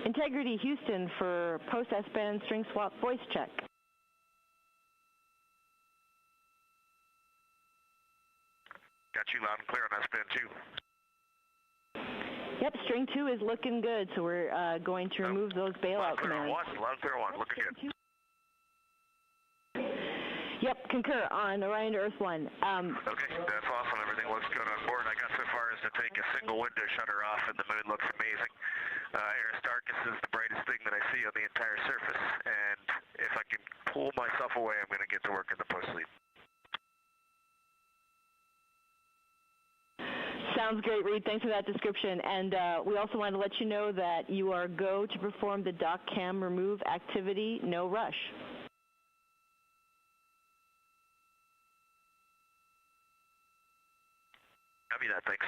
Integrity Houston for post-S-band string swap voice check. Got you loud and clear on S-band 2. Yep, string 2 is looking good, so we're going to remove those bailout commands. Loud and clear on 1, looking good. Yep, concur on Orion to Earth 1. Okay, that's awesome. Everything looks good on board. I got so far as to take a single window shutter off, and the moon looks amazing. Aristarchus is the brightest thing that I see on the entire surface, and if I can pull myself away, I'm going to get to work in the post-sleep. Sounds great, Reid. Thanks for that description. And we also want to let you know that you are go to perform the dock cam remove activity, no rush. Copy that, thanks.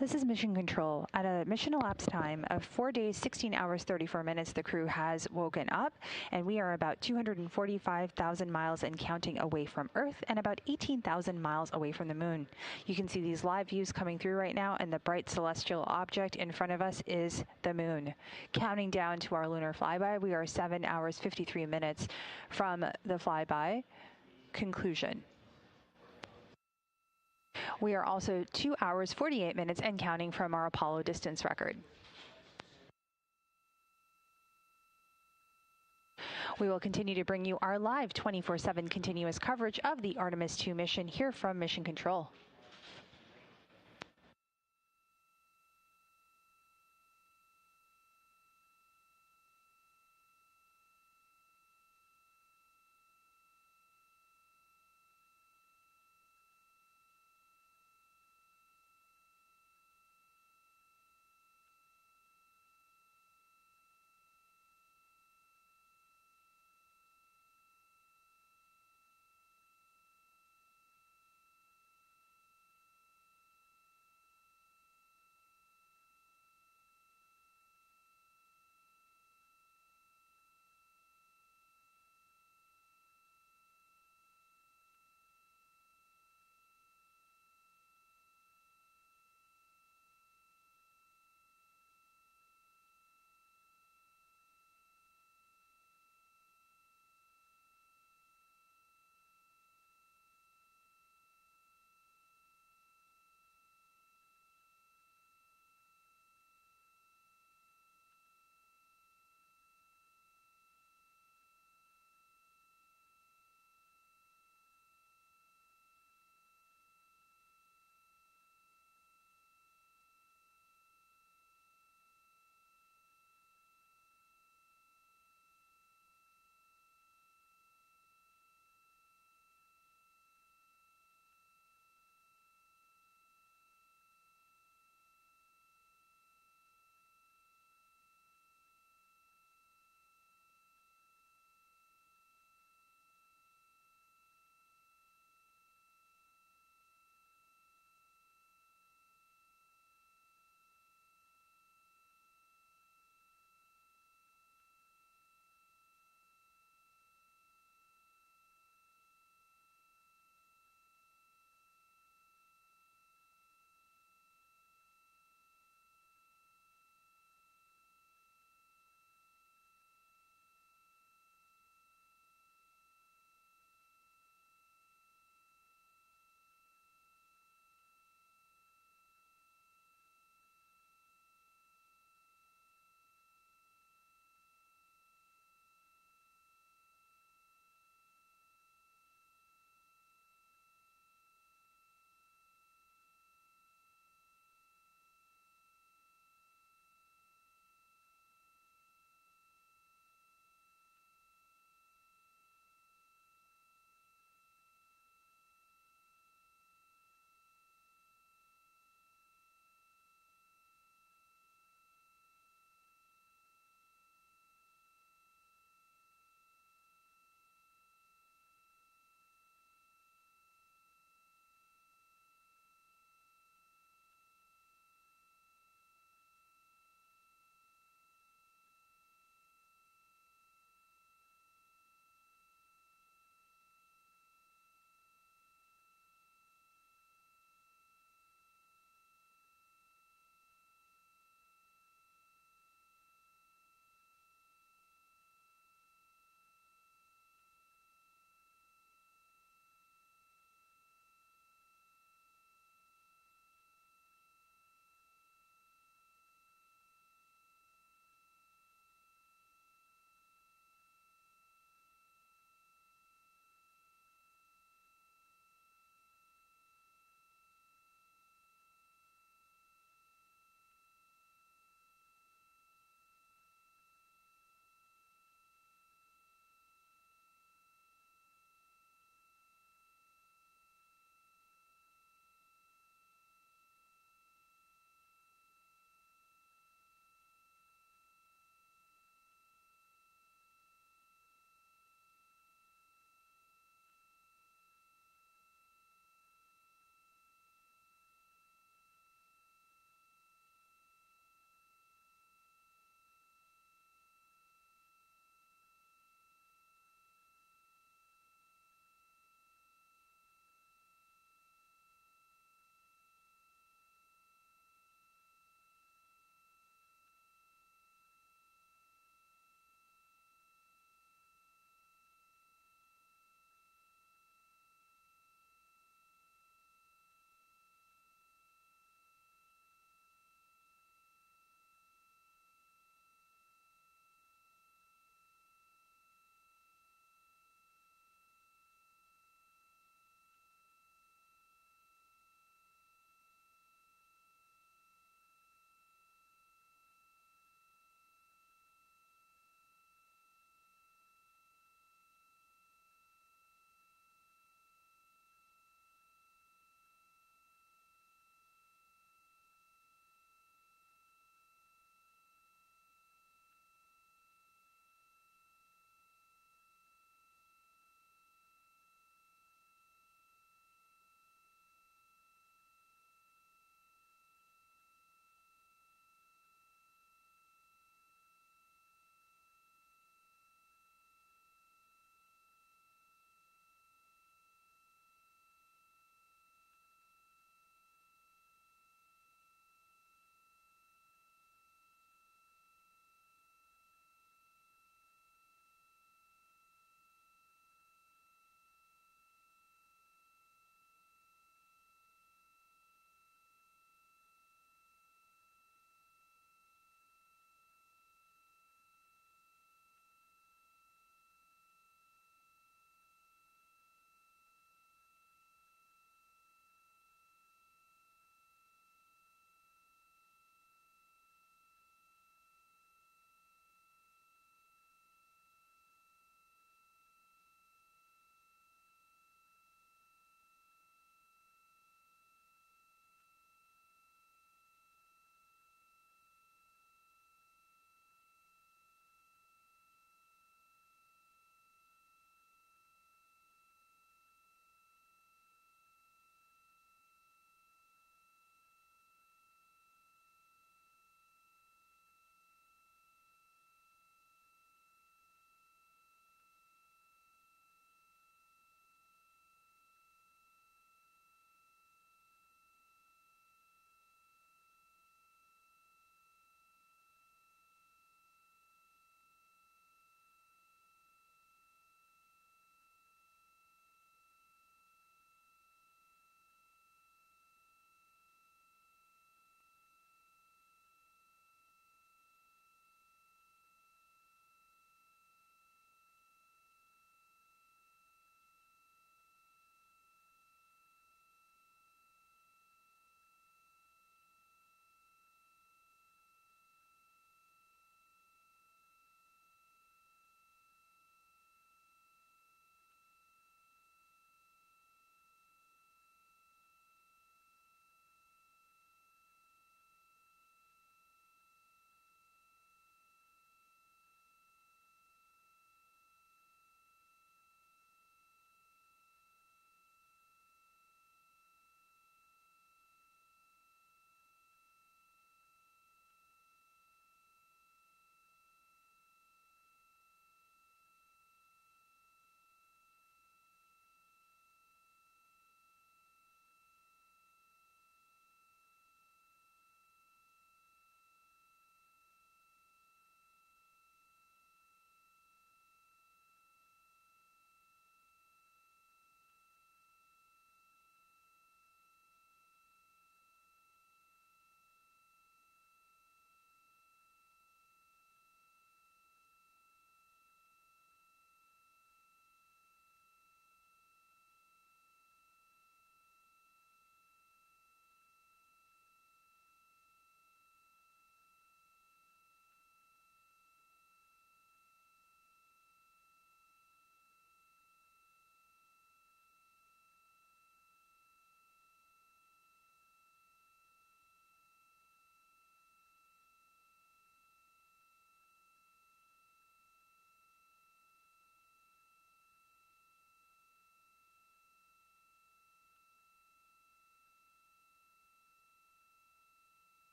This is Mission Control. At a mission elapsed time of 4 days, 16 hours, 34 minutes, the crew has woken up, and we are about 245,000 miles and counting away from Earth and about 18,000 miles away from the moon. You can see these live views coming through right now, and the bright celestial object in front of us is the moon. Counting down to our lunar flyby, we are 7 hours, 53 minutes from the flyby conclusion. We are also 2 hours, 48 minutes and counting from our Apollo distance record. We will continue to bring you our live 24/7 continuous coverage of the Artemis II mission here from Mission Control.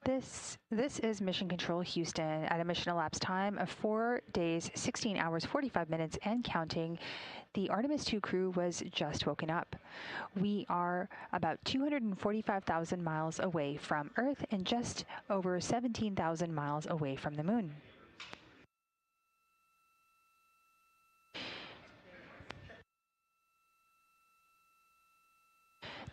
This is Mission Control Houston at a mission elapsed time of 4 days, 16 hours, 45 minutes, and counting. The Artemis II crew was just woken up. We are about 245,000 miles away from Earth and just over 17,000 miles away from the Moon.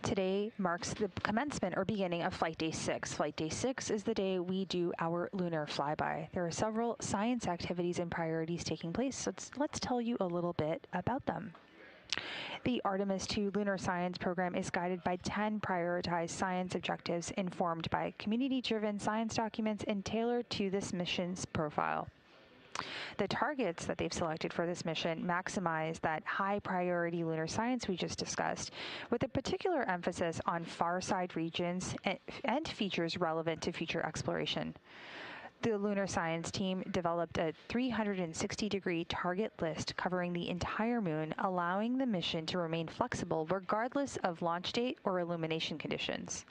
Today marks the commencement or beginning of Flight Day 6. Flight Day 6 is the day we do our lunar flyby. There are several science activities and priorities taking place, so let's tell you a little bit about them. The Artemis II lunar science program is guided by 10 prioritized science objectives informed by community-driven science documents and tailored to this mission's profile. The targets that they've selected for this mission maximize that high priority lunar science we just discussed, with a particular emphasis on far side regions and features relevant to future exploration. The lunar science team developed a 360-degree target list covering the entire moon, allowing the mission to remain flexible regardless of launch date or illumination conditions.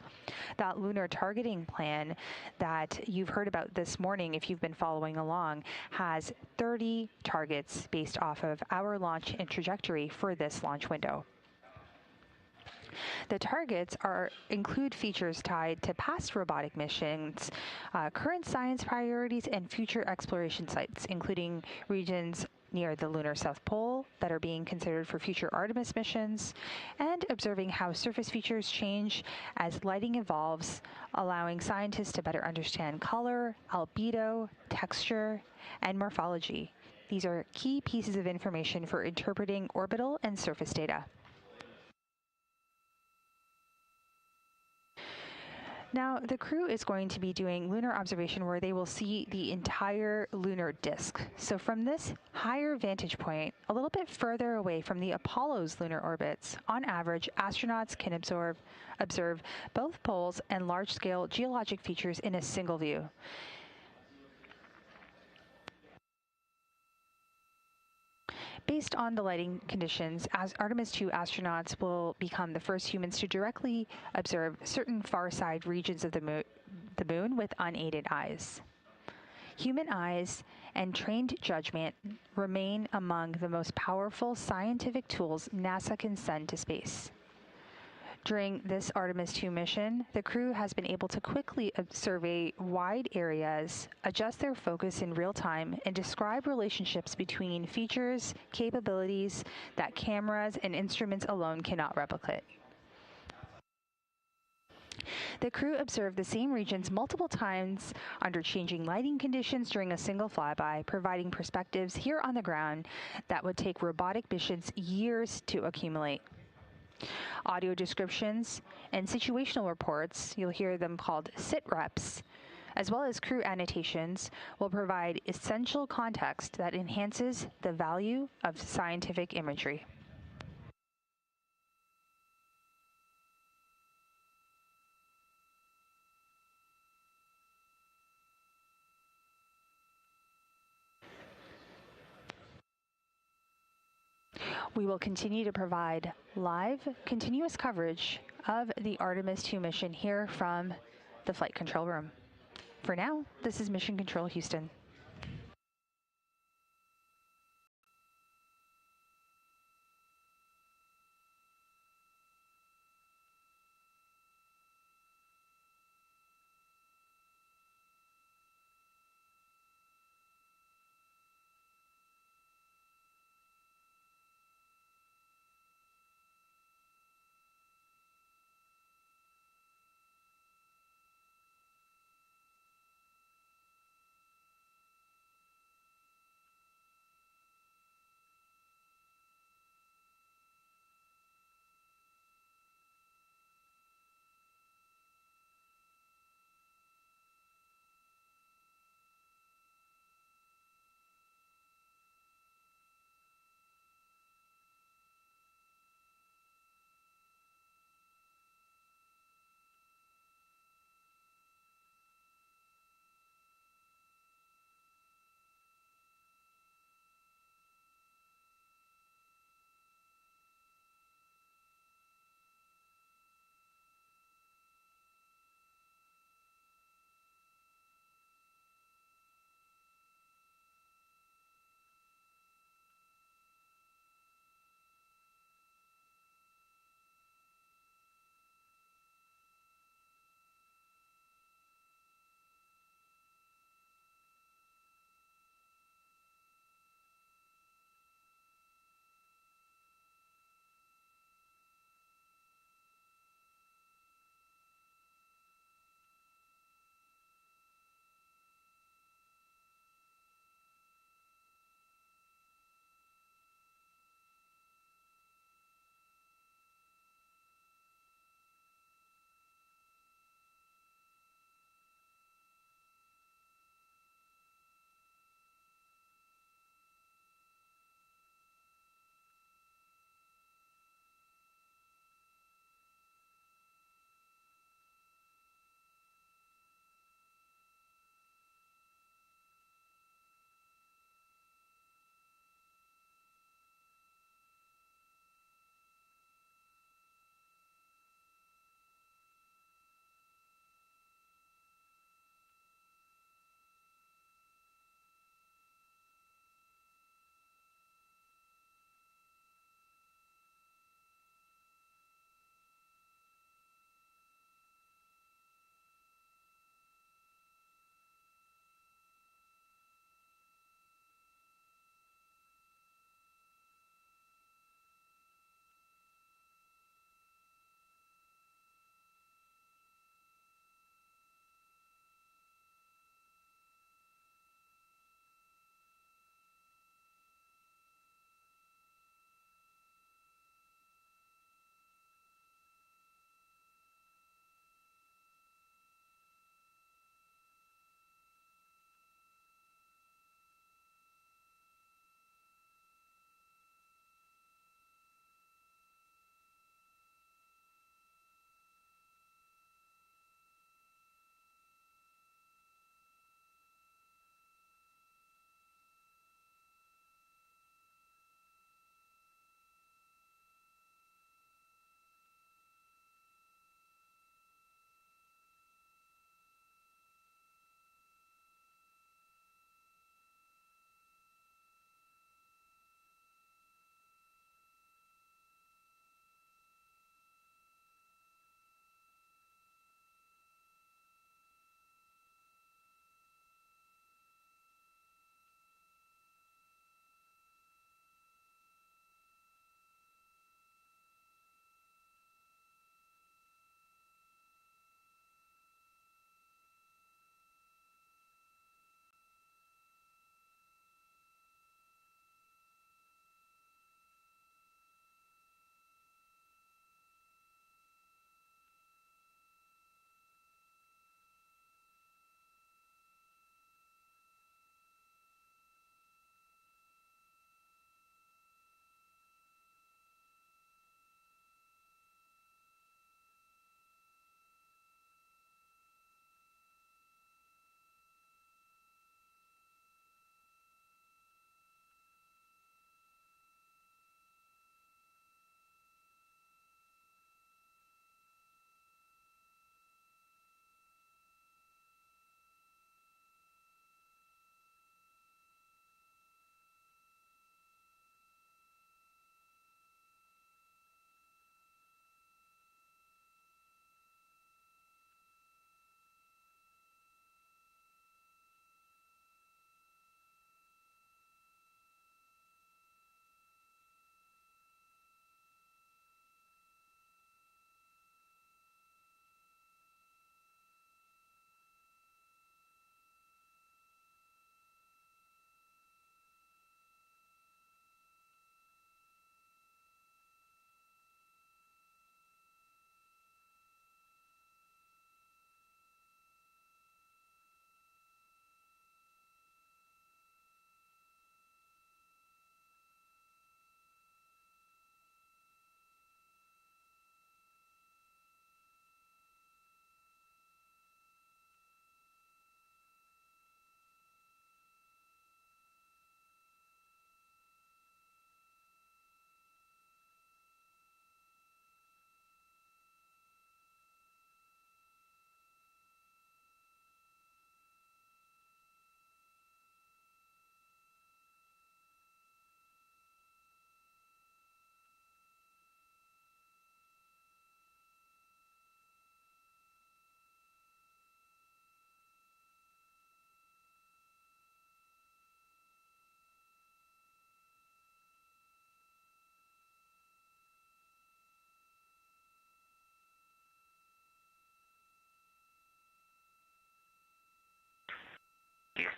That lunar targeting plan that you've heard about this morning, if you've been following along, has 30 targets based off of our launch and trajectory for this launch window. The targets include features tied to past robotic missions, current science priorities, and future exploration sites, including regions near the lunar South Pole that are being considered for future Artemis missions, and observing how surface features change as lighting evolves, allowing scientists to better understand color, albedo, texture, and morphology. These are key pieces of information for interpreting orbital and surface data. Now, the crew is going to be doing lunar observation where they will see the entire lunar disk. So from this higher vantage point, a little bit further away from the Apollo's lunar orbits, on average, astronauts can observe both poles and large-scale geologic features in a single view. Based on the lighting conditions, as Artemis II astronauts will become the first humans to directly observe certain far-side regions of the moon with unaided eyes. Human eyes and trained judgment remain among the most powerful scientific tools NASA can send to space. During this Artemis II mission, the crew has been able to quickly survey wide areas, adjust their focus in real time, and describe relationships between features, capabilities that cameras and instruments alone cannot replicate. The crew observed the same regions multiple times under changing lighting conditions during a single flyby, providing perspectives here on the ground that would take robotic missions years to accumulate. Audio descriptions and situational reports, you'll hear them called sit reps, as well as crew annotations, will provide essential context that enhances the value of scientific imagery. We will continue to provide live, continuous coverage of the Artemis II mission here from the Flight Control Room. For now, this is Mission Control Houston.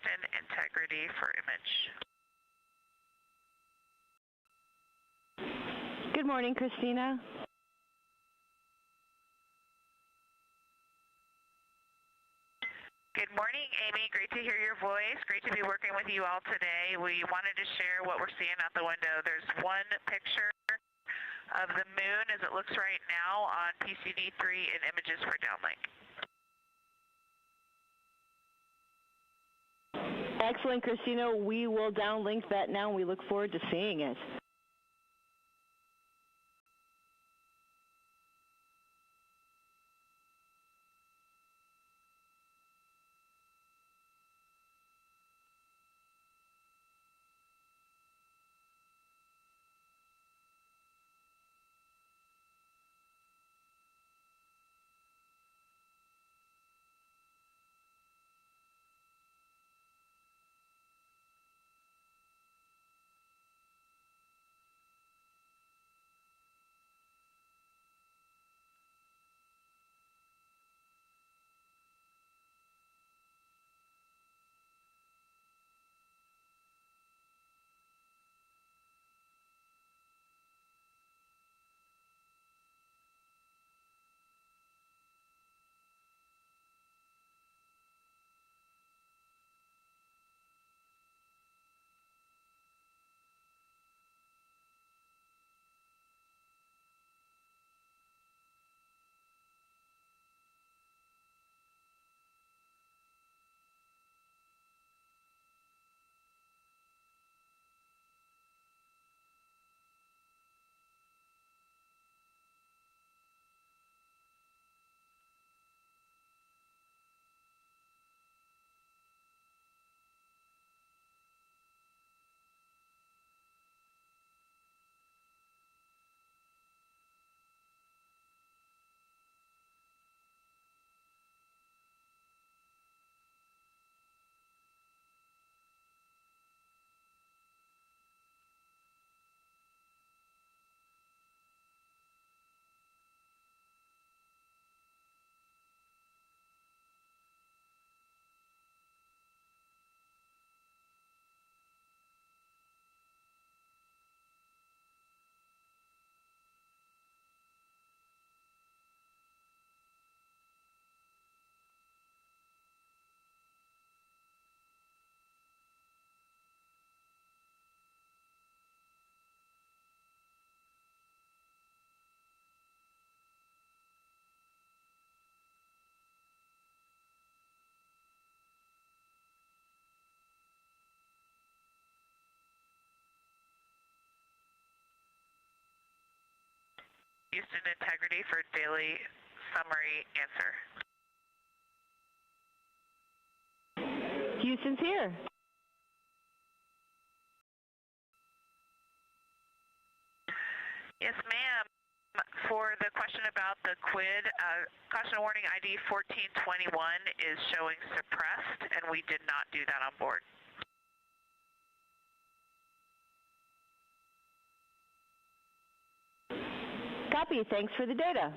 Houston Integrity for image. Good morning, Christina. Good morning, Amy. Great to hear your voice. Great to be working with you all today. We wanted to share what we're seeing out the window. There's one picture of the moon as it looks right now on PCD3 in images for downlink. Excellent, Christina. We will downlink that now, and we look forward to seeing it. Houston Integrity for daily summary answer. Houston's here. Yes, ma'am. For the question about the quid, caution warning ID 1421 is showing suppressed, and we did not do that on board. Copy. Thanks for the data.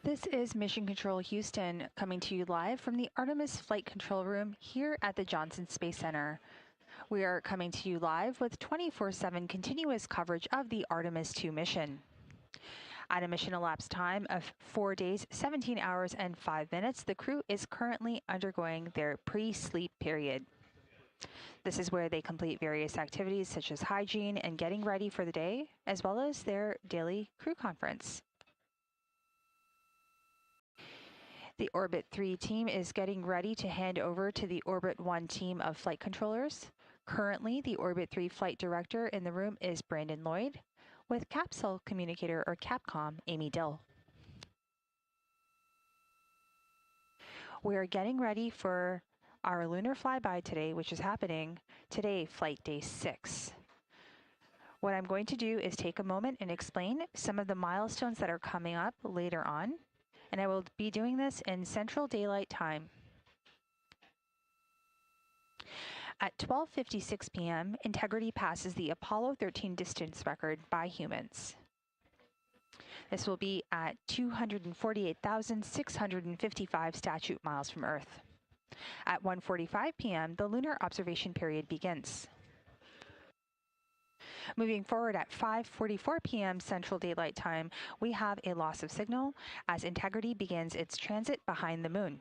This is Mission Control Houston coming to you live from the Artemis Flight Control Room here at the Johnson Space Center. We are coming to you live with 24/7 continuous coverage of the Artemis II mission. At a mission elapsed time of 4 days, 17 hours, and 5 minutes, the crew is currently undergoing their pre-sleep period. This is where they complete various activities such as hygiene and getting ready for the day, as well as their daily crew conference. The Orbit 3 team is getting ready to hand over to the Orbit 1 team of flight controllers. Currently, the Orbit 3 flight director in the room is Brandon Lloyd, with capsule communicator or Capcom Amy Dill. We are getting ready for our lunar flyby today, which is happening today, flight day 6. What I'm going to do is take a moment and explain some of the milestones that are coming up later on, and I will be doing this in Central Daylight Time. At 12:56 p.m., Integrity passes the Apollo 13 distance record by humans. This will be at 248,655 statute miles from Earth. At 1:45 p.m., the lunar observation period begins. Moving forward at 5:44 p.m. Central Daylight Time, we have a loss of signal as Integrity begins its transit behind the moon.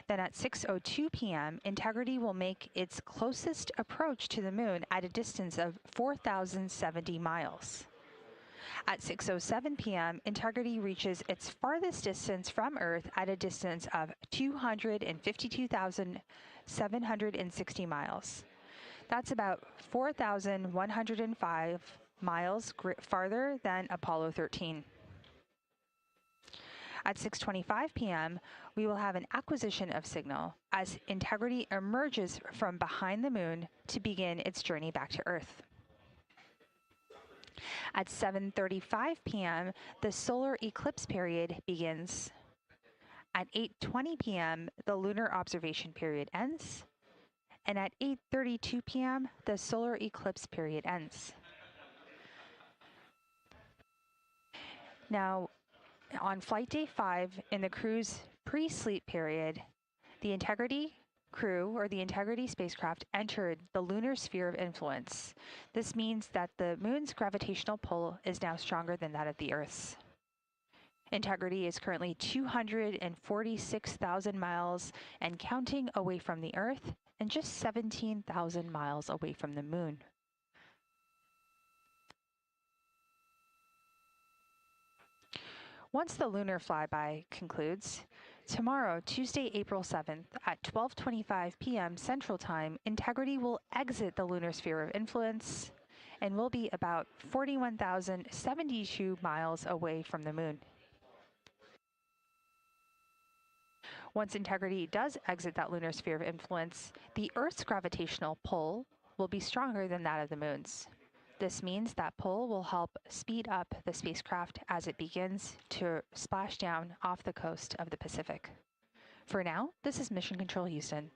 Then at 6:02 p.m., Integrity will make its closest approach to the moon at a distance of 4,070 miles. At 6:07 p.m., Integrity reaches its farthest distance from Earth at a distance of 252,760 miles. That's about 4,105 miles farther than Apollo 13. At 6:25 p.m., we will have an acquisition of signal as Integrity emerges from behind the moon to begin its journey back to Earth. At 7:35 p.m., the solar eclipse period begins. At 8:20 p.m., the lunar observation period ends. And at 8:32 p.m., the solar eclipse period ends. Now, on flight day 5 in the crew's pre-sleep period, the Integrity crew or the Integrity spacecraft entered the lunar sphere of influence. This means that the moon's gravitational pull is now stronger than that of the Earth's. Integrity is currently 246,000 miles and counting away from the Earth and just 17,000 miles away from the moon. Once the lunar flyby concludes, tomorrow, Tuesday, April 7th, at 12:25 p.m. Central Time, Integrity will exit the lunar sphere of influence and will be about 41,072 miles away from the moon. Once Integrity does exit that lunar sphere of influence, the Earth's gravitational pull will be stronger than that of the moon's. This means that pull will help speed up the spacecraft as it begins to splash down off the coast of the Pacific. For now, this is Mission Control Houston.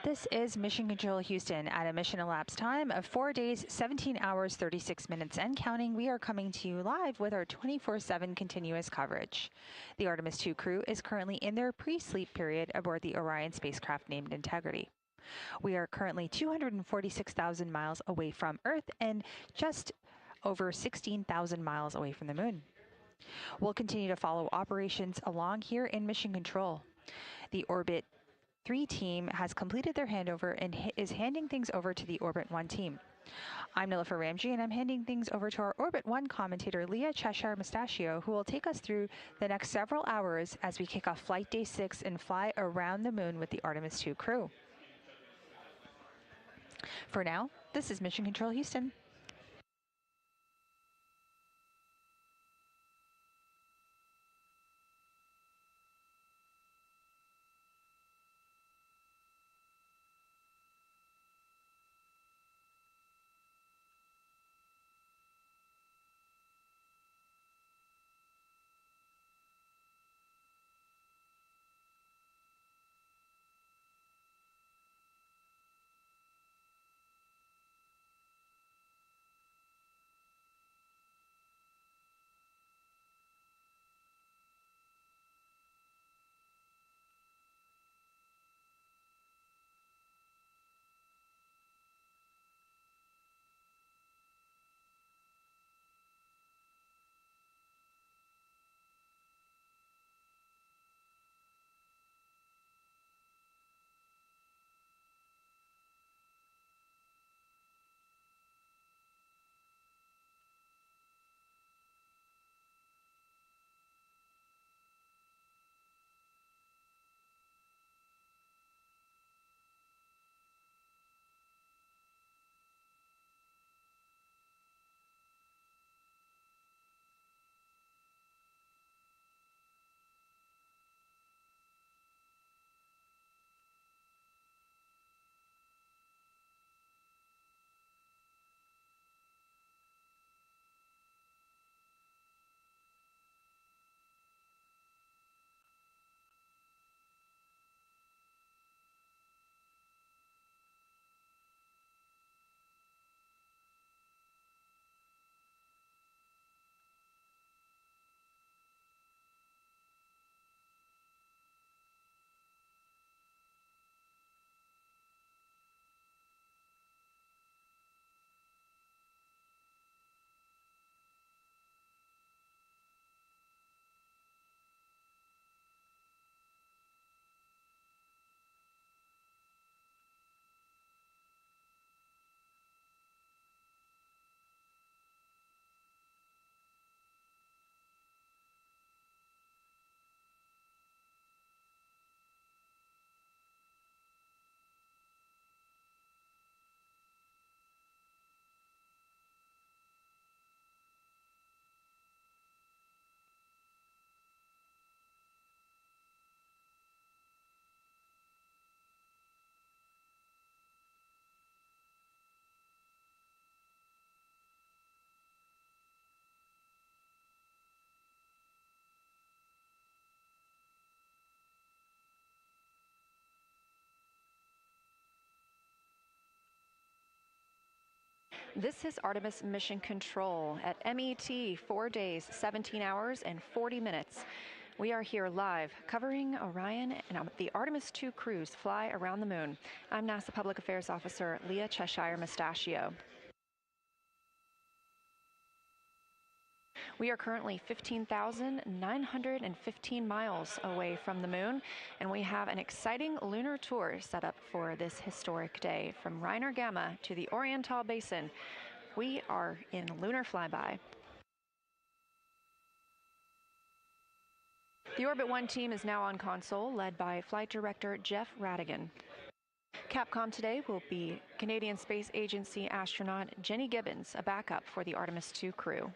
This is Mission Control Houston at a mission elapsed time of 4 days, 17 hours, 36 minutes and counting. We are coming to you live with our 24/7 continuous coverage. The Artemis II crew is currently in their pre-sleep period aboard the Orion spacecraft named Integrity. We are currently 246,000 miles away from Earth and just over 16,000 miles away from the Moon. We'll continue to follow operations along here in Mission Control. The Orbit 3 team has completed their handover and is handing things over to the Orbit 1 team. I'm Nilofer Ramji, and I'm handing things over to our Orbit 1 commentator, Leah Cheshire Mustachio, who will take us through the next several hours as we kick off Flight Day 6 and fly around the Moon with the Artemis II crew. For now, this is Mission Control Houston. This is Artemis Mission Control at MET, 4 days, 17 hours, and 40 minutes. We are here live covering Orion and the Artemis II crews fly around the Moon. I'm NASA Public Affairs Officer Leah Cheshire Mustachio. We are currently 15,915 miles away from the Moon, and we have an exciting lunar tour set up for this historic day from Reiner Gamma to the Oriental Basin. We are in Lunar Flyby. The Orbit 1 team is now on console, led by Flight Director Jeff Radigan. Capcom today will be Canadian Space Agency astronaut Jenny Gibbons, a backup for the Artemis II crew.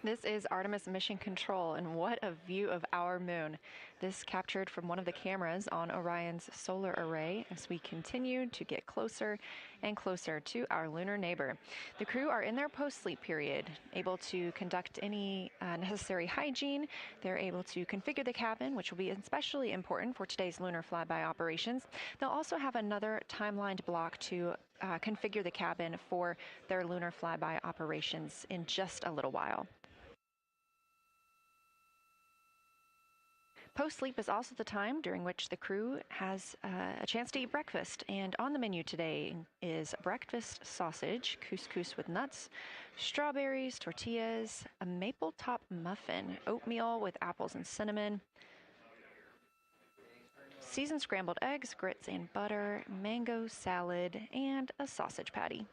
This is Artemis Mission Control, and what a view of our moon. This captured from one of the cameras on Orion's solar array as we continue to get closer and closer to our lunar neighbor. The crew are in their post-sleep period, able to conduct any necessary hygiene. They're able to configure the cabin, which will be especially important for today's lunar flyby operations. They'll also have another timelined block to configure the cabin for their lunar flyby operations in just a little while. Post-sleep is also the time during which the crew has a chance to eat breakfast. And on the menu today is breakfast sausage, couscous with nuts, strawberries, tortillas, a maple top muffin, oatmeal with apples and cinnamon, seasoned scrambled eggs, grits and butter, mango salad, and a sausage patty.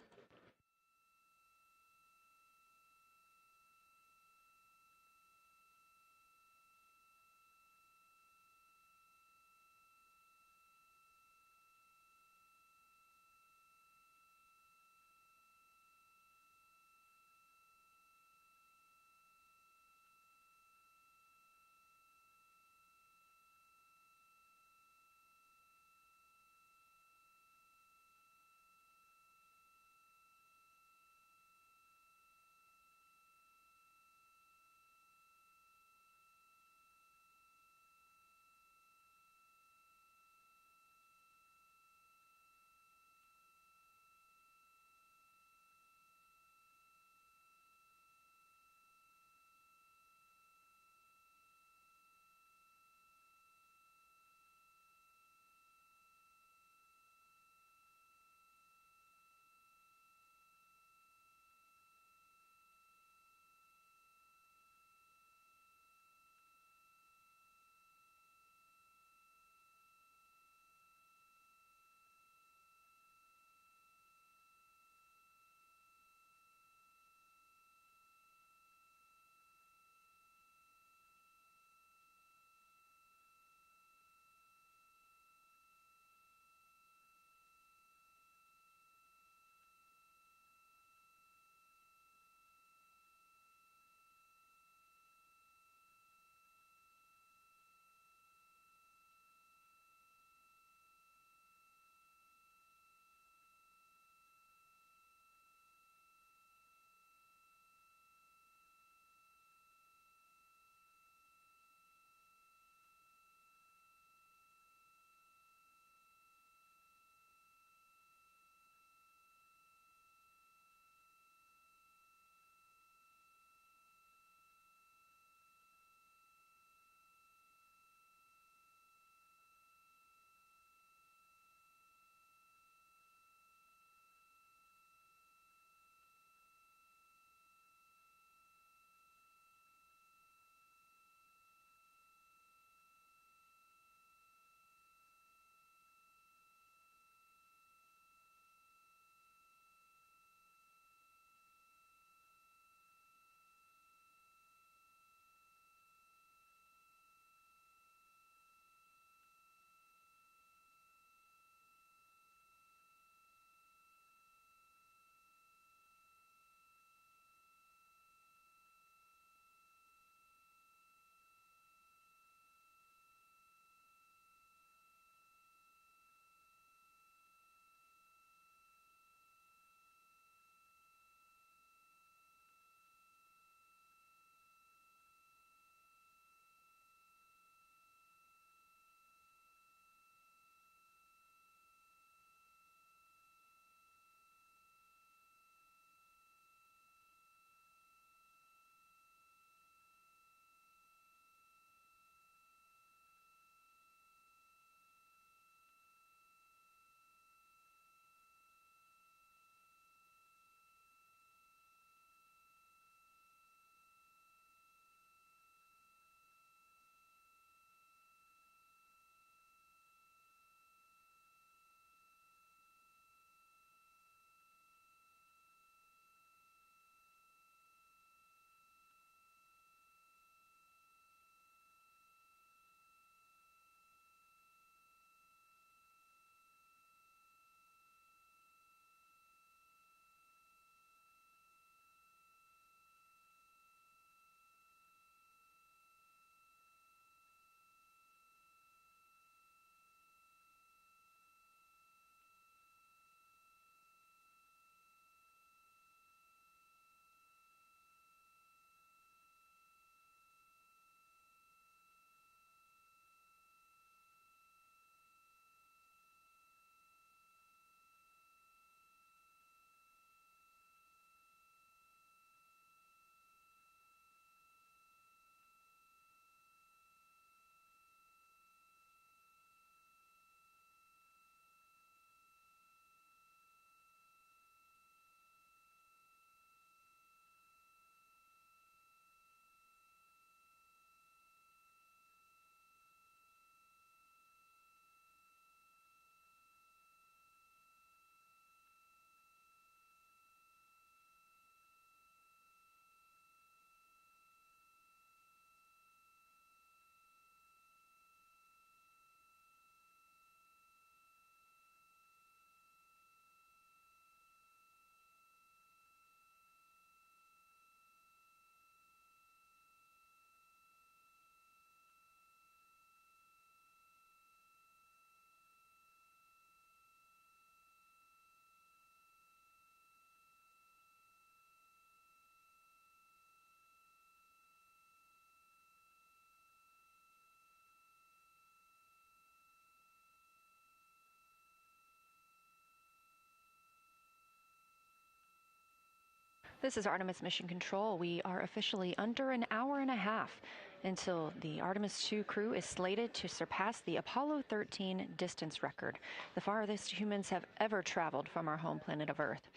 This is Artemis Mission Control. We are officially under an hour and a half until the Artemis II crew is slated to surpass the Apollo 13 distance record, the farthest humans have ever traveled from our home planet of Earth.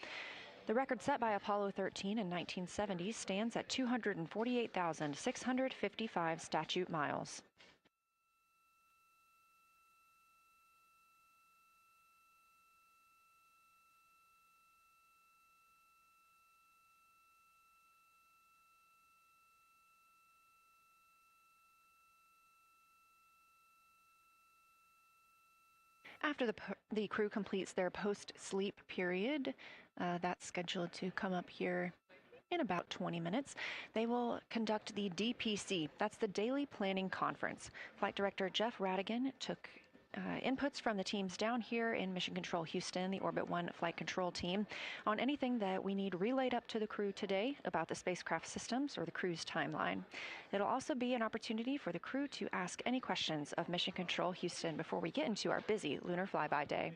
The record set by Apollo 13 in 1970 stands at 248,655 statute miles. After the crew completes their post-sleep period, that's scheduled to come up here in about 20 minutes, they will conduct the DPC. That's the Daily Planning Conference. Flight Director Jeff Radigan took inputs from the teams down here in Mission Control Houston, the Orbit 1 flight control team, on anything that we need relayed up to the crew today about the spacecraft systems or the crew's timeline. It'll also be an opportunity for the crew to ask any questions of Mission Control Houston before we get into our busy lunar flyby day.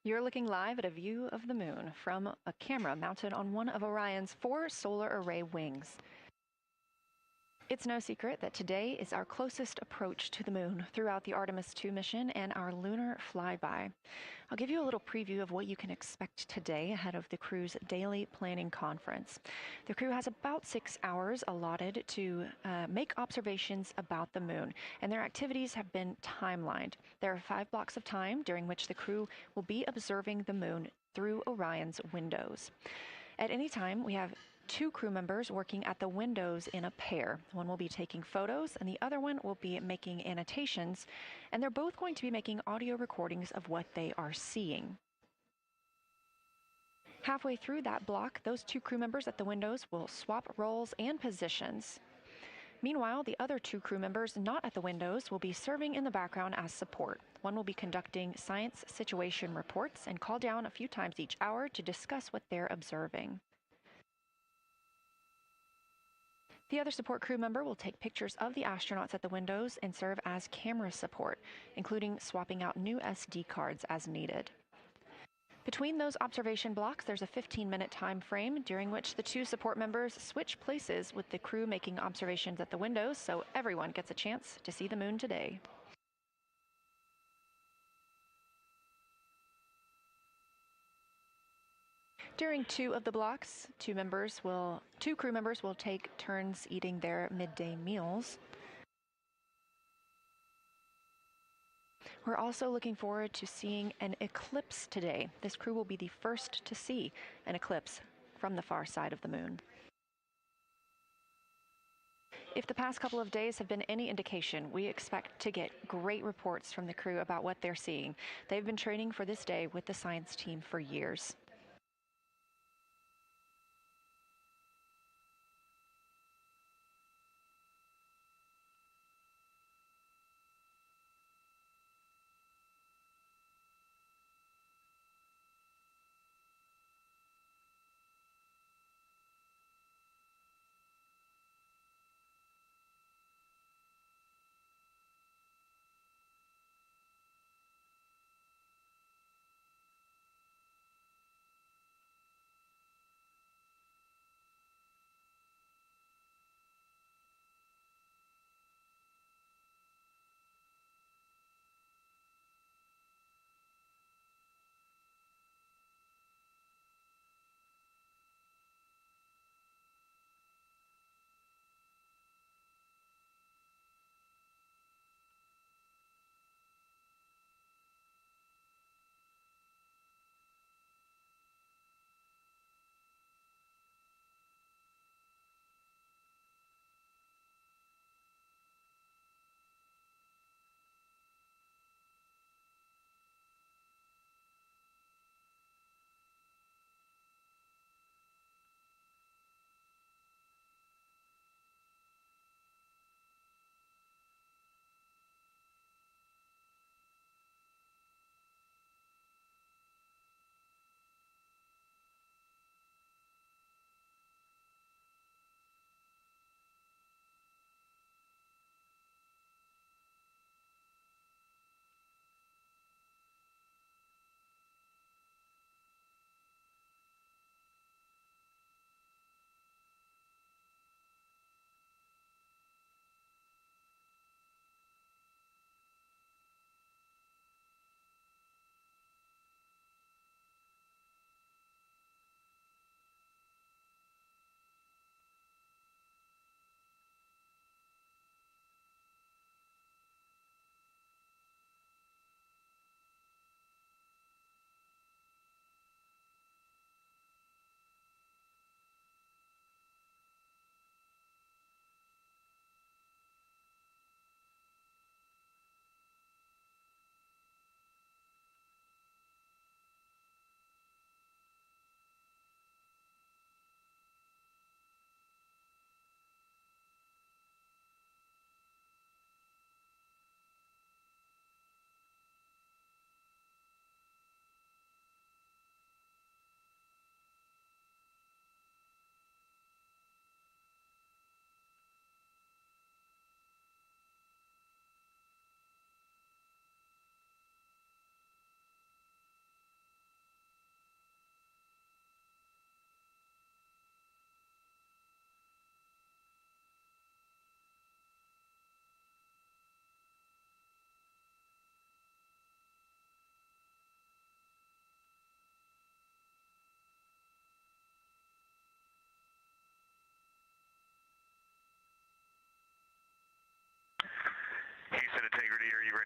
You're looking live at a view of the moon from a camera mounted on one of Orion's 4 solar array wings. It's no secret that today is our closest approach to the moon throughout the Artemis II mission and our lunar flyby. I'll give you a little preview of what you can expect today ahead of the crew's daily planning conference. The crew has about 6 hours allotted to make observations about the moon, and their activities have been timelined. There are 5 blocks of time during which the crew will be observing the moon through Orion's windows. At any time, we have 2 crew members working at the windows in a pair. One will be taking photos and the other one will be making annotations, and they're both going to be making audio recordings of what they are seeing. Halfway through that block, those 2 crew members at the windows will swap roles and positions. Meanwhile, the other 2 crew members not at the windows will be serving in the background as support. One will be conducting science situation reports and call down a few times each hour to discuss what they're observing. The other support crew member will take pictures of the astronauts at the windows and serve as camera support, including swapping out new SD cards as needed. Between those observation blocks, there's a 15-minute time frame during which the 2 support members switch places with the crew making observations at the windows, so everyone gets a chance to see the moon today. During 2 of the blocks, 2 crew members will take turns eating their midday meals. We're also looking forward to seeing an eclipse today. This crew will be the first to see an eclipse from the far side of the moon. If the past couple of days have been any indication, we expect to get great reports from the crew about what they're seeing. They've been training for this day with the science team for years.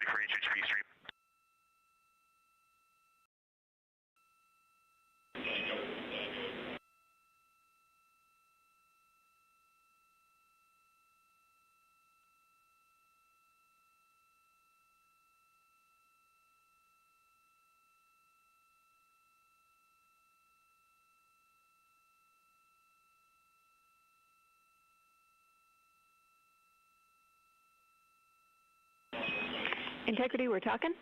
ready for HHP stream. Integrity, we're talking.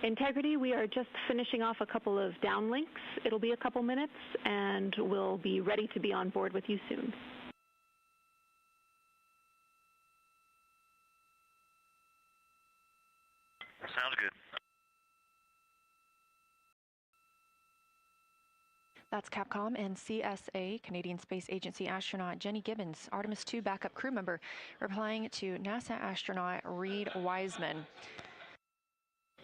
Integrity, we are just finishing off a couple of downlinks. It'll be a couple minutes, and we'll be ready to be on board with you soon. Sounds good. That's Capcom and CSA, Canadian Space Agency astronaut Jenny Gibbons, Artemis II backup crew member, replying to NASA astronaut Reid Wiseman.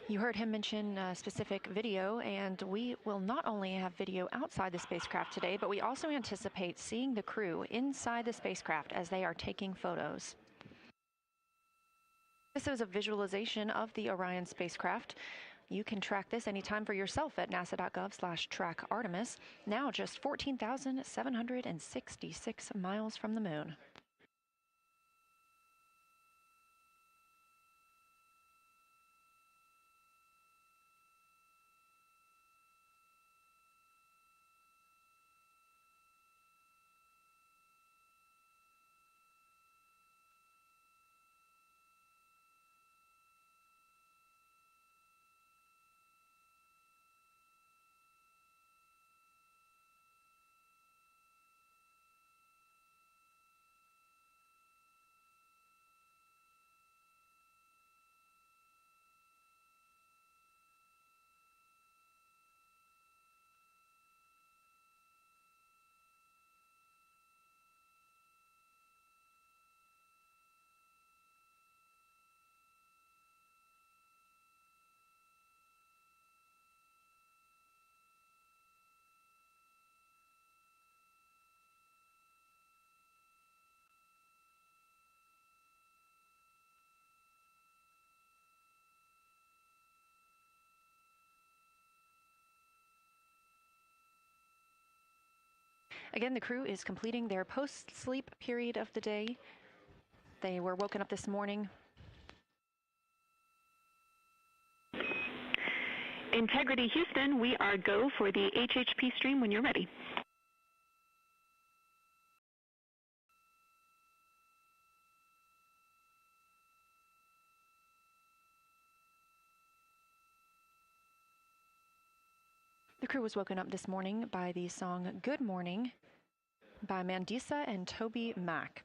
You heard him mention a specific video, and we will not only have video outside the spacecraft today, but we also anticipate seeing the crew inside the spacecraft as they are taking photos. This is a visualization of the Orion spacecraft. You can track this anytime for yourself at nasa.gov/track-Artemis, now just 14,766 miles from the moon. Again, the crew is completing their post-sleep period of the day. They were woken up this morning. Integrity Houston, we are go for the HHP stream when you're ready. The crew was woken up this morning by the song Good Morning by Mandisa and Toby Mack.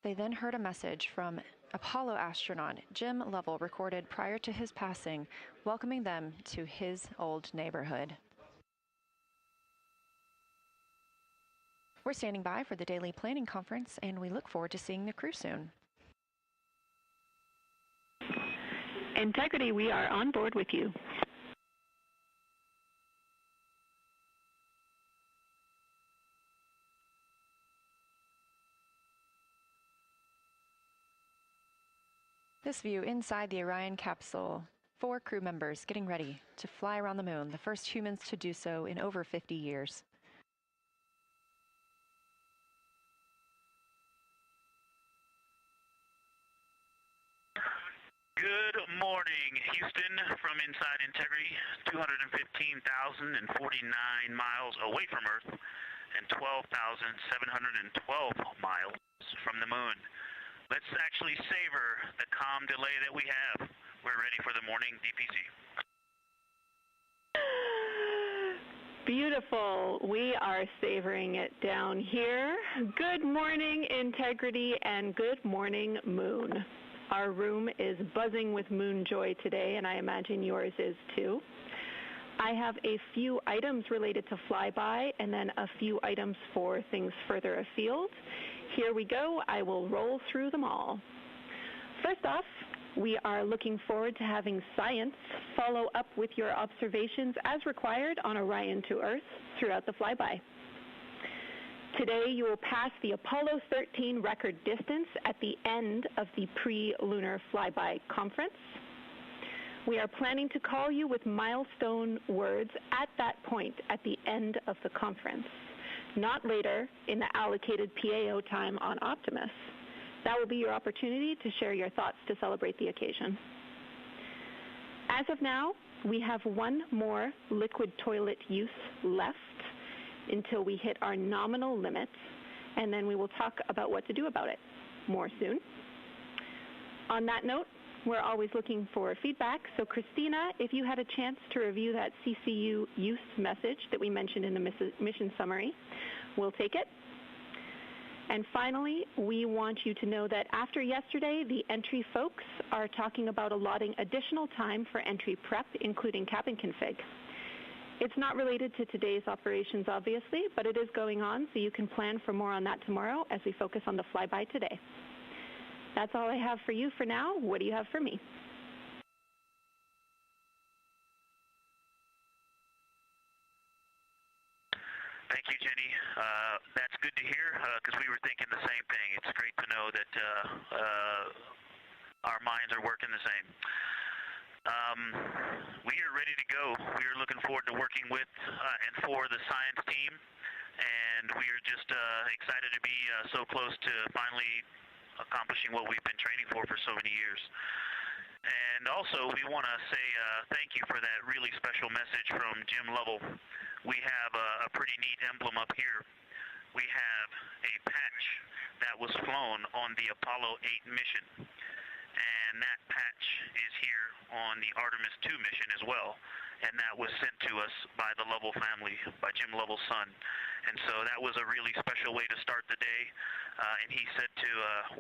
They then heard a message from Apollo astronaut Jim Lovell, recorded prior to his passing, welcoming them to his old neighborhood. We're standing by for the daily planning conference, and we look forward to seeing the crew soon. Integrity, we are on board with you. This view inside the Orion capsule, 4 crew members getting ready to fly around the moon, the first humans to do so in over 50 years. Good morning, Houston, from inside Integrity, 215,049 miles away from Earth and 12,712 miles from the moon. Let's actually savor the calm delay that we have. We're ready for the morning DPC. Beautiful. We are savoring it down here. Good morning, Integrity, and good morning, Moon. Our room is buzzing with moon joy today, and I imagine yours is too. I have a few items related to flyby and then a few items for things further afield. Here we go. I will roll through them all. First off, we are looking forward to having science follow up with your observations as required on Orion to Earth throughout the flyby. Today, you will pass the Apollo 13 record distance at the end of the pre-lunar flyby conference. We are planning to call you with milestone words at that point at the end of the conference, not later in the allocated PAO time on Optimus. That will be your opportunity to share your thoughts to celebrate the occasion. As of now, we have one more liquid toilet use left until we hit our nominal limits, and then we will talk about what to do about it more soon. On that note, we're always looking for feedback, so Christina, if you had a chance to review that CCU use message that we mentioned in the mission summary, we'll take it. And finally, we want you to know that after yesterday, the entry folks are talking about allotting additional time for entry prep, including cabin config. It's not related to today's operations, obviously, but it is going on, so you can plan for more on that tomorrow as we focus on the flyby today. That's all I have for you for now. What do you have for me? Thank you, Jenny. That's good to hear because we were thinking the same thing. It's great to know that our minds are working the same. We are ready to go. We are looking forward to working with and for the science team, and we are just excited to be so close to finally accomplishing what we've been training for so many years. And also, we want to say thank you for that really special message from Jim Lovell. We have a pretty neat emblem up here. We have a patch that was flown on the Apollo 8 mission. And that patch is here on the Artemis II mission as well. And that was sent to us by the Lovell family, by Jim Lovell's son. And so that was a really special way to start the day. And he said to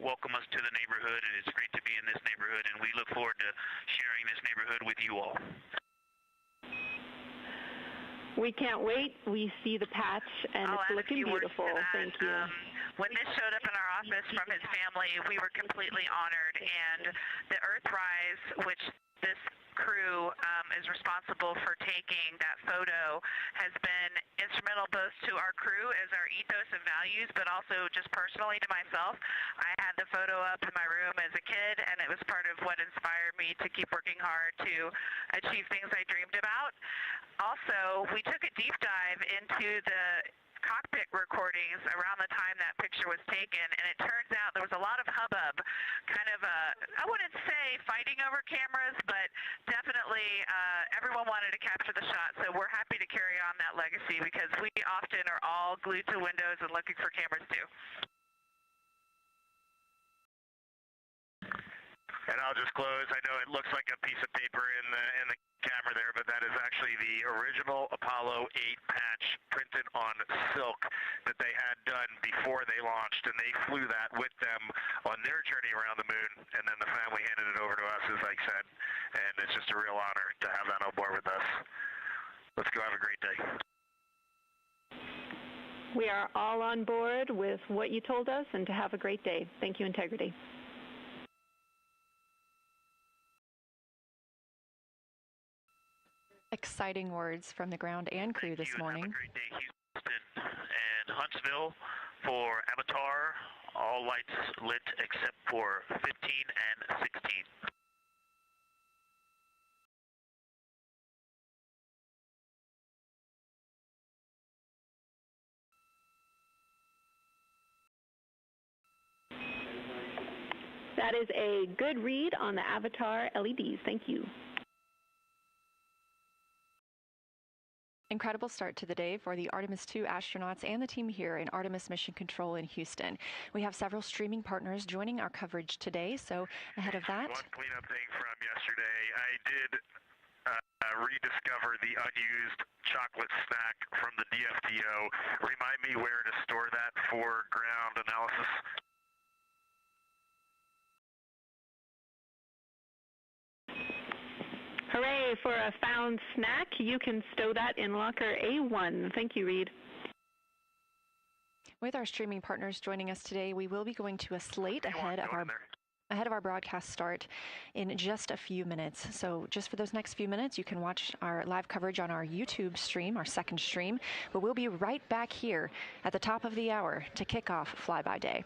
welcome us to the neighborhood, and it's great to be in this neighborhood. And we look forward to sharing this neighborhood with you all. We can't wait. We see the patch, and it's looking beautiful. Thank you. When this showed up in our office from his family, we were completely honored. And the Earthrise, which this crew is responsible for taking that photo, has been instrumental both to our crew as our ethos and values, but also just personally to myself. I had the photo up in my room as a kid, and it was part of what inspired me to keep working hard to achieve things I dreamed about. Also, we took a deep dive into the cockpit recordings around the time that picture was taken, and it turns out there was a lot of hubbub, kind of I wouldn't say fighting over cameras, but definitely everyone wanted to capture the shot, so we're happy to carry on that legacy because we often are all glued to windows and looking for cameras too. And I'll just close. I know it looks like a piece of paper in the camera there, but that is actually the original Apollo 8 patch printed on silk that they had done before they launched, and they flew that with them on their journey around the moon, and then the family handed it over to us, as I said, and it's just a real honor to have that on board with us. Let's go have a great day. We are all on board with what you told us, and to have a great day. Thank you, Integrity. Exciting words from the ground and crew this morning. Have a great day, Houston and Huntsville. For Avatar, all lights lit except for 15 and 16. That is a good read on the Avatar LEDs. Thank you. Incredible start to the day for the Artemis II astronauts and the team here in Artemis Mission Control in Houston. We have several streaming partners joining our coverage today, so ahead of that... One cleanup thing from yesterday, I did rediscover the unused chocolate snack from the DFDO. Remind me where to store that for ground analysis. Hooray for a found snack. You can stow that in locker A1. Thank you, Reid. With our streaming partners joining us today, we will be going to a slate ahead of our broadcast start in just a few minutes. So just for those next few minutes, you can watch our live coverage on our YouTube stream, our second stream, but we'll be right back here at the top of the hour to kick off Flyby Day.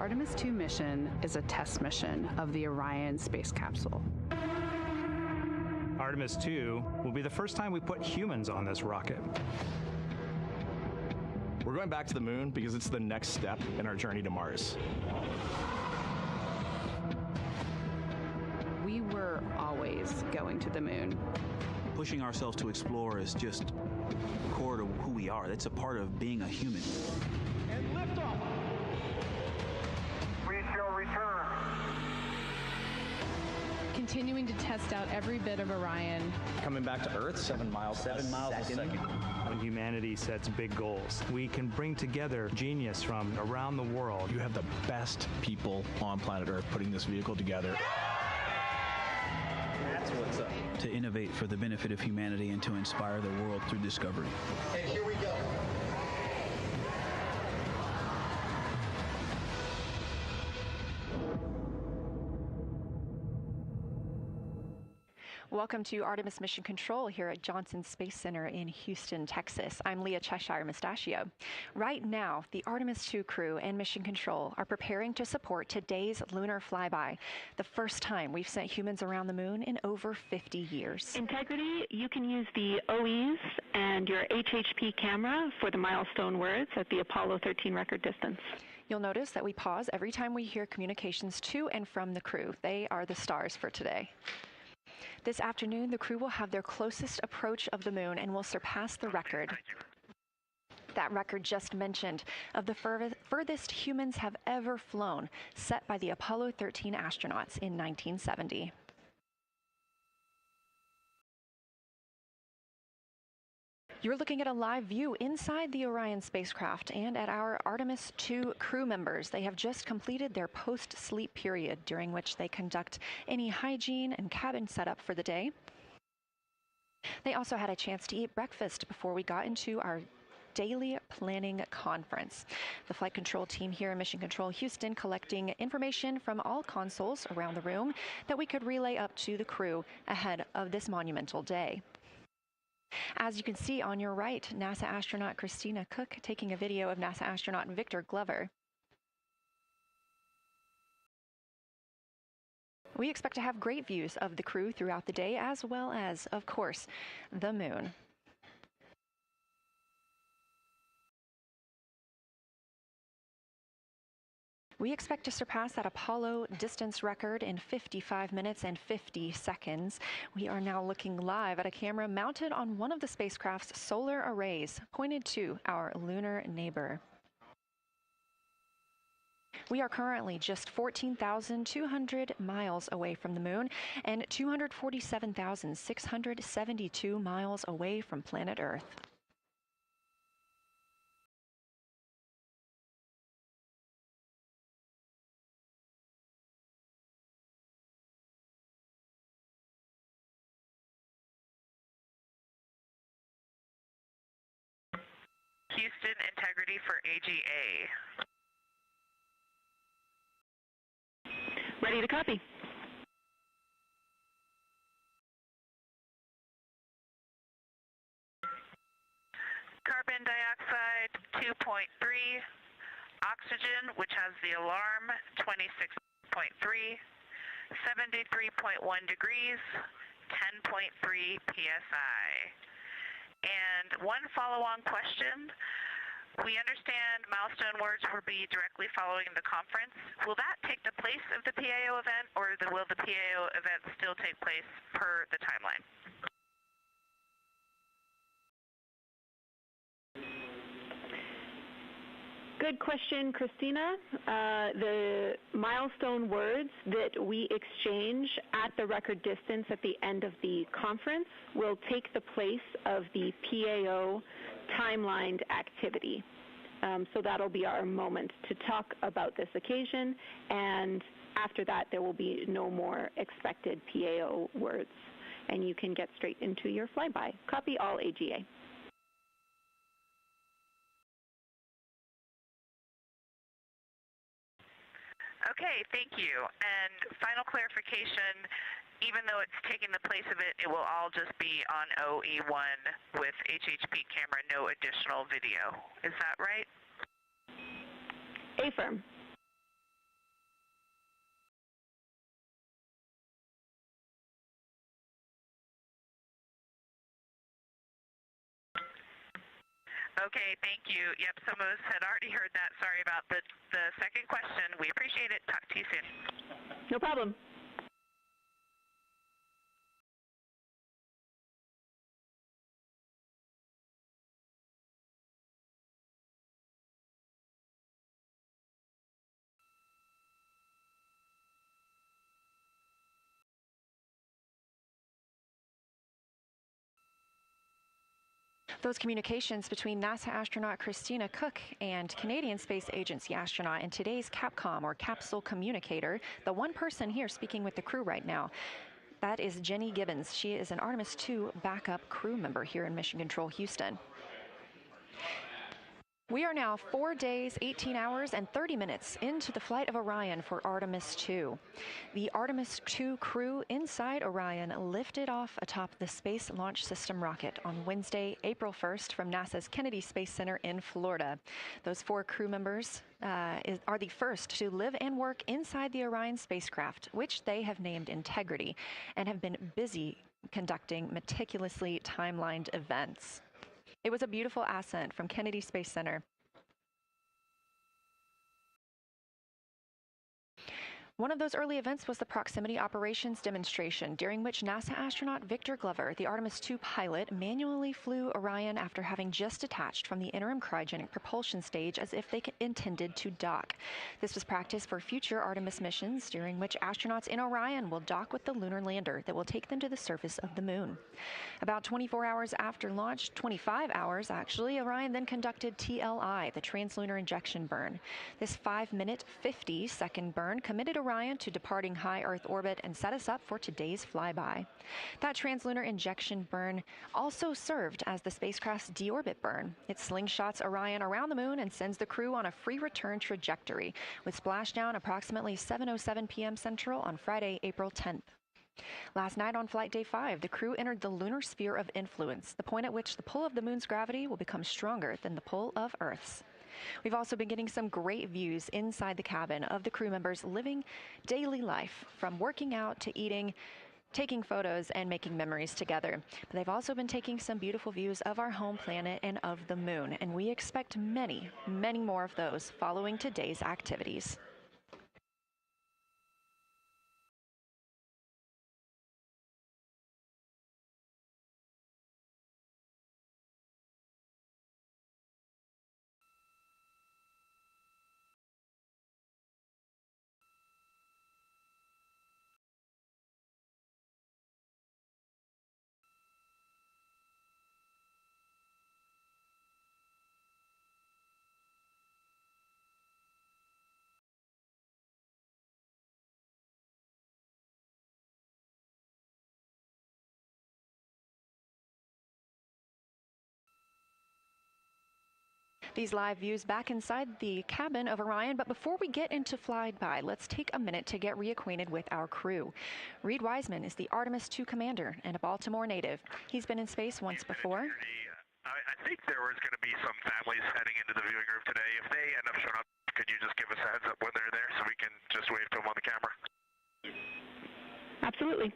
Artemis II mission is a test mission of the Orion space capsule. Artemis II will be the first time we put humans on this rocket. We're going back to the moon because it's the next step in our journey to Mars. We were always going to the moon. Pushing ourselves to explore is just core to who we are. That's a part of being a human. And liftoff. We shall return. continuing to test out every bit of Orion. Coming back to Earth, 7 miles a second. When humanity sets big goals, we can bring together genius from around the world. You have the best people on planet Earth putting this vehicle together. That's what's up. To innovate for the benefit of humanity and to inspire the world through discovery. And here we go. Welcome to Artemis Mission Control here at Johnson Space Center in Houston, Texas. I'm Leah Cheshire Mustachio. Right now, the Artemis II crew and Mission Control are preparing to support today's lunar flyby, the first time we've sent humans around the moon in over 50 years. Integrity, you can use the OEs and your HHP camera for the milestone words at the Apollo 13 record distance. You'll notice that we pause every time we hear communications to and from the crew. They are the stars for today. This afternoon, the crew will have their closest approach of the moon and will surpass the record. That record just mentioned of the furthest humans have ever flown, set by the Apollo 13 astronauts in 1970. You're looking at a live view inside the Orion spacecraft and at our Artemis II crew members. They have just completed their post-sleep period, during which they conduct any hygiene and cabin setup for the day. They also had a chance to eat breakfast before we got into our daily planning conference. The flight control team here in Mission Control Houston collecting information from all consoles around the room that we could relay up to the crew ahead of this monumental day. As you can see on your right, NASA astronaut Christina Koch taking a video of NASA astronaut Victor Glover. We expect to have great views of the crew throughout the day, as well as, of course, the moon. We expect to surpass that Apollo distance record in 55 minutes and 50 seconds. We are now looking live at a camera mounted on one of the spacecraft's solar arrays, pointed to our lunar neighbor. We are currently just 14,200 miles away from the moon and 247,672 miles away from planet Earth. Houston Integrity for AGA. Ready to copy. Carbon dioxide 2.3, oxygen, which has the alarm, 26.3, 73.1 degrees, 10.3 psi. And one follow-on question. We understand milestone words will be directly following the conference. Will that take the place of the PAO event, or will the PAO event still take place per the timeline? Good question, Christina. The milestone words that we exchange at the record distance at the end of the conference will take the place of the PAO timelined activity. So that'll be our moment to talk about this occasion, and after that there will be no more expected PAO words, and you can get straight into your flyby. Copy all AGA. Okay, thank you. And final clarification, even though it's taking the place of it, it will all just be on OE1 with HHP camera, no additional video. Is that right? Affirm. Okay, thank you. Yep, some of us had already heard that. Sorry about the second question. We appreciate it. Talk to you soon. No problem. Those communications between NASA astronaut Christina Koch and Canadian Space Agency astronaut and today's Capcom, or capsule communicator, the one person here speaking with the crew right now, that is Jenny Gibbons. She is an Artemis II backup crew member here in Mission Control Houston. We are now 4 days, 18 hours, and 30 minutes into the flight of Orion for Artemis II. The Artemis II crew inside Orion lifted off atop the Space Launch System rocket on Wednesday, April 1st from NASA's Kennedy Space Center in Florida. Those 4 crew members are the first to live and work inside the Orion spacecraft, which they have named Integrity, and have been busy conducting meticulously timelined events. It was a beautiful ascent from Kennedy Space Center. One of those early events was the proximity operations demonstration, during which NASA astronaut Victor Glover, the Artemis II pilot, manually flew Orion after having just detached from the interim cryogenic propulsion stage as if they intended to dock. This was practice for future Artemis missions, during which astronauts in Orion will dock with the lunar lander that will take them to the surface of the moon. About 24 hours after launch, 25 hours actually, Orion then conducted TLI, the translunar injection burn. This 5-minute, 50-second burn committed Orion to departing high Earth orbit and set us up for today's flyby. That translunar injection burn also served as the spacecraft's deorbit burn. It slingshots Orion around the moon and sends the crew on a free return trajectory, with splashdown approximately 7:07 p.m. Central on Friday, April 10th. Last night on Flight Day 5, the crew entered the lunar sphere of influence, the point at which the pull of the moon's gravity will become stronger than the pull of Earth's. We've also been getting some great views inside the cabin of the crew members living daily life, from working out to eating, taking photos, and making memories together. But they've also been taking some beautiful views of our home planet and of the moon, and we expect many, many more of those following today's activities. These live views back inside the cabin of Orion, but before we get into flyby, let's take a minute to get reacquainted with our crew. Reid Wiseman is the Artemis II commander and a Baltimore native. He's been in space once before. I think there was going to be some families heading into the viewing room today. If they end up showing up, could you just give us a heads up when they're there so we can just wave to them on the camera? Absolutely.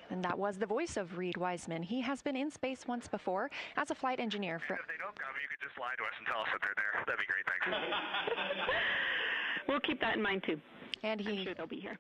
And that was the voice of Reid Wiseman. He has been in space once before as a flight engineer. And if they don't come, you could just lie to us and tell us that they're there. That'd be great, thanks. We'll keep that in mind, too. And I'm sure they'll be here.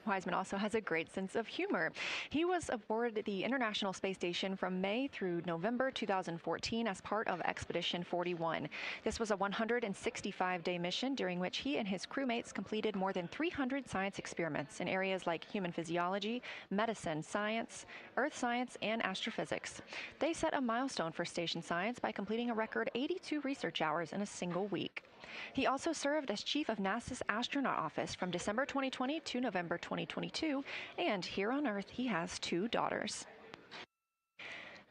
Wiseman also has a great sense of humor. He was aboard the International Space Station from May through November 2014 as part of Expedition 41. This was a 165-day mission during which he and his crewmates completed more than 300 science experiments in areas like human physiology, medicine, science, earth science, and astrophysics. They set a milestone for station science by completing a record 82 research hours in a single week. He also served as chief of NASA's astronaut office from December 2020 to November 2022, and here on Earth he has 2 daughters.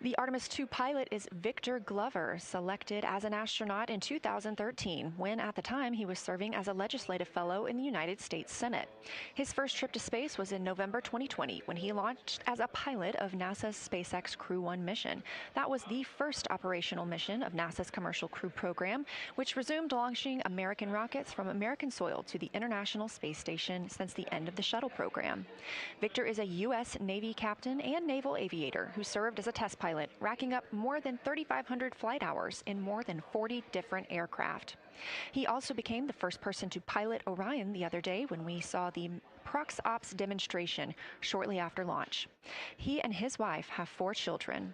The Artemis II pilot is Victor Glover, selected as an astronaut in 2013, when at the time he was serving as a legislative fellow in the United States Senate. His first trip to space was in November 2020, when he launched as a pilot of NASA's SpaceX Crew 1 mission. That was the first operational mission of NASA's Commercial Crew program, which resumed launching American rockets from American soil to the International Space Station since the end of the shuttle program. Victor is a U.S. Navy captain and naval aviator who served as a test pilot, racking up more than 3,500 flight hours in more than 40 different aircraft. He also became the first person to pilot Orion the other day when we saw the Prox-Ops demonstration shortly after launch. He and his wife have 4 children.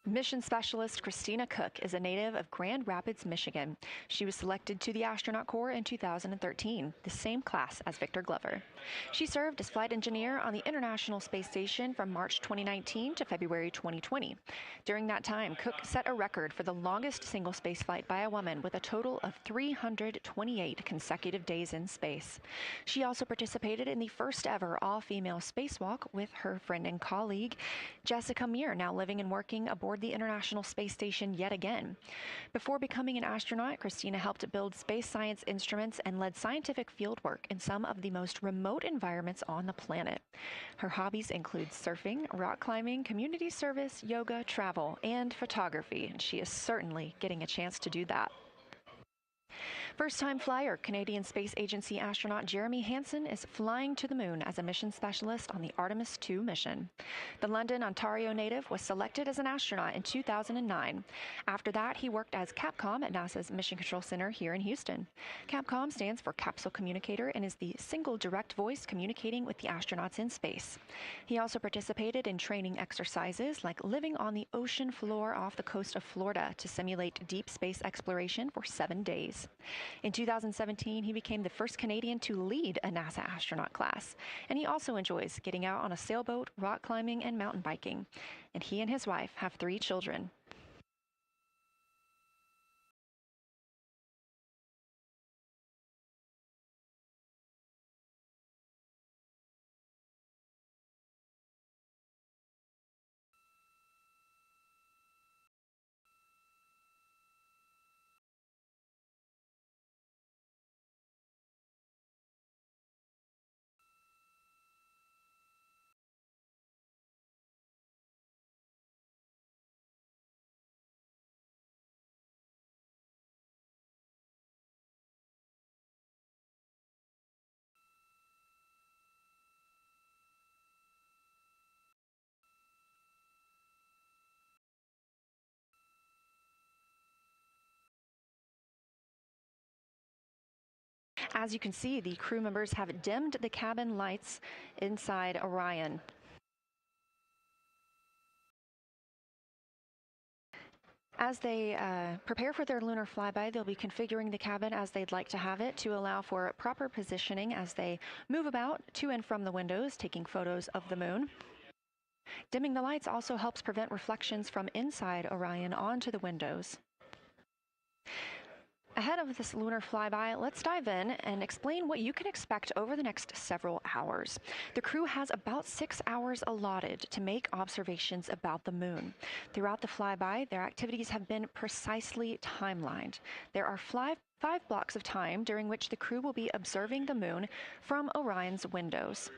Mission specialist Christina Koch is a native of Grand Rapids, Michigan. She was selected to the astronaut corps in 2013, the same class as Victor Glover. She served as flight engineer on the International Space Station from March 2019 to February 2020. During that time, Koch set a record for the longest single spaceflight by a woman with a total of 328 consecutive days in space. She also participated in the first ever all-female spacewalk with her friend and colleague, Jessica Meir, now living and working aboard the International Space Station yet again. Before becoming an astronaut, Christina helped build space science instruments and led scientific fieldwork in some of the most remote environments on the planet. Her hobbies include surfing, rock climbing, community service, yoga, travel, and photography, and she is certainly getting a chance to do that. First-time flyer, Canadian Space Agency astronaut Jeremy Hansen is flying to the moon as a mission specialist on the Artemis II mission. The London, Ontario native was selected as an astronaut in 2009. After that, he worked as Capcom at NASA's Mission Control Center here in Houston. Capcom stands for Capsule Communicator and is the single direct voice communicating with the astronauts in space. He also participated in training exercises like living on the ocean floor off the coast of Florida to simulate deep space exploration for 7 days. In 2017, he became the first Canadian to lead a NASA astronaut class, and he also enjoys getting out on a sailboat, rock climbing, and mountain biking. And he and his wife have 3 children. As you can see, the crew members have dimmed the cabin lights inside Orion. As they prepare for their lunar flyby, they'll be configuring the cabin as they'd like to have it to allow for proper positioning as they move about to and from the windows, taking photos of the moon. Dimming the lights also helps prevent reflections from inside Orion onto the windows. Ahead of this lunar flyby, let's dive in and explain what you can expect over the next several hours. The crew has about 6 hours allotted to make observations about the moon. Throughout the flyby, their activities have been precisely timelined. There are 5 blocks of time during which the crew will be observing the moon from Orion's windows.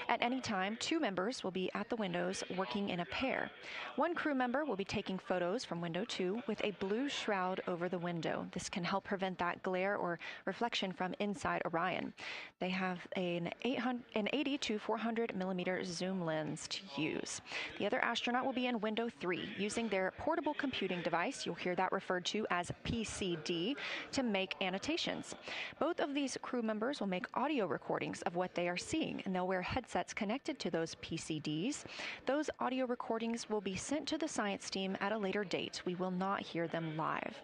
At any time, 2 members will be at the windows working in a pair. One crew member will be taking photos from window 2 with a blue shroud over the window. This can help prevent that glare or reflection from inside Orion. They have an 80 to 400 millimeter zoom lens to use. The other astronaut will be in window 3 using their portable computing device, you'll hear that referred to as PCD, to make annotations. Both of these crew members will make audio recordings of what they are seeing, and they'll wear headsets connected to those PCDs. Those audio recordings will be sent to the science team at a later date. We will not hear them live.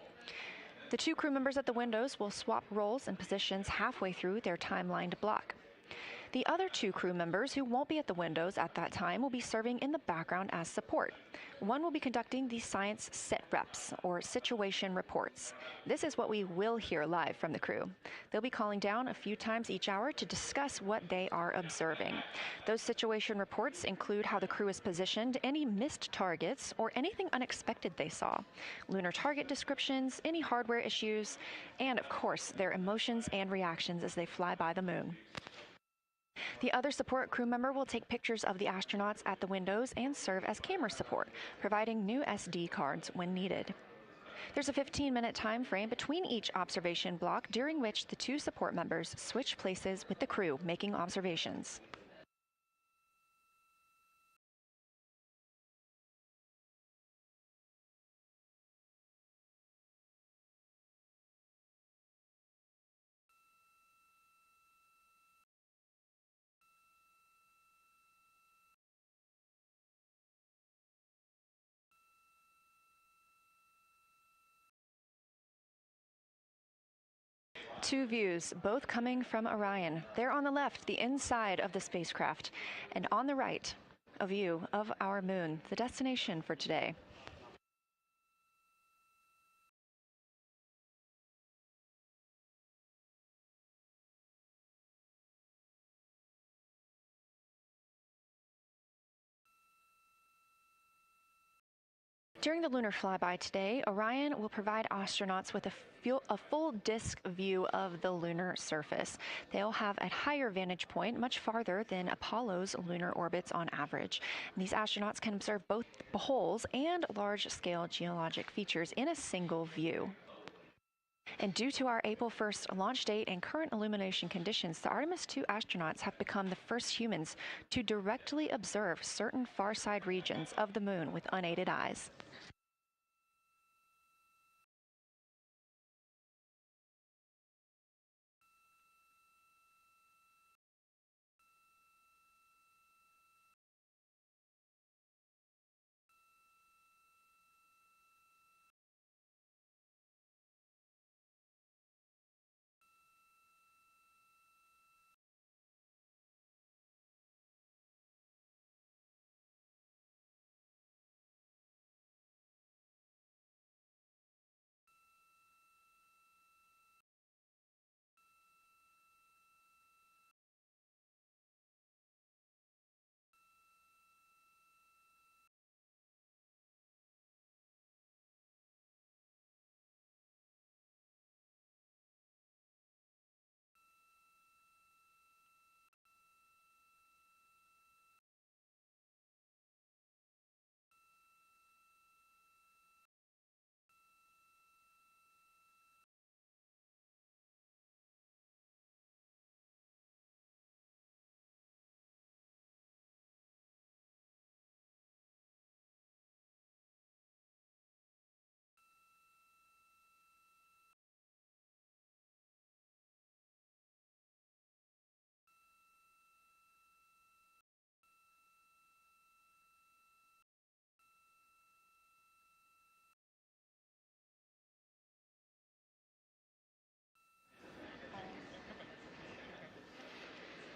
The 2 crew members at the windows will swap roles and positions halfway through their timelined block. The other 2 crew members who won't be at the windows at that time will be serving in the background as support. One will be conducting the science sit reps, or situation reports. This is what we will hear live from the crew. They'll be calling down a few times each hour to discuss what they are observing. Those situation reports include how the crew is positioned, any missed targets, or anything unexpected they saw, lunar target descriptions, any hardware issues, and of course, their emotions and reactions as they fly by the moon. The other support crew member will take pictures of the astronauts at the windows and serve as camera support, providing new SD cards when needed. There's a 15-minute time frame between each observation block during which the 2 support members switch places with the crew making observations. Two views, both coming from Orion. There on the left, the inside of the spacecraft, and on the right, a view of our moon, the destination for today. During the lunar flyby today, Orion will provide astronauts with a full disk view of the lunar surface. They'll have a higher vantage point, much farther than Apollo's lunar orbits on average. And these astronauts can observe both holes and large-scale geologic features in a single view. And due to our April 1st launch date and current illumination conditions, the Artemis II astronauts have become the first humans to directly observe certain far-side regions of the moon with unaided eyes.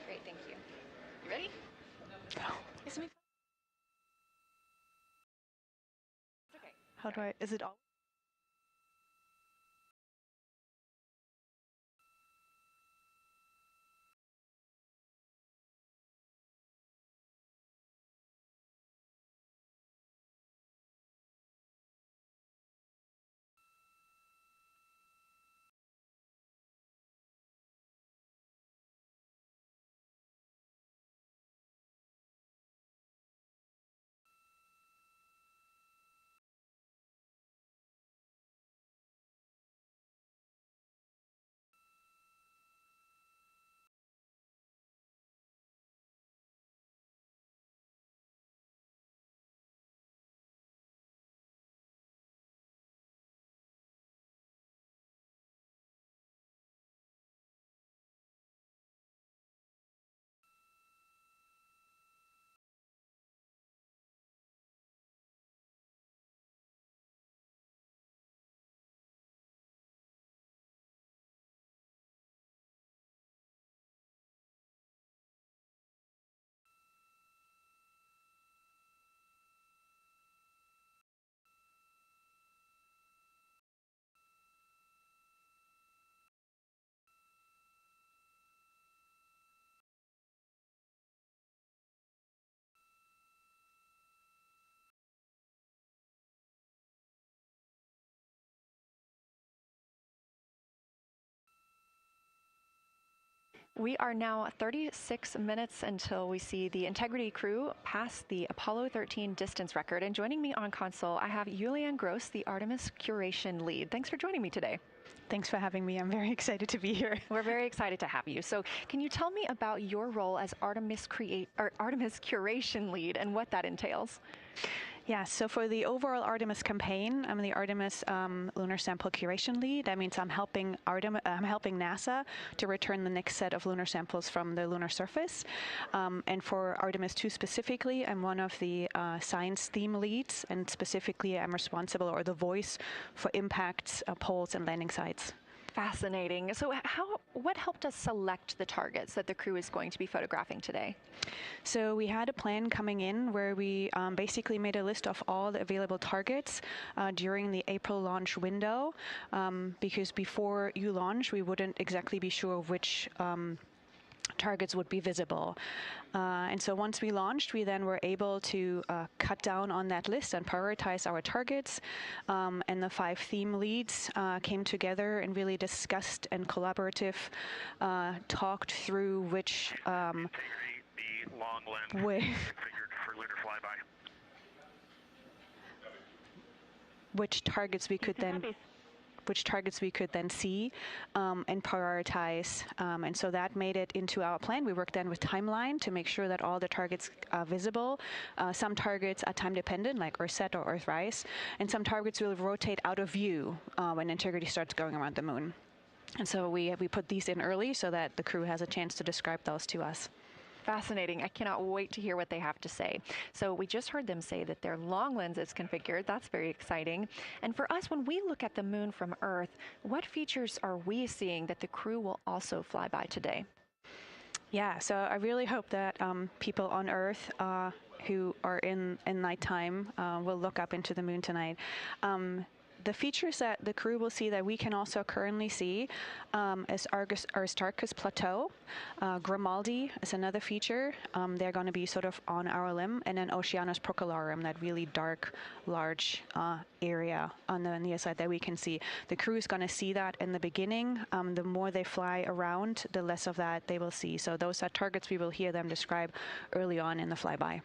Great, thank you. You ready? It's me. Okay. How do I, is it all? We are now 36 minutes until we see the Integrity crew pass the Apollo 13 distance record. And joining me on console, I have Julianne Gross, the Artemis curation lead. Thanks for joining me today. Thanks for having me. I'm very excited to be here. We're very excited to have you. So can you tell me about your role as Artemis curation lead and what that entails? Yeah, so for the overall Artemis campaign, I'm the Artemis lunar sample curation lead. That means I'm helping NASA to return the next set of lunar samples from the lunar surface. And for Artemis II specifically, I'm one of the science theme leads, and specifically I'm responsible, or the voice, for impacts, poles, and landing sites. Fascinating. So what helped us select the targets that the crew is going to be photographing today? So we had a plan coming in where we basically made a list of all the available targets during the April launch window, because before you launch, we wouldn't exactly be sure which targets would be visible. And so once we launched, we then were able to cut down on that list and prioritize our targets. And the 5 theme leads came together and really discussed and talked through which the long lens configured for lunar flyby. Which targets we could then see and prioritize. And so that made it into our plan. We worked then with timeline to make sure that all the targets are visible. Some targets are time dependent, like Earthset or Earthrise, and some targets will rotate out of view when Integrity starts going around the moon. And so we put these in early so that the crew has a chance to describe those to us. Fascinating. I cannot wait to hear what they have to say. So we just heard them say that their long lens is configured. That's very exciting. And for us, when we look at the moon from Earth, what features are we seeing that the crew will also fly by today? Yeah, so I really hope that people on Earth who are in nighttime will look up into the moon tonight. The features that the crew will see that we can also currently see is Aristarchus Plateau. Grimaldi is another feature. They're going to be sort of on our limb. And then Oceanus Procellarum, that really dark, large area on the near side that we can see. The crew is going to see that in the beginning. The more they fly around, the less of that they will see. So those are targets we will hear them describe early on in the flyby.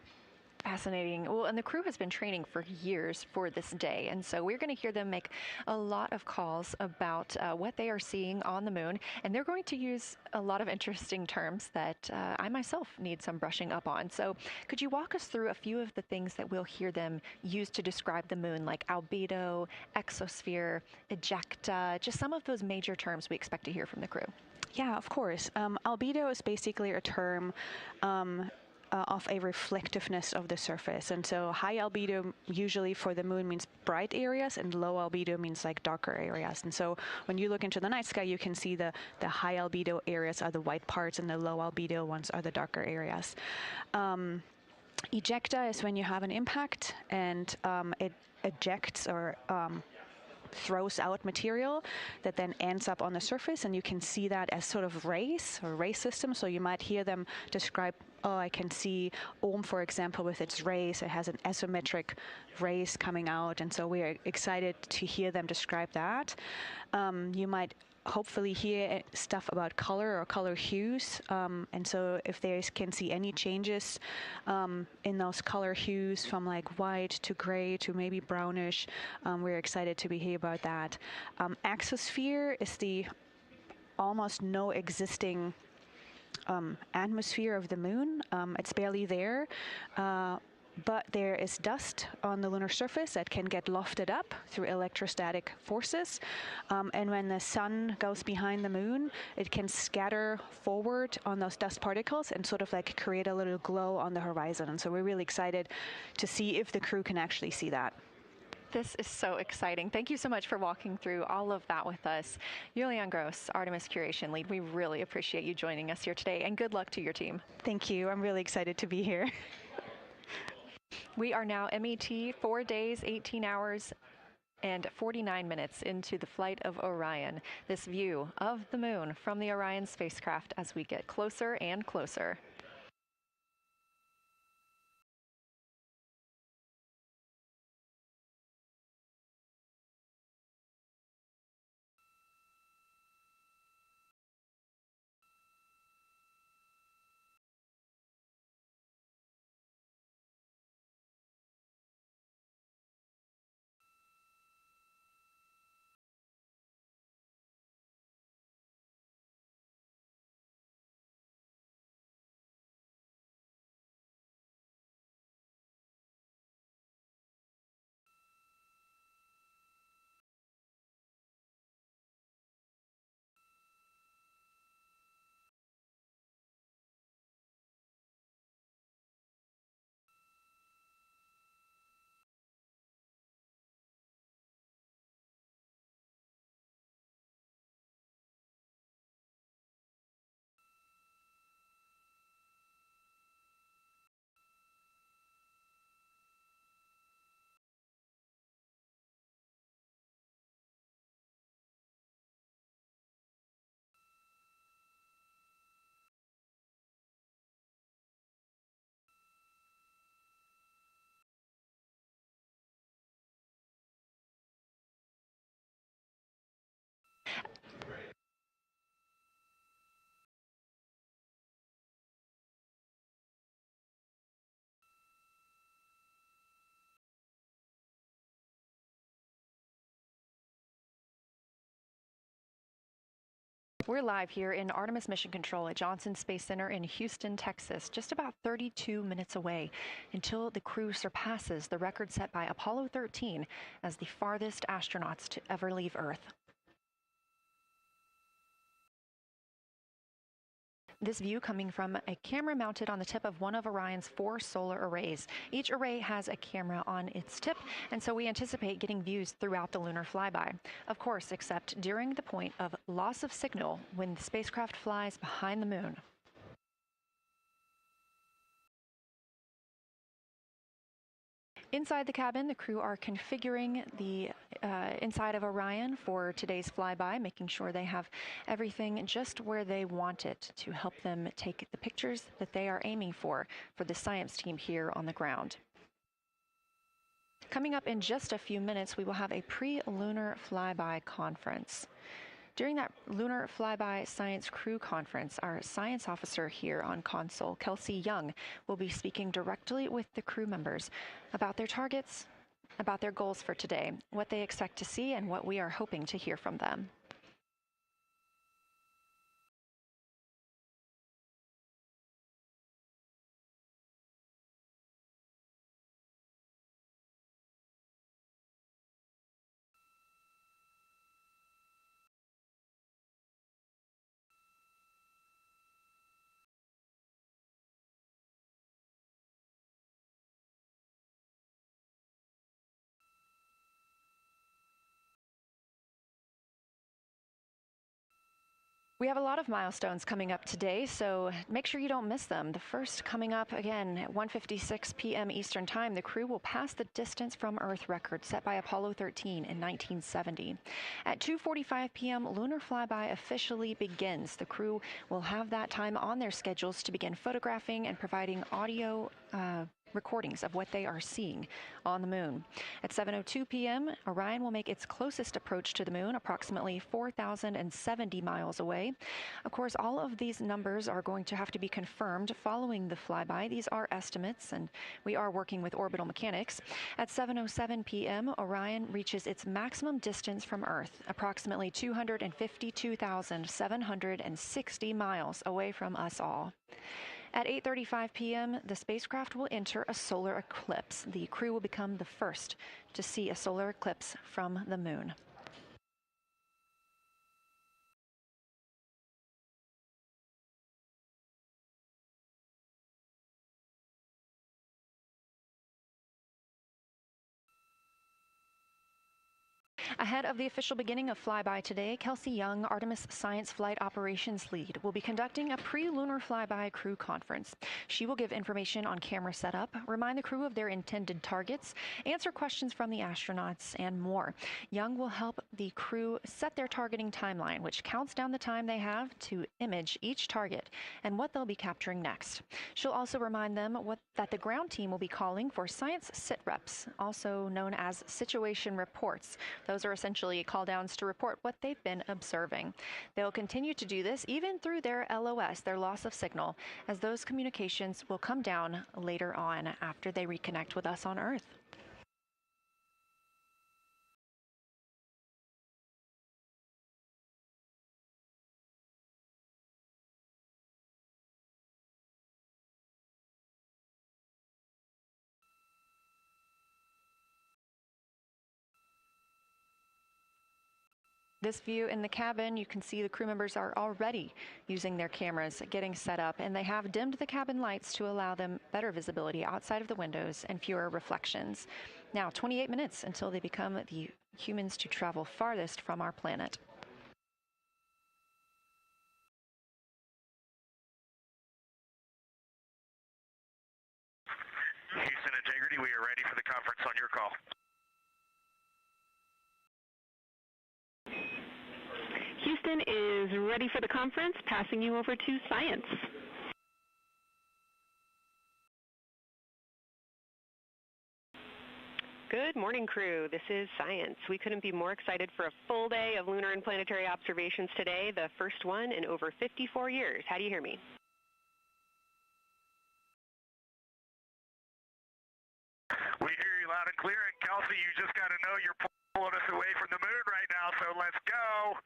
Fascinating. Well, and the crew has been training for years for this day, and so we're going to hear them make a lot of calls about what they are seeing on the moon, and they're going to use a lot of interesting terms that I myself need some brushing up on. So could you walk us through a few of the things that we'll hear them use to describe the moon, like albedo, exosphere, ejecta, just some of those major terms we expect to hear from the crew? Yeah, of course. Albedo is basically a term of a reflectiveness of the surface. And so high albedo usually for the moon means bright areas, and low albedo means like darker areas. And so when you look into the night sky, you can see the high albedo areas are the white parts and the low albedo ones are the darker areas. Ejecta is when you have an impact and it ejects or throws out material that then ends up on the surface, and you can see that as sort of rays or ray systems. So you might hear them describe, I can see Ohm, for example, with its rays. It has an asymmetric rays coming out, and so we're excited to hear them describe that. You might hopefully hear stuff about color or color hues, and so if they can see any changes in those color hues from like white to gray to maybe brownish, we're excited to hear about that. Exosphere is the almost no existing atmosphere of the moon. It's barely there. But there is dust on the lunar surface that can get lofted up through electrostatic forces. And when the sun goes behind the moon, it can scatter forward on those dust particles and sort of like create a little glow on the horizon. And so we're really excited to see if the crew can actually see that. This is so exciting. Thank you so much for walking through all of that with us. Julian Gross, Artemis Curation Lead, we really appreciate you joining us here today, and good luck to your team. Thank you. I'm really excited to be here. We are now MET 4 days, 18 hours, and 49 minutes into the flight of Orion. This view of the moon from the Orion spacecraft as we get closer and closer. We're live here in Artemis Mission Control at Johnson Space Center in Houston, Texas, just about 32 minutes away until the crew surpasses the record set by Apollo 13 as the farthest astronauts to ever leave Earth. This view coming from a camera mounted on the tip of one of Orion's 4 solar arrays. Each array has a camera on its tip, and so we anticipate getting views throughout the lunar flyby. Of course, except during the point of loss of signal when the spacecraft flies behind the moon. Inside the cabin, the crew are configuring the inside of Orion for today's flyby, making sure they have everything just where they want it to help them take the pictures that they are aiming for the science team here on the ground. Coming up in just a few minutes, we will have a pre-lunar flyby conference. During that Lunar Flyby Science Crew Conference, our science officer here on console, Kelsey Young, will be speaking directly with the crew members about their targets, about their goals for today, what they expect to see, and what we are hoping to hear from them. We have a lot of milestones coming up today, so make sure you don't miss them. The first coming up again at 1:56 p.m. Eastern Time, the crew will pass the distance from Earth record set by Apollo 13 in 1970. At 2:45 p.m., lunar flyby officially begins. The crew will have that time on their schedules to begin photographing and providing audio recordings of what they are seeing on the moon. At 7:02 p.m., Orion will make its closest approach to the moon, approximately 4,070 miles away. Of course, all of these numbers are going to have to be confirmed following the flyby. These are estimates, and we are working with orbital mechanics. At 7:07 p.m., Orion reaches its maximum distance from Earth, approximately 252,760 miles away from us all. At 8:35 p.m., the spacecraft will enter a solar eclipse. The crew will become the first to see a solar eclipse from the moon. Ahead of the official beginning of flyby today, Kelsey Young, Artemis Science Flight Operations Lead, will be conducting a pre-lunar flyby crew conference. She will give information on camera setup, remind the crew of their intended targets, answer questions from the astronauts, and more. Young will help the crew set their targeting timeline, which counts down the time they have to image each target and what they'll be capturing next. She'll also remind them that the ground team will be calling for science sit reps, also known as situation reports. Those are essentially call-downs to report what they've been observing. They'll continue to do this even through their LOS, their loss of signal, as those communications will come down later on after they reconnect with us on Earth. This view in the cabin, you can see the crew members are already using their cameras, getting set up, and they have dimmed the cabin lights to allow them better visibility outside of the windows and fewer reflections. Now, 28 minutes until they become the humans to travel farthest from our planet. Houston Integrity, we are ready for the conference on your call. Houston is ready for the conference, passing you over to Science. Good morning, crew. This is Science. We couldn't be more excited for a full day of lunar and planetary observations today, the first one in over 54 years. How do you hear me? We hear you loud and clear, and Kelsey, you just got to know you're pulling us away from the moon right now, so let's go.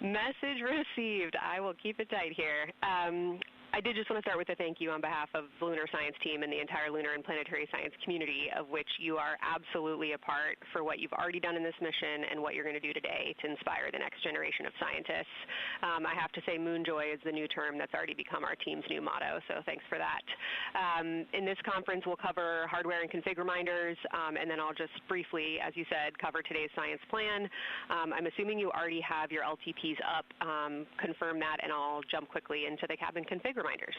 Message received. I will keep it tight here. I did just want to start with a thank you on behalf of the Lunar Science team and the entire lunar and planetary science community, of which you are absolutely a part, for what you've already done in this mission and what you're going to do today to inspire the next generation of scientists. I have to say Moonjoy is the new term that's already become our team's new motto, so thanks for that. In this conference, we'll cover hardware and config reminders, and then I'll just briefly, as you said, cover today's science plan. I'm assuming you already have your LTPs up. Confirm that, and I'll jump quickly into the cabin config reminders.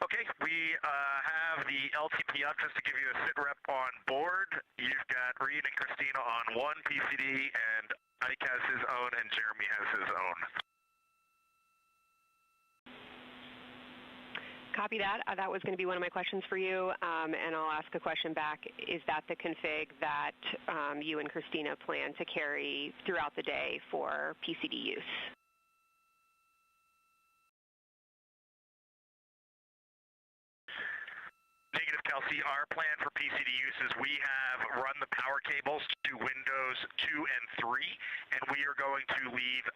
Okay, we have the LTP up just to give you a sit rep on board. You've got Reid and Christina on one PCD, and Ike has his own, and Jeremy has his own. Copy that. That was going to be one of my questions for you, and I'll ask a question back. Is that the config that you and Christina plan to carry throughout the day for PCD use? Negative, Kelsey. Our plan for PCD use is we have run the power cables to Windows 2 and 3, and we are going to leave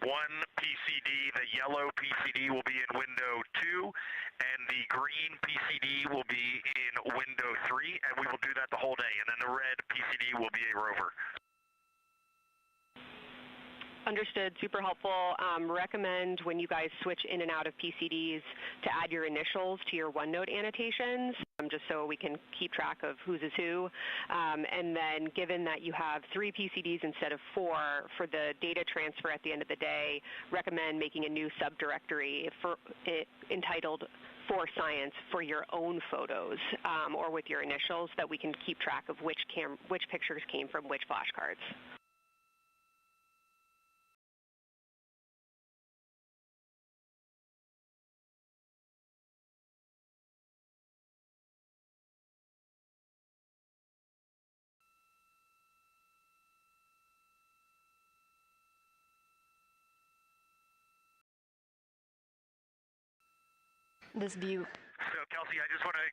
one PCD. The yellow PCD will be in window 2, and the green PCD will be in window 3, and we will do that the whole day. And then the red PCD will be a rover. Understood. Super helpful. Recommend when you guys switch in and out of PCDs to add your initials to your OneNote annotations, just so we can keep track of whose is who. And then given that you have 3 PCDs instead of 4, for the data transfer at the end of the day, recommend making a new subdirectory entitled For Science for your own photos, or with your initials, that we can keep track of which pictures came from which flashcards. This view. So, Kelsey, I just want to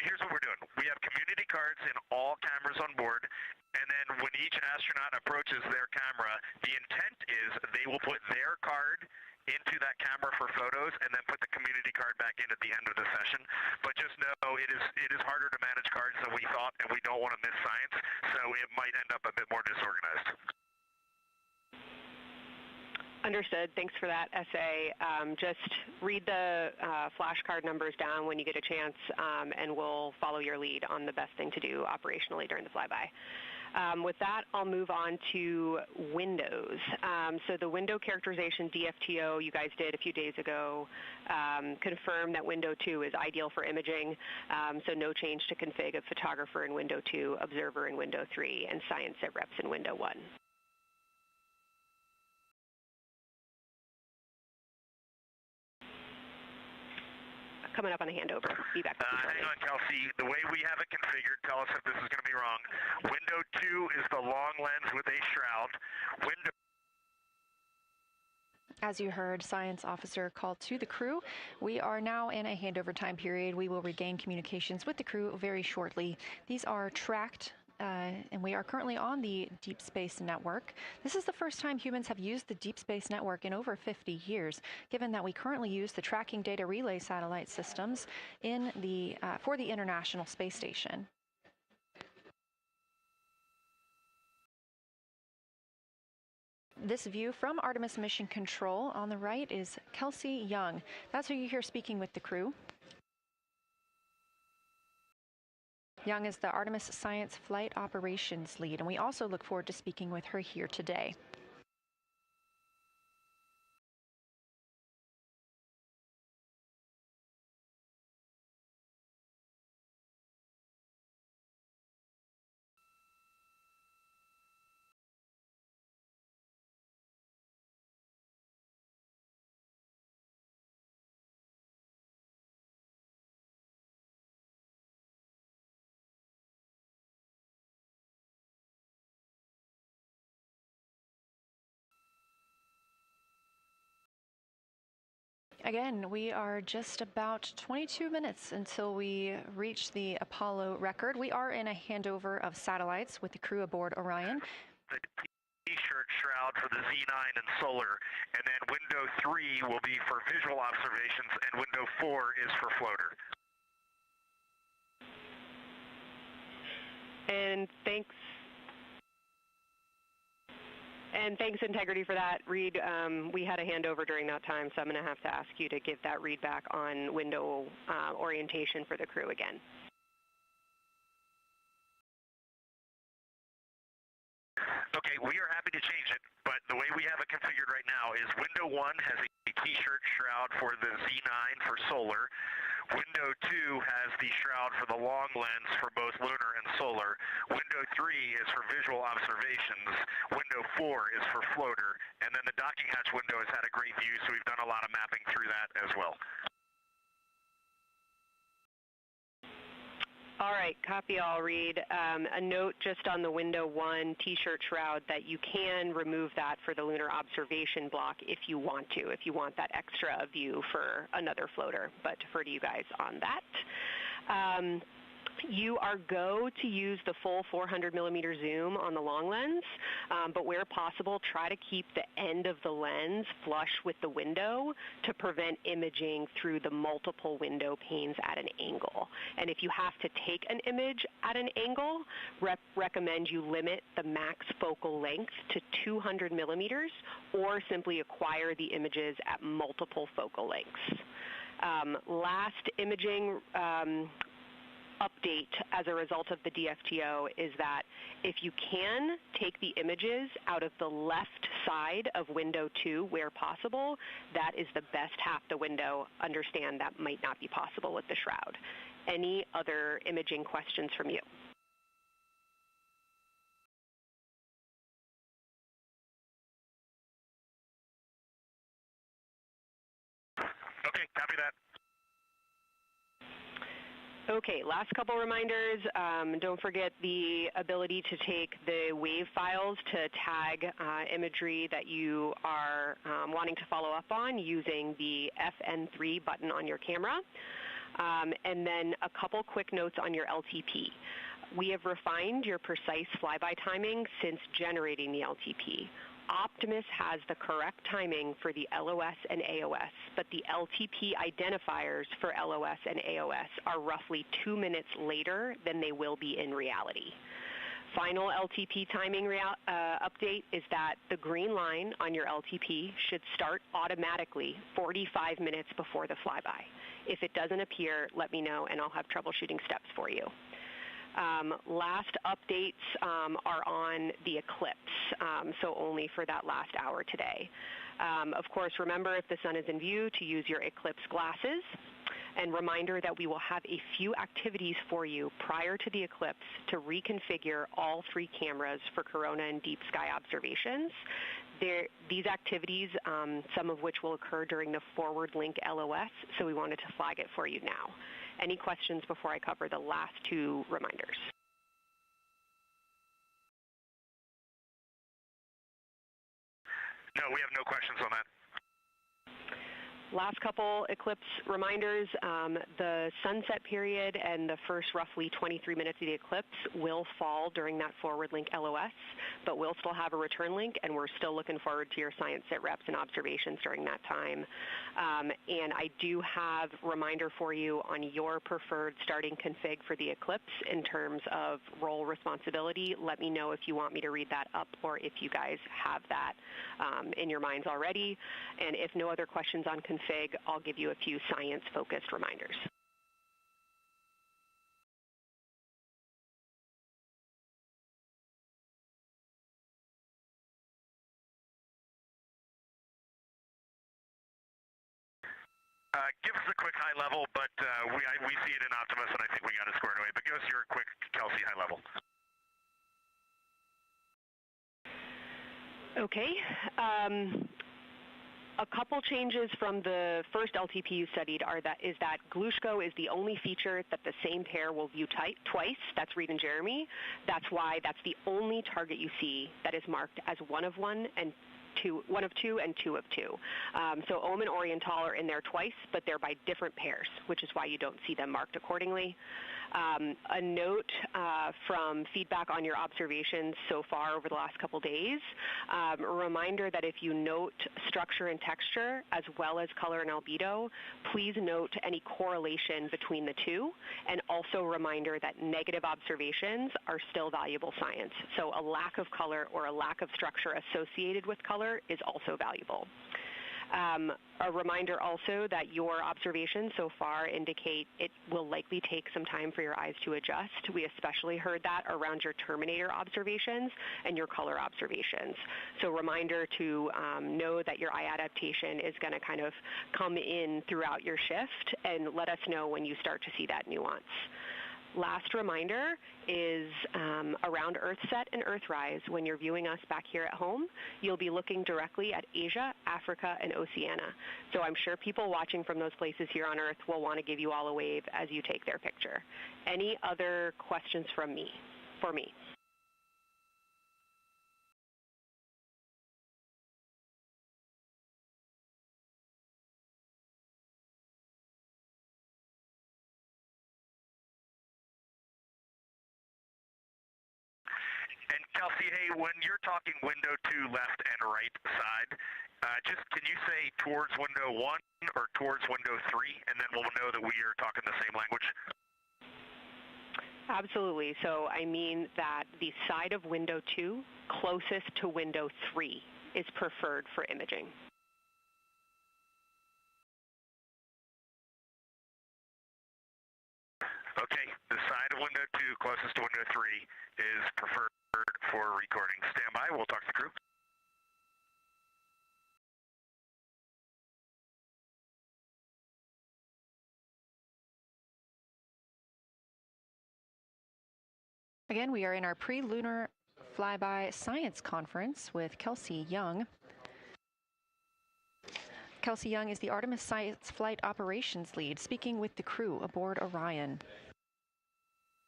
here's what we're doing. We have community cards in all cameras on board, and then when each astronaut approaches their camera, the intent is they will put their card into that camera for photos and then put the community card back in at the end of the session. But just know it is harder to manage cards than we thought, and we don't want to miss science, so it might end up a bit more disorganized. Understood. Thanks for that essay. Just read the flashcard numbers down when you get a chance, and we'll follow your lead on the best thing to do operationally during the flyby. With that, I'll move on to Windows. So the window characterization DFTO you guys did a few days ago confirmed that window 2 is ideal for imaging, so no change to config of photographer in window 2, observer in window 3, and science sit reps in window 1. Coming up on a handover. Be back. Hang on, Kelsey. The way we have it configured, tell us if this is going to be wrong. Window 2 is the long lens with a shroud. As you heard, science officer called to the crew. We are now in a handover time period. We will regain communications with the crew very shortly. These are tracked, and we are currently on the Deep Space Network. This is the first time humans have used the Deep Space Network in over 50 years, given that we currently use the tracking data relay satellite systems for the International Space Station. This view from Artemis Mission Control on the right is Kelsey Young. That's who you hear speaking with the crew. Young is the Artemis Science Flight Operations Lead, and we also look forward to speaking with her here today. Again, we are just about 22 minutes until we reach the Apollo record. We are in a handover of satellites with the crew aboard Orion. The T-shirt shroud for the Z9 and solar, and then window 3 will be for visual observations, and window 4 is for floater. And thanks, Integrity, for that. Reid, we had a handover during that time, so I'm going to have to ask you to give that read back on window orientation for the crew again. Okay, we are happy to change it, but the way we have it configured right now is window 1 has a T-shirt shroud for the Z9 for solar. Window 2 has the shroud for the long lens for both lunar and solar. Window 3 is for visual observations. Window 4 is for floater. And then the docking hatch window has had a great view, so we've done a lot of mapping through that as well. All right, copy all, Reid. A note just on the window 1 T-shirt shroud that you can remove that for the lunar observation block if you want to, if you want that extra view for another floater, but defer to you guys on that. You are go to use the full 400 millimeter zoom on the long lens, but where possible, try to keep the end of the lens flush with the window to prevent imaging through the multiple window panes at an angle. And if you have to take an image at an angle, recommend you limit the max focal length to 200 millimeters or simply acquire the images at multiple focal lengths. Last imaging update as a result of the DFTO is that if you can take the images out of the left side of window 2 where possible, that is the best half the window. Understand that might not be possible with the shroud. Any other imaging questions from you? Okay, copy that. Okay, last couple reminders. Don't forget the ability to take the wave files to tag imagery that you are wanting to follow up on using the FN3 button on your camera. And then a couple quick notes on your LTP. We have refined your precise flyby timing since generating the LTP. Optimus has the correct timing for the LOS and AOS, but the LTP identifiers for LOS and AOS are roughly 2 minutes later than they will be in reality. Final LTP timing update is that the green line on your LTP should start automatically 45 minutes before the flyby. If it doesn't appear, let me know and I'll have troubleshooting steps for you. Last updates are on the eclipse, so only for that last hour today. Of course, remember if the sun is in view to use your eclipse glasses. And reminder that we will have a few activities for you prior to the eclipse to reconfigure all 3 cameras for corona and deep sky observations. These activities, some of which will occur during the forward link LOS, so we wanted to flag it for you now. Any questions before I cover the last 2 reminders? No, we have no questions on that. Last couple eclipse reminders, the sunset period and the first roughly 23 minutes of the eclipse will fall during that forward link LOS, but we'll still have a return link, and we're still looking forward to your science sit reps and observations during that time. And I do have a reminder for you on your preferred starting config for the eclipse in terms of role responsibility. Let me know if you want me to read that up or if you guys have that in your minds already. And if no other questions on config, I'll give you a few science-focused reminders. Give us a quick high level, but we see it in Optimus, and I think we got it squared away. But give us your quick Kelsey high level. Okay. A couple changes from the first LTP you studied is that Glushko is the only feature that the same pair will view twice. That's Reid and Jeremy. That's why that's the only target you see that is marked as 1 of 1 and one of two and two of two. So OM and Oriental are in there twice, but they're by different pairs, which is why you don't see them marked accordingly. A note from feedback on your observations so far over the last couple days, a reminder that if you note structure and texture as well as color and albedo, please note any correlation between the two, and also a reminder that negative observations are still valuable science. So a lack of color or a lack of structure associated with color is also valuable. A reminder also that your observations so far indicate it will likely take some time for your eyes to adjust. We especially heard that around your terminator observations and your color observations. So reminder to know that your eye adaptation is going to kind of come in throughout your shift, and let us know when you start to see that nuance. Last reminder is around Earthset and Earthrise. When you're viewing us back here at home, you'll be looking directly at Asia, Africa, and Oceania. So I'm sure people watching from those places here on Earth will want to give you all a wave as you take their picture. Any other questions for me? And Kelsey, hey, when you're talking window 2 left and right side, just can you say towards window 1 or towards window 3, and then we'll know that we are talking the same language? Absolutely. So I mean that the side of window 2 closest to window 3 is preferred for imaging. Okay, the side of window 2 closest to window 3 is preferred for recording. Stand by, we'll talk to the crew. Again, we are in our pre-lunar flyby science conference with Kelsey Young. Kelsey Young is the Artemis Science Flight Operations Lead, speaking with the crew aboard Orion.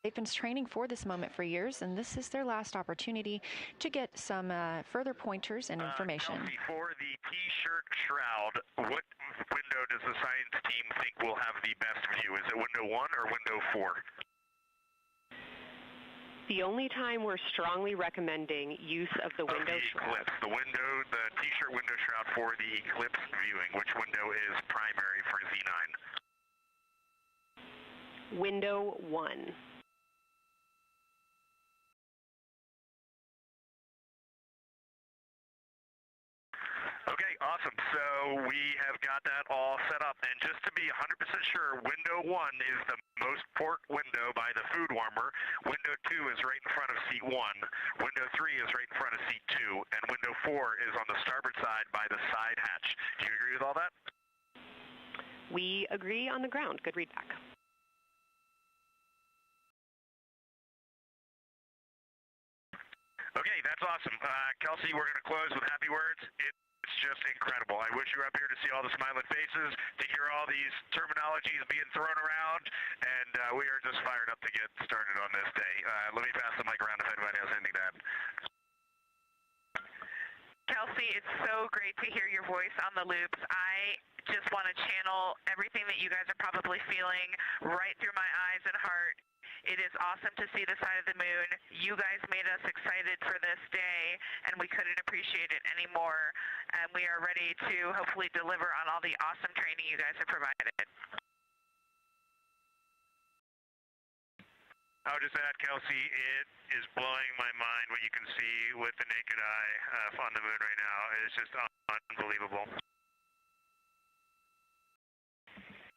They've been training for this moment for years, and this is their last opportunity to get some further pointers and information. Kelsey, for the T-shirt shroud, what window does the science team think will have the best view? Is it window 1 or window 4? The only time we're strongly recommending use of the window shroud. The T-shirt window shroud for the eclipse viewing. Which window is primary for Z9? Window 1. Okay, awesome. So we have got that all set up. And just to be 100% sure, window 1 is the most port window by the food warmer. Window 2 is right in front of seat 1. Window 3 is right in front of seat 2. And window 4 is on the starboard side by the side hatch. Do you agree with all that? We agree on the ground. Good readback. Okay, that's awesome. Kelsey, we're going to close with happy words. It's just incredible. I wish you were up here to see all the smiling faces, to hear all these terminologies being thrown around, and we are just fired up to get started on this day. Let me pass the mic around if anybody has anything to add. Kelsey, it's so great to hear your voice on the loops. I just want to channel everything that you guys are probably feeling right through my eyes and heart. It is awesome to see the side of the moon. You guys made us excited for this day, and we couldn't appreciate it anymore. And we are ready to hopefully deliver on all the awesome training you guys have provided. I'll just add, Kelsey, it is blowing my mind what you can see with the naked eye on the moon right now. It's just unbelievable.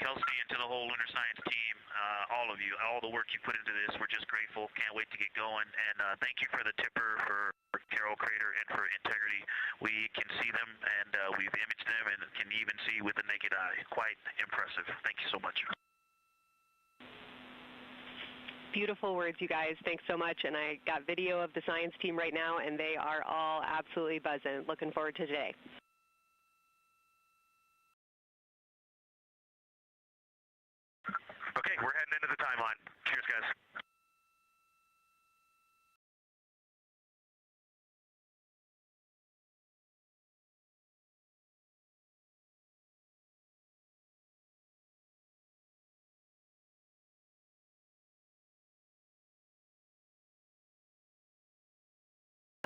Kelsey, and to the whole Lunar Science team, all of you, all the work you put into this, we're just grateful. Can't wait to get going. And thank you for the tipper, for Carol Crater, and for Integrity. We can see them, and we've imaged them, and can even see with the naked eye. Quite impressive. Thank you so much. Beautiful words, you guys. Thanks so much. And I got video of the science team right now, and they are all absolutely buzzing. Looking forward to today. Okay, we're heading into the timeline. Cheers, guys.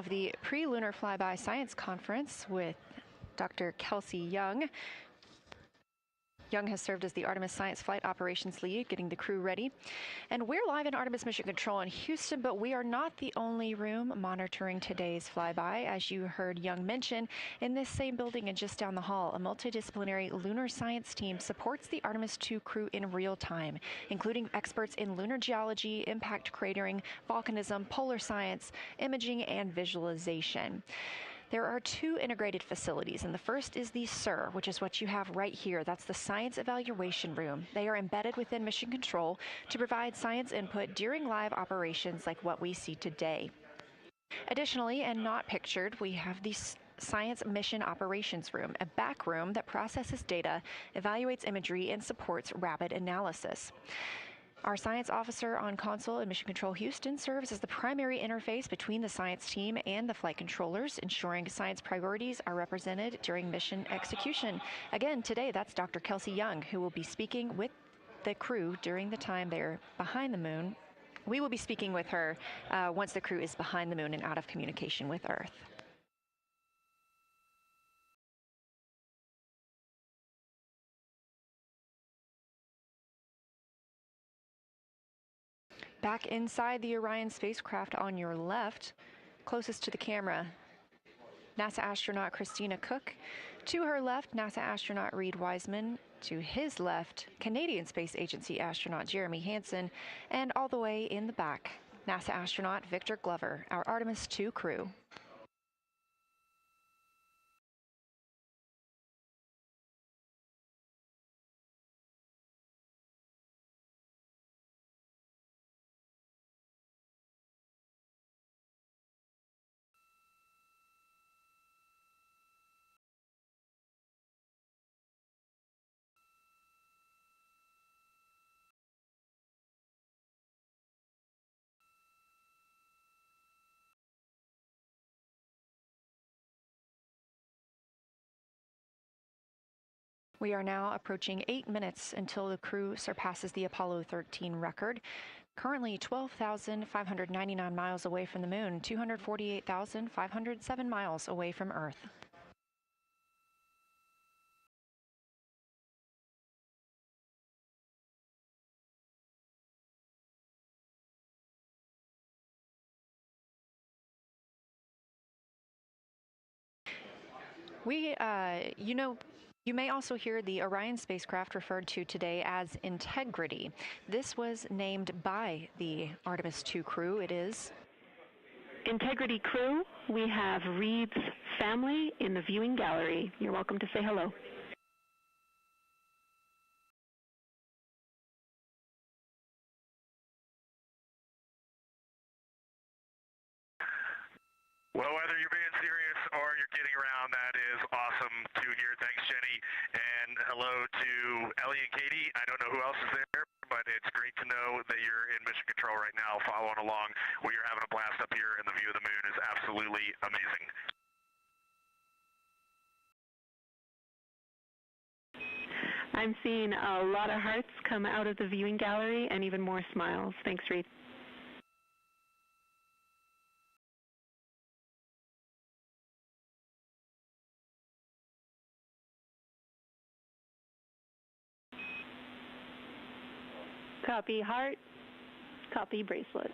of the Pre-Lunar Flyby Science Conference with Dr. Kelsey Young. Young has served as the Artemis Science Flight Operations Lead, getting the crew ready. And we're live in Artemis Mission Control in Houston, but we are not the only room monitoring today's flyby. As you heard Young mention, in this same building and just down the hall, a multidisciplinary lunar science team supports the Artemis II crew in real time, including experts in lunar geology, impact cratering, volcanism, polar science, imaging, and visualization. There are two integrated facilities, and the first is the SIR, which is what you have right here. That's the Science Evaluation Room. They are embedded within Mission Control to provide science input during live operations like what we see today. Additionally, and not pictured, we have the Science Mission Operations Room, a back room that processes data, evaluates imagery, and supports rapid analysis. Our science officer on console in Mission Control Houston serves as the primary interface between the science team and the flight controllers, ensuring science priorities are represented during mission execution. Again, today, that's Dr. Kelsey Young, who will be speaking with the crew during the time they're behind the moon. We will be speaking with her once the crew is behind the moon and out of communication with Earth. Back inside the Orion spacecraft on your left, closest to the camera, NASA astronaut Christina Koch. To her left, NASA astronaut Reid Wiseman. To his left, Canadian Space Agency astronaut Jeremy Hansen. And all the way in the back, NASA astronaut Victor Glover, our Artemis II crew. We are now approaching 8 minutes until the crew surpasses the Apollo 13 record. Currently 12,599 miles away from the moon, 248,507 miles away from Earth. You may also hear the Orion spacecraft referred to today as Integrity. This was named by the Artemis II crew. It is Integrity crew. We have Reid's family in the viewing gallery. You're welcome to say hello. Well, whether you're being serious or you're kidding around, that is awesome to hear. Thanks, Jenny. And hello to Ellie and Katie. I don't know who else is there, but it's great to know that you're in Mission Control right now, following along. We are having a blast up here, and the view of the moon is absolutely amazing. I'm seeing a lot of hearts come out of the viewing gallery and even more smiles. Thanks, Reid. Copy heart, copy bracelet.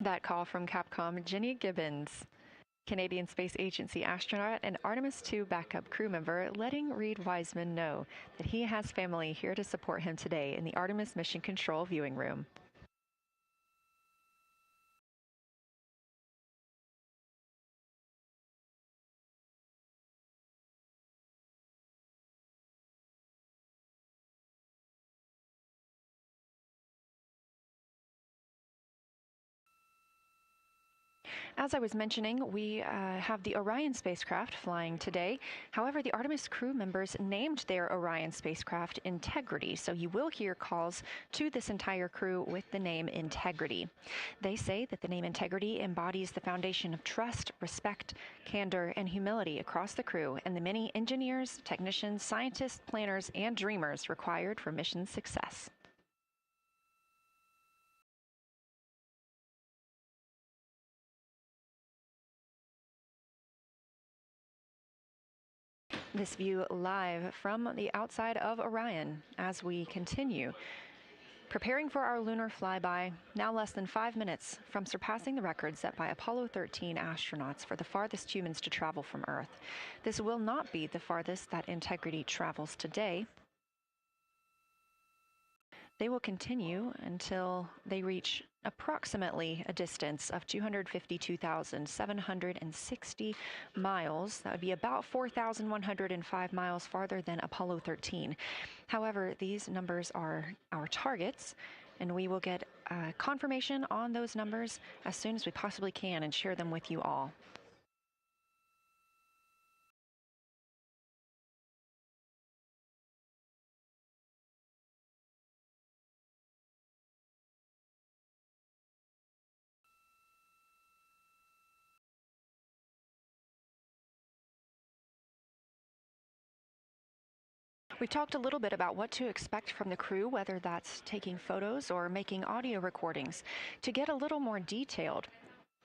That call from Capcom, Jenny Gibbons, Canadian Space Agency astronaut and Artemis II backup crew member, letting Reid Wiseman know that he has family here to support him today in the Artemis Mission Control viewing room. As I was mentioning, we have the Orion spacecraft flying today. However, the Artemis crew members named their Orion spacecraft Integrity, so you will hear calls to this entire crew with the name Integrity. They say that the name Integrity embodies the foundation of trust, respect, candor, and humility across the crew and the many engineers, technicians, scientists, planners, and dreamers required for mission success. This view live from the outside of Orion as we continue. Preparing for our lunar flyby, now less than 5 minutes from surpassing the record set by Apollo 13 astronauts for the farthest humans to travel from Earth. This will not be the farthest that Integrity travels today. They will continue until they reach approximately a distance of 252,760 miles. That would be about 4,105 miles farther than Apollo 13. However, these numbers are our targets, and we will get confirmation on those numbers as soon as we possibly can and share them with you all. We talked a little bit about what to expect from the crew, whether that's taking photos or making audio recordings. To get a little more detailed,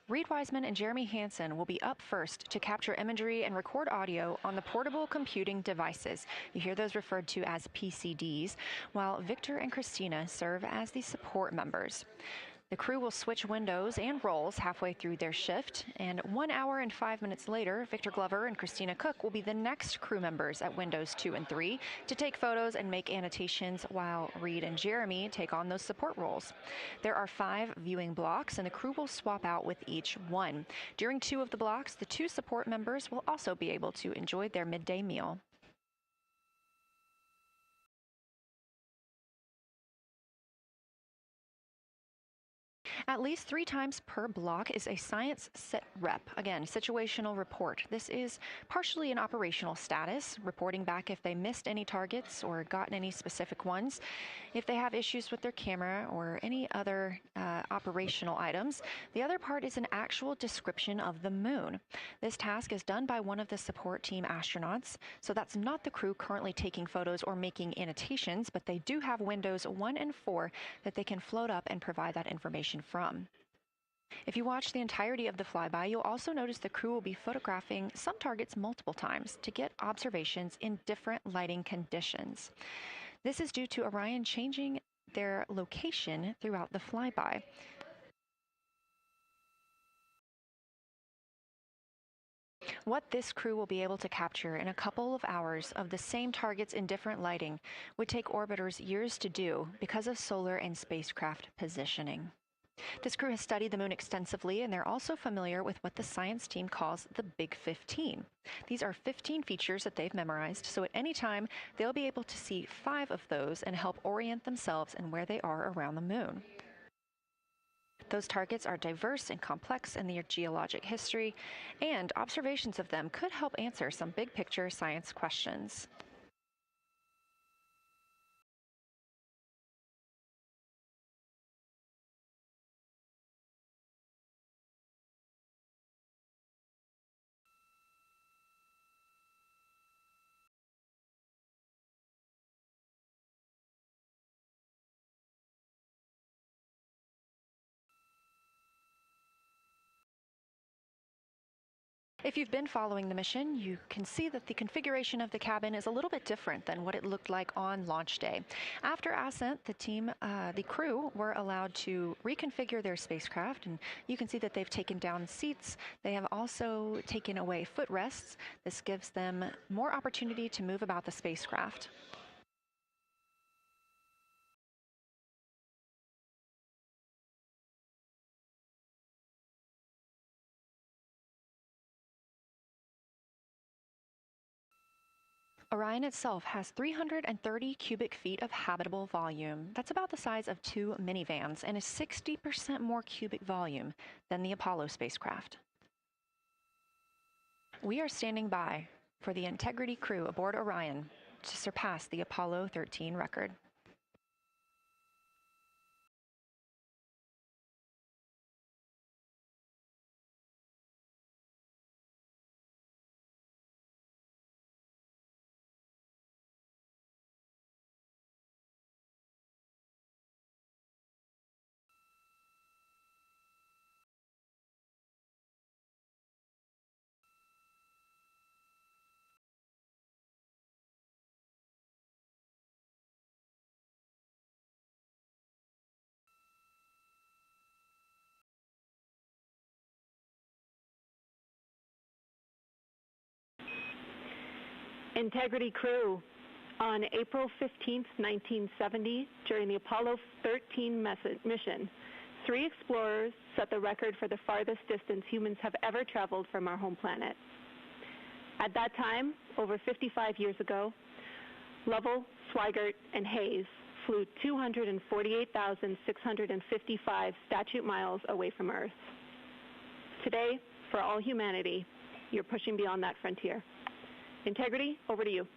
Reid Wiseman and Jeremy Hansen will be up first to capture imagery and record audio on the portable computing devices. You hear those referred to as PCDs, while Victor and Christina serve as the support members. The crew will switch windows and roles halfway through their shift, and 1 hour and 5 minutes later, Victor Glover and Christina Koch will be the next crew members at windows 2 and 3 to take photos and make annotations, while Reid and Jeremy take on those support roles. There are 5 viewing blocks, and the crew will swap out with each one. During 2 of the blocks, the 2 support members will also be able to enjoy their midday meal. At least 3 times per block is a science sit rep. Again, situational report. This is partially an operational status, reporting back if they missed any targets or gotten any specific ones, if they have issues with their camera or any other operational items. The other part is an actual description of the moon. This task is done by one of the support team astronauts, so that's not the crew currently taking photos or making annotations, but they do have windows 1 and 4 that they can float up and provide that information from. If you watch the entirety of the flyby, you'll also notice the crew will be photographing some targets multiple times to get observations in different lighting conditions. This is due to Orion changing their location throughout the flyby. What this crew will be able to capture in a couple of hours of the same targets in different lighting would take orbiters years to do because of solar and spacecraft positioning. This crew has studied the moon extensively, and they're also familiar with what the science team calls the Big 15. These are 15 features that they've memorized, so at any time, they'll be able to see 5 of those and help orient themselves and where they are around the moon. Those targets are diverse and complex in their geologic history, and observations of them could help answer some big-picture science questions. If you've been following the mission, you can see that the configuration of the cabin is a little bit different than what it looked like on launch day. After ascent, the crew were allowed to reconfigure their spacecraft, and you can see that they've taken down seats. They have also taken away footrests. This gives them more opportunity to move about the spacecraft. Orion itself has 330 cubic feet of habitable volume. That's about the size of 2 minivans and is 60% more cubic volume than the Apollo spacecraft. We are standing by for the Integrity crew aboard Orion to surpass the Apollo 13 record. Integrity crew, on April 15, 1970, during the Apollo 13 mission, 3 explorers set the record for the farthest distance humans have ever traveled from our home planet. At that time, over 55 years ago, Lovell, Swigert, and Hayes flew 248,655 statute miles away from Earth. Today, for all humanity, you're pushing beyond that frontier. Integrity, over to you. From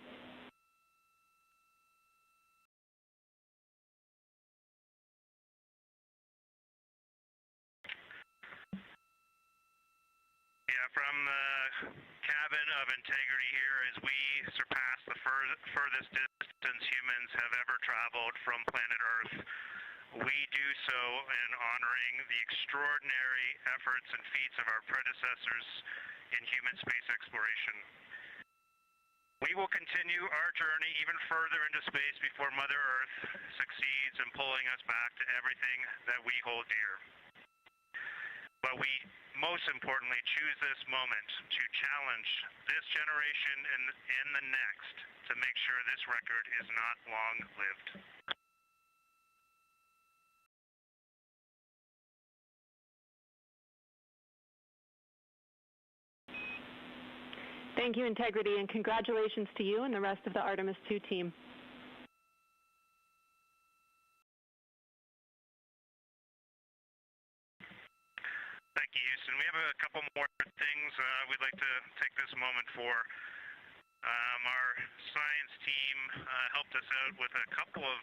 the cabin of Integrity here, as we surpass the furthest distance humans have ever traveled from planet Earth, we do so in honoring the extraordinary efforts and feats of our predecessors in human space exploration. We will continue our journey even further into space before Mother Earth succeeds in pulling us back to everything that we hold dear. But we most importantly choose this moment to challenge this generation and the next to make sure this record is not long-lived. Thank you, Integrity, and congratulations to you and the rest of the Artemis II team. Thank you, Houston. We have a couple more things we'd like to take this moment for. Our science team helped us out with a couple of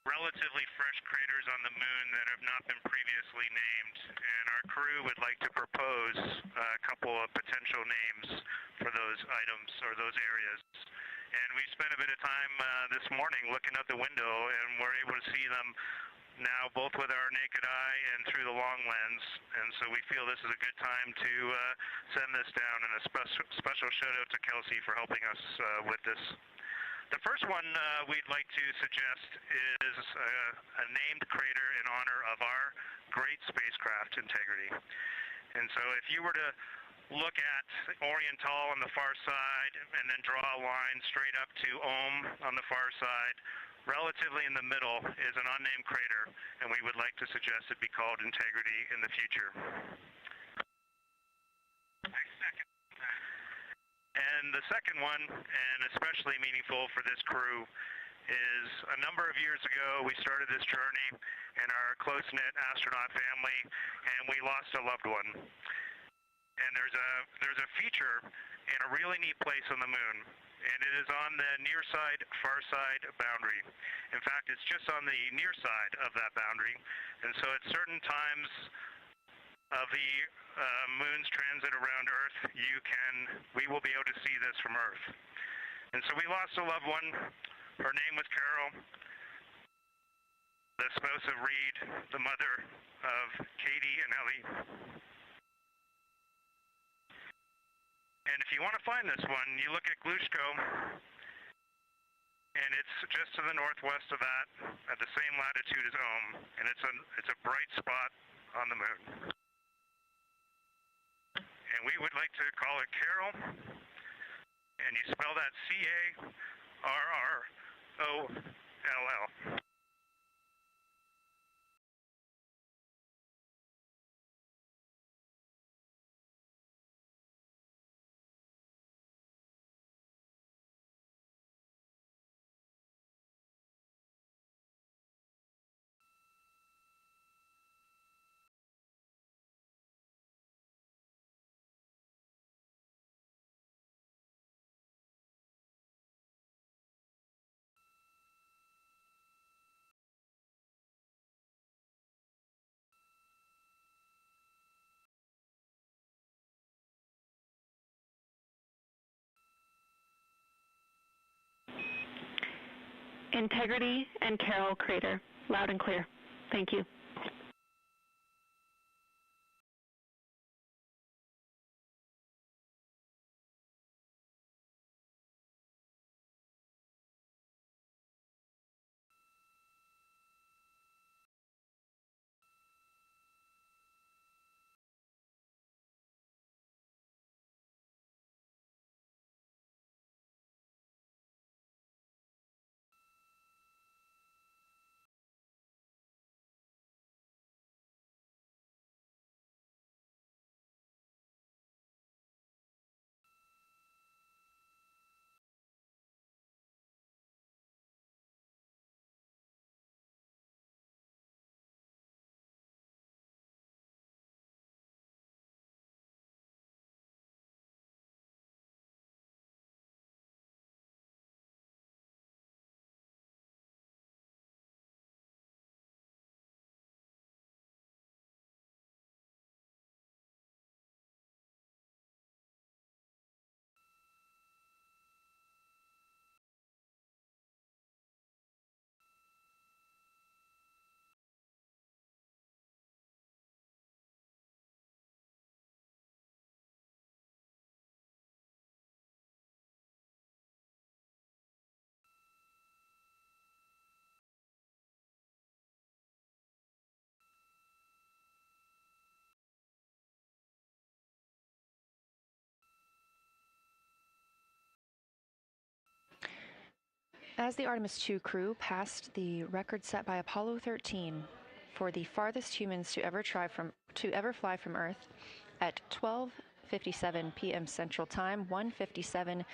relatively fresh craters on the moon that have not been previously named, and our crew would like to propose a couple of potential names for those items or those areas. And we spent a bit of time this morning looking out the window, and we're able to see them now both with our naked eye and through the long lens, and so we feel this is a good time to send this down, and a special shout out to Kelsey for helping us with this. The first one we'd like to suggest is a named crater in honor of our great spacecraft, Integrity. And so if you were to look at Oriental on the far side and then draw a line straight up to Ohm on the far side, relatively in the middle is an unnamed crater, and we would like to suggest it be called Integrity in the future. And the second one, and especially meaningful for this crew, is a number of years ago we started this journey in our close-knit astronaut family, and we lost a loved one. And there's a feature in a really neat place on the moon, and it is on the near side, far side boundary. In fact, it's just on the near side of that boundary, and so at certain times of the moon's transit around Earth, we will be able to see this from Earth. And so we lost a loved one. Her name was Carol, the spouse of Reid, the mother of Katie and Ellie. And if you want to find this one, you look at Glushko, and it's just to the northwest of that, at the same latitude as Ohm, and it's a bright spot on the moon. And we would like to call it Carol, and you spell that C-A-R-R-O-L-L. Integrity and Carroll Crater. Loud and clear. Thank you. As the Artemis II crew passed the record set by Apollo 13 for the farthest humans to ever fly from Earth at 12:57 p.m. Central Time, 1:57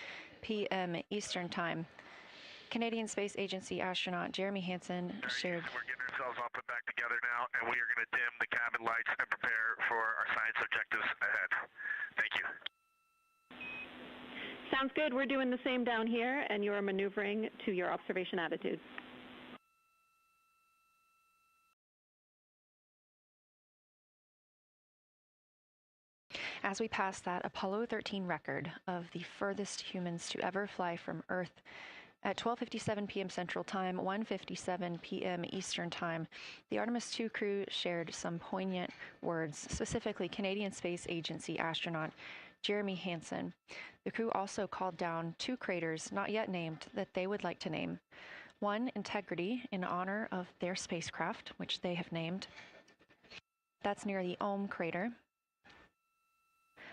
p.m. Eastern Time, Canadian Space Agency astronaut Jeremy Hansen shared. We're getting ourselves all put back together now, and we are going to dim the cabin lights and prepare for our science objectives ahead. Thank you. Sounds good. We're doing the same down here, and you're maneuvering to your observation attitude. As we pass that Apollo 13 record of the furthest humans to ever fly from Earth at 12:57 p.m. Central Time, 1:57 p.m. Eastern Time, the Artemis II crew shared some poignant words, specifically Canadian Space Agency astronaut Jeremy Hansen. The crew also called down 2 craters not yet named that they would like to name. One, Integrity, in honor of their spacecraft, which they have named. That's near the Ohm crater.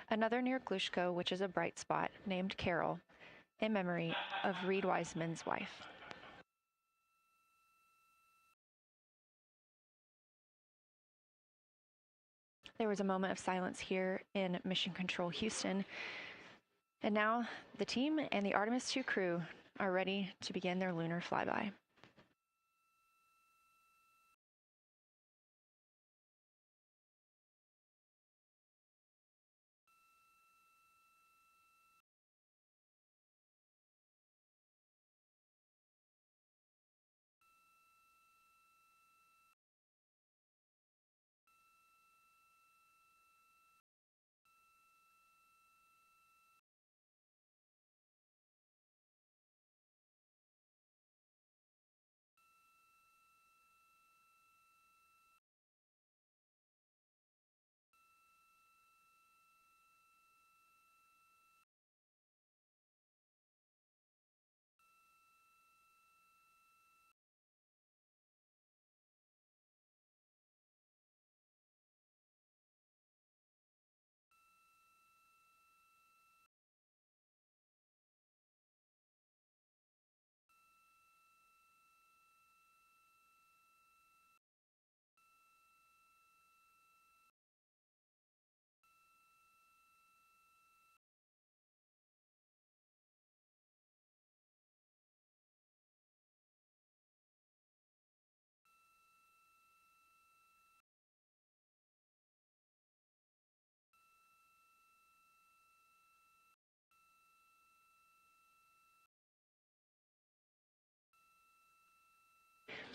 Another near Glushko, which is a bright spot, named Carroll, in memory of Reid Wiseman's wife. There was a moment of silence here in Mission Control Houston. And now the team and the Artemis II crew are ready to begin their lunar flyby.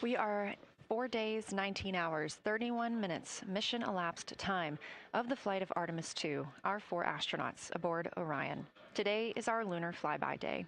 We are 4 days, 19 hours, 31 minutes mission elapsed time of the flight of Artemis II, our 4 astronauts aboard Orion. Today is our lunar flyby day.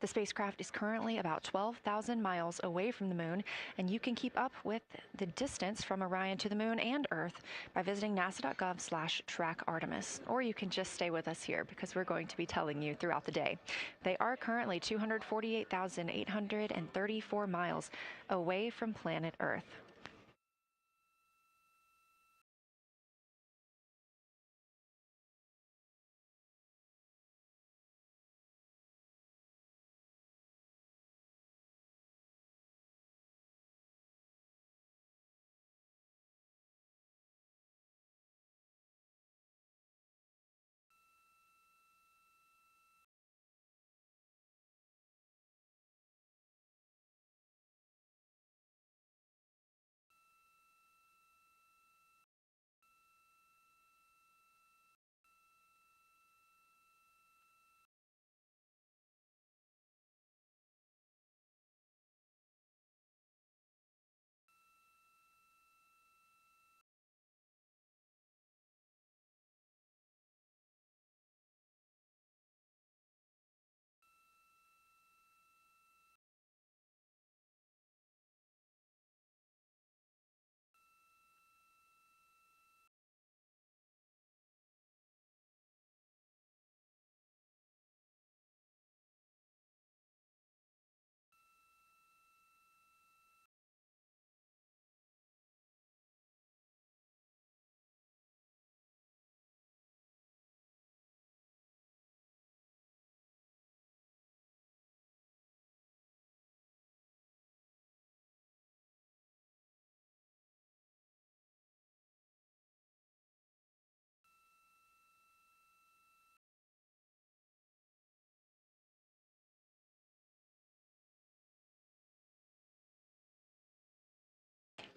The spacecraft is currently about 12,000 miles away from the moon, and you can keep up with the distance from Orion to the moon and Earth by visiting nasa.gov/track Artemis. Or you can just stay with us here because we're going to be telling you throughout the day. They are currently 248,834 miles away from planet Earth.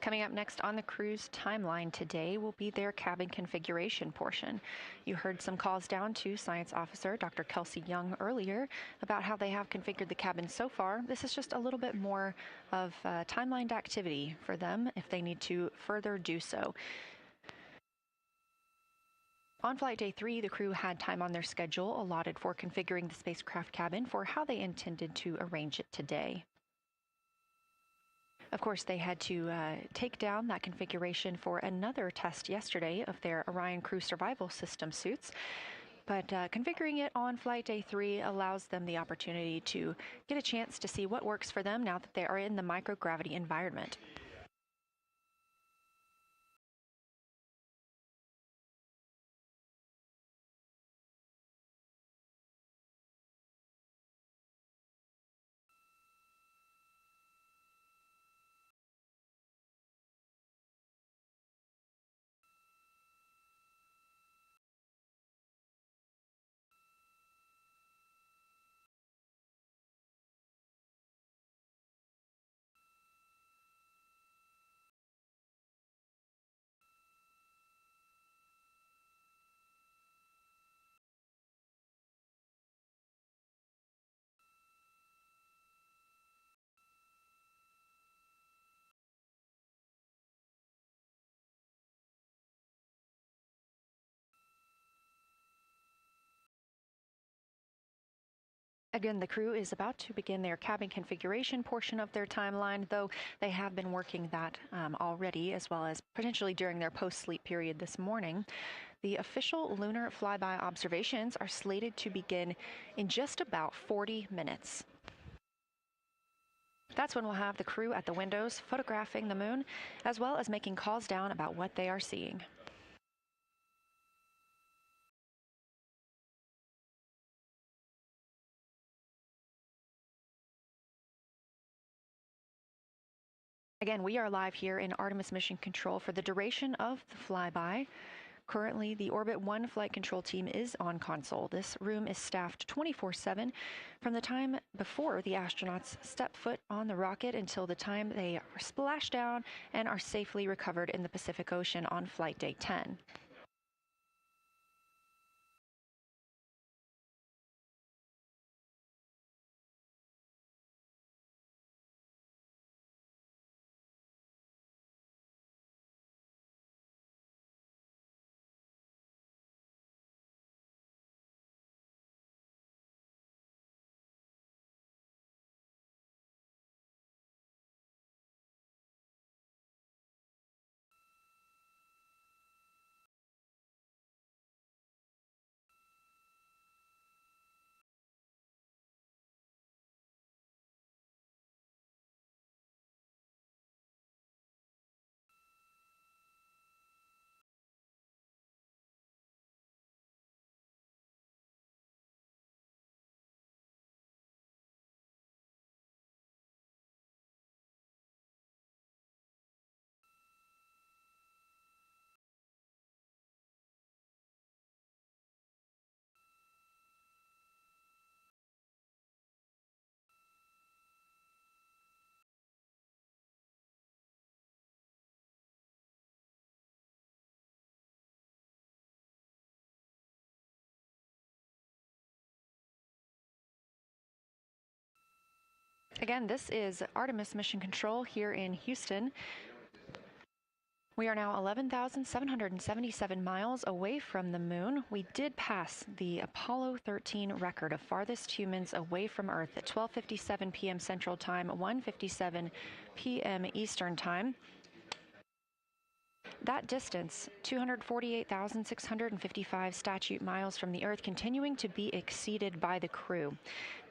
Coming up next on the crew's timeline today will be their cabin configuration portion. You heard some calls down to Science Officer Dr. Kelsey Young earlier about how they have configured the cabin so far. This is just a little bit more of timelined activity for them if they need to further do so. On flight day 3, the crew had time on their schedule allotted for configuring the spacecraft cabin for how they intended to arrange it today. Of course, they had to take down that configuration for another test yesterday of their Orion crew survival system suits. But configuring it on flight day 3 allows them the opportunity to get a chance to see what works for them now that they are in the microgravity environment. Again, the crew is about to begin their cabin configuration portion of their timeline, though they have been working that already, as well as potentially during their post-sleep period this morning. The official lunar flyby observations are slated to begin in just about 40 minutes. That's when we'll have the crew at the windows photographing the moon, as well as making calls down about what they are seeing. Again, we are live here in Artemis Mission Control for the duration of the flyby. Currently, the Orbit 1 flight control team is on console. This room is staffed 24/7 from the time before the astronauts step foot on the rocket until the time they splash down and are safely recovered in the Pacific Ocean on flight day 10. Again, this is Artemis Mission Control here in Houston. We are now 11,777 miles away from the moon. We did pass the Apollo 13 record of farthest humans away from Earth at 12:57 p.m. Central Time, 1:57 p.m. Eastern Time. That distance, 248,655 statute miles from the Earth, continuing to be exceeded by the crew.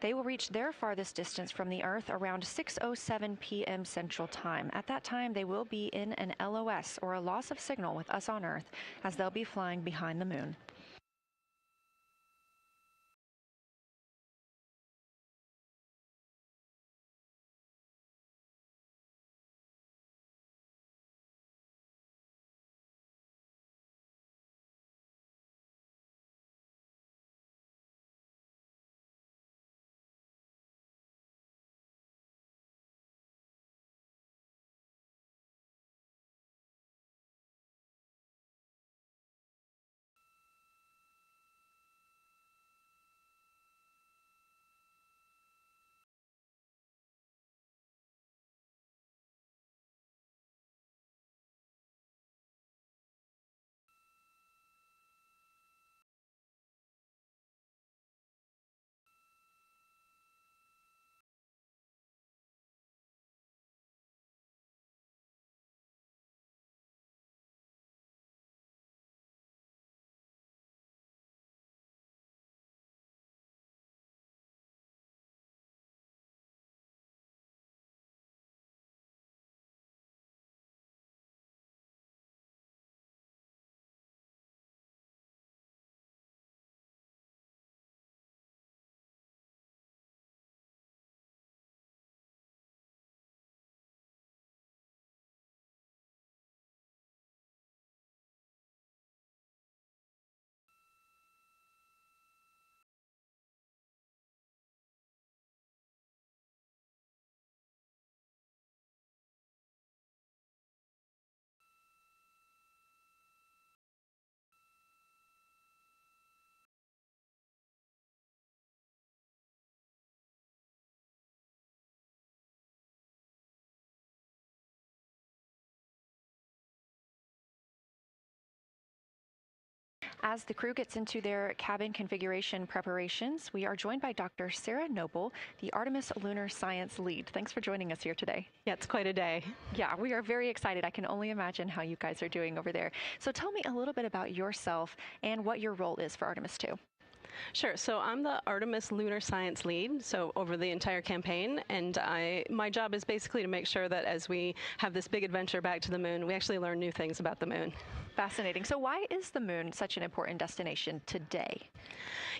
They will reach their farthest distance from the Earth around 6:07 p.m. Central Time. At that time, they will be in an LOS, or a loss of signal, with us on Earth, as they'll be flying behind the moon. As the crew gets into their cabin configuration preparations, we are joined by Dr. Sarah Noble, the Artemis Lunar Science Lead. Thanks for joining us here today. Yeah, it's quite a day. Yeah, we are very excited. I can only imagine how you guys are doing over there. So tell me a little bit about yourself and what your role is for Artemis II. Sure. So I'm the Artemis Lunar Science Lead, so over the entire campaign, and my job is basically to make sure that as we have this big adventure back to the moon, we actually learn new things about the moon. Fascinating. So why is the moon such an important destination today?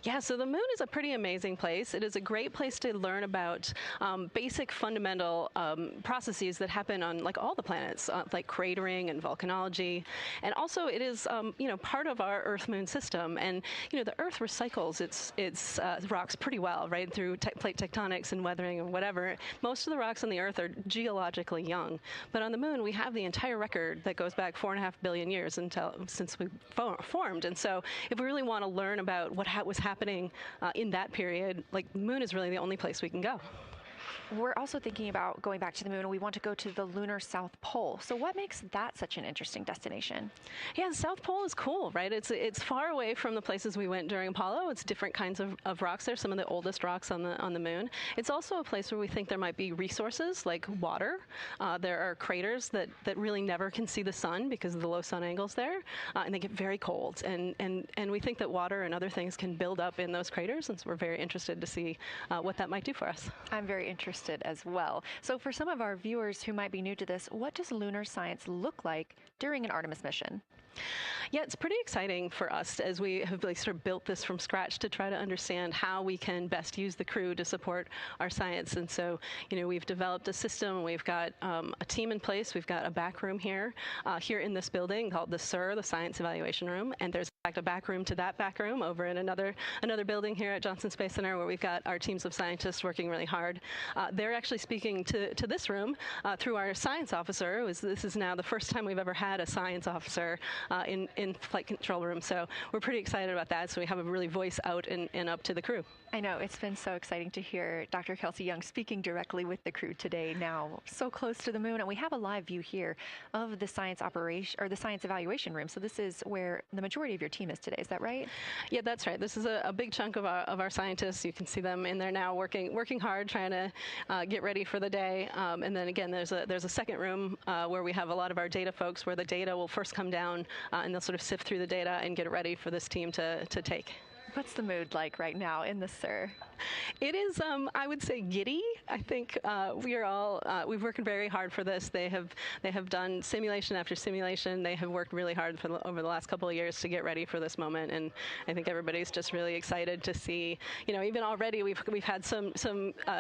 Yeah, so the moon is a pretty amazing place. It is a great place to learn about basic fundamental processes that happen on like all the planets, like cratering and volcanology. And also it is, part of our Earth-Moon system. And, the Earth recycles its rocks pretty well, right, through plate tectonics and weathering and whatever. Most of the rocks on the Earth are geologically young. But on the moon, we have the entire record that goes back 4.5 billion years since we formed. And so if we really want to learn about what was happening in that period, like the moon is really the only place we can go. We're also thinking about going back to the moon, and we want to go to the lunar South Pole. So what makes that such an interesting destination? Yeah, the South Pole is cool, right? It's far away from the places we went during Apollo. It's different kinds of rocks there, some of the oldest rocks on the moon. It's also a place where we think there might be resources like water. There are craters that really never can see the sun because of the low sun angles there, and they get very cold. And we think that water and other things can build up in those craters, and so we're very interested to see what that might do for us. I'm very interested as well. So for some of our viewers who might be new to this, what does lunar science look like during an Artemis mission? Yeah, it's pretty exciting for us as we have really sort of built this from scratch to try to understand how we can best use the crew to support our science. And so, we've developed a system. We've got a team in place. We've got a back room here in this building called the SIR, the Science Evaluation Room. And there's a back room to that back room over in another building here at Johnson Space Center, where we've got our teams of scientists working really hard. They're actually speaking to this room through our science officer. This is now the first time we've ever had a science officer in flight control room, so we're pretty excited about that. So we have a really voice out and up to the crew. I know, it's been so exciting to hear Dr. Kelsey Young speaking directly with the crew today, now so close to the moon. And we have a live view here of the science operation, or the science evaluation room. So this is where the majority of your team is today, is that right? Yeah, that's right. This is a big chunk of our scientists. You can see them in there now working hard, trying to get ready for the day. And then again, there's a second room where we have a lot of our data folks, where the data will first come down and they'll sort of sift through the data and get it ready for this team to take. What's the mood like right now in the SIR? It is, I would say, giddy. I think we've worked very hard for this. They have done simulation after simulation. They have worked really hard over the last couple of years to get ready for this moment, and I think everybody's just really excited to see. Even already we've had some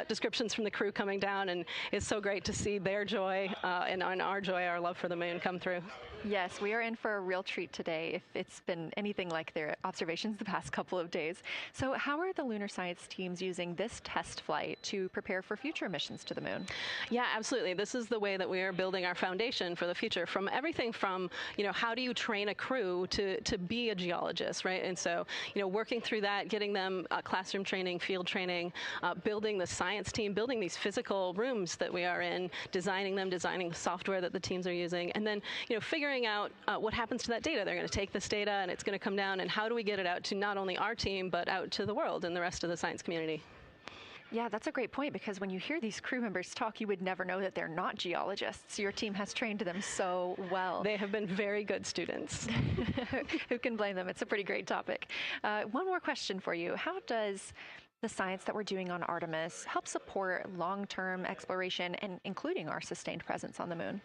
descriptions from the crew coming down, and it's so great to see their joy and our joy, our love for the moon, come through. Yes, we are in for a real treat today, if it's been anything like their observations the past couple of days. So how are the lunar science teams using this test flight to prepare for future missions to the moon? Yeah, absolutely. This is the way that we are building our foundation for the future, from everything from, how do you train a crew to be a geologist, right? And so, working through that, getting them classroom training, field training, building the science team, building these physical rooms that we are in, designing the software that the teams are using, and then, figuring out what happens to that data. They're going to take this data and it's going to come down, and how do we get it out to not only our team, but out to the world and the rest of the science community? Yeah, that's a great point, because when you hear these crew members talk, you would never know that they're not geologists. Your team has trained them so well. They have been very good students. Who can blame them? It's a pretty great topic. One more question for you. How does the science that we're doing on Artemis help support long-term exploration, and including our sustained presence on the moon?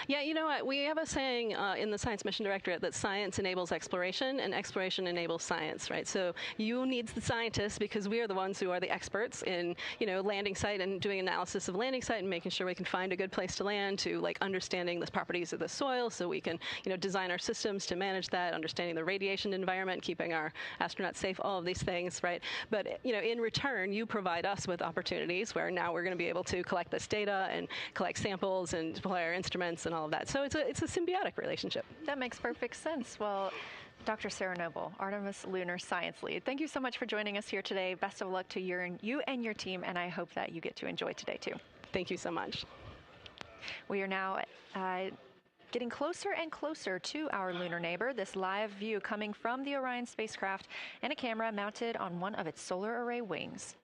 Yeah, you know what? We have a saying in the Science Mission Directorate that science enables exploration and exploration enables science, right? So you need the scientists, because we are the ones who are the experts in, landing site and doing analysis of landing site and making sure we can find a good place to land, to understanding the properties of the soil so we can, design our systems to manage that, understanding the radiation environment, keeping our astronauts safe, all of these things, right? But, in return, you provide us with opportunities where now we're going to be able to collect this data and collect samples and deploy our instruments and all of that. So it's a symbiotic relationship. That makes perfect sense. Well, Dr. Sarah Noble, Artemis Lunar Science Lead, thank you so much for joining us here today. Best of luck to you and your team, and I hope that you get to enjoy today too. Thank you so much. We are now getting closer and closer to our lunar neighbor. This live view coming from the Orion spacecraft and a camera mounted on one of its solar array wings.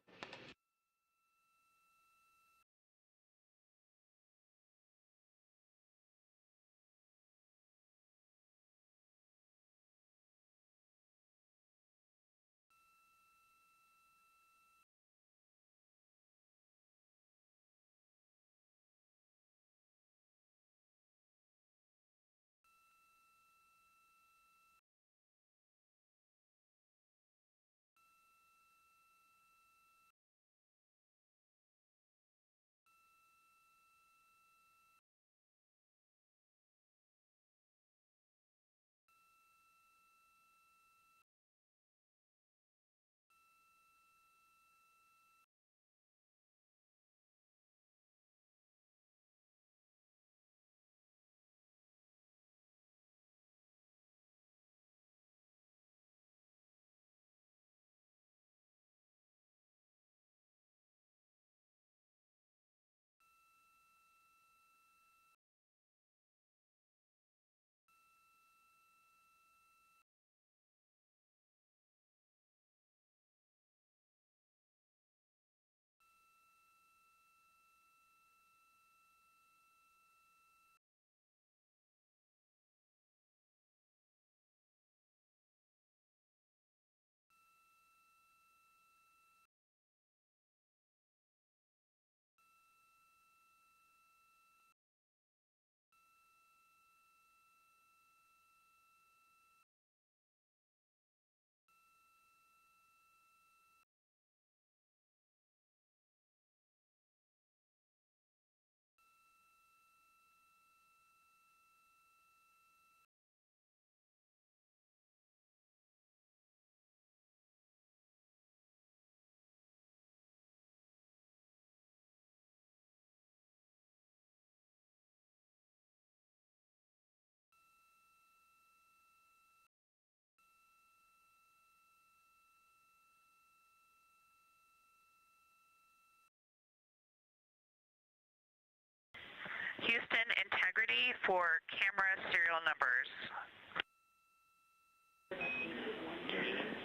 Houston Integrity for camera serial numbers.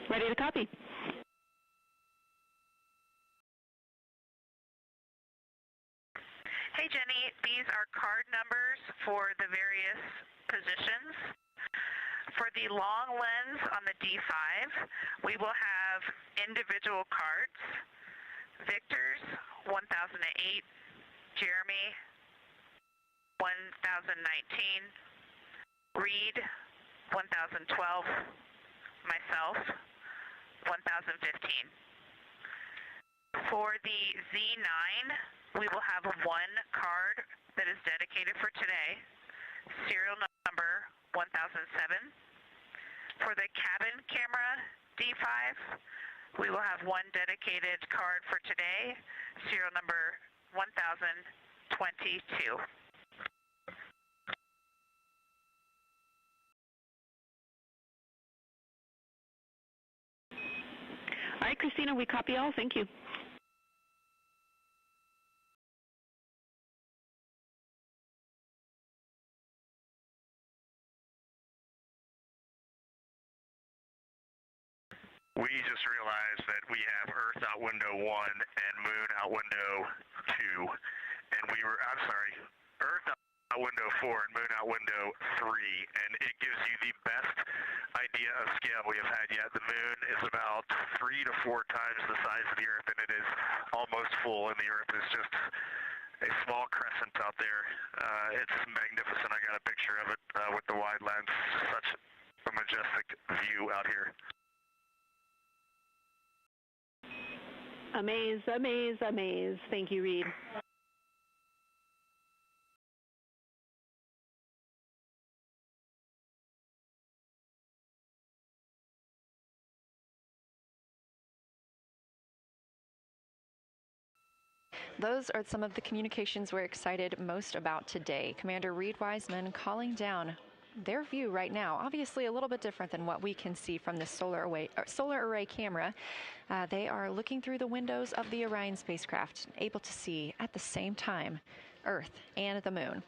Ready to copy. Hey Jenny, these are card numbers for the various positions. For the long lens on the D5, we will have individual cards. Victor's 1008, Jeremy 1019, Reid 1012, myself 1015. For the Z9, we will have one card that is dedicated for today, serial number 1007. For the cabin camera D5, we will have one dedicated card for today, serial number 1022. All right, Christina, we copy all. Thank you. We just realized that we have Earth out window 1 and Moon out window 2, and Earth out window 4 and Moon out window 3, and it gives you the best idea of scale we have had yet. The Moon is about 3 to 4 times the size of the Earth, and it is almost full, and the Earth is just a small crescent out there. It's magnificent. I got a picture of it with the wide lens. Such a majestic view out here. Amaze, amaze, amaze. Thank you, Reid. Those are some of the communications we're excited most about today. Commander Reid Wiseman calling down their view right now, obviously a little bit different than what we can see from the solar array camera. They are looking through the windows of the Orion spacecraft, able to see at the same time Earth and the Moon.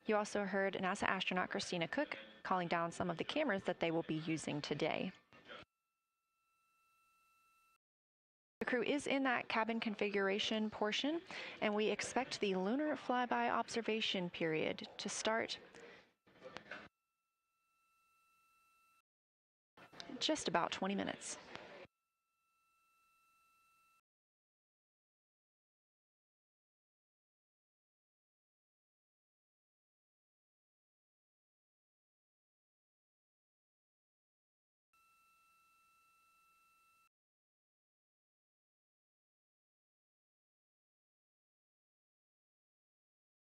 You also heard NASA astronaut Christina Koch calling down some of the cameras that they will be using today. The crew is in that cabin configuration portion, and we expect the lunar flyby observation period to start just about 20 minutes.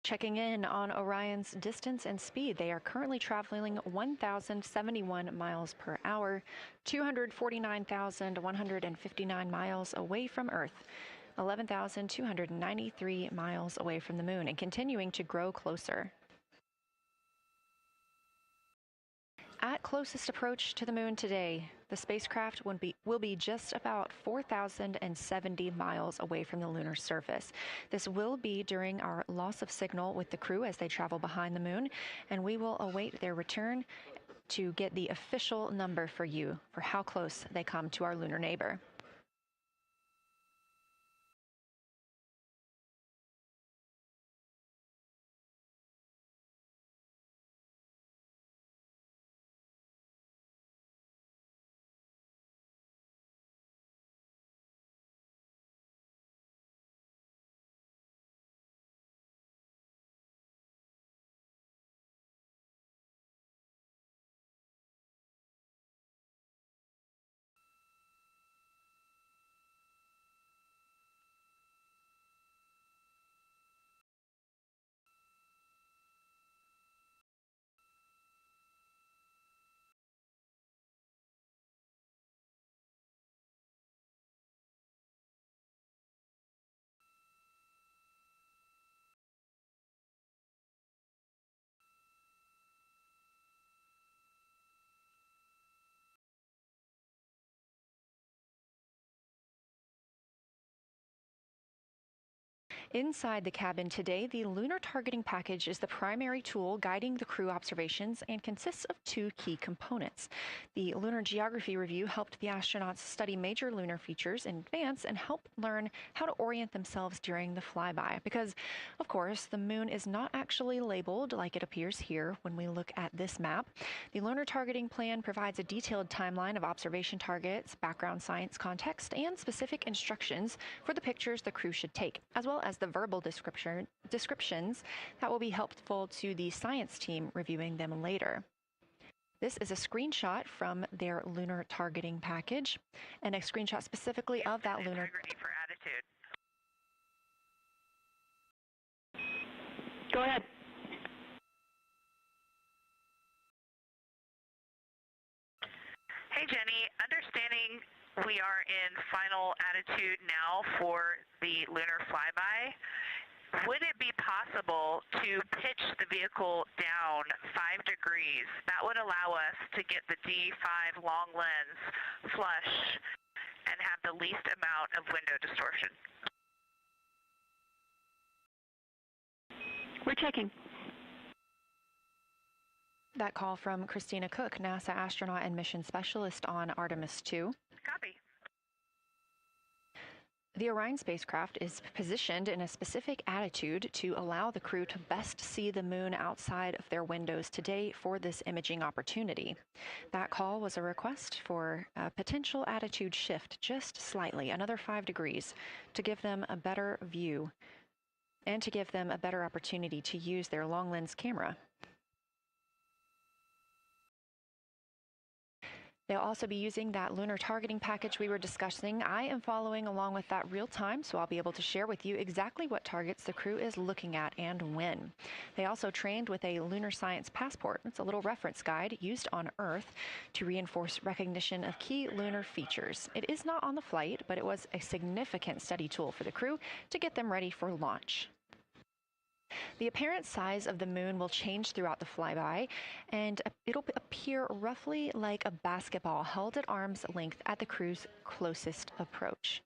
Checking in on Orion's distance and speed, they are currently traveling 1,071 miles per hour, 249,159 miles away from Earth, 11,293 miles away from the Moon, and continuing to grow closer. At closest approach to the Moon today, the spacecraft will be just about 4,070 miles away from the lunar surface. This will be during our loss of signal with the crew as they travel behind the Moon, and we will await their return to get the official number for you for how close they come to our lunar neighbor. Inside the cabin today, the Lunar Targeting Package is the primary tool guiding the crew observations and consists of two key components. The Lunar Geography Review helped the astronauts study major lunar features in advance and help learn how to orient themselves during the flyby. Because, of course, the moon is not actually labeled like it appears here when we look at this map. The Lunar Targeting Plan provides a detailed timeline of observation targets, background science context, and specific instructions for the pictures the crew should take, as well as the verbal descriptions that will be helpful to the science team reviewing them later. This is a screenshot from their lunar targeting package, and a screenshot specifically of that lunar. Integrity for attitude. Go ahead. Hey, Jenny. Understanding we are in final attitude now for the lunar flyby, would it be possible to pitch the vehicle down 5 degrees? That would allow us to get the D5 long lens flush and have the least amount of window distortion. We're checking. That call from Christina Koch, NASA astronaut and mission specialist on Artemis II. Copy. The Orion spacecraft is positioned in a specific attitude to allow the crew to best see the moon outside of their windows today for this imaging opportunity. That call was a request for a potential attitude shift just slightly, another 5 degrees, to give them a better view and to give them a better opportunity to use their long lens camera. They'll also be using that lunar targeting package we were discussing. I am following along with that real time, so I'll be able to share with you exactly what targets the crew is looking at and when. They also trained with a lunar science passport. It's a little reference guide used on Earth to reinforce recognition of key lunar features. It is not on the flight, but it was a significant study tool for the crew to get them ready for launch. The apparent size of the moon will change throughout the flyby, and it'll appear roughly like a basketball held at arm's length at the crew's closest approach.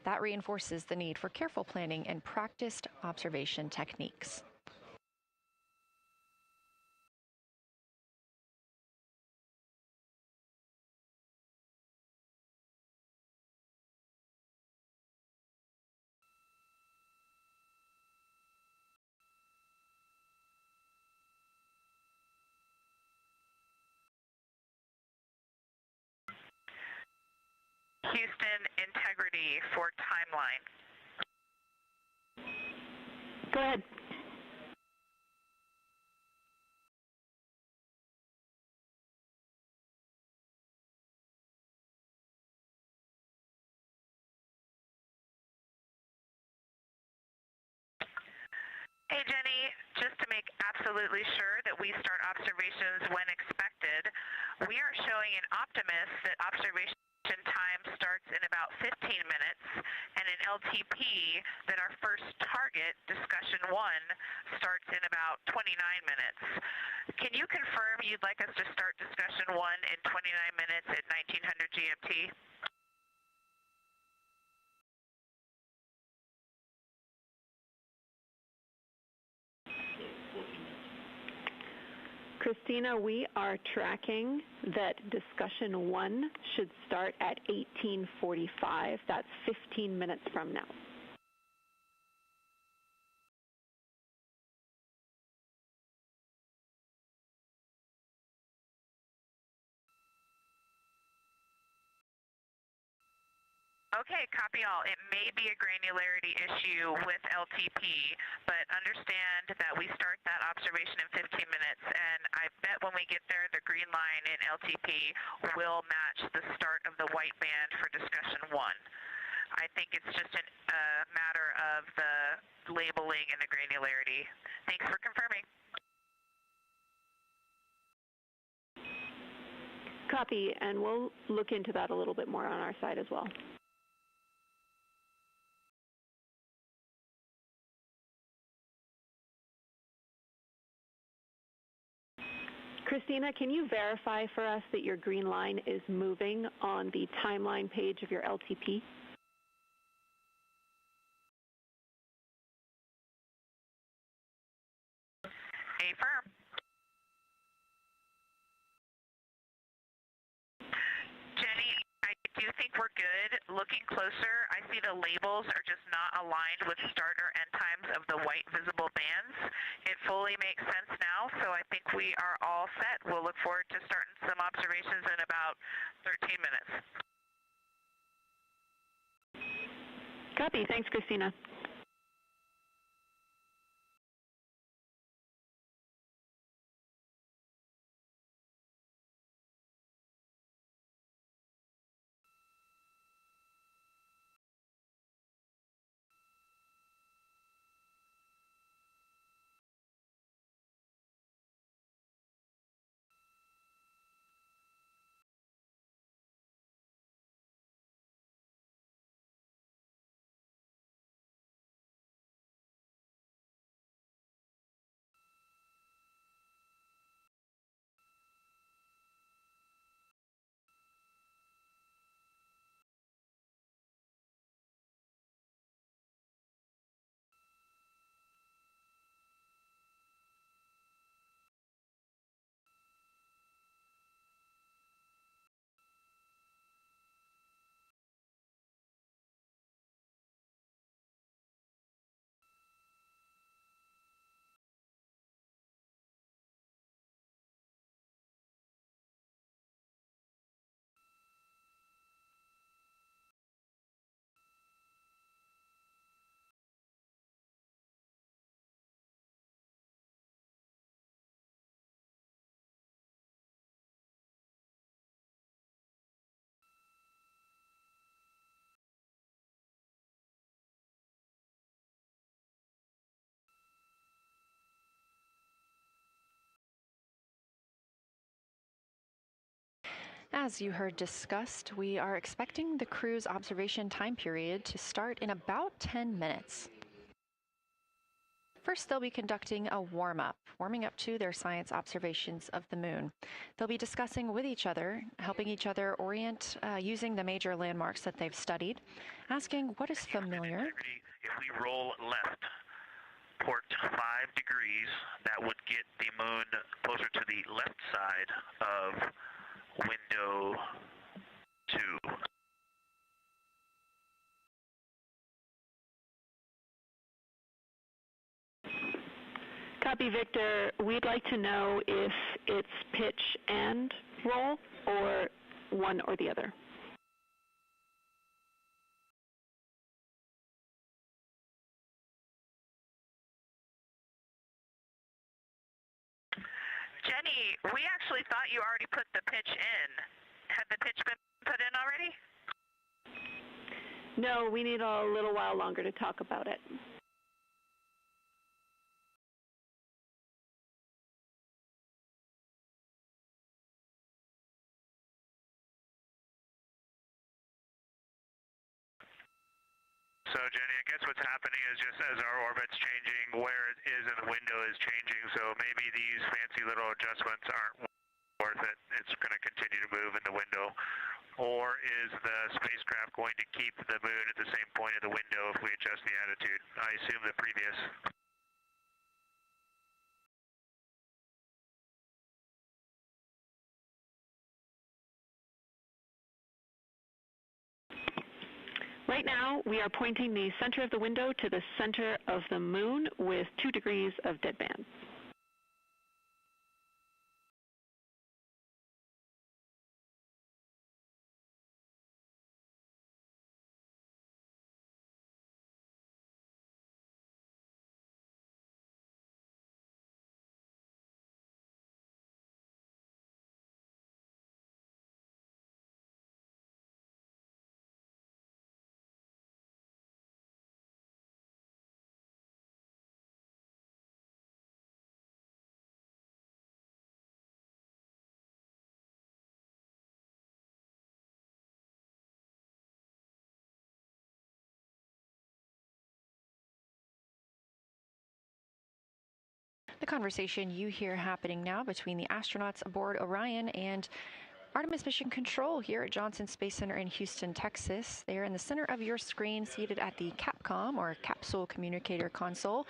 That reinforces the need for careful planning and practiced observation techniques. Houston Integrity for timeline. Go ahead. Hey, Jenny, just to make absolutely sure that we start observations when expected, we are showing in Optimus that observation time starts in about 15 minutes, and in LTP that our first target, discussion 1, starts in about 29 minutes. Can you confirm you'd like us to start discussion 1 in 29 minutes at 1900 GMT? Christina, we are tracking that discussion 1 should start at 18:45. That's 15 minutes from now. Okay, copy all. It may be a granularity issue with LTP, but understand that we start that observation in 15 minutes, and I bet when we get there, the green line in LTP will match the start of the white band for discussion 1. I think it's just a matter of the labeling and the granularity. Thanks for confirming. Copy, and we'll look into that a little bit more on our side as well. Christina, can you verify for us that your green line is moving on the timeline page of your LTP? do think we're good. Looking closer, I see the labels are just not aligned with start or end times of the white visible bands. It fully makes sense now, so I think we are all set. We'll look forward to starting some observations in about 13 minutes. Copy. Thanks, Christina. As you heard discussed, we are expecting the crew's observation time period to start in about 10 minutes. First, they'll be conducting a warm-up, warming up to their science observations of the moon. They'll be discussing with each other, helping each other orient using the major landmarks that they've studied, asking what is familiar. If we roll left, port 5 degrees, that would get the moon closer to the left side of window 2. Copy, Victor. We'd like to know if it's pitch and roll or one or the other. Jenny, we actually thought you already put the pitch in. Had the pitch been put in already? No, we need a little while longer to talk about it. So, Jenny, I guess what's happening is just as our orbit's changing, where it is in the window is changing, so maybe these fancy little adjustments aren't worth it. It's going to continue to move in the window. Or is the spacecraft going to keep the moon at the same point of the window if we adjust the attitude? I assume the previous. Right now, we are pointing the center of the window to the center of the moon with 2 degrees of deadband. The conversation you hear happening now between the astronauts aboard Orion and Artemis Mission Control here at Johnson Space Center in Houston, Texas. They are in the center of your screen, seated at the CAPCOM, or Capsule Communicator Console.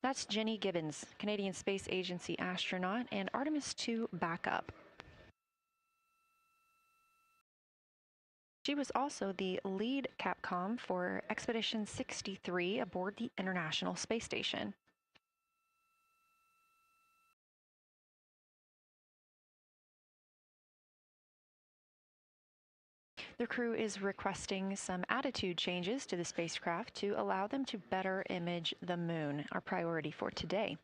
That's Jenny Gibbons, Canadian Space Agency astronaut and Artemis II backup. She was also the lead Capcom for Expedition 63 aboard the International Space Station. The crew is requesting some attitude changes to the spacecraft to allow them to better image the moon, our priority for today.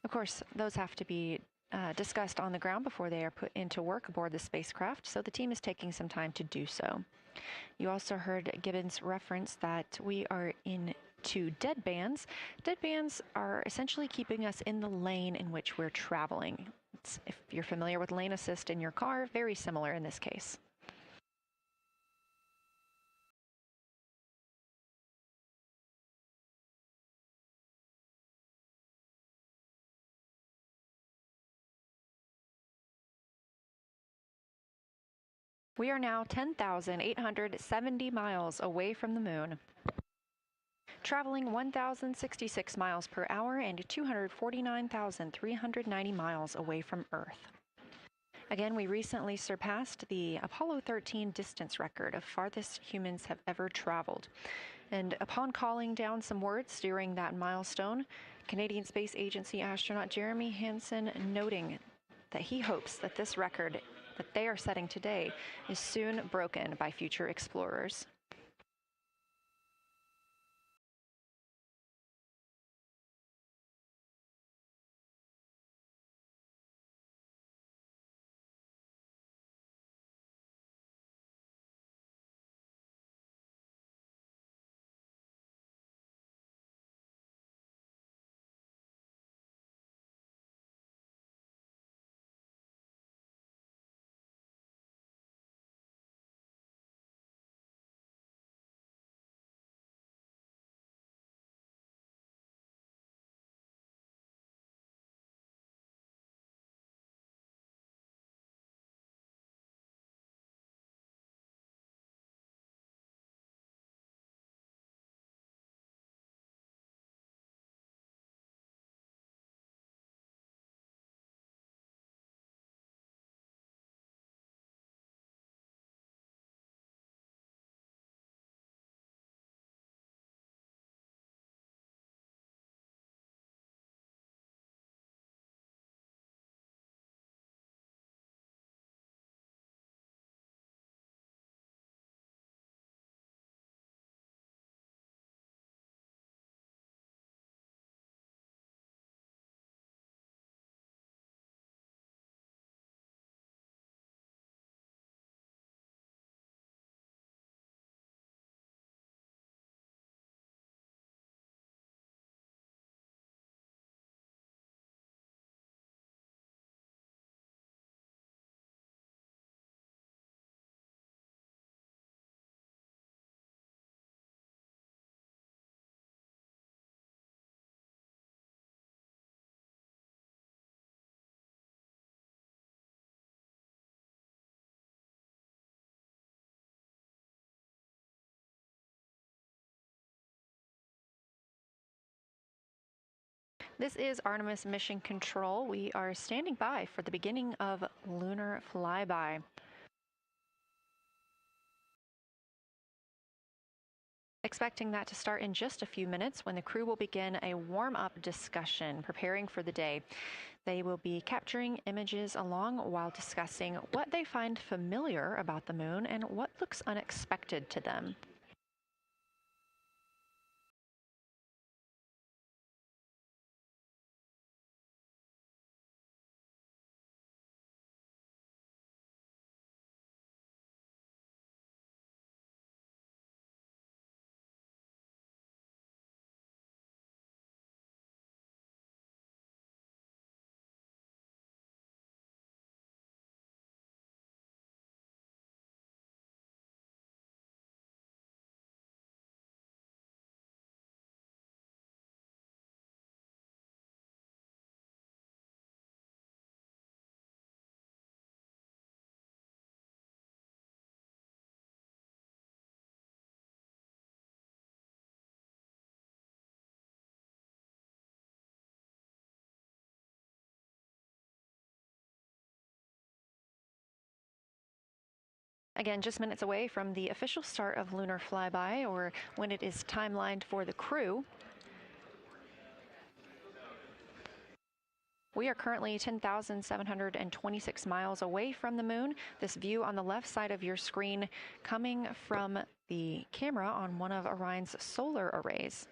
Of course, those have to be discussed on the ground before they are put into work aboard the spacecraft, so the team is taking some time to do so. You also heard Gibbons reference that we are into dead bands. Dead bands are essentially keeping us in the lane in which we're traveling. If you're familiar with lane assist in your car, very similar in this case. We are now 10,870 miles away from the moon, traveling 1,066 miles per hour and 249,390 miles away from Earth. Again, we recently surpassed the Apollo 13 distance record of farthest humans have ever traveled. And upon calling down some words during that milestone, Canadian Space Agency astronaut Jeremy Hansen noting that he hopes that this record that they are setting today is soon broken by future explorers. This is Artemis Mission Control. We are standing by for the beginning of Lunar Flyby. Expecting that to start in just a few minutes when the crew will begin a warm-up discussion preparing for the day. They will be capturing images along while discussing what they find familiar about the moon and what looks unexpected to them. Again, just minutes away from the official start of Lunar Flyby, or when it is timelined for the crew. We are currently 10,726 miles away from the moon. This view on the left side of your screen coming from the camera on one of Orion's solar arrays.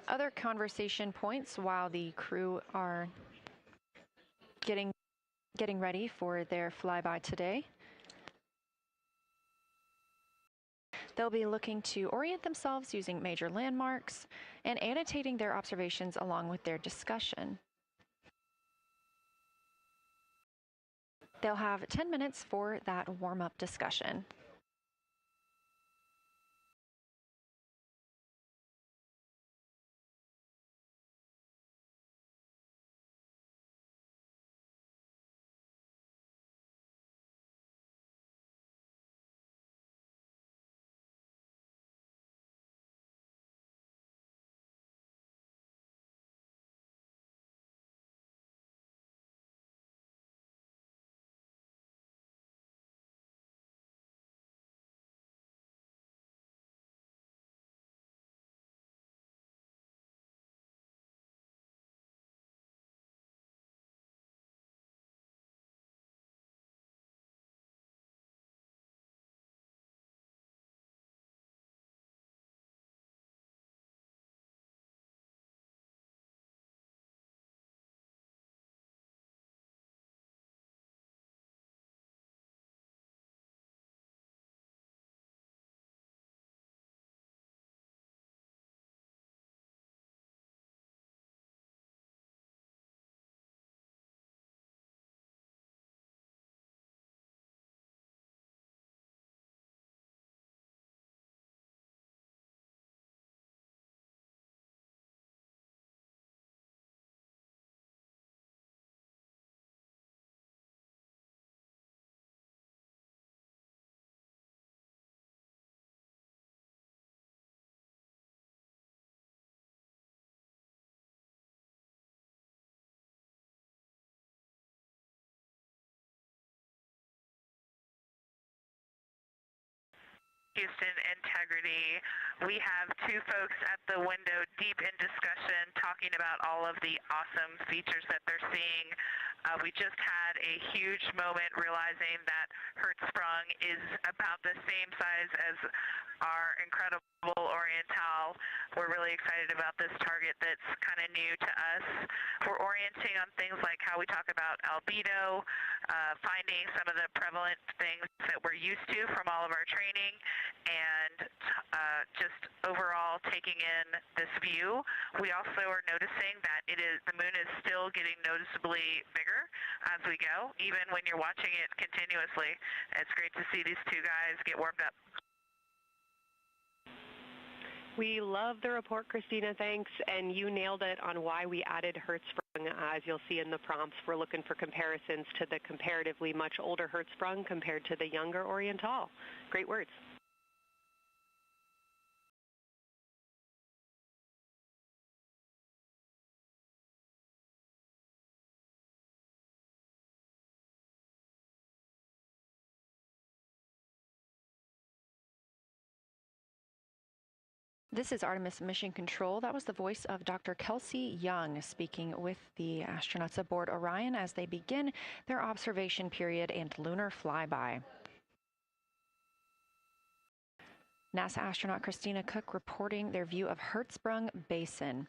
Other conversation points while the crew are getting ready for their flyby today. They'll be looking to orient themselves using major landmarks and annotating their observations along with their discussion. They'll have 10 minutes for that warm-up discussion. Houston Integrity. We have two folks at the window deep in discussion talking about all of the awesome features that they're seeing. We just had a huge moment realizing that Hertzsprung is about the same size as our incredible Oriental. We're really excited about this target that's kind of new to us. We're orienting on things like how we talk about albedo, finding some of the prevalent things that we're used to from all of our training, and just overall taking in this view. We also are noticing that the moon is still getting noticeably bigger as we go, even when you're watching it continuously. It's great to see these two guys get warmed up. We love the report, Christina, thanks. And you nailed it on why we added Hertzsprung. As you'll see in the prompts, we're looking for comparisons to the comparatively much older Hertzsprung compared to the younger Oriental. Great words. This is Artemis Mission Control. That was the voice of Dr. Kelsey Young speaking with the astronauts aboard Orion as they begin their observation period and lunar flyby. NASA astronaut Christina Koch reporting their view of Hertzsprung Basin.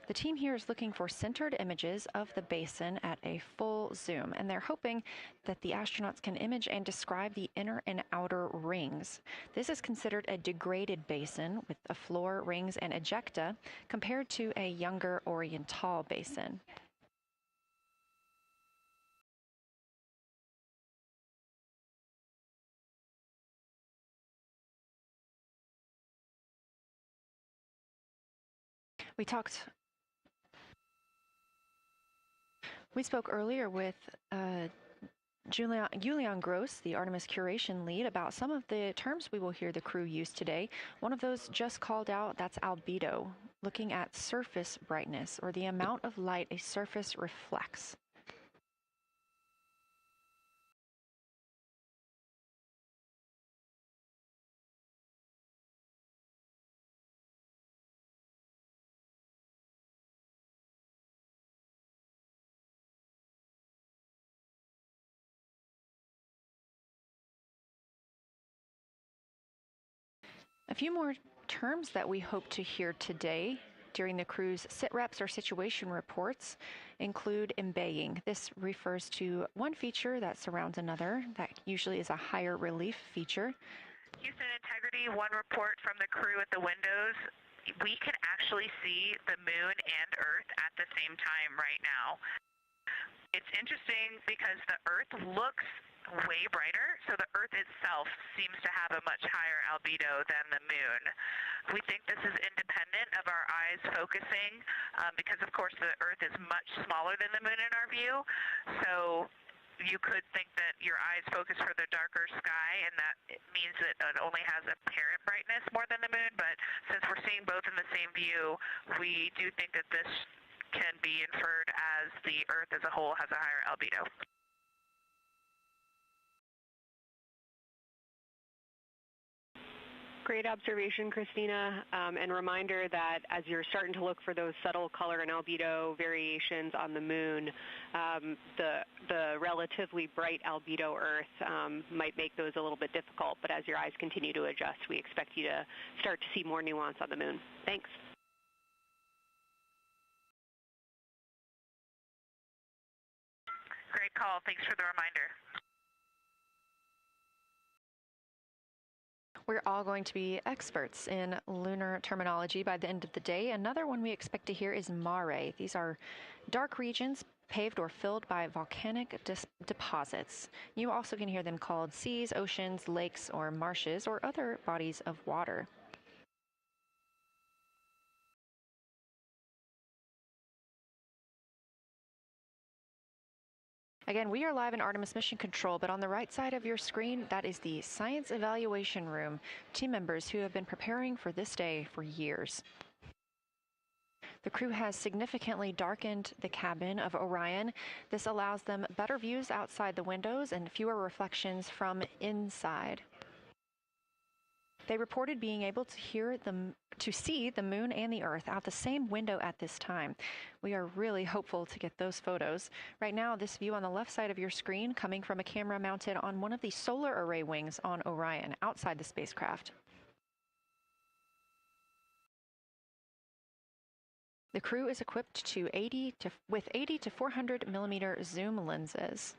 The team here is looking for centered images of the basin at a full zoom, and they're hoping that the astronauts can image and describe the inner and outer rings. This is considered a degraded basin with a floor, rings, and ejecta compared to a younger Oriental basin. We spoke earlier with Julian Gross, the Artemis curation lead, about some of the terms we will hear the crew use today. One of those just called out, that's albedo, looking at surface brightness, or the amount of light a surface reflects. A few more terms that we hope to hear today during the crew's sit-reps or situation reports include embaying. This refers to one feature that surrounds another. That usually is a higher relief feature. Houston Integrity, one report from the crew at the windows. We can actually see the moon and Earth at the same time right now. It's interesting because the Earth looks way brighter, so the Earth itself seems to have a much higher albedo than the moon. We think this is independent of our eyes focusing because, of course, the Earth is much smaller than the moon in our view, so you could think that your eyes focus for the darker sky, and that it means that it only has apparent brightness more than the moon, but since we're seeing both in the same view, we do think that this can be inferred as the Earth as a whole has a higher albedo. Great observation, Christina, and reminder that as you're starting to look for those subtle color and albedo variations on the moon, the relatively bright albedo Earth might make those a little bit difficult, but as your eyes continue to adjust, we expect you to start to see more nuance on the moon. Thanks. Great call. Thanks for the reminder. We're all going to be experts in lunar terminology by the end of the day. Another one we expect to hear is mare. These are dark regions paved or filled by volcanic deposits. You also can hear them called seas, oceans, lakes, or marshes, or other bodies of water. Again, we are live in Artemis Mission Control, but on the right side of your screen, that is the Science Evaluation Room, team members who have been preparing for this day for years. The crew has significantly darkened the cabin of Orion. This allows them better views outside the windows and fewer reflections from inside. They reported being able to see the moon and the Earth out the same window at this time. We are really hopeful to get those photos. Right now, this view on the left side of your screen coming from a camera mounted on one of the solar array wings on Orion outside the spacecraft. The crew is equipped with 80 to 400 millimeter zoom lenses.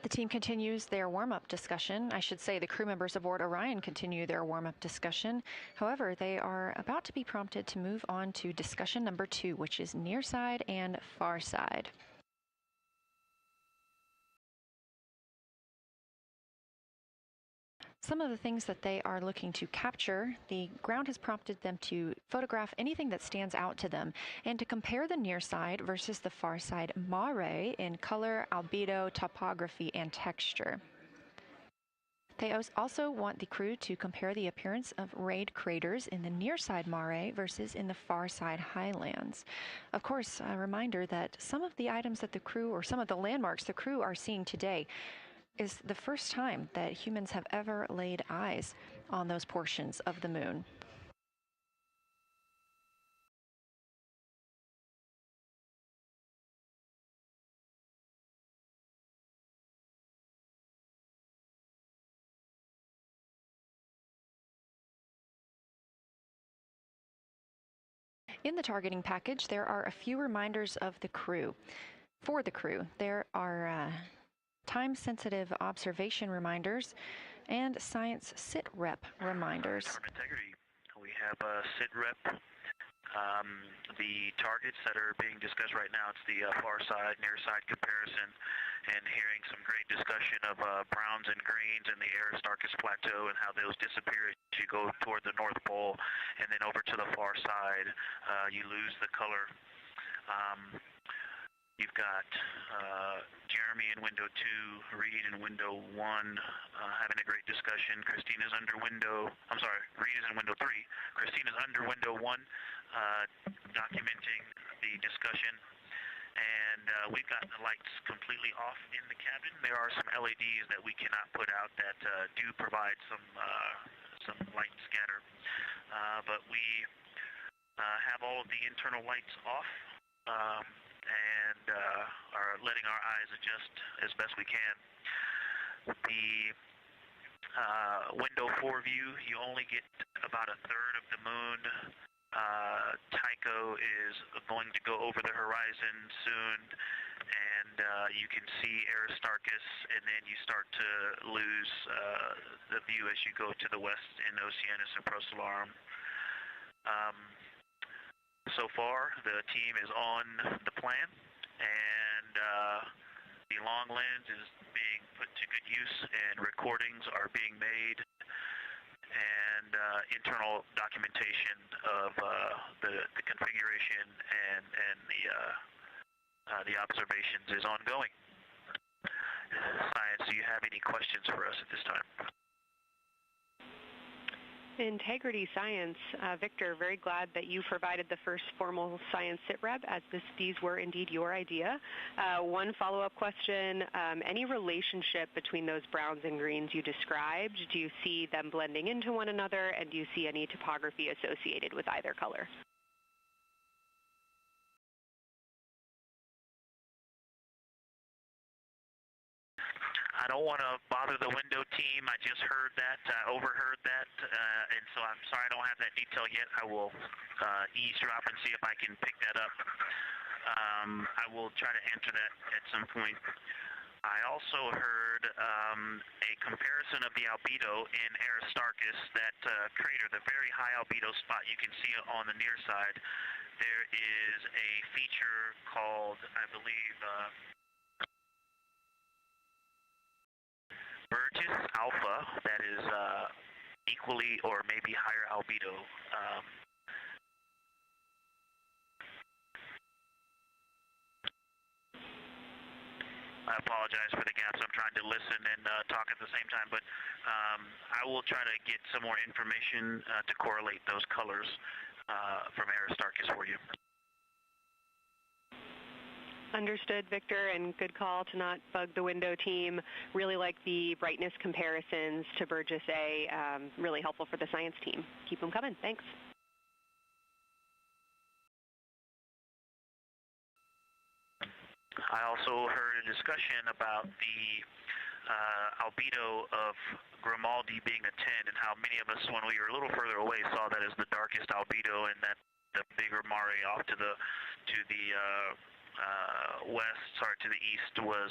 The team continues their warm-up discussion. I should say the crew members aboard Orion continue their warm-up discussion. However, they are about to be prompted to move on to discussion number 2, which is near side and far side. some of the things that they are looking to capture, the ground has prompted them to photograph anything that stands out to them and to compare the near side versus the far side mare in color, albedo, topography, and texture. They also want the crew to compare the appearance of rayed craters in the near side mare versus in the far side highlands. Of course, a reminder that some of the items that the crew, or some of the landmarks the crew are seeing today, is the first time that humans have ever laid eyes on those portions of the moon. In the targeting package, there are a few reminders of the crew. For the crew, there are time-sensitive observation reminders and science sit-rep reminders. Integrity. We have a sit-rep. The targets that are being discussed right now, it's the far side, near side comparison, and hearing some great discussion of browns and greens in the Aristarchus Plateau and how those disappear as you go toward the North Pole, and then over to the far side, you lose the color. You've got Jeremy in window 2, Reid in window 1, having a great discussion. Christina's under window, I'm sorry, Reid is in window 3. Christina's under window 1, documenting the discussion. And we've got the lights completely off in the cabin. There are some LEDs that we cannot put out that do provide some light scatter. But we have all of the internal lights off. And are letting our eyes adjust as best we can. The window 4 view, you only get about a third of the moon. Tycho is going to go over the horizon soon, and you can see Aristarchus, and then you start to lose the view as you go to the west in Oceanus and Procellarum. So far, the team is on the plan, and the long lens is being put to good use, and recordings are being made, and internal documentation of the configuration and the observations is ongoing. Science, do you have any questions for us at this time? Integrity Science, Victor, very glad that you provided the first formal science sit-rep, as these were indeed your idea. One follow-up question, any relationship between those browns and greens you described? Do you see them blending into one another, and do you see any topography associated with either color? I don't want to bother the window team. I just heard that, overheard that, and so I'm sorry I don't have that detail yet. I will eavesdrop and see if I can pick that up. I will try to answer that at some point. I also heard a comparison of the albedo in Aristarchus, that crater, the very high albedo spot you can see on the near side. There is a feature called, I believe, Burgess alpha, that is equally or maybe higher albedo. I apologize for the gaps. I'm trying to listen and talk at the same time, but I will try to get some more information to correlate those colors from Aristarchus for you. Understood, Victor, and good call to not bug the window team. Really like the brightness comparisons to Burgess A. Really helpful for the science team. Keep them coming. Thanks. I also heard a discussion about the albedo of Grimaldi being a 10, and how many of us, when we were a little further away, saw that as the darkest albedo, and that the bigger mare off to the to the east was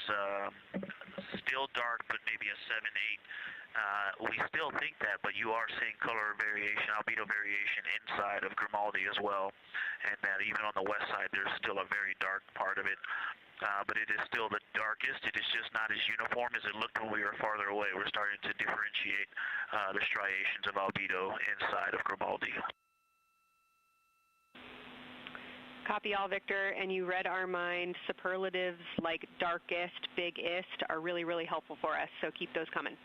still dark, but maybe a 7-8. We still think that, but you are seeing color variation, albedo variation inside of Grimaldi as well, and that even on the west side there's still a very dark part of it. but it is still the darkest. It is just not as uniform as it looked when we were farther away. We're starting to differentiate the striations of albedo inside of Grimaldi. Copy all, Victor, and you read our mind. Superlatives like darkest, biggest are really, really helpful for us, so keep those coming.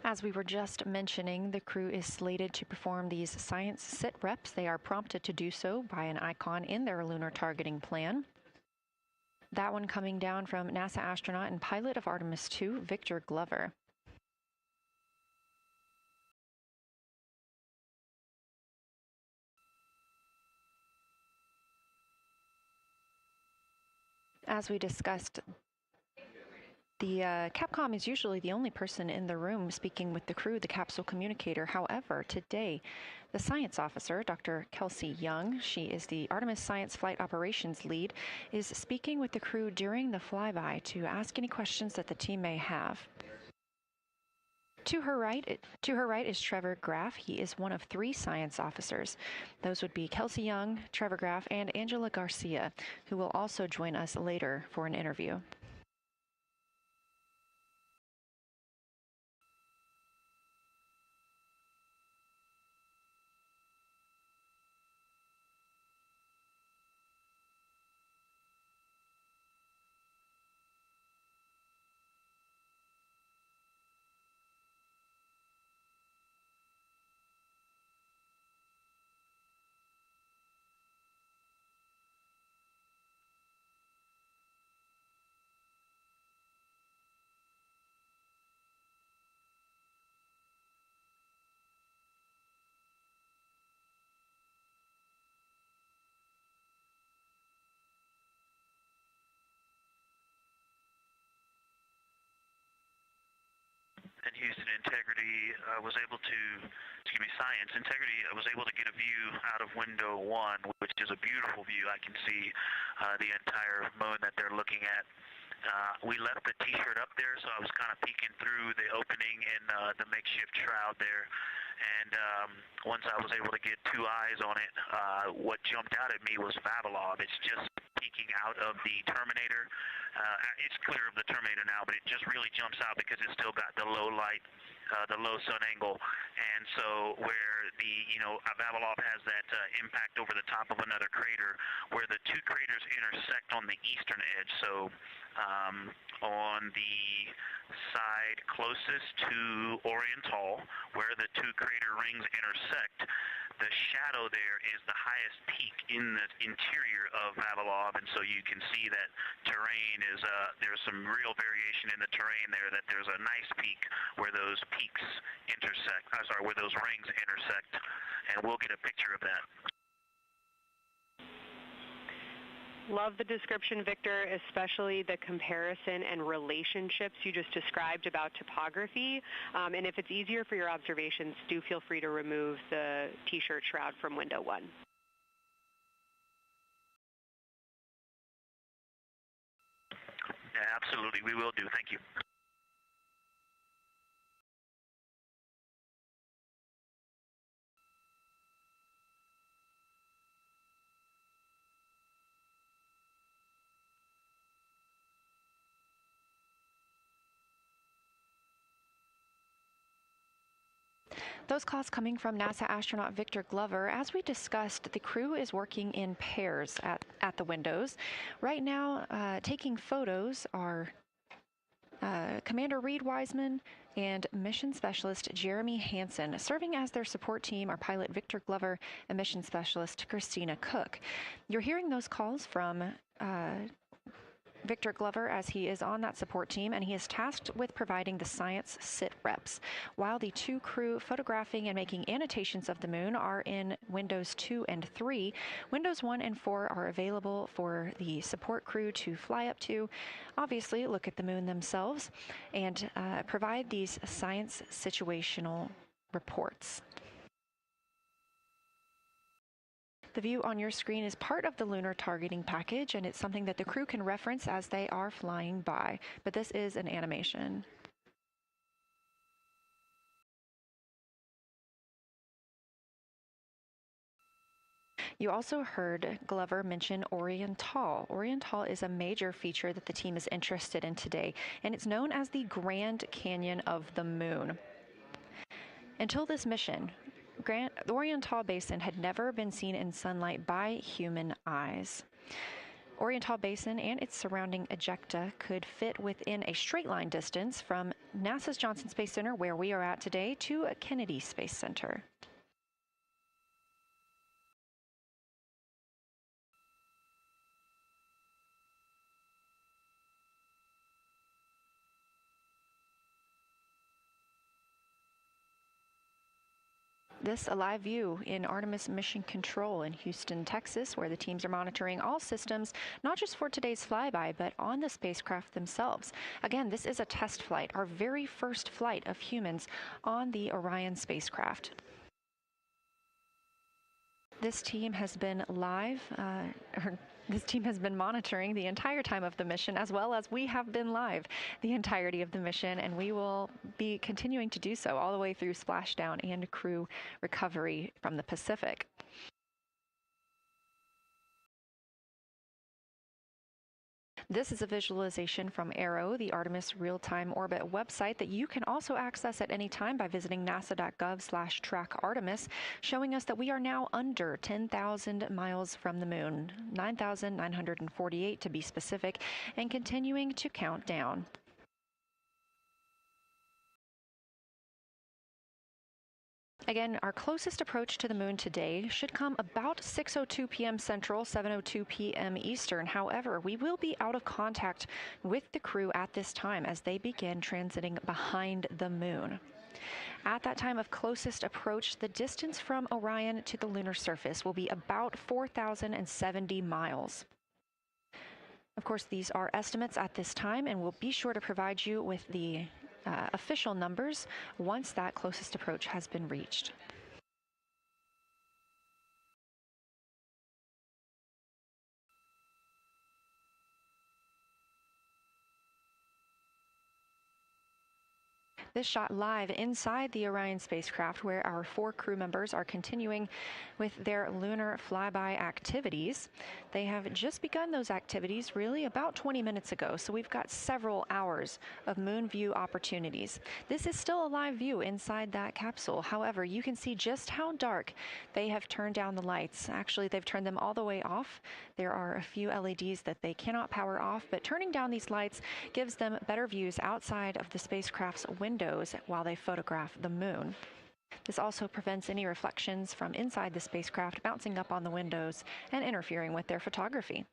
As we were just mentioning, the crew is slated to perform these science sit reps. They are prompted to do so by an icon in their lunar targeting plan. That one coming down from NASA astronaut and pilot of Artemis II, Victor Glover. As we discussed, the Capcom is usually the only person in the room speaking with the crew, the capsule communicator. However, today, the science officer, Dr. Kelsey Young, she is the Artemis Science Flight Operations Lead, is speaking with the crew during the flyby to ask any questions that the team may have. To her right is Trevor Graff. He is one of 3 science officers. Those would be Kelsey Young, Trevor Graff, and Angela Garcia, who will also join us later for an interview. And Houston Integrity was able to, Science Integrity was able to get a view out of window 1, which is a beautiful view. I can see the entire moon that they're looking at. We left the T-shirt up there, so I was kind of peeking through the opening in the makeshift shroud there. And once I was able to get 2 eyes on it, what jumped out at me was Vavilov. It's just peeking out of the Terminator. It's clear of the Terminator now, but it just really jumps out because it's still got the low light, the low sun angle. And so where the, Vavilov has that impact over the top of another crater, where the 2 craters intersect on the eastern edge. So on the side closest to Orion Tall, where the 2 crater rings intersect, the shadow there is the highest peak in the interior of Vavilov, and so you can see that terrain is, there's some real variation in the terrain there, that there's a nice peak where those peaks intersect, where those rings intersect, and we'll get a picture of that. Love the description, Victor, especially the comparison and relationships you just described about topography. And if it's easier for your observations, do feel free to remove the T-shirt shroud from window 1. Yeah, absolutely, we will do. Thank you. Those calls coming from NASA astronaut Victor Glover. As we discussed, the crew is working in pairs at the windows. Right now, taking photos are Commander Reid Wiseman and Mission Specialist Jeremy Hansen. Serving as their support team are pilot Victor Glover and Mission Specialist Christina Koch. You're hearing those calls from Victor Glover, as he is on that support team, and he is tasked with providing the science sit reps, while the 2 crew photographing and making annotations of the moon are in Windows 2 and 3. Windows 1 and 4 are available for the support crew to fly up to, obviously look at the moon themselves, and provide these science situational reports. The view on your screen is part of the lunar targeting package, and it's something that the crew can reference as they are flying by, but this is an animation. You also heard Glover mention Oriental. Oriental is a major feature that the team is interested in today, and it's known as the Grand Canyon of the Moon. Until this mission, the Oriental Basin had never been seen in sunlight by human eyes. Oriental Basin and its surrounding ejecta could fit within a straight line distance from NASA's Johnson Space Center, where we are at today, to Kennedy Space Center. This a live view in Artemis Mission Control in Houston, Texas, where the teams are monitoring all systems, not just for today's flyby, but on the spacecraft themselves. Again, this is a test flight, our very first flight of humans on the Orion spacecraft. This team has been monitoring the entire time of the mission, as well as we have been live the entirety of the mission, and we will be continuing to do so all the way through splashdown and crew recovery from the Pacific. This is a visualization from ARROW, the Artemis Real-Time Orbit website that you can also access at any time by visiting nasa.gov/trackartemis, showing us that we are now under 10,000 miles from the moon, 9,948 to be specific, and continuing to count down. Again, our closest approach to the moon today should come about 6:02 p.m. Central, 7:02 p.m. Eastern. However, we will be out of contact with the crew at this time as they begin transiting behind the moon. At that time of closest approach, the distance from Orion to the lunar surface will be about 4,070 miles. Of course, these are estimates at this time, and we'll be sure to provide you with the official numbers once that closest approach has been reached. This shot live inside the Orion spacecraft, where our 4 crew members are continuing with their lunar flyby activities. They have just begun those activities really about 20 minutes ago, so we've got several hours of moon view opportunities. This is still a live view inside that capsule. However, you can see just how dark they have turned down the lights. Actually, they've turned them all the way off. There are a few LEDs that they cannot power off, but turning down these lights gives them better views outside of the spacecraft's windows while they photograph the moon. This also prevents any reflections from inside the spacecraft bouncing up on the windows and interfering with their photography.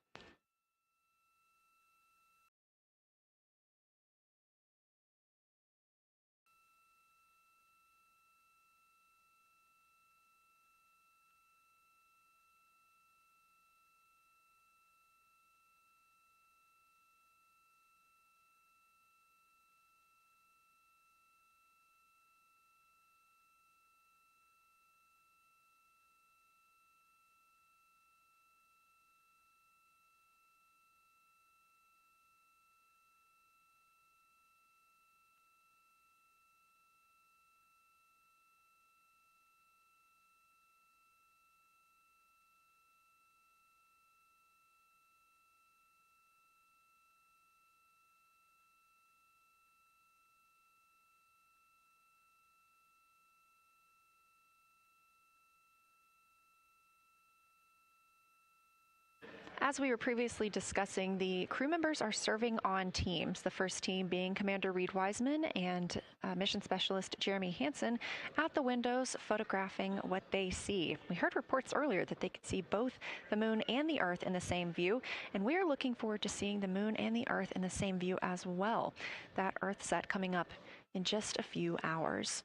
As we were previously discussing, the crew members are serving on teams, the first team being Commander Reid Wiseman and Mission Specialist Jeremy Hansen at the windows photographing what they see. We heard reports earlier that they could see both the moon and the Earth in the same view, and we are looking forward to seeing the moon and the Earth in the same view as well. That Earth set coming up in just a few hours.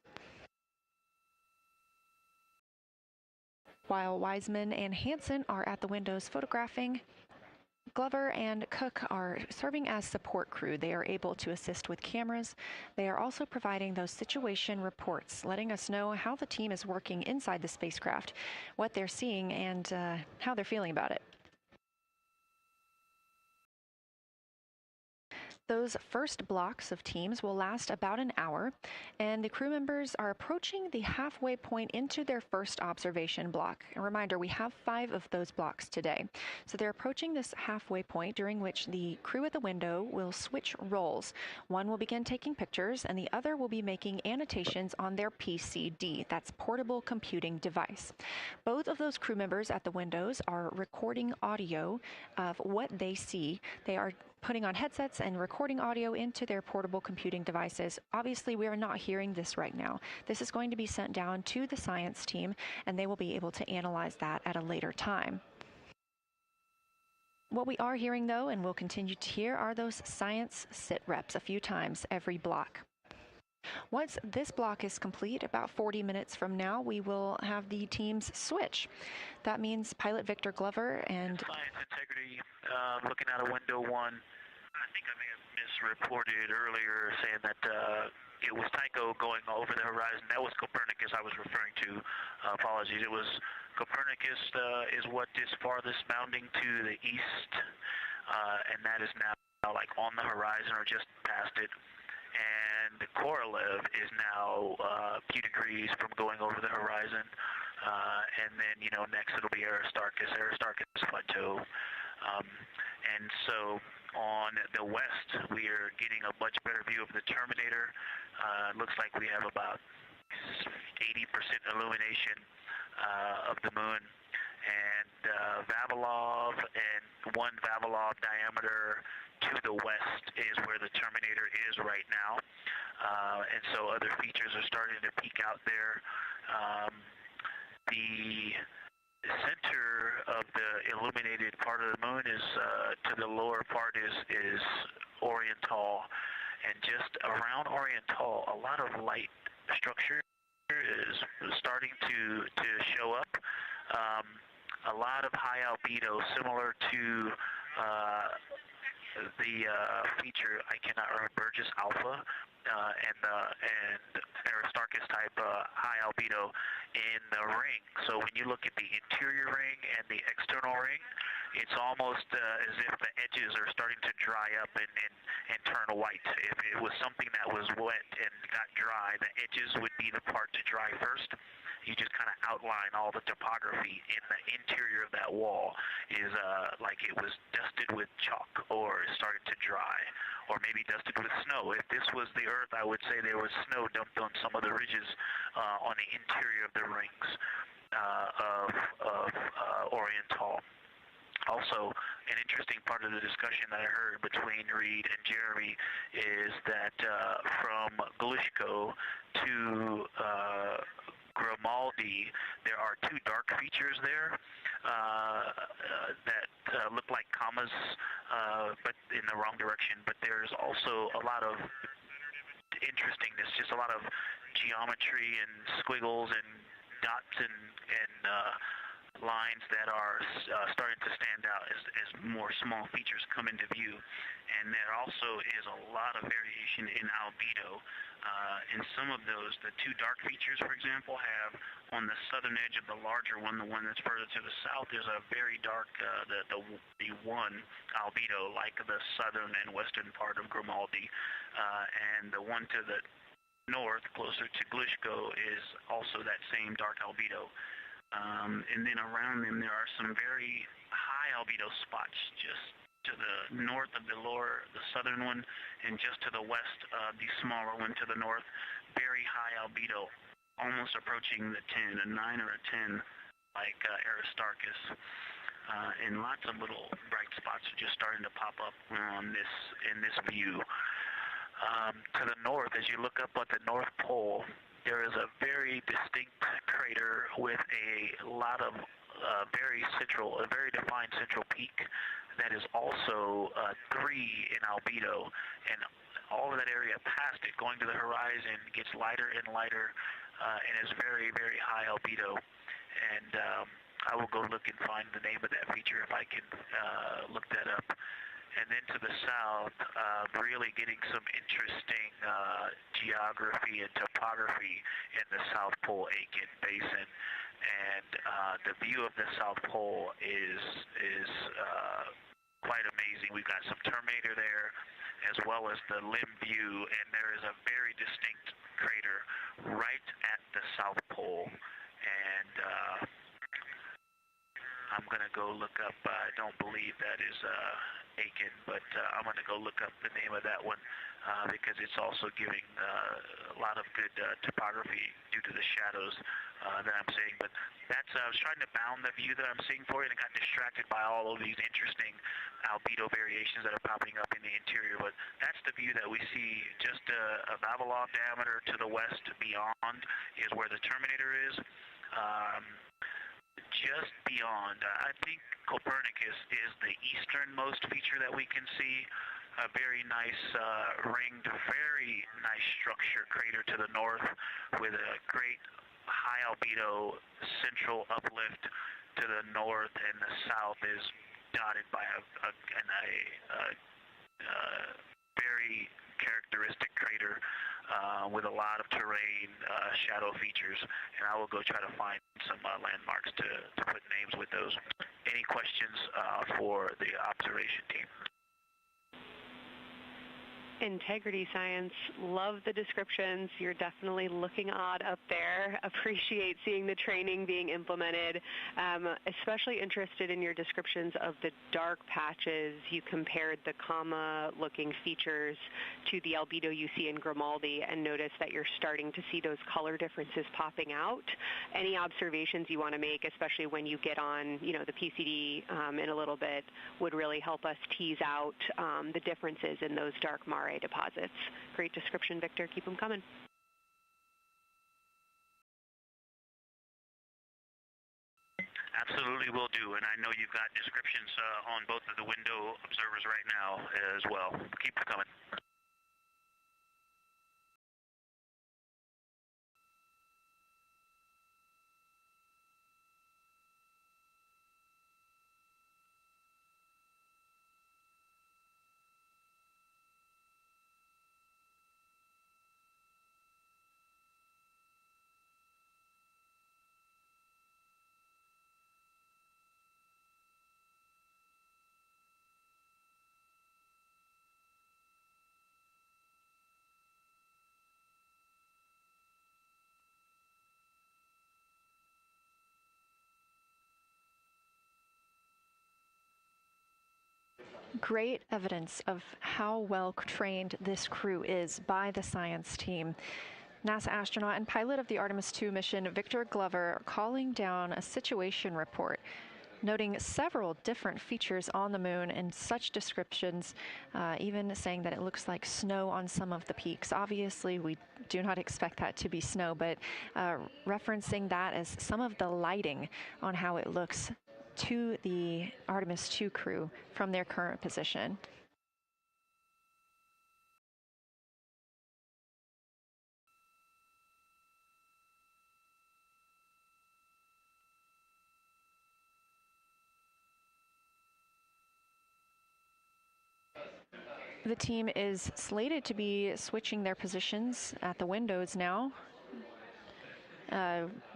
While Wiseman and Hansen are at the windows photographing, Glover and Cook are serving as support crew. They are able to assist with cameras. They are also providing those situation reports, letting us know how the team is working inside the spacecraft, what they're seeing, and how they're feeling about it. Those first blocks of teams will last about an hour, and the crew members are approaching the halfway point into their first observation block. A reminder, we have 5 of those blocks today. So they're approaching this halfway point, during which the crew at the window will switch roles. One will begin taking pictures, and the other will be making annotations on their PCD, that's portable computing device. Both of those crew members at the windows are recording audio of what they see. They are putting on headsets and recording audio into their portable computing devices. Obviously, we are not hearing this right now. This is going to be sent down to the science team, and they will be able to analyze that at a later time. What we are hearing, though, and will continue to hear, are those science sit reps a few times every block. Once this block is complete, about 40 minutes from now, we will have the teams switch. That means pilot Victor Glover and Science Integrity, looking out of window 1. I think I may have misreported earlier saying that it was Tycho going over the horizon. That was Copernicus I was referring to. Apologies. It was Copernicus is what is farthest bounding to the east, and that is now like on the horizon or just past it. And Korolev is now a few degrees from going over the horizon. And then, next it'll be Aristarchus Plateau. And so on the west, we are getting a much better view of the Terminator. It looks like we have about 80% illumination of the moon. And Vavilov and 1 Vavilov diameter to the west is where the Terminator is right now. And so other features are starting to peek out there. The center of the illuminated part of the moon is, to the lower part is Oriental. And just around Oriental, a lot of light structure is starting to show up. A lot of high albedo, similar to the feature, I cannot remember, Burgess Alpha and Aristarchus type high albedo in the ring. So when you look at the interior ring and the external ring, it's almost as if the edges are starting to dry up and turn white. If it was something that was wet and got dry, the edges would be the part to dry first. You just kind of outline all the topography in the interior of that wall is like it was dusted with chalk or is starting to dry, or maybe dusted with snow. If this was the Earth, I would say there was snow dumped on some of the ridges on the interior of the rings of Oriental. Also, an interesting part of the discussion that I heard between Reid and Jeremy is that from Geological to Grimaldi, there are 2 dark features there that look like commas, but in the wrong direction. But there's also a lot of interestingness, just a lot of geometry and squiggles and dots and lines that are starting to stand out as more small features come into view. And there also is a lot of variation in albedo. And some of those, the 2 dark features, for example, have on the southern edge of the larger one, the one that's further to the south, there's a very dark, the 1 albedo, like the southern and western part of Grimaldi. And the one to the north, closer to Geological, is also that same dark albedo. And then around them, there are some very high albedo spots just to the north of the southern one, and just to the west of the smaller one to the north. Very high albedo, almost approaching the 10, a 9 or a 10, like Aristarchus. and lots of little bright spots are just starting to pop up in this view. To the north, as you look up at the North Pole, there is a very distinct crater with a lot of a very defined central peak that is also 3 in albedo, and all of that area past it, going to the horizon, gets lighter and lighter, and is very, very high albedo. And I will go look and find the name of that feature if I can look that up. And then to the south, really getting some interesting geography and topography in the South Pole Aitken Basin. And the view of the South Pole is quite amazing. We've got some Terminator there, as well as the limb view, and there is a very distinct crater right at the South Pole. And I'm going to go look up, I don't believe that is Aiken, but I'm going to go look up the name of that one because it's also giving a lot of good topography due to the shadows that I'm seeing. But that's, I was trying to bound the view that I'm seeing for you and got distracted by all of these interesting albedo variations that are popping up in the interior. But that's the view that we see just a Vavilov diameter to the west beyond is where the Terminator is. Just beyond, I think Copernicus is the easternmost feature that we can see. A very nice ringed, very nice structure crater to the north with a great high albedo central uplift to the north, and the south is dotted by a very characteristic crater with a lot of terrain, shadow features, and I will go try to find some landmarks to put names with those. Any questions for the observation team? Integrity Science, love the descriptions. You're definitely looking odd up there. Appreciate seeing the training being implemented. Especially interested in your descriptions of the dark patches. You compared the comma-looking features to the albedo you see in Grimaldi and noticed that you're starting to see those color differences popping out. Any observations you want to make, especially when you get on, the PCD in a little bit, would really help us tease out the differences in those dark Mare deposits. Great description, Victor. Keep them coming. Absolutely will do, and I know you've got descriptions on both of the window observers right now as well. Keep them coming. Great evidence of how well trained this crew is by the science team. NASA astronaut and pilot of the Artemis II mission, Victor Glover, calling down a situation report, noting several different features on the moon and such descriptions, even saying that it looks like snow on some of the peaks. Obviously, we do not expect that to be snow, but referencing that as some of the lighting on how it looks to the Artemis II crew from their current position. The team is slated to be switching their positions at the windows now.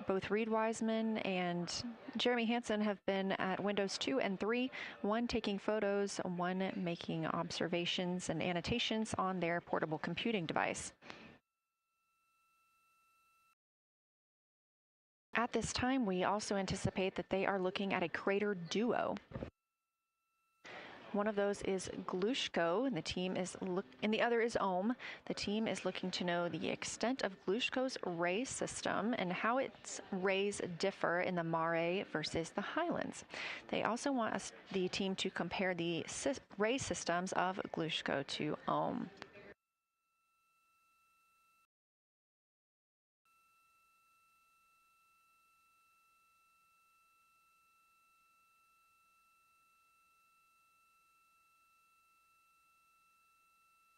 Both Reid Wiseman and Jeremy Hansen have been at windows 2 and 3, one taking photos, one making observations and annotations on their portable computing device. At this time, we also anticipate that they are looking at a crater duo. One of those is Glushko, and the other is Ohm. The team is looking to know the extent of Glushko's ray system and how its rays differ in the Mare versus the Highlands. They also want the team to compare the ray systems of Glushko to Ohm.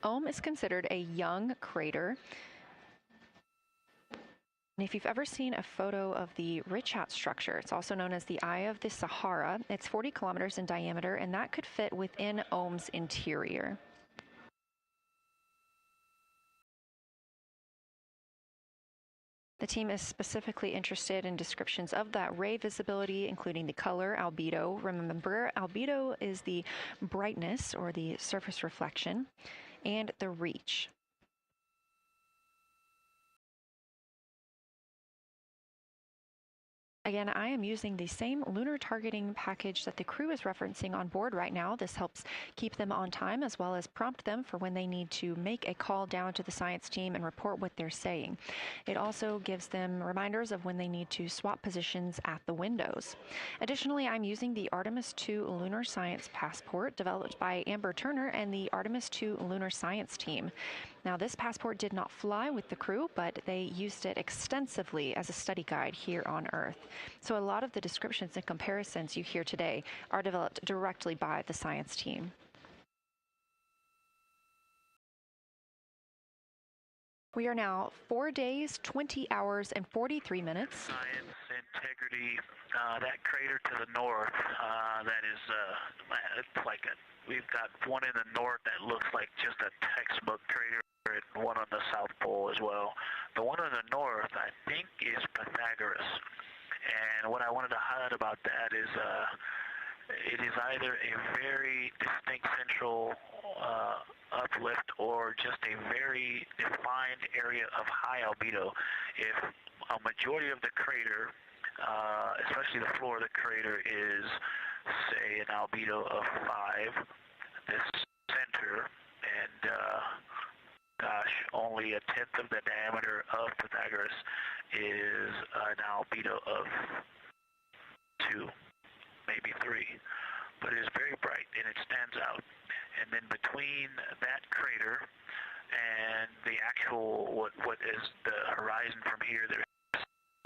Ohm is considered a young crater. And if you've ever seen a photo of the Richat structure, it's also known as the Eye of the Sahara. It's 40 kilometers in diameter, and that could fit within Ohm's interior. The team is specifically interested in descriptions of that ray visibility, including the color, albedo. Remember, albedo is the brightness or the surface reflection, and the reach. Again, I am using the same lunar targeting package that the crew is referencing on board right now. This helps keep them on time as well as prompt them for when they need to make a call down to the science team and report what they're saying. It also gives them reminders of when they need to swap positions at the windows. Additionally, I'm using the Artemis II Lunar Science Passport developed by Amber Turner and the Artemis II Lunar Science team. Now, this passport did not fly with the crew, but they used it extensively as a study guide here on Earth. So a lot of the descriptions and comparisons you hear today are developed directly by the science team. We are now 4 days, 20 hours, and 43 minutes. Science Integrity, that crater to the north, that is, it's like we've got one in the north that looks like just a textbook crater, and one on the South Pole as well. The one in the north, I think, is Pythagoras. And what I wanted to highlight about that is it is either a very distinct central uplift or just a very defined area of high albedo. If a majority of the crater, especially the floor of the crater, is, say, an albedo of 5, this center, and gosh, only a tenth of the diameter of Pythagoras is an albedo of 2, maybe 3, but it is very bright and it stands out. And then between that crater and the actual, what is the horizon from here, there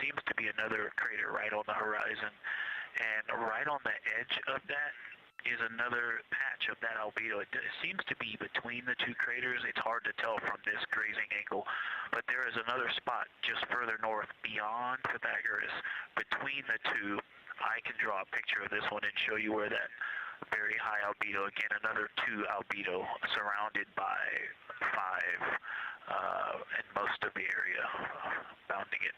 seems to be another crater right on the horizon, and right on the edge of that is another patch of that albedo. It seems to be between the two craters. It's hard to tell from this grazing angle, but there is another spot just further north beyond Pythagoras. Between the two, I can draw a picture of this one and show you where that very high albedo, again another 2 albedo surrounded by 5 and most of the area bounding it.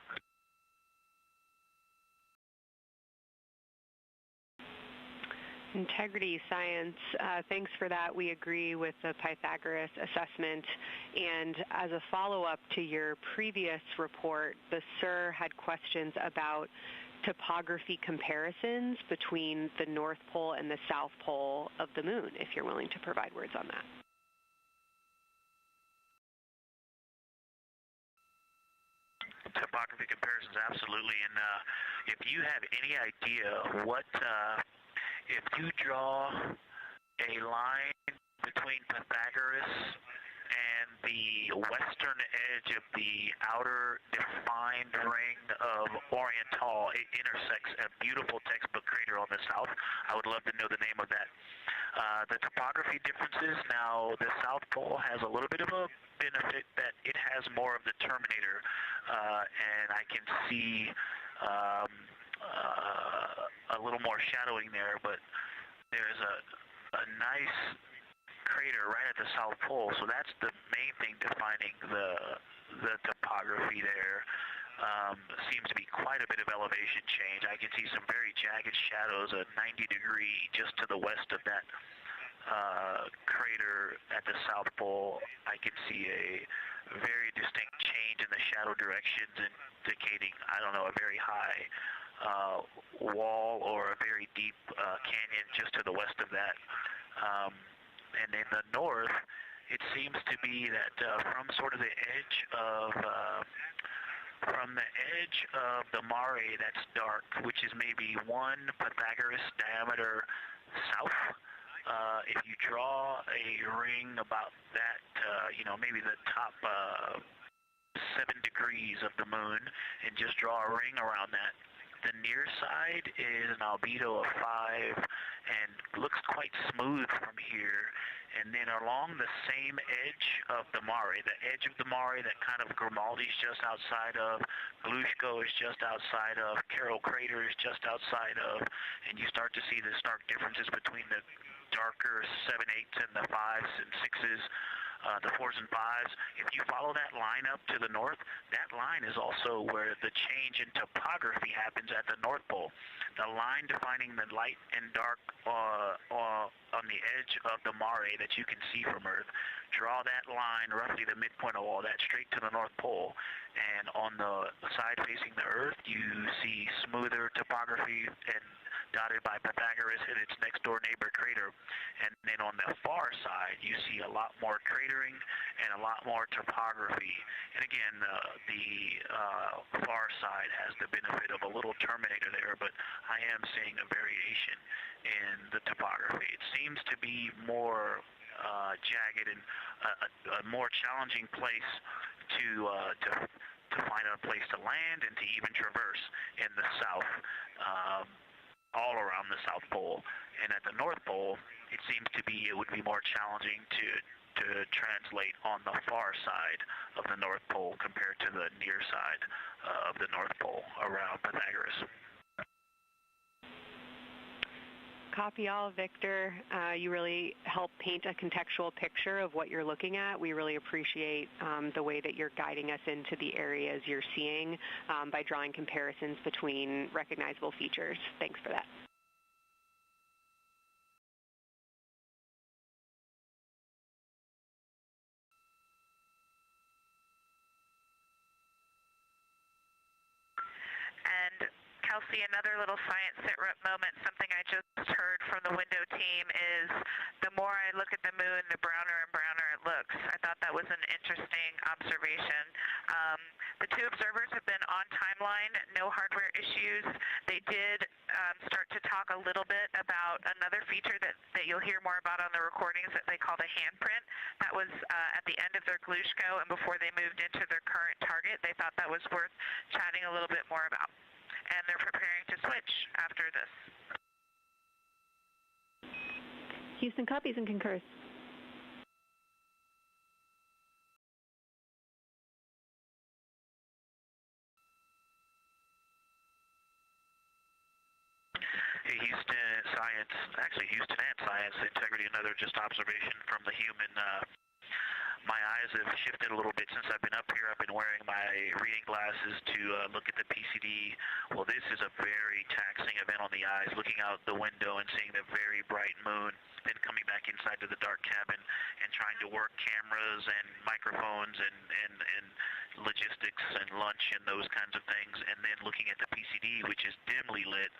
Integrity Science, thanks for that. We agree with the Pythagoras assessment. And as a follow-up to your previous report, the SIR had questions about topography comparisons between the North Pole and the South Pole of the Moon, if you're willing to provide words on that. Topography comparisons, absolutely. And if you have any idea what... if you draw a line between Pythagoras and the western edge of the outer defined ring of Oriental, it intersects a beautiful textbook crater on the south. I would love to know the name of that. The topography differences, now the South Pole has a little bit of a benefit that it has more of the terminator, and I can see a little more shadowing there, but there's a nice crater right at the South Pole, so that's the main thing defining the topography there. Seems to be quite a bit of elevation change. I can see some very jagged shadows, a 90-degree just to the west of that crater at the South Pole. I can see a very distinct change in the shadow directions, indicating, I don't know, a very high wall or a very deep canyon just to the west of that. And in the north, it seems to be that from sort of the edge of the mare that's dark, which is maybe 1 Pythagoras diameter south, if you draw a ring about that, maybe the top 7 degrees of the moon, and just draw a ring around that, the near side is an albedo of 5 and looks quite smooth from here. And then along the same edge of the mare, the edge of the mare that kind of Grimaldi's just outside of, Glushko is just outside of, Carroll Crater is just outside of, and you start to see the stark differences between the darker 7/8 and the 5s and 6s, the 4s and 5s. If you follow that line up to the north, that line is also where the change in topography happens at the North Pole. The line defining the light and dark on the edge of the mare that you can see from Earth. Draw that line, roughly the midpoint of all that, straight to the North Pole. And on the side facing the Earth, you see smoother topography and dotted by Pythagoras and its next door neighbor crater. And then on the far side, you see a lot more cratering and a lot more topography. And again, the far side has the benefit of a little terminator there, but I am seeing a variation in the topography. It seems to be more jagged and a more challenging place to find a place to land and to even traverse in the south, all around the South Pole. And at the North Pole, it seems to be, it would be more challenging to translate on the far side of the North Pole compared to the near side of the North Pole around Pythagoras. Copy all, Victor. You really help paint a contextual picture of what you're looking at. We really appreciate the way that you're guiding us into the areas you're seeing by drawing comparisons between recognizable features. Thanks for that. And Kelsey, another little science sit rep moment, something I just heard from the window team is the more I look at the moon, the browner and browner it looks. I thought that was an interesting observation. The 2 observers have been on timeline, no hardware issues. They did start to talk a little bit about another feature that you'll hear more about on the recordings that they call the handprint. That was at the end of their Glushko and before they moved into their current target. They thought that was worth chatting a little bit more about. And they're preparing to switch after this. Houston copies and concurs. Hey, Houston and Science Integrity, another just observation from the human. My eyes have shifted a little bit since I've been up here. I've been wearing my reading glasses to look at the PCD. Well, this is a very taxing event on the eyes, looking out the window and seeing the very bright moon, then coming back inside to the dark cabin and trying to work cameras and microphones and logistics and lunch and those kinds of things, and then looking at the PCD, which is dimly lit.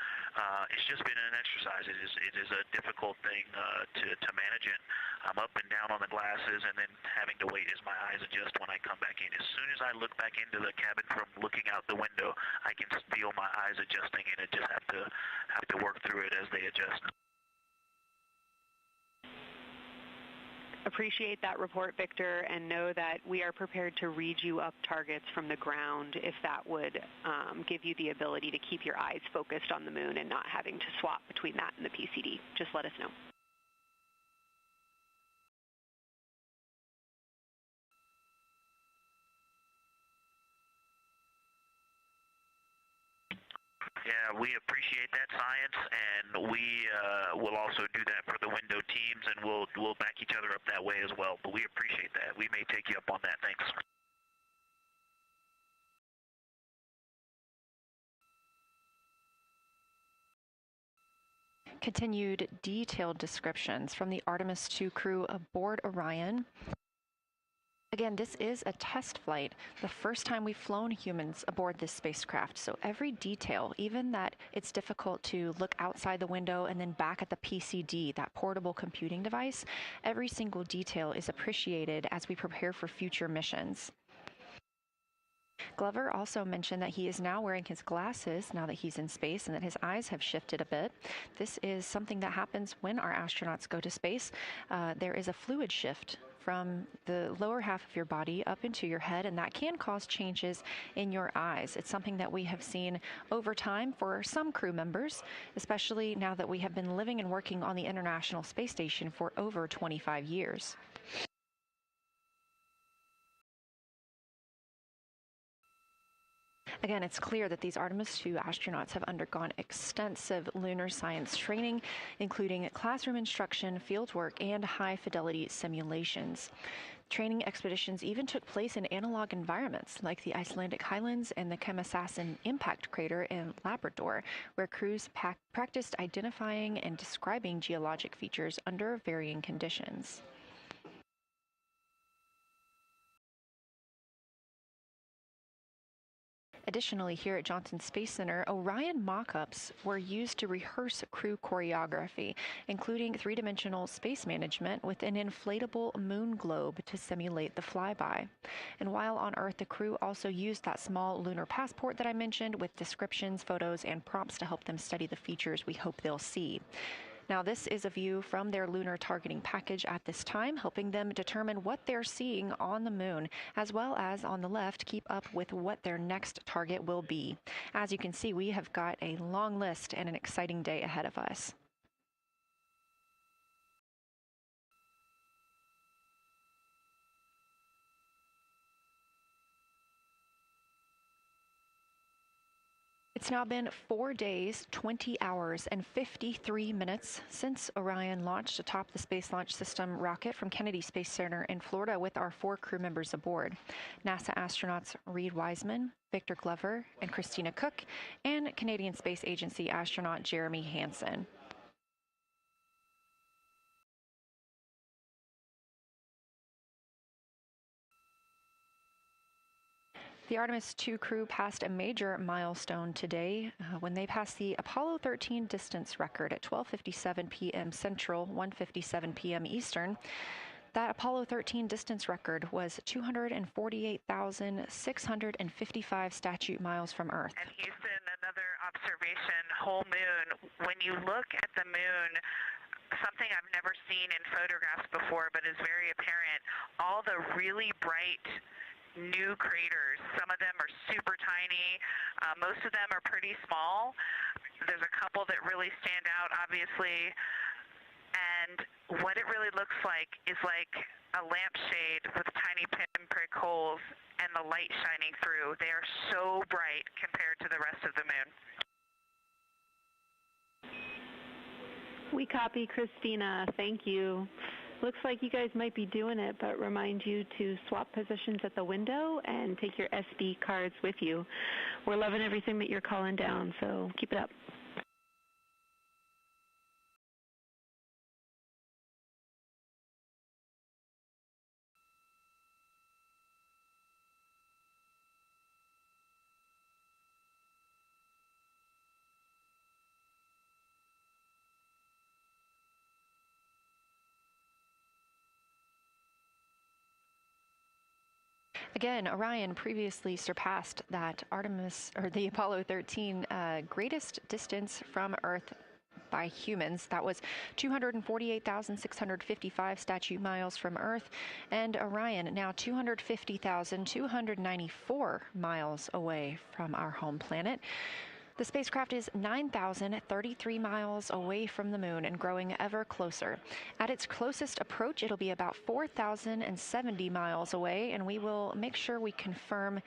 It's just been an exercise. It is a difficult thing to manage it. I'm up and down on the glasses and then having to wait as my eyes adjust when I come back in. As soon as I look back into the cabin from looking out the window, I can feel my eyes adjusting, and I just have to work through it as they adjust. Appreciate that report, Victor, and know that we are prepared to read you up targets from the ground if that would give you the ability to keep your eyes focused on the moon and not having to swap between that and the PCD. Just let us know. Yeah, we appreciate that, Science, and we will also do that for the window teams, and we'll back each other up that way as well. But we appreciate that. We may take you up on that. Thanks. Continued detailed descriptions from the Artemis II crew aboard Orion. Again, this is a test flight, the first time we've flown humans aboard this spacecraft. So every detail, even that it's difficult to look outside the window and then back at the PCD, that portable computing device, every single detail is appreciated as we prepare for future missions. Glover also mentioned that he is now wearing his glasses now that he's in space and that his eyes have shifted a bit. This is something that happens when our astronauts go to space. There is a fluid shift from the lower half of your body up into your head, and that can cause changes in your eyes. It's something that we have seen over time for some crew members, especially now that we have been living and working on the International Space Station for over 25 years. Again, it's clear that these Artemis II astronauts have undergone extensive lunar science training, including classroom instruction, fieldwork, and high-fidelity simulations. Training expeditions even took place in analog environments like the Icelandic Highlands and the Kemassassin impact crater in Labrador, where crews practiced identifying and describing geologic features under varying conditions. Additionally, here at Johnson Space Center, Orion mock-ups were used to rehearse crew choreography, including three-dimensional space management with an inflatable moon globe to simulate the flyby. And while on Earth, the crew also used that small lunar passport that I mentioned with descriptions, photos, and prompts to help them study the features we hope they'll see. Now, this is a view from their lunar targeting package at this time, helping them determine what they're seeing on the moon, as well as on the left, keep up with what their next target will be. As you can see, we have got a long list and an exciting day ahead of us. It's now been 4 days, 20 hours, and 53 minutes since Orion launched atop the Space Launch System rocket from Kennedy Space Center in Florida with our 4 crew members aboard. NASA astronauts Reid Wiseman, Victor Glover, and Christina Koch, and Canadian Space Agency astronaut Jeremy Hansen. The Artemis II crew passed a major milestone today when they passed the Apollo 13 distance record at 12:57 p.m. Central, 1:57 p.m. Eastern. That Apollo 13 distance record was 248,655 statute miles from Earth. And Houston, another observation, whole moon. When you look at the moon, something I've never seen in photographs before but is very apparent, all the really bright new craters. Some of them are super tiny. Most of them are pretty small. There's a couple that really stand out, obviously. And what it really looks like is like a lampshade with tiny pinprick holes and the light shining through. They are so bright compared to the rest of the moon. We copy, Christina. Thank you. Looks like you guys might be doing it, but remind you to swap positions at the window and take your SD cards with you. We're loving everything that you're calling down, so keep it up. Again, Orion previously surpassed that the Apollo 13 greatest distance from Earth by humans. That was 248,655 statute miles from Earth, and Orion now 250,294 miles away from our home planet. The spacecraft is 9,033 miles away from the moon and growing ever closer. At its closest approach, it'll be about 4,070 miles away, and we will make sure we confirm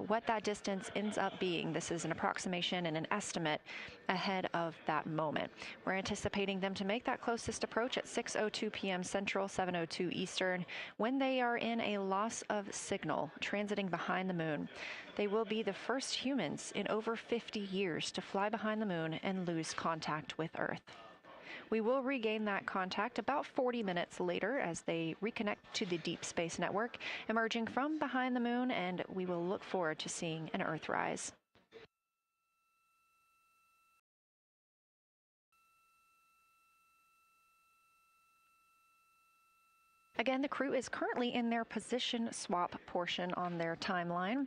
what that distance ends up being. This is an approximation and an estimate ahead of that moment. We're anticipating them to make that closest approach at 6:02 p.m. Central, 7:02 Eastern, when they are in a loss of signal, transiting behind the moon. They will be the first humans in over 50 years to fly behind the moon and lose contact with Earth. We will regain that contact about 40 minutes later as they reconnect to the deep space network, emerging from behind the moon, and we will look forward to seeing an Earthrise. Again, the crew is currently in their position swap portion on their timeline.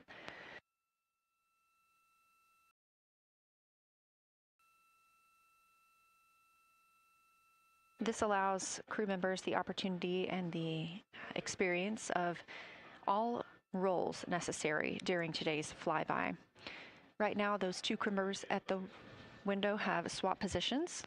This allows crew members the opportunity and the experience of all roles necessary during today's flyby. Right now, those two crew members at the window have swap positions.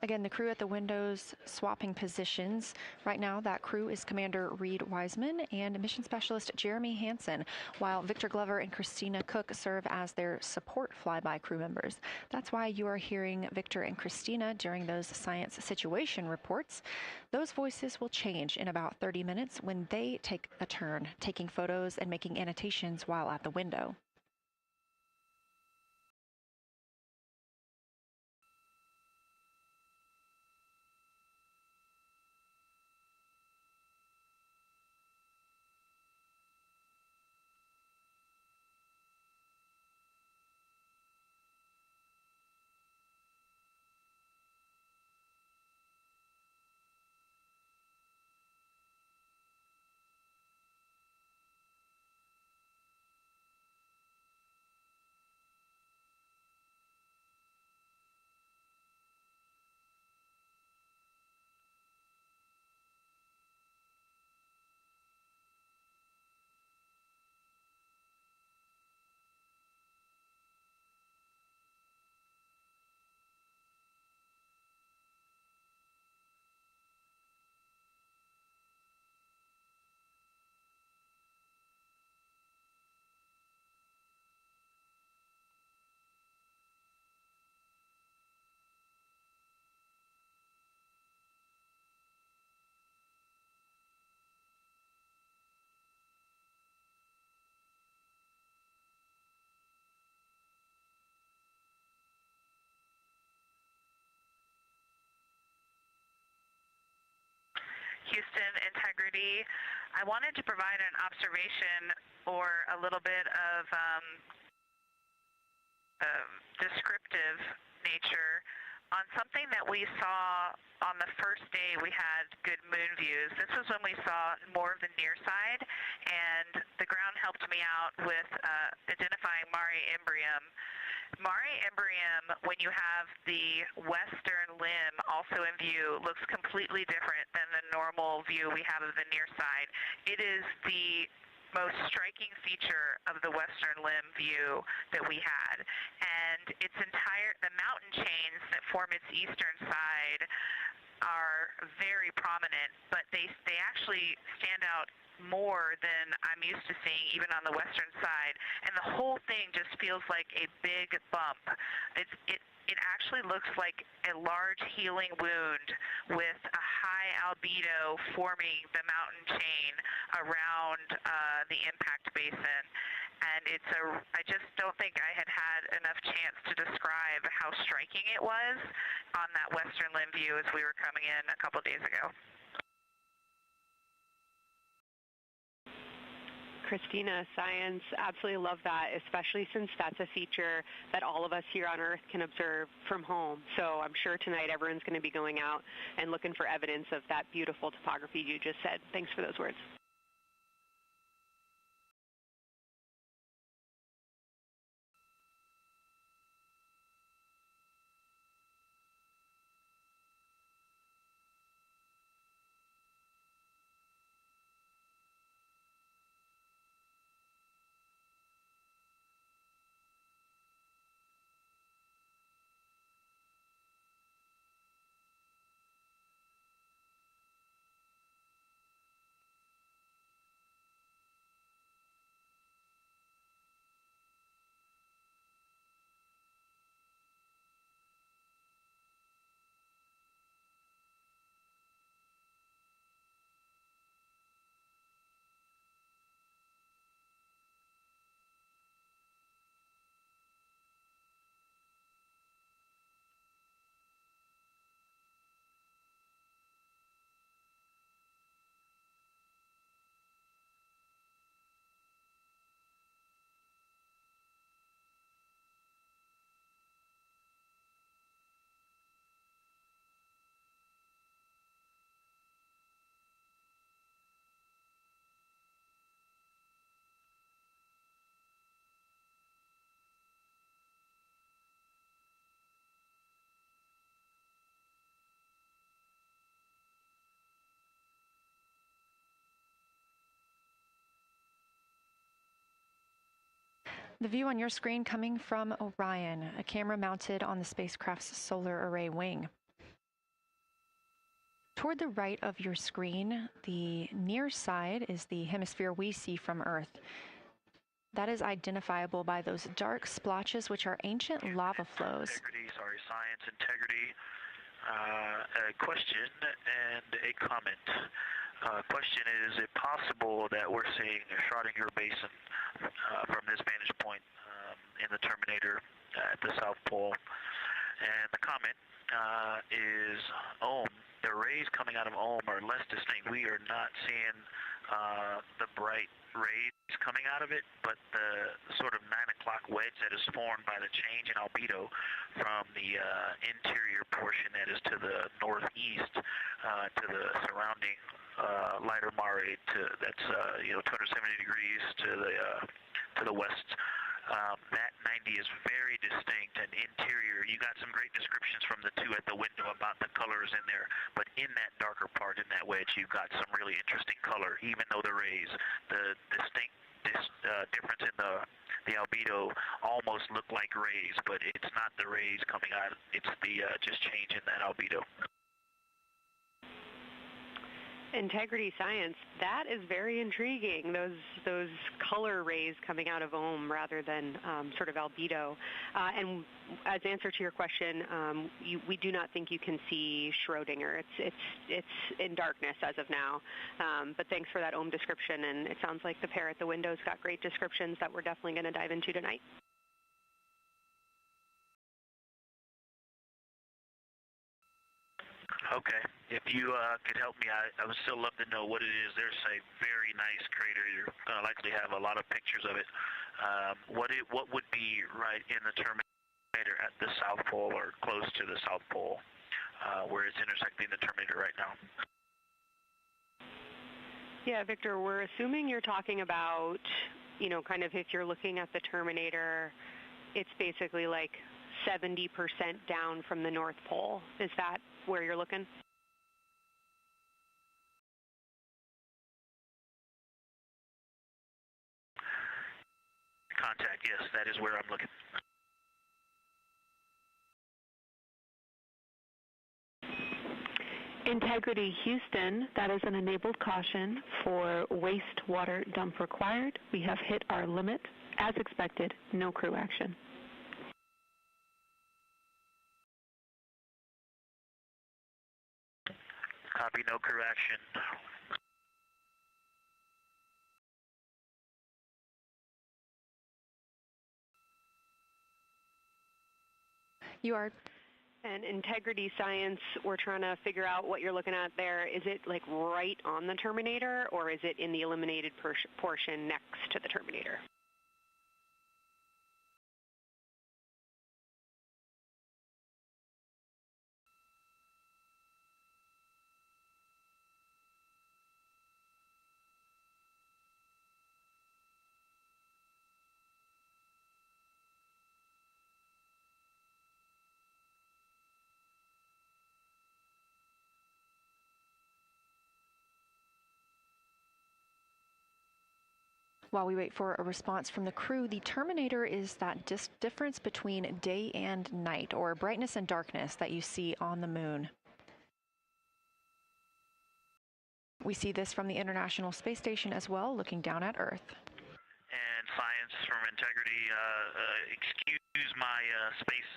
Again, the crew at the windows swapping positions. Right now, that crew is Commander Reid Wiseman and Mission Specialist Jeremy Hansen, while Victor Glover and Christina Koch serve as their support flyby crew members. That's why you are hearing Victor and Christina during those science situation reports. Those voices will change in about 30 minutes when they take a turn, taking photos and making annotations while at the window. Houston Integrity. I wanted to provide an observation or a little bit of descriptive nature on something that we saw on the first day we had good moon views. This was when we saw more of the near side, and the ground helped me out with identifying Mare Imbrium. Mare Imbrium, when you have the western limb also in view, looks completely different than the normal view we have of the near side. It is the most striking feature of the western limb view that we had. And the mountain chains that form its eastern side are very prominent, but they actually stand out more than I'm used to seeing even on the western side, and the whole thing just feels like a big bump. It actually looks like a large healing wound with a high albedo forming the mountain chain around the impact basin. And I just don't think I had enough chance to describe how striking it was on that western limb view as we were coming in a couple days ago. Christina, science, absolutely love that, especially since that's a feature that all of us here on Earth can observe from home. So I'm sure tonight everyone's going to be going out and looking for evidence of that beautiful topography you just said. Thanks for those words. The view on your screen coming from Orion, a camera mounted on the spacecraft's solar array wing. Toward the right of your screen, the near side is the hemisphere we see from Earth. That is identifiable by those dark splotches, which are ancient lava flows. Science integrity. A question and a comment. Question is it possible that we're seeing a Schrodinger basin from this vantage point in the Terminator at the South Pole? And the comment is the rays coming out of are less distinct. We are not seeing the bright rays coming out of it, but the sort of 9 o'clock wedge that is formed by the change in albedo from the interior portion that is to the northeast to the surrounding lighter mare that's 270 degrees to the west. That 90 is very distinct and interior. You got some great descriptions from the two at the window about the colors in there, but in that darker part, in that wedge, you've got some really interesting color, even though the rays, the distinct difference in the albedo almost look like rays, but it's not the rays coming out, it's the just change in that albedo. Integrity science, that is very intriguing, those color rays coming out of rather than sort of albedo. And as answer to your question, we do not think you can see Schrodinger. It's in darkness as of now. But thanks for that description, and it sounds like the pair at the window's got great descriptions that we're definitely going to dive into tonight. Okay. If you could help me, I would still love to know what it is. There's a very nice crater. You're going to likely have a lot of pictures of it. What would be right in the Terminator at the South Pole or close to the South Pole where it's intersecting the Terminator right now? Yeah, Victor, we're assuming you're talking about, kind of if you're looking at the Terminator, it's basically like 70% down from the North Pole. Is that where you're looking? Contact, yes, that is where I'm looking. Integrity Houston, that is an enabled caution for wastewater dump required. We have hit our limit. As expected, no crew action. Copy, no crew action. You are. And integrity science, we're trying to figure out what you're looking at there. Is it like right on the Terminator, or is it in the illuminated portion next to the Terminator? While we wait for a response from the crew, the Terminator is that difference between day and night, or brightness and darkness, that you see on the moon. We see this from the International Space Station as well, looking down at Earth. And science from integrity, excuse my space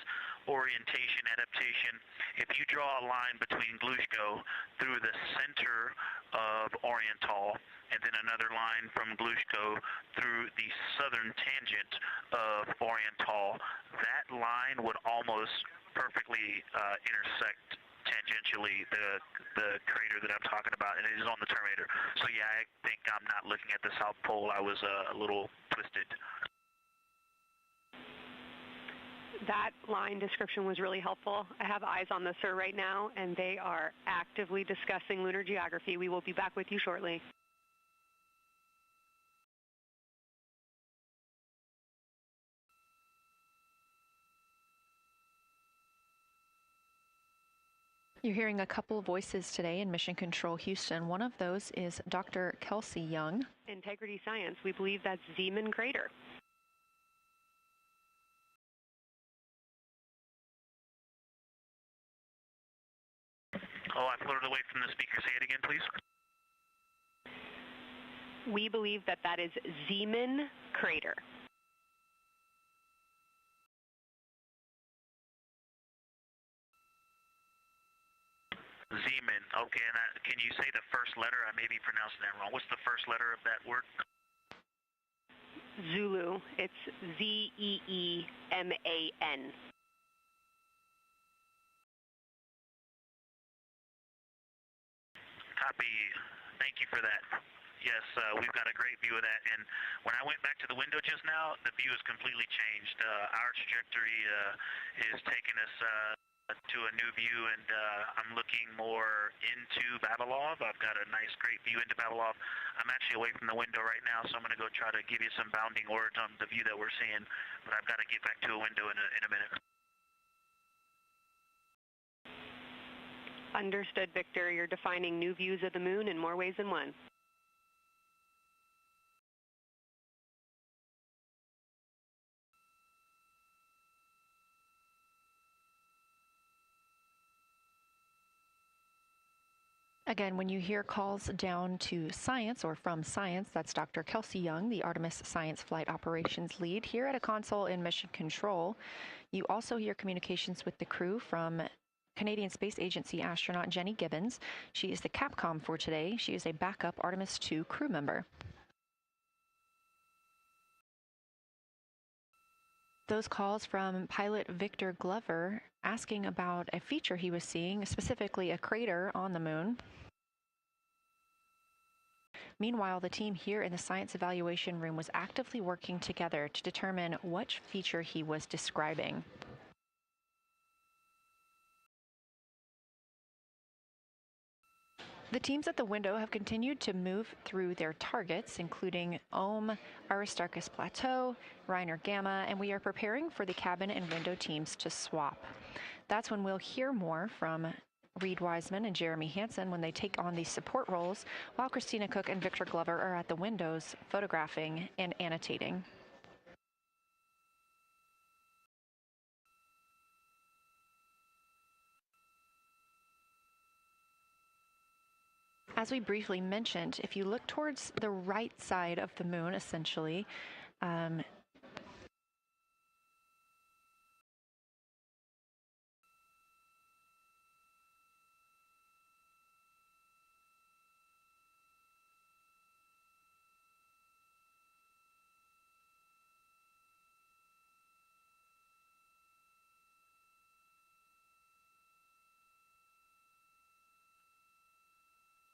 orientation adaptation. If you draw a line between Geological through the center of Oriental, and then another line from Geological through the southern tangent of Oriental, that line would almost perfectly intersect tangentially the crater that I'm talking about, and it is on the Terminator. So yeah, I think I'm not looking at the South Pole. I was a little twisted. That line description was really helpful. I have eyes on the SIR right now, and they are actively discussing lunar geography. We will be back with you shortly. You're hearing a couple of voices today in Mission Control Houston. One of those is Dr. Kelsey Young. Integrity Science, we believe that's Zeeman Crater. Oh, I floated away from the speaker. Say it again, please. We believe that that is Zeeman crater. Zeeman. Okay, and can you say the first letter? I may be pronouncing that wrong. What's the first letter of that word? Zulu. It's Z-E-E-M-A-N. Copy. Thank you for that. Yes, we've got a great view of that. And when I went back to the window just now, the view has completely changed. Our trajectory is taking us to a new view, and I'm looking more into Vavilov. I've got a nice, great view into Vavilov. I'm actually away from the window right now, so I'm going to go try to give you some bounding words on the view that we're seeing, but I've got to get back to a window in a minute. Understood, Victor. You're defining new views of the moon in more ways than one. Again, when you hear calls down to science or from science, that's Dr. Kelsey Young, the Artemis Science Flight Operations Lead here at a console in Mission Control. You also hear communications with the crew from Canadian Space Agency astronaut Jenny Gibbons. She is the Capcom for today. She is a backup Artemis II crew member. Those calls from pilot Victor Glover asking about a feature he was seeing, specifically a crater on the moon. Meanwhile, the team here in the science evaluation room was actively working together to determine which feature he was describing. The teams at the window have continued to move through their targets, including Ohm, Aristarchus Plateau, Reiner Gamma, and we are preparing for the cabin and window teams to swap. That's when we'll hear more from Reid Wiseman and Jeremy Hansen when they take on these support roles, while Christina Koch and Victor Glover are at the windows photographing and annotating. As we briefly mentioned, if you look towards the right side of the moon, essentially,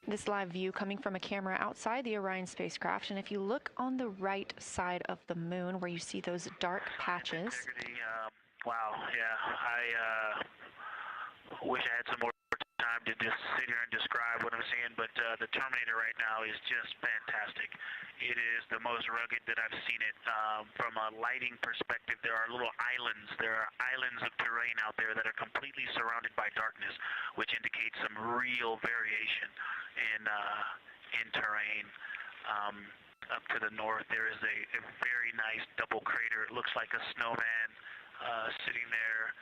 this live view coming from a camera outside the Orion spacecraft, and if you look on the right side of the moon where you see those dark patches. Wow, yeah, I wish I had some more time to just sit here and describe what I'm seeing, but the Terminator right now is just fantastic. It is the most rugged that I've seen it. From a lighting perspective, there are little islands. There are islands of terrain out there that are completely surrounded by darkness, which indicates some real variation in terrain. Up to the north, there is a very nice double crater. It looks like a snowman sitting there.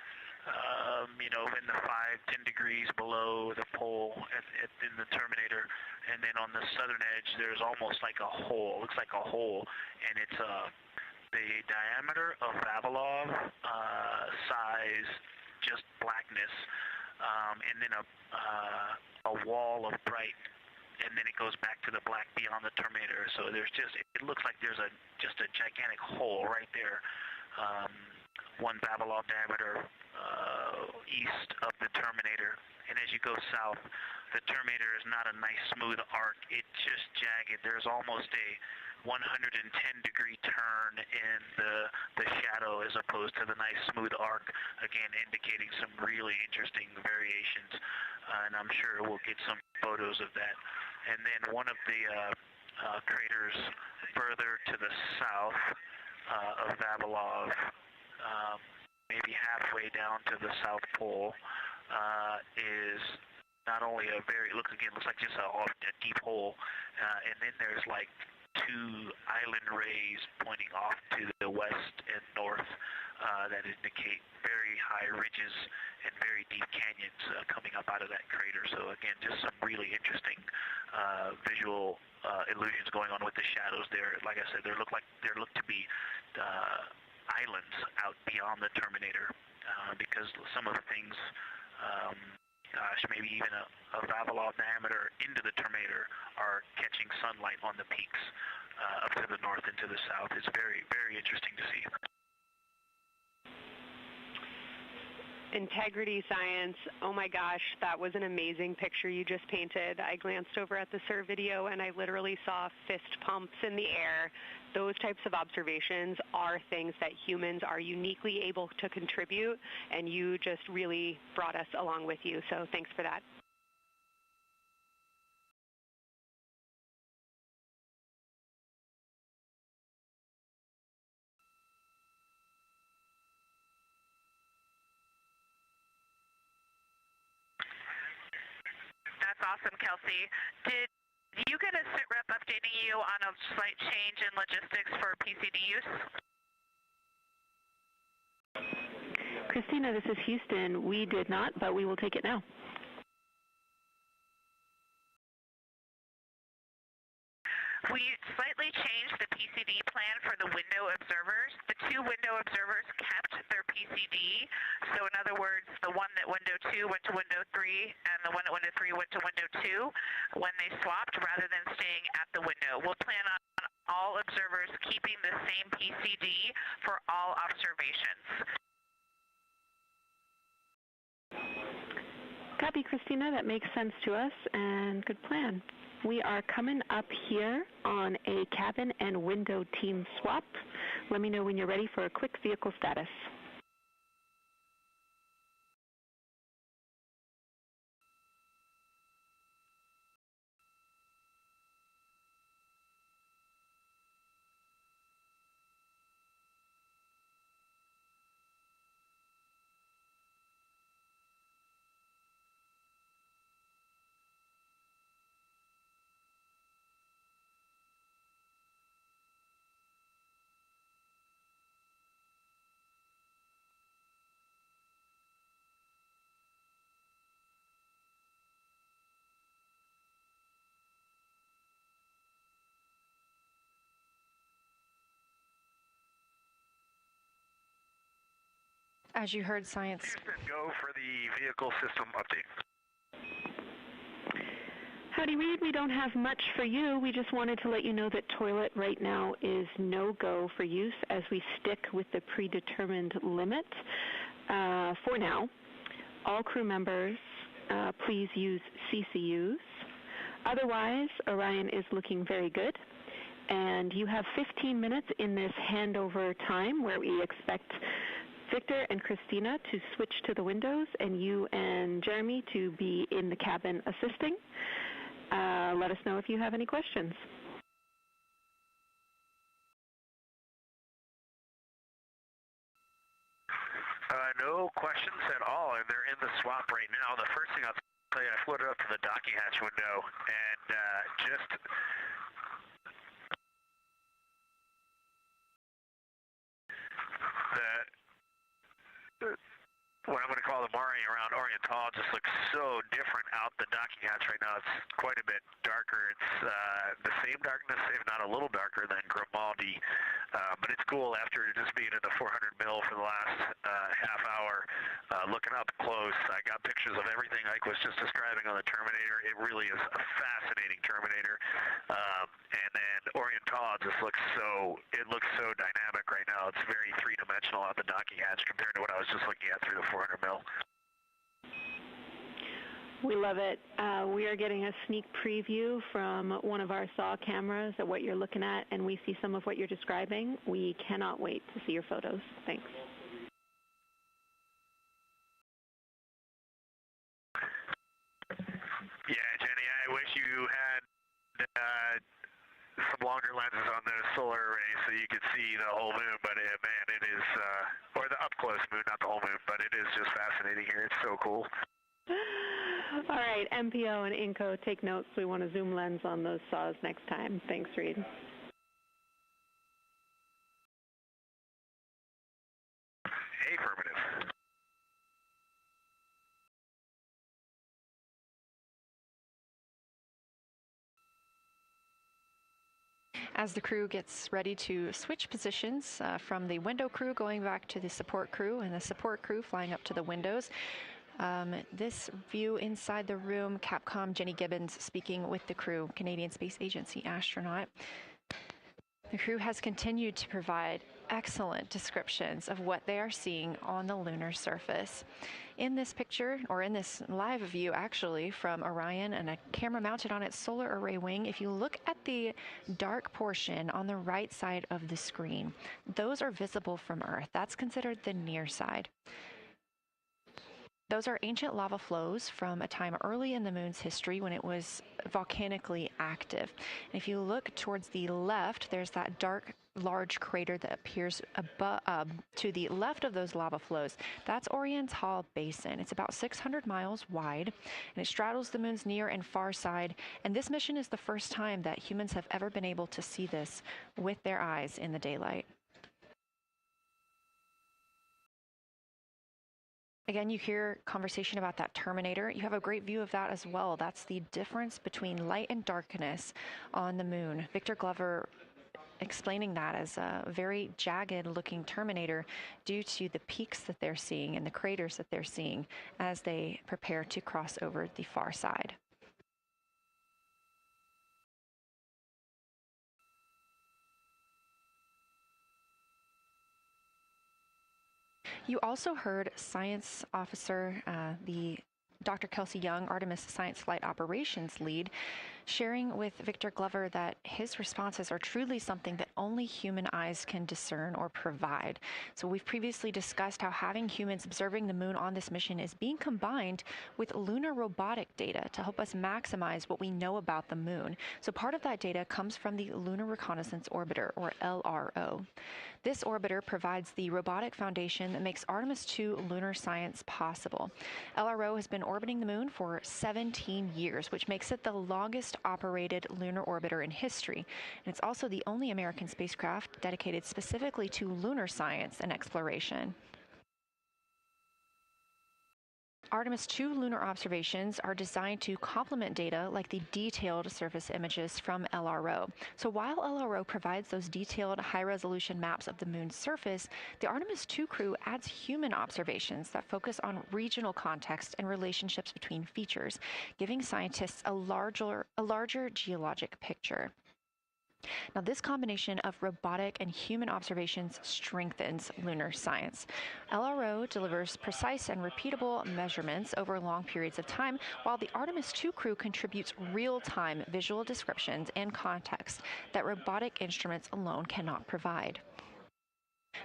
In the 5-10 degrees below the pole in the Terminator, and then on the southern edge there's almost like a hole. Looks like a hole, and it's the diameter of Vavilov size, just blackness, and then a wall of bright, and then it goes back to the black beyond the Terminator. So there's it looks like there's just a gigantic hole right there. 1 Vavilov diameter east of the Terminator, and as you go south, the Terminator is not a nice smooth arc. It's just jagged. There's almost a 110-degree turn in the shadow as opposed to the nice smooth arc, again indicating some really interesting variations, and I'm sure we'll get some photos of that. And then one of the craters further to the south of Vavilov, maybe halfway down to the South Pole, is not only looks like just a deep hole, and then there's like 2 island rays pointing off to the west and north that indicate very high ridges and very deep canyons. coming up out of that crater. So again, just some really interesting visual illusions going on with the shadows there. Like I said, they look to be islands out beyond the terminator, because some of the things, gosh, maybe even a Vavilov diameter into the terminator are catching sunlight on the peaks up to the north and to the south. It's very, very interesting to see. Integrity science, oh my gosh, that was an amazing picture you just painted. I glanced over at the SIR video and I literally saw fist pumps in the air. Those types of observations are things that humans are uniquely able to contribute, and you just really brought us along with you, so thanks for that. That's awesome, Kelsey. Did you get a sit rep updating you on a slight change in logistics for PCD use? Christina, this is Houston. We did not, but we will take it now. We slightly changed the PCD plan for the window observers. The two window observers kept their PCD. So in other words, the one at window 2 went to window 3, and the one at window 3 went to window 2 when they swapped, rather than staying at the window. We'll plan on all observers keeping the same PCD for all observations. Copy, Christina. That makes sense to us, and good plan. We are coming up here on a cabin and window team swap. Let me know when you're ready for a quick vehicle status. As you heard, science. Go for the vehicle system update. Howdy, Reid. We don't have much for you. We just wanted to let you know that toilet right now is no-go for use as we stick with the predetermined limit for now. All crew members, please use CCUs. Otherwise, Orion is looking very good. And you have 15 minutes in this handover time where we expect Victor and Christina to switch to the windows, and you and Jeremy to be in the cabin assisting. Let us know if you have any questions. No questions at all, and they're in the swap right now. The first thing I'll tell you, I floated up to the docking hatch window, and just what I'm going to call the Mari around Oriental just looks so different out the docking hatch right now. It's quite a bit darker. It's the same darkness, if not a little darker, than Grimaldi. But it's cool after just being in the 400 mil for the last half hour, looking up close. I got pictures of everything Ike was just describing on the Terminator. It really is a fascinating Terminator. And then Oriental just looks so dynamic right now. It's very three-dimensional out the docking hatch compared to what I was just looking at through the 400 mil. We love it. We are getting a sneak preview from one of our SAW cameras at what you're looking at, and we see some of what you're describing. We cannot wait to see your photos. Thanks. Yeah, Jenny, I wish you had some longer lenses on the solar array so you could see the whole moon, but man, it is, or the up-close moon, not the whole moon, but it is just fascinating here. It's so cool. All right, MPO and INCO, take notes. We want a zoom lens on those saws next time. Thanks, Reid. Affirmative. As the crew gets ready to switch positions from the window crew going back to the support crew and the support crew flying up to the windows. This view inside the room, Capcom Jenny Gibbons speaking with the crew, Canadian Space Agency astronaut. The crew has continued to provide excellent descriptions of what they are seeing on the lunar surface. In this picture, or in this live view actually, from Orion and a camera mounted on its solar array wing, if you look at the dark portion on the right side of the screen, those are visible from Earth. That's considered the near side. Those are ancient lava flows from a time early in the moon's history when it was volcanically active. And if you look towards the left, there's that dark, large crater that appears to the left of those lava flows. That's Orion's Hall Basin. It's about 600 miles wide, and it straddles the moon's near and far side. And this mission is the first time that humans have ever been able to see this with their eyes in the daylight. Again, you hear conversation about that terminator. You have a great view of that as well. That's the difference between light and darkness on the moon. Victor Glover explaining that as a very jagged looking terminator due to the peaks that they're seeing and the craters that they're seeing as they prepare to cross over the far side. You also heard science officer, the Dr. Kelsey Young, Artemis Science Flight Operations lead, sharing with Victor Glover that his responses are truly something that only human eyes can discern or provide. So we've previously discussed how having humans observing the moon on this mission is being combined with lunar robotic data to help us maximize what we know about the moon. So part of that data comes from the Lunar Reconnaissance Orbiter, or LRO. This orbiter provides the robotic foundation that makes Artemis II lunar science possible. LRO has been orbiting the moon for 17 years, which makes it the longest operated lunar orbiter in history. And it's also the only American spacecraft dedicated specifically to lunar science and exploration. Artemis II lunar observations are designed to complement data like the detailed surface images from LRO. So while LRO provides those detailed high-resolution maps of the moon's surface, the Artemis II crew adds human observations that focus on regional context and relationships between features, giving scientists a larger geologic picture. Now, this combination of robotic and human observations strengthens lunar science. LRO delivers precise and repeatable measurements over long periods of time, while the Artemis II crew contributes real-time visual descriptions and context that robotic instruments alone cannot provide.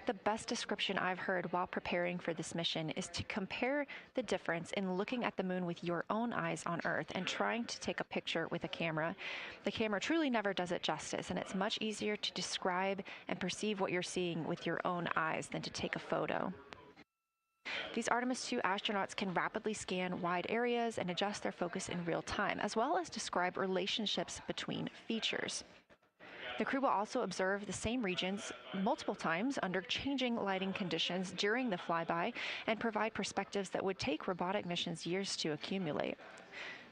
The best description I've heard while preparing for this mission is to compare the difference in looking at the moon with your own eyes on Earth and trying to take a picture with a camera. The camera truly never does it justice, and it's much easier to describe and perceive what you're seeing with your own eyes than to take a photo. These Artemis II astronauts can rapidly scan wide areas and adjust their focus in real time, as well as describe relationships between features. The crew will also observe the same regions multiple times under changing lighting conditions during the flyby and provide perspectives that would take robotic missions years to accumulate.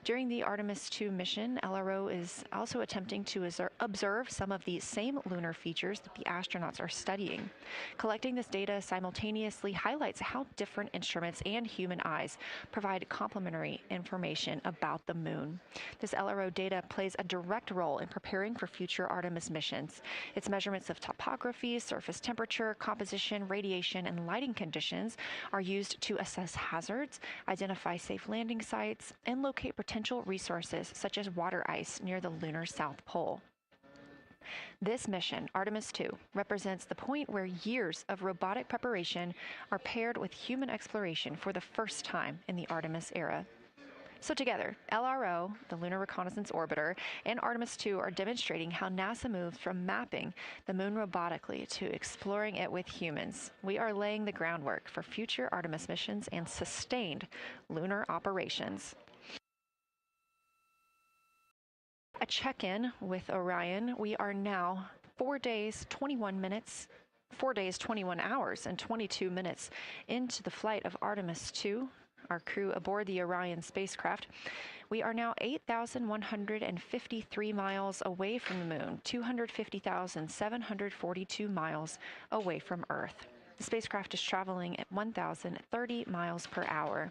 During the Artemis II mission, LRO is also attempting to observe some of the same lunar features that the astronauts are studying. Collecting this data simultaneously highlights how different instruments and human eyes provide complementary information about the moon. This LRO data plays a direct role in preparing for future Artemis missions. Its measurements of topography, surface temperature, composition, radiation, and lighting conditions are used to assess hazards, identify safe landing sites, and locate potential resources such as water ice near the lunar South Pole. This mission, Artemis II, represents the point where years of robotic preparation are paired with human exploration for the first time in the Artemis era. So together, LRO, the Lunar Reconnaissance Orbiter, and Artemis II are demonstrating how NASA moved from mapping the moon robotically to exploring it with humans. We are laying the groundwork for future Artemis missions and sustained lunar operations. A check-in with Orion. We are now 4 days, 21 hours, and 22 minutes into the flight of Artemis II. our crew aboard the Orion spacecraft. We are now 8,153 miles away from the moon, 250,742 miles away from Earth. The spacecraft is traveling at 1,030 miles per hour.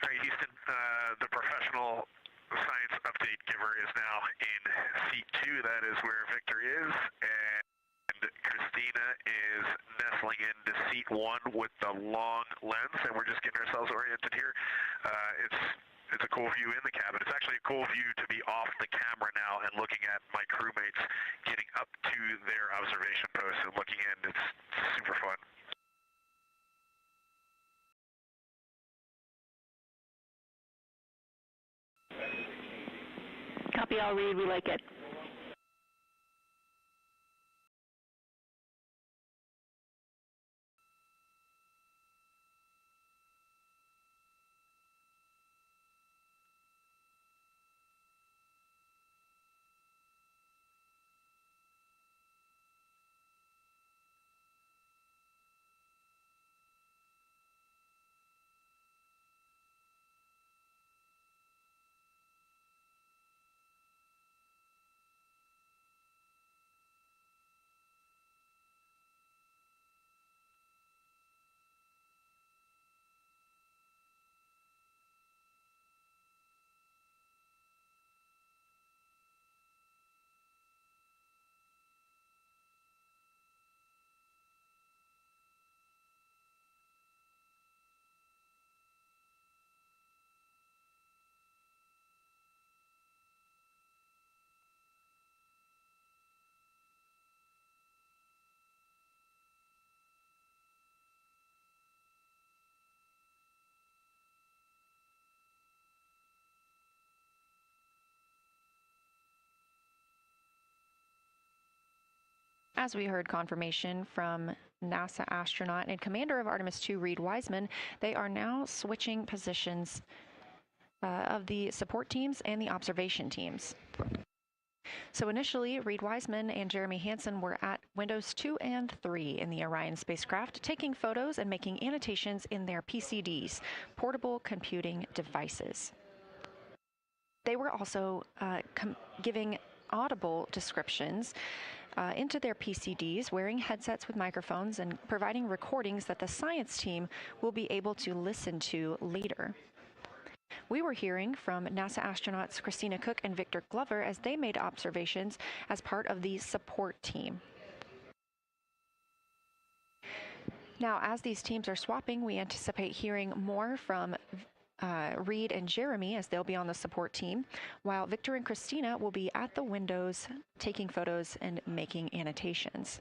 Houston, the professional science update giver is now in seat 2. That is where Victor is, and Christina is nestling into seat 1 with the long lens, and we're just getting ourselves oriented here. It's a cool view in the cabin. It's actually a cool view to be off the camera now and looking at my crewmates getting up to their observation posts and looking in. It's super fun. Copy all, Reid. We like it. As we heard confirmation from NASA astronaut and commander of Artemis II, Reid Wiseman, they are now switching positions of the support teams and the observation teams. So initially, Reid Wiseman and Jeremy Hansen were at windows 2 and 3 in the Orion spacecraft, taking photos and making annotations in their PCDs, portable computing devices. They were also giving audible descriptions into their PCDs, wearing headsets with microphones and providing recordings that the science team will be able to listen to later. We were hearing from NASA astronauts Christina Koch and Victor Glover as they made observations as part of the support team. Now, as these teams are swapping, we anticipate hearing more from Reid and Jeremy as they'll be on the support team, while Victor and Christina will be at the windows taking photos and making annotations.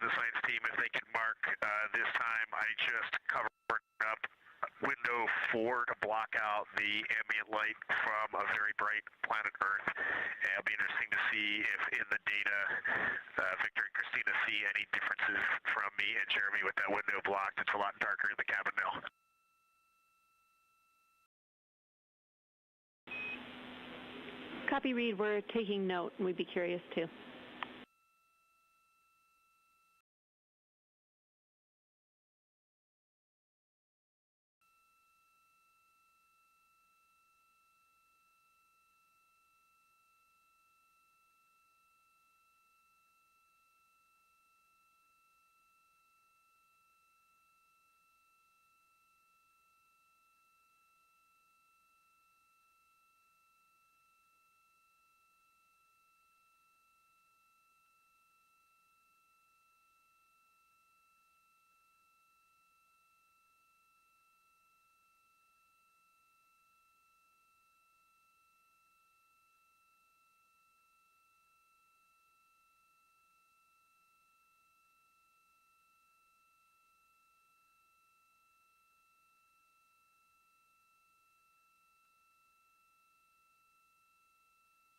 the science team if they can mark this time. I just covered up window 4 to block out the ambient light from a very bright planet Earth. And it'll be interesting to see if in the data Victor and Christina see any differences from me and Jeremy with that window blocked. It's a lot darker in the cabin now. Copy, Reid. We're taking note, and we'd be curious too.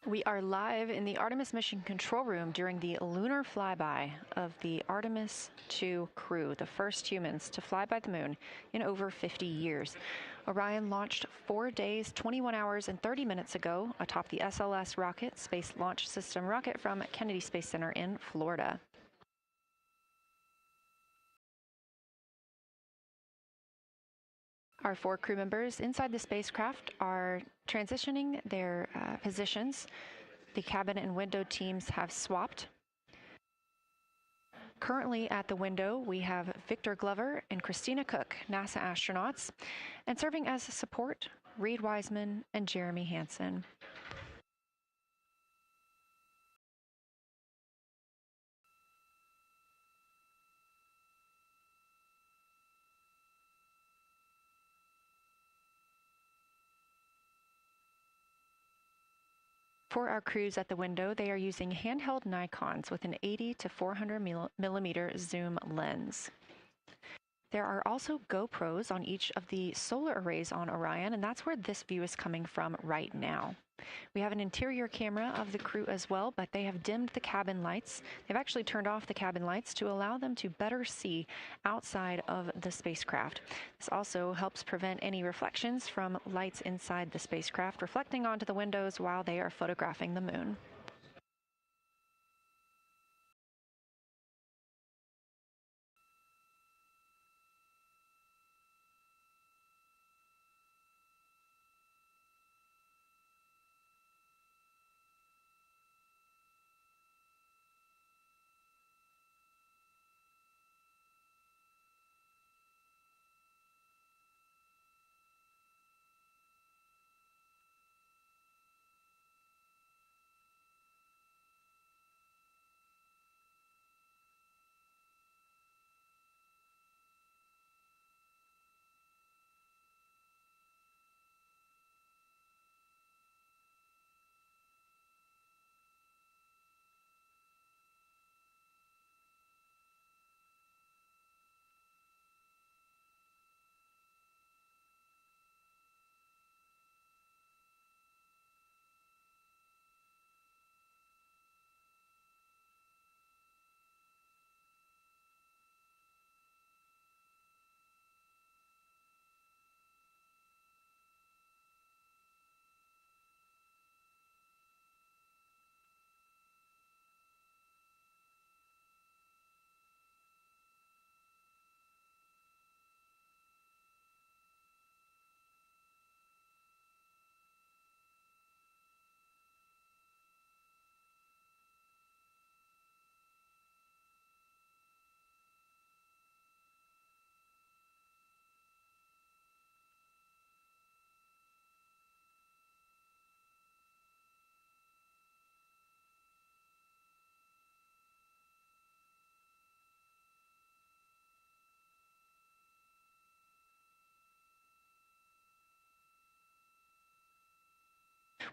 We are live in the Artemis mission control room during the lunar flyby of the Artemis II crew, the first humans to fly by the moon in over 50 years. Orion launched 4 days, 21 hours, and 30 minutes ago atop the SLS rocket, Space Launch System rocket from Kennedy Space Center in Florida. Our 4 crew members inside the spacecraft are transitioning their positions. The cabin and window teams have swapped. Currently at the window, we have Victor Glover and Christina Koch, NASA astronauts, and serving as support, Reid Wiseman and Jeremy Hansen. For our crews at the window, they are using handheld Nikons with an 80 to 400 millimeter zoom lens. There are also GoPros on each of the solar arrays on Orion, and that's where this view is coming from right now. We have an interior camera of the crew as well, but they have dimmed the cabin lights. They've actually turned off the cabin lights to allow them to better see outside of the spacecraft. This also helps prevent any reflections from lights inside the spacecraft reflecting onto the windows while they are photographing the moon.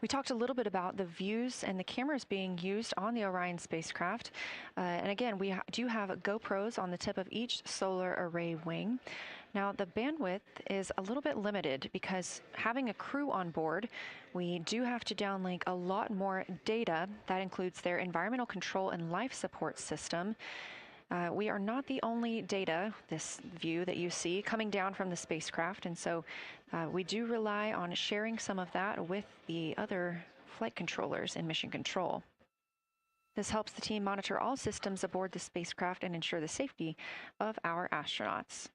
We talked a little bit about the views and the cameras being used on the Orion spacecraft. And again, we do have GoPros on the tip of each solar array wing. Now, the bandwidth is a little bit limited because having a crew on board, we do have to downlink a lot more data. That includes their environmental control and life support system. We are not the only data, this view that you see, coming down from the spacecraft, and so we do rely on sharing some of that with the other flight controllers in mission control. This helps the team monitor all systems aboard the spacecraft and ensure the safety of our astronauts.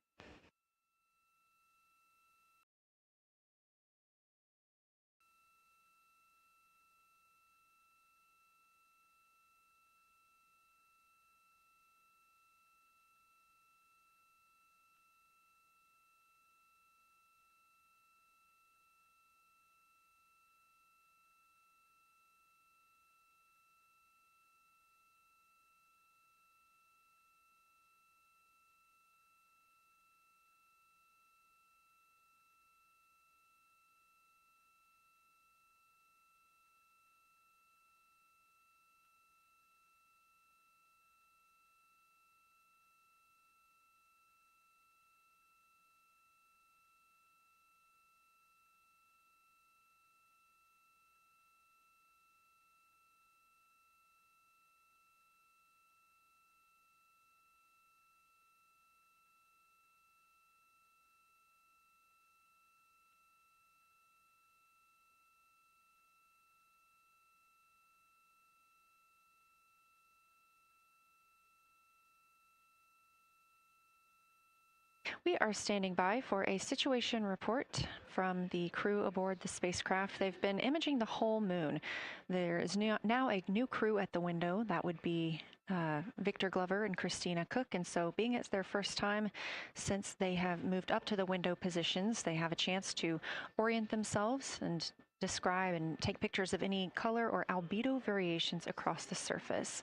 We are standing by for a situation report from the crew aboard the spacecraft. They've been imaging the whole moon. There is now a new crew at the window. That would be Victor Glover and Christina Koch, and so being it's their first time since they have moved up to the window positions, they have a chance to orient themselves and describe and take pictures of any color or albedo variations across the surface.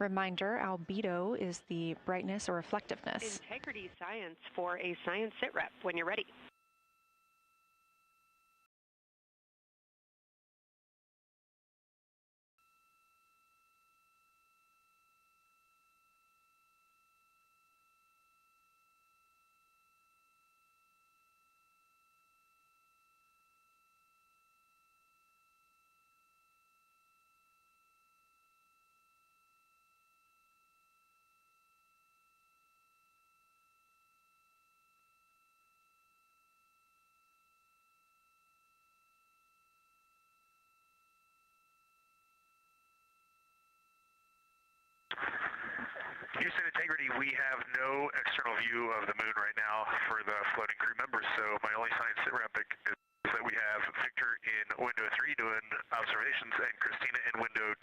Reminder, albedo is the brightness or reflectiveness. Integrity science for a science sit rep when you're ready. Houston Integrity, we have no external view of the moon right now for the floating crew members, so my only science sit rep is that we have Victor in window 3 doing observations and Christina in window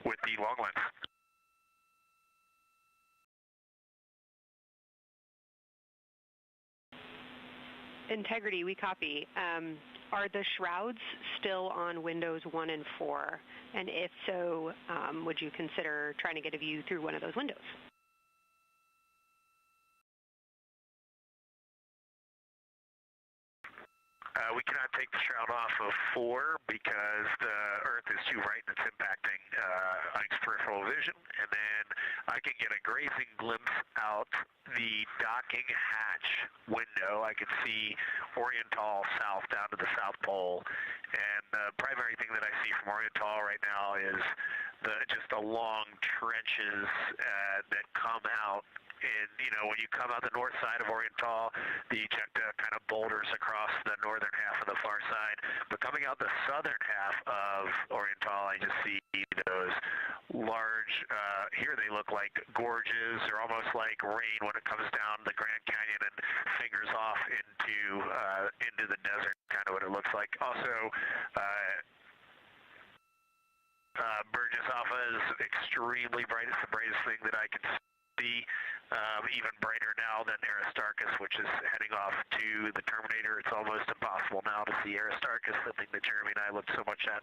2 with the long lens. Integrity, we copy. Are the shrouds still on windows 1 and 4? And if so, would you consider trying to get a view through one of those windows? We cannot take the shroud off of 4 because the Earth is too bright and it's impacting Ike's peripheral vision. And then I can get a grazing glimpse out the docking hatch window. I can see Oriental south down to the South Pole. And the primary thing that I see from Oriental right now is just the long trenches that come out. And, you know, when you come out the north side of Oriental, the ejecta kind of boulders across the northern half of the far side. But coming out the southern half of Oriental, I just see those large, here they look like gorges. They're almost like rain when it comes down the Grand Canyon and fingers off into the desert, kind of what it looks like. Also, Burgess Alpha is extremely bright. It's the brightest thing that I can see. Even brighter now than Aristarchus, which is heading off to the Terminator. It's almost impossible now to see Aristarchus, the thing that Jeremy and I looked so much at.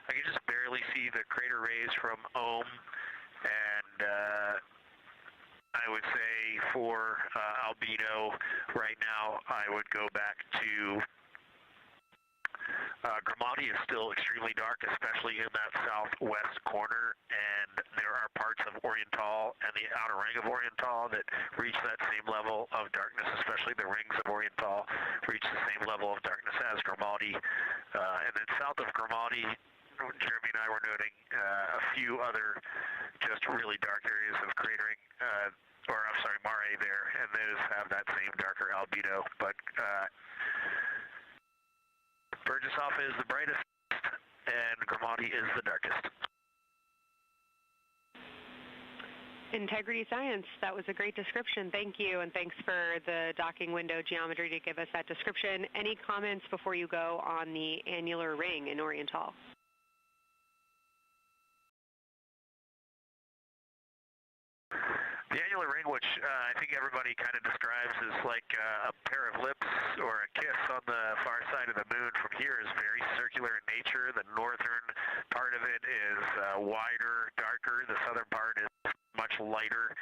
I can just barely see the crater rays from Ohm, and I would say for albedo right now, I would go back to Grimati is still extremely dark, especially in that southwest corner, and there are parts of Oriental and the outer ring of Oriental that reach that same level of darkness, especially the rings of Oriental reach the same level of darkness as Grimati. And then south of Grimati, Jeremy and I were noting a few other just really dark areas of cratering, mare there, and those have that same darker albedo, but Burgesshoff is the brightest, and Grimati is the darkest. Integrity Science, that was a great description. Thank you, and thanks for the docking window geometry to give us that description. Any comments before you go on the annular ring in Oriental? The annular ring, which I think everybody kind of describes as like a pair of lips or a kiss on the far side of the moon from here, is very circular in nature. The northern part of it is wider, darker. The southern part is much lighter.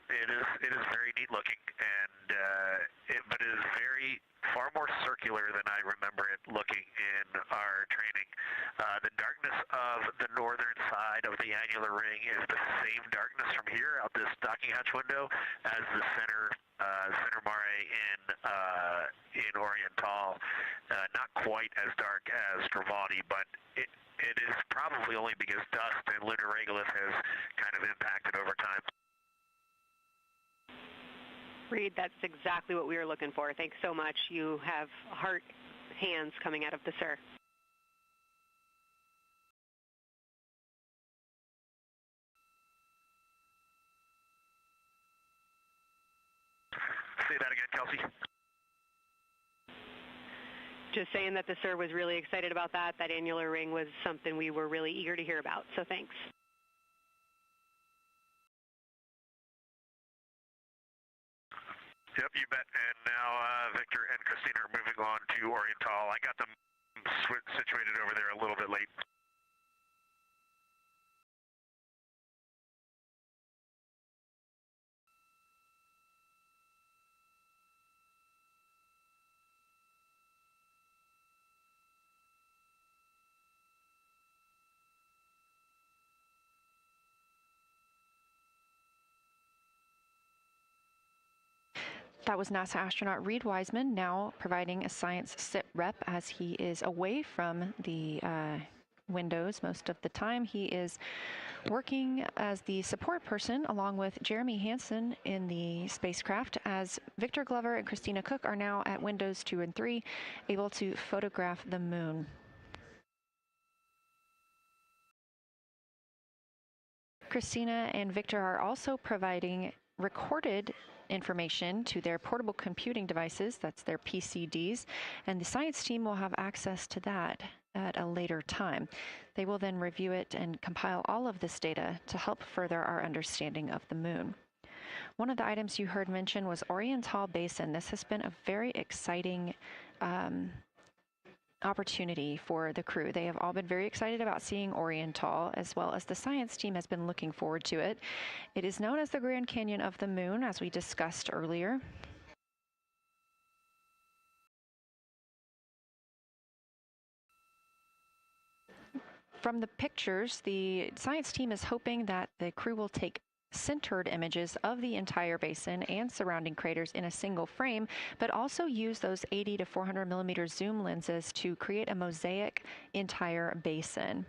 It is very neat looking, and but it is far more circular than I remember it looking in our training. The darkness of the northern side of the annular ring is the same darkness from here out this docking hatch window as the center mare in Oriental. Not quite as dark as Grimati, but it is probably only because dust and lunar regolith has kind of impacted over time. Reid, that's exactly what we were looking for. Thanks so much. You have heart hands coming out of the SIR. Say that again, Kelsey. Just saying that the SIR was really excited about that. That annular ring was something we were really eager to hear about, so thanks. Yep, you bet. And now Victor and Christina are moving on to Oriental. I got them situated over there a little bit late. That was NASA astronaut Reid Wiseman, now providing a science sit rep as he is away from the windows most of the time. He is working as the support person along with Jeremy Hansen in the spacecraft, as Victor Glover and Christina Koch are now at windows 2 and 3, able to photograph the moon. Christina and Victor are also providing recorded information to their portable computing devices, that's their PCDs, and the science team will have access to that at a later time. They will then review it and compile all of this data to help further our understanding of the moon. One of the items you heard mentioned was Oriental Basin. This has been a very exciting opportunity for the crew. They have all been very excited about seeing Oriental, as well as the science team has been looking forward to it. It is known as the Grand Canyon of the Moon, as we discussed earlier. From the pictures, the science team is hoping that the crew will take centered images of the entire basin and surrounding craters in a single frame, but also use those 80 to 400 millimeter zoom lenses to create a mosaic entire basin.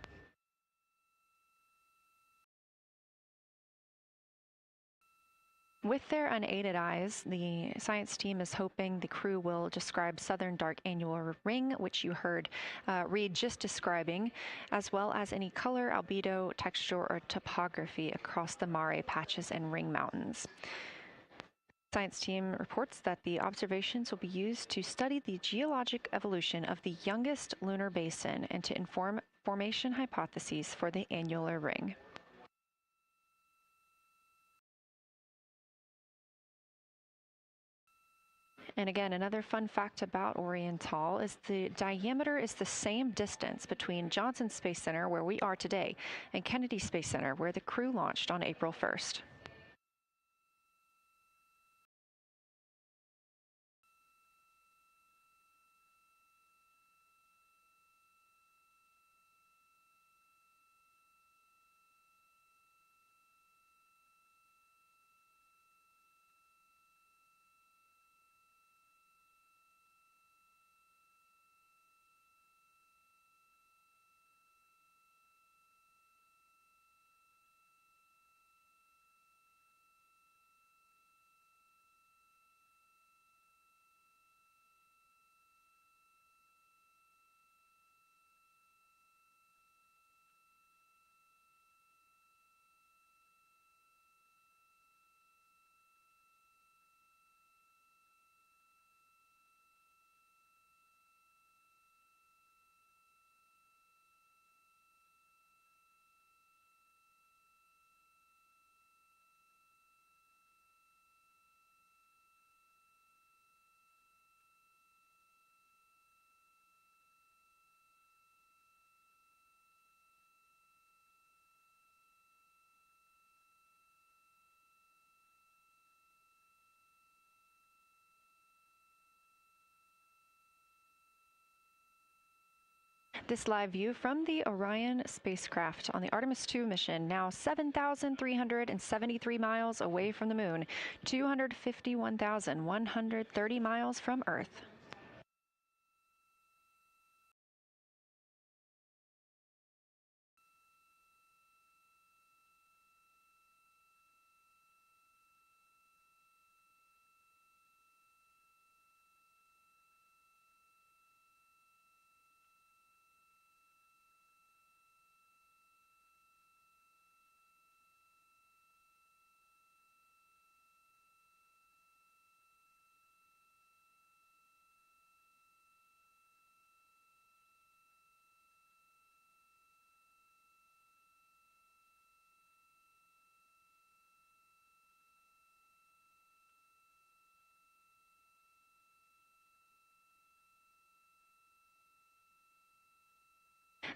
With their unaided eyes, the science team is hoping the crew will describe southern dark annular ring, which you heard Reid just describing, as well as any color, albedo, texture, or topography across the mare patches and ring mountains. Science team reports that the observations will be used to study the geologic evolution of the youngest lunar basin and to inform formation hypotheses for the annular ring. And again, another fun fact about Oriental is the diameter is the same distance between Johnson Space Center, where we are today, and Kennedy Space Center, where the crew launched on April 1st. This live view from the Orion spacecraft on the Artemis II mission, now 7,373 miles away from the moon, 251,130 miles from Earth.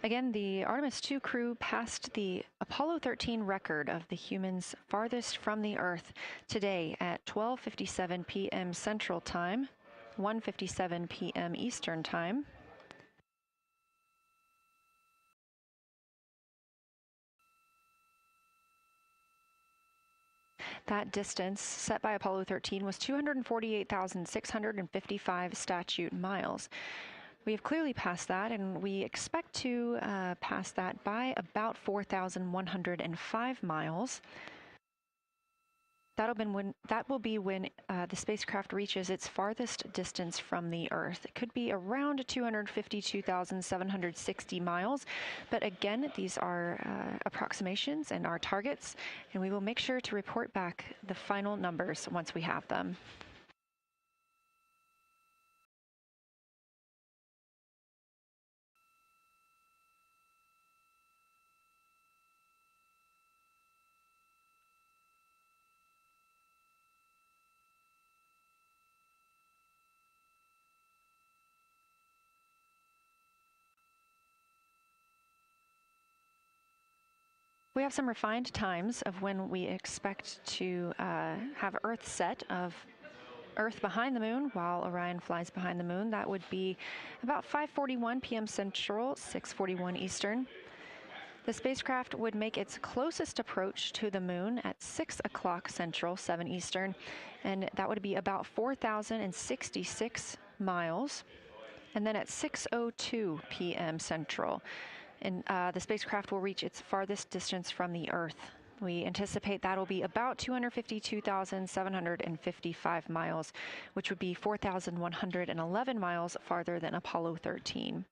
Again, the Artemis II crew passed the Apollo 13 record of the humans farthest from the Earth today at 12:57 p.m. Central Time, 1:57 p.m. Eastern Time. That distance set by Apollo 13 was 248,655 statute miles. We have clearly passed that, and we expect to pass that by about 4,105 miles. That will be when the spacecraft reaches its farthest distance from the Earth. It could be around 252,760 miles, but again, these are approximations and our targets, and we will make sure to report back the final numbers once we have them. We have some refined times of when we expect to have Earth set of Earth behind the moon while Orion flies behind the moon. That would be about 5:41 p.m. Central, 6:41 Eastern. The spacecraft would make its closest approach to the moon at 6 o'clock Central, 7 Eastern, and that would be about 4,066 miles. And then at 6:02 p.m. Central, and the spacecraft will reach its farthest distance from the Earth. We anticipate that'll be about 252,755 miles, which would be 4,111 miles farther than Apollo 13.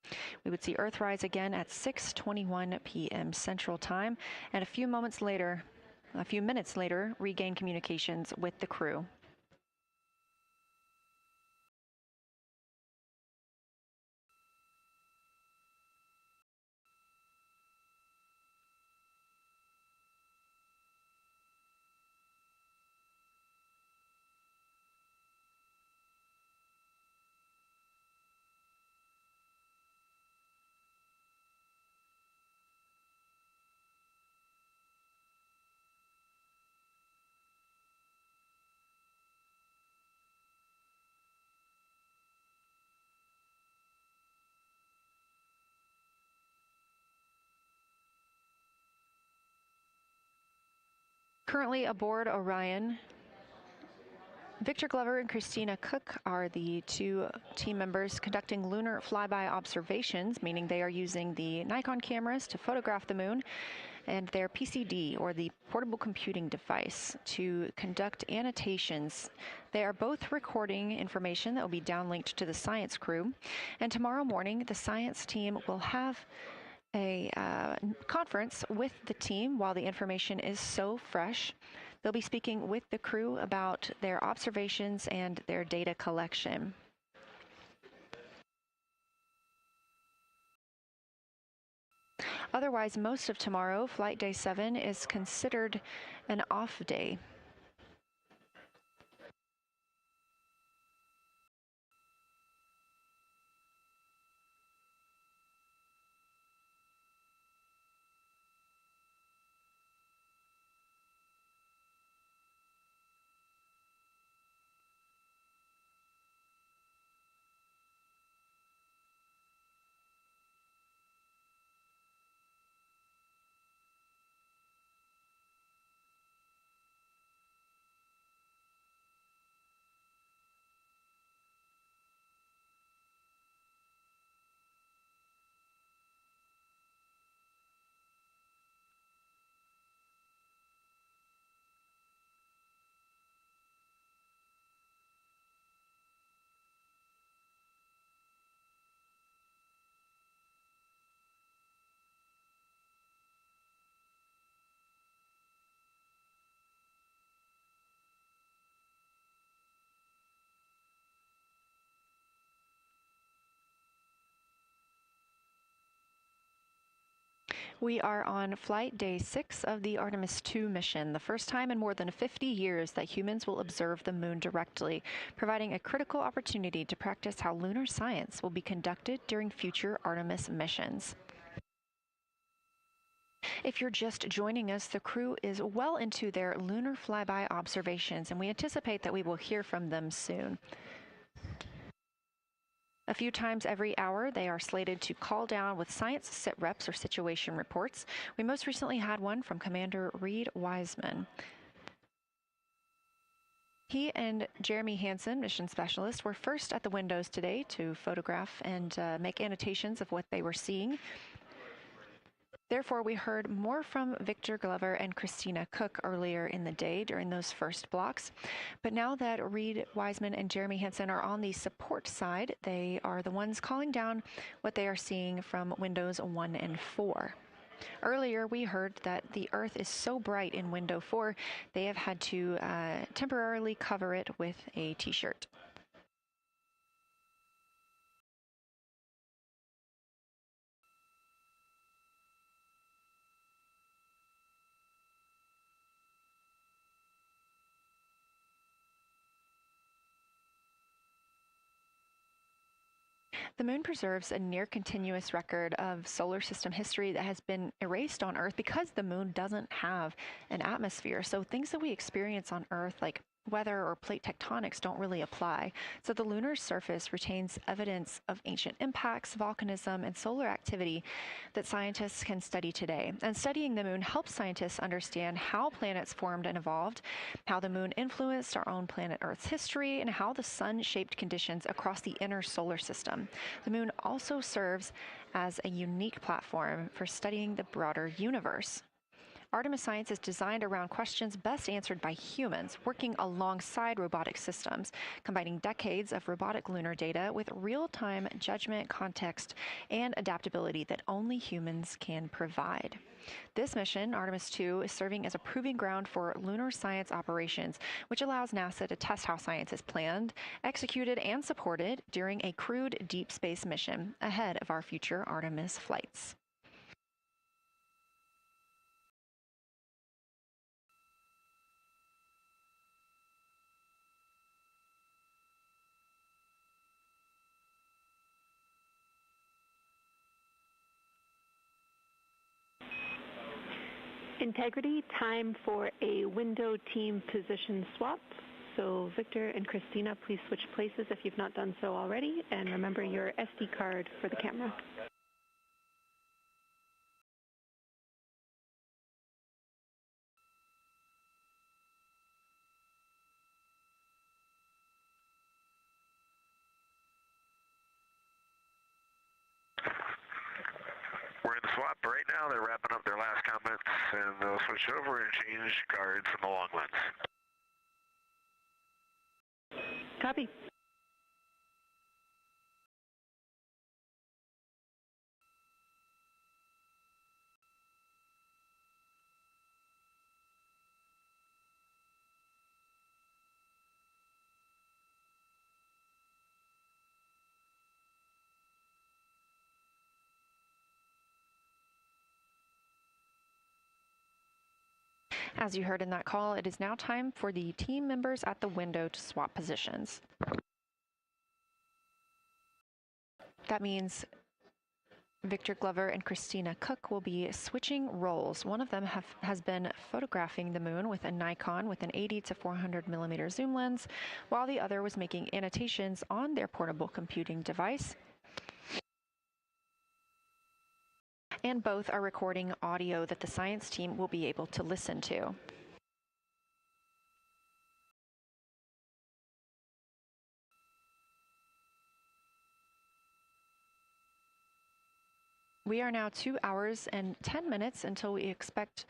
We would see Earthrise again at 6:21 p.m. Central Time, and a few minutes later, regain communications with the crew. Currently aboard Orion, Victor Glover and Christina Koch are the two team members conducting lunar flyby observations, meaning they are using the Nikon cameras to photograph the moon, and their PCD, or the portable computing device, to conduct annotations. They are both recording information that will be downlinked to the science crew, and tomorrow morning the science team will have a conference with the team while the information is so fresh. They'll be speaking with the crew about their observations and their data collection. Otherwise, most of tomorrow, Flight Day 7, is considered an off day. We are on flight day 6 of the Artemis II mission, the first time in more than 50 years that humans will observe the moon directly, providing a critical opportunity to practice how lunar science will be conducted during future Artemis missions. If you're just joining us, the crew is well into their lunar flyby observations, and we anticipate that we will hear from them soon. A few times every hour, they are slated to call down with science sit reps or situation reports. We most recently had one from Commander Reid Wiseman. He and Jeremy Hansen, mission specialist, were first at the windows today to photograph and make annotations of what they were seeing. Therefore, we heard more from Victor Glover and Christina Koch earlier in the day during those first blocks. But now that Reid Wiseman and Jeremy Hansen are on the support side, they are the ones calling down what they are seeing from windows 1 and 4. Earlier, we heard that the Earth is so bright in window 4, they have had to temporarily cover it with a t-shirt. The moon preserves a near-continuous record of solar system history that has been erased on Earth because the moon doesn't have an atmosphere. So things that we experience on Earth, like weather or plate tectonics, don't really apply. So the lunar surface retains evidence of ancient impacts, volcanism, and solar activity that scientists can study today. And studying the moon helps scientists understand how planets formed and evolved, how the moon influenced our own planet Earth's history, and how the sun shaped conditions across the inner solar system. The moon also serves as a unique platform for studying the broader universe. Artemis science is designed around questions best answered by humans, working alongside robotic systems, combining decades of robotic lunar data with real-time judgment, context, and adaptability that only humans can provide. This mission, Artemis II, is serving as a proving ground for lunar science operations, which allows NASA to test how science is planned, executed, and supported during a crewed deep space mission ahead of our future Artemis flights. Integrity, time for a window team position swap. So Victor and Christina, please switch places if you've not done so already, and remember your SD card for the camera. We're in the swap right now. They're wrapping up their last comments, and they'll switch over and change cards in the long lens. Copy. As you heard in that call, it is now time for the team members at the window to swap positions. That means Victor Glover and Christina Koch will be switching roles. One of them has been photographing the moon with a Nikon with an 80 to 400 millimeter zoom lens, while the other was making annotations on their portable computing device. And both are recording audio that the science team will be able to listen to. We are now 2 hours and 10 minutes until we expect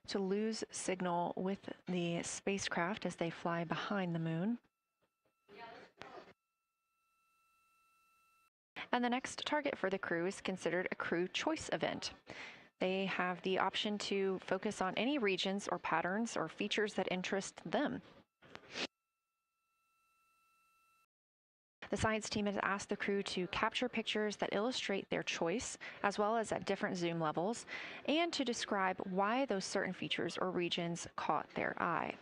to lose signal with the spacecraft as they fly behind the moon. And the next target for the crew is considered a crew choice event. They have the option to focus on any regions or patterns or features that interest them. The science team has asked the crew to capture pictures that illustrate their choice, as well as at different zoom levels, and to describe why those certain features or regions caught their eye.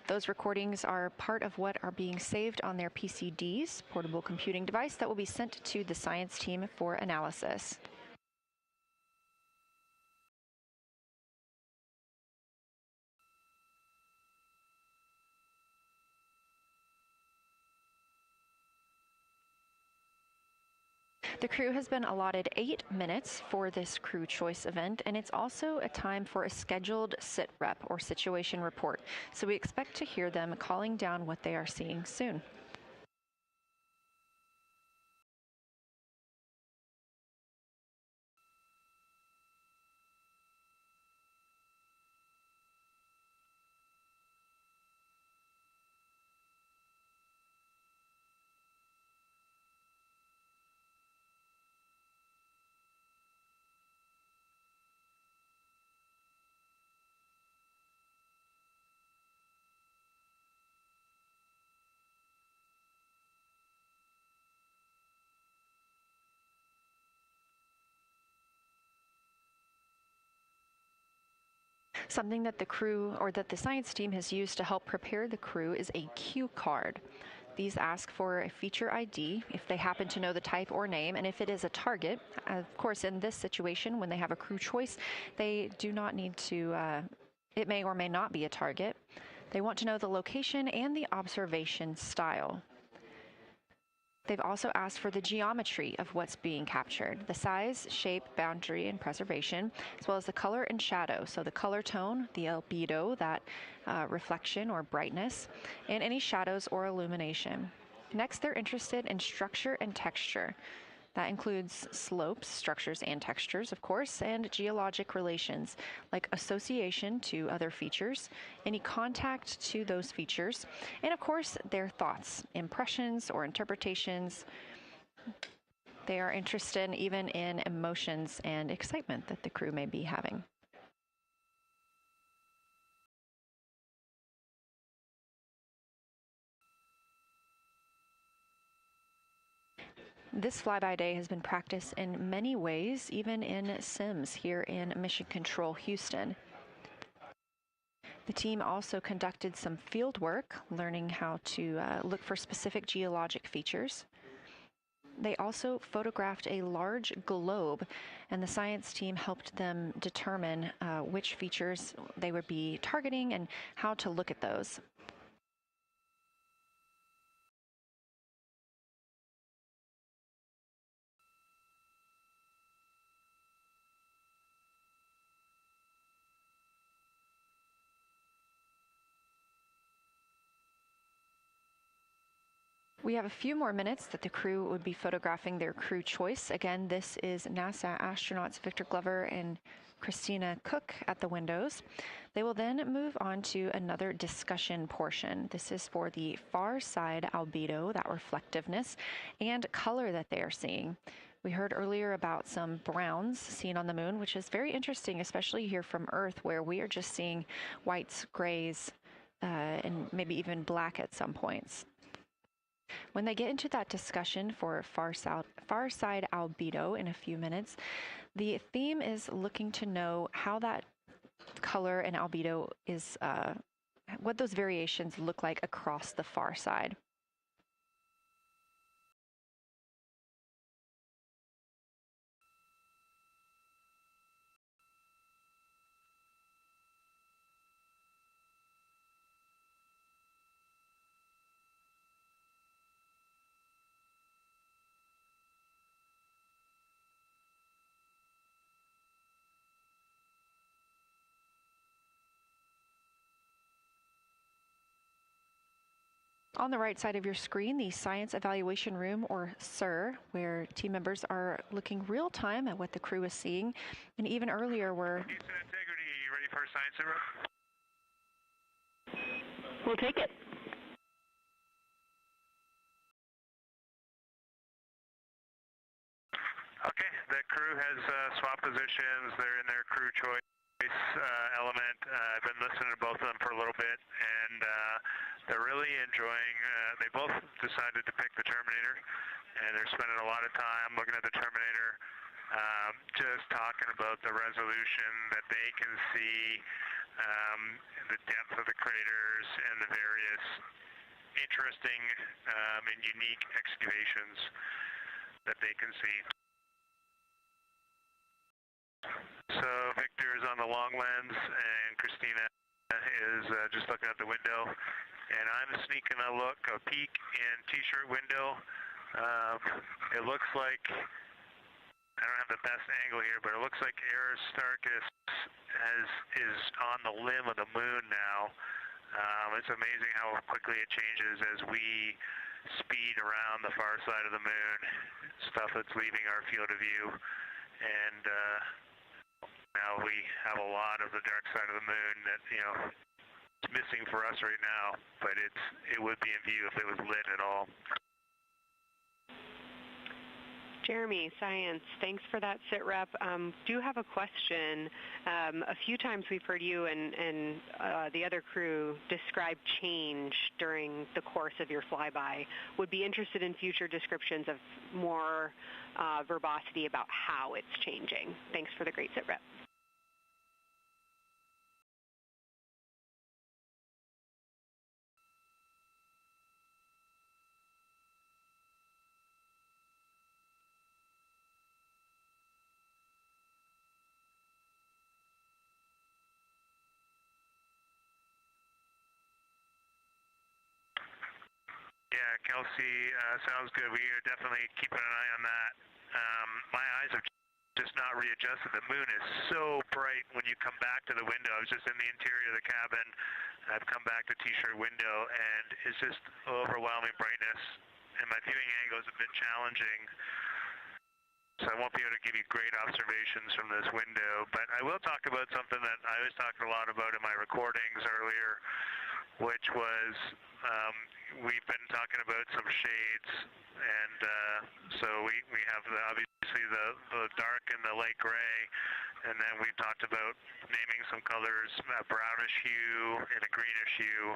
Those recordings are part of what are being saved on their PCDs, portable computing device that will be sent to the science team for analysis. The crew has been allotted 8 minutes for this crew choice event, and it's also a time for a scheduled sit rep or situation report. So we expect to hear them calling down what they are seeing soon. Something that the crew or that the science team has used to help prepare the crew is a cue card. These ask for a feature ID if they happen to know the type or name, and if it is a target. Of course, in this situation, when they have a crew choice, they do not need to, it may or may not be a target. They want to know the location and the observation style. They've also asked for the geometry of what's being captured, the size, shape, boundary, and preservation, as well as the color and shadow, so the color tone, the albedo, that reflection or brightness, and any shadows or illumination. Next, they're interested in structure and texture. That includes slopes, structures, and textures, of course, and geologic relations, like association to other features, any contact to those features, and of course, their thoughts, impressions, or interpretations. They are interested even in emotions and excitement that the crew may be having. This flyby day has been practiced in many ways, even in sims here in Mission Control Houston. The team also conducted some field work, learning how to look for specific geologic features. They also photographed a large globe, and the science team helped them determine which features they would be targeting and how to look at those. We have a few more minutes that the crew would be photographing their crew choice. Again, this is NASA astronauts Victor Glover and Christina Koch at the windows. They will then move on to another discussion portion. This is for the far side albedo, that reflectiveness, and color that they are seeing. We heard earlier about some browns seen on the moon, which is very interesting, especially here from Earth, where we are just seeing whites, grays, and maybe even black at some points. When they get into that discussion for far side albedo in a few minutes, the theme is looking to know how that color and albedo is, what those variations look like across the far side. On the right side of your screen, the Science Evaluation Room, or SIR, where team members are looking real time at what the crew is seeing. And even earlier, we're... Houston Integrity, you ready for a science zero? We'll take it. Okay, the crew has swapped positions. They're in their crew choice. nice element. I've been listening to both of them for a little bit, and they're really enjoying, they both decided to pick the Terminator, and they're spending a lot of time looking at the Terminator, just talking about the resolution that they can see, the depth of the craters, and the various interesting and unique excavations that they can see. So Victor is on the long lens, and Christina is just looking out the window, and I'm sneaking a peek in T-shirt window. It looks like, I don't have the best angle here, but it looks like Aristarchus is on the limb of the moon now. It's amazing how quickly it changes as we speed around the far side of the moon, stuff that's leaving our field of view, and now we have a lot of the dark side of the moon that, you know, it's missing for us right now, but it would be in view if it was lit at all. Jeremy, Science, thanks for that sit rep. Do have a question. A few times we've heard you and the other crew describe change during the course of your flyby. Would be interested in future descriptions of more verbosity about how it's changing. Thanks for the great sit rep. Yeah, Kelsey, sounds good. We are definitely keeping an eye on that. My eyes have just not readjusted. The moon is so bright when you come back to the window. I was just in the interior of the cabin. I've come back to T-shirt window, and it's just overwhelming brightness, and my viewing angle is a bit challenging, so I won't be able to give you great observations from this window. But I will talk about something that I was talking a lot about in my recordings earlier, which was we've been talking about some shades, and so we have obviously the dark and the light gray, and then we've talked about naming some colors, a brownish hue and a greenish hue.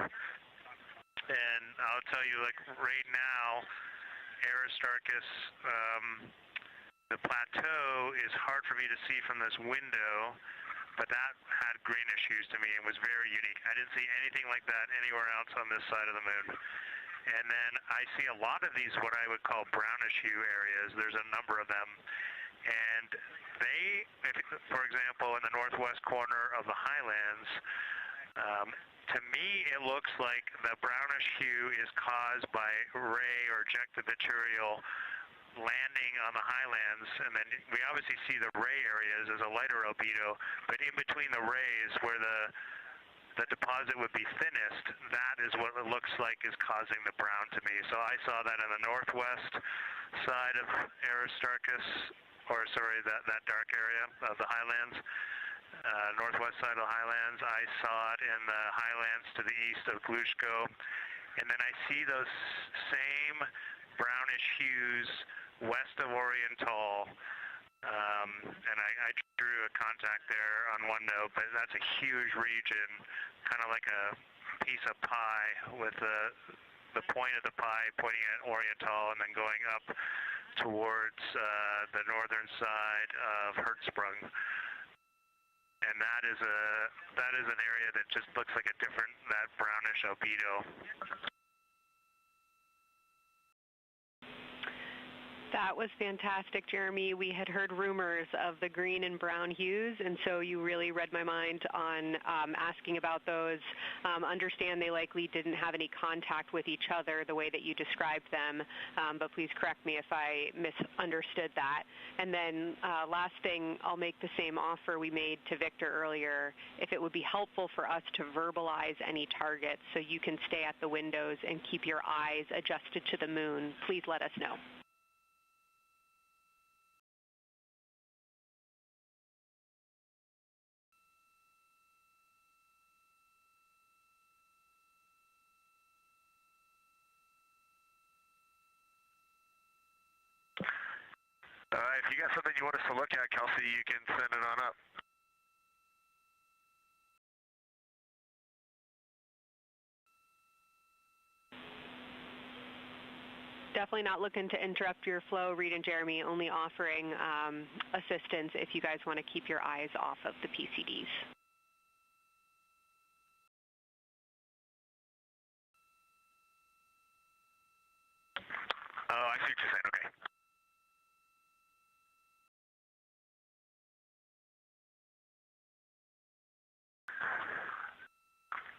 And I'll tell you, like right now, Aristarchus, the plateau is hard for me to see from this window, but that had greenish hues to me and was very unique. I didn't see anything like that anywhere else on this side of the moon. And then I see a lot of these, what I would call brownish hue areas. There's a number of them. And they, for example, in the northwest corner of the highlands, to me it looks like the brownish hue is caused by ray or ejected material landing on the highlands, and then we obviously see the ray areas as a lighter albedo, but in between the rays where the deposit would be thinnest, that is what it looks like is causing the brown to me. So I saw that in the northwest side of Aristarchus, or sorry, that dark area of the highlands, northwest side of the highlands. I saw it in the highlands to the east of Glushko, and then I see those same brownish hues west of Oriental, and I drew a contact there on OneNote, but that's a huge region, kind of like a piece of pie with the point of the pie pointing at Oriental and then going up towards the northern side of Hertzsprung. And that is an area that just looks like a different, that brownish albedo. That was fantastic, Jeremy. We had heard rumors of the green and brown hues, and so you really read my mind on asking about those. Understand they likely didn't have any contact with each other the way that you described them, but please correct me if I misunderstood that. And then last thing, I'll make the same offer we made to Victor earlier. If it would be helpful for us to verbalize any targets so you can stay at the windows and keep your eyes adjusted to the moon, please let us know. If you got something you want us to look at, Kelsey, you can send it on up. Definitely not looking to interrupt your flow, Reid and Jeremy, only offering assistance if you guys want to keep your eyes off of the PCDs. Oh, I see what you're saying, okay.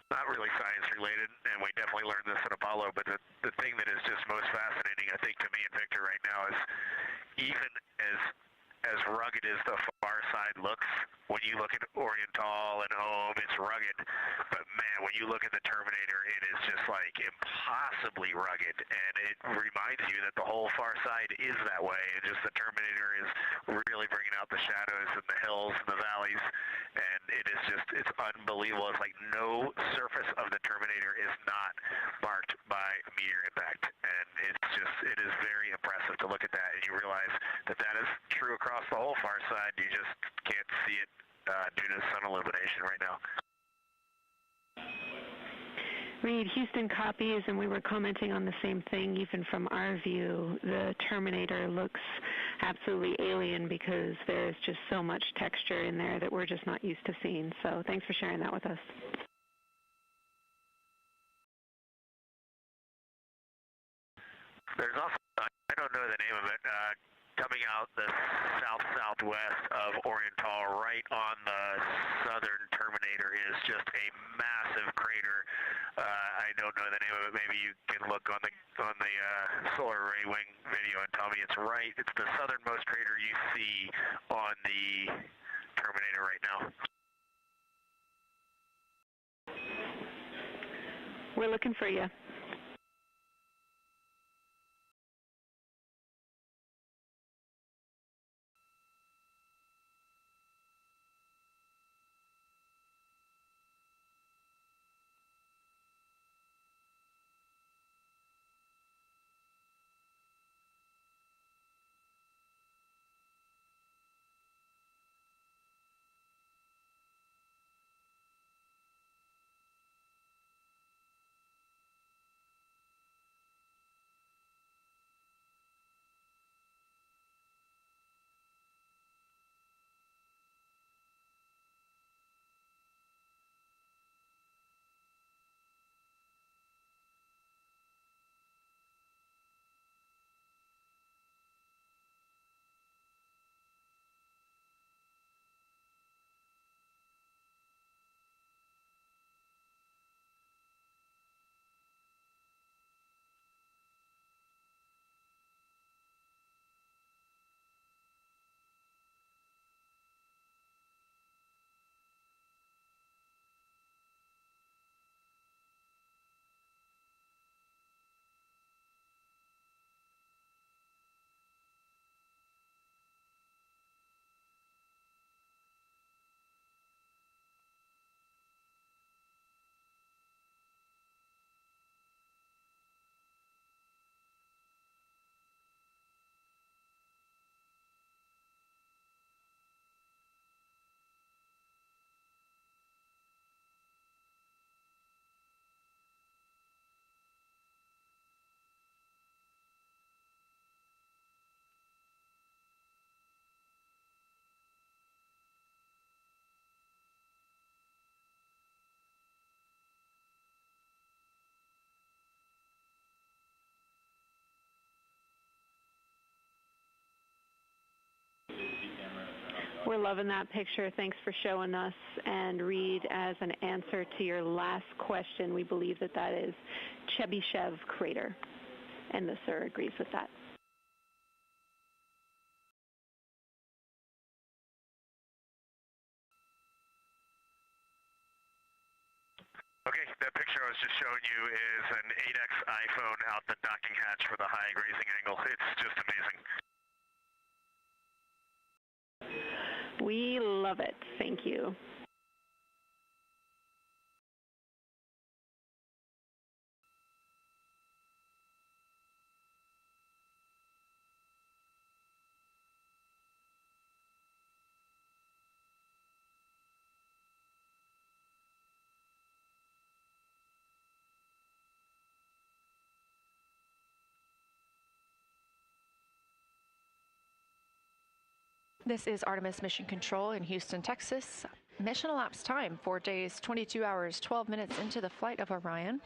Not really science related, and we definitely learned this at Apollo, but the thing that is just most fascinating, I think, to me and Victor right now is even as rugged as the far side looks, when you look at Oriental and home, it's rugged, but man, when you look at the Terminator, it is just like impossibly rugged, and it reminds you that the whole far side is that way, and just the Terminator is really bringing out the shadows and the hills and the valleys, and it is just, it's unbelievable. It's like no surface of the Terminator is not marked by meteor impact, and it's just, it is very impressive to look at that, and you realize that that is true across the whole far side. You just can't see it due to sun illumination right now. Reid, Houston copies, and we were commenting on the same thing. Even from our view, the Terminator looks absolutely alien because there's just so much texture in there that we're just not used to seeing. So thanks for sharing that with us. There's also, I don't know the name of it, coming out the south-southwest of Oriental, right on the southern Terminator, is just a massive crater. I don't know the name of it. Maybe you can look on the solar array wing video and tell me it's right. It's the southernmost crater you see on the Terminator right now. We're looking for you. We're loving that picture. Thanks for showing us. And Reid, as an answer to your last question, we believe that that is Chebyshev crater. And the sir agrees with that. Okay, that picture I was just showing you is an 8X iPhone out the docking hatch with a high grazing angle. It's just amazing. We love it. Thank you. This is Artemis Mission Control in Houston, Texas. Mission elapsed time, 4 days, 22 hours, 12 minutes into the flight of Orion.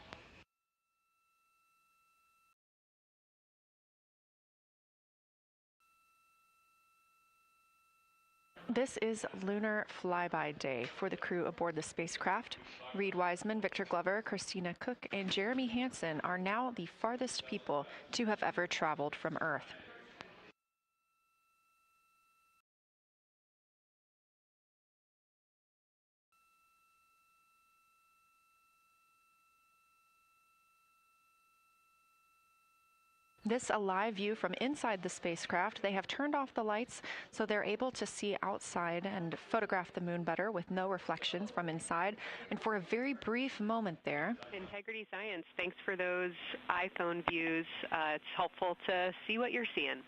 This is Lunar Flyby Day for the crew aboard the spacecraft. Reid Wiseman, Victor Glover, Christina Koch, and Jeremy Hansen are now the farthest people to have ever traveled from Earth. This a live view from inside the spacecraft. They have turned off the lights so they're able to see outside and photograph the moon better with no reflections from inside. And for a very brief moment there. Integrity Science, thanks for those iPhone views. It's helpful to see what you're seeing.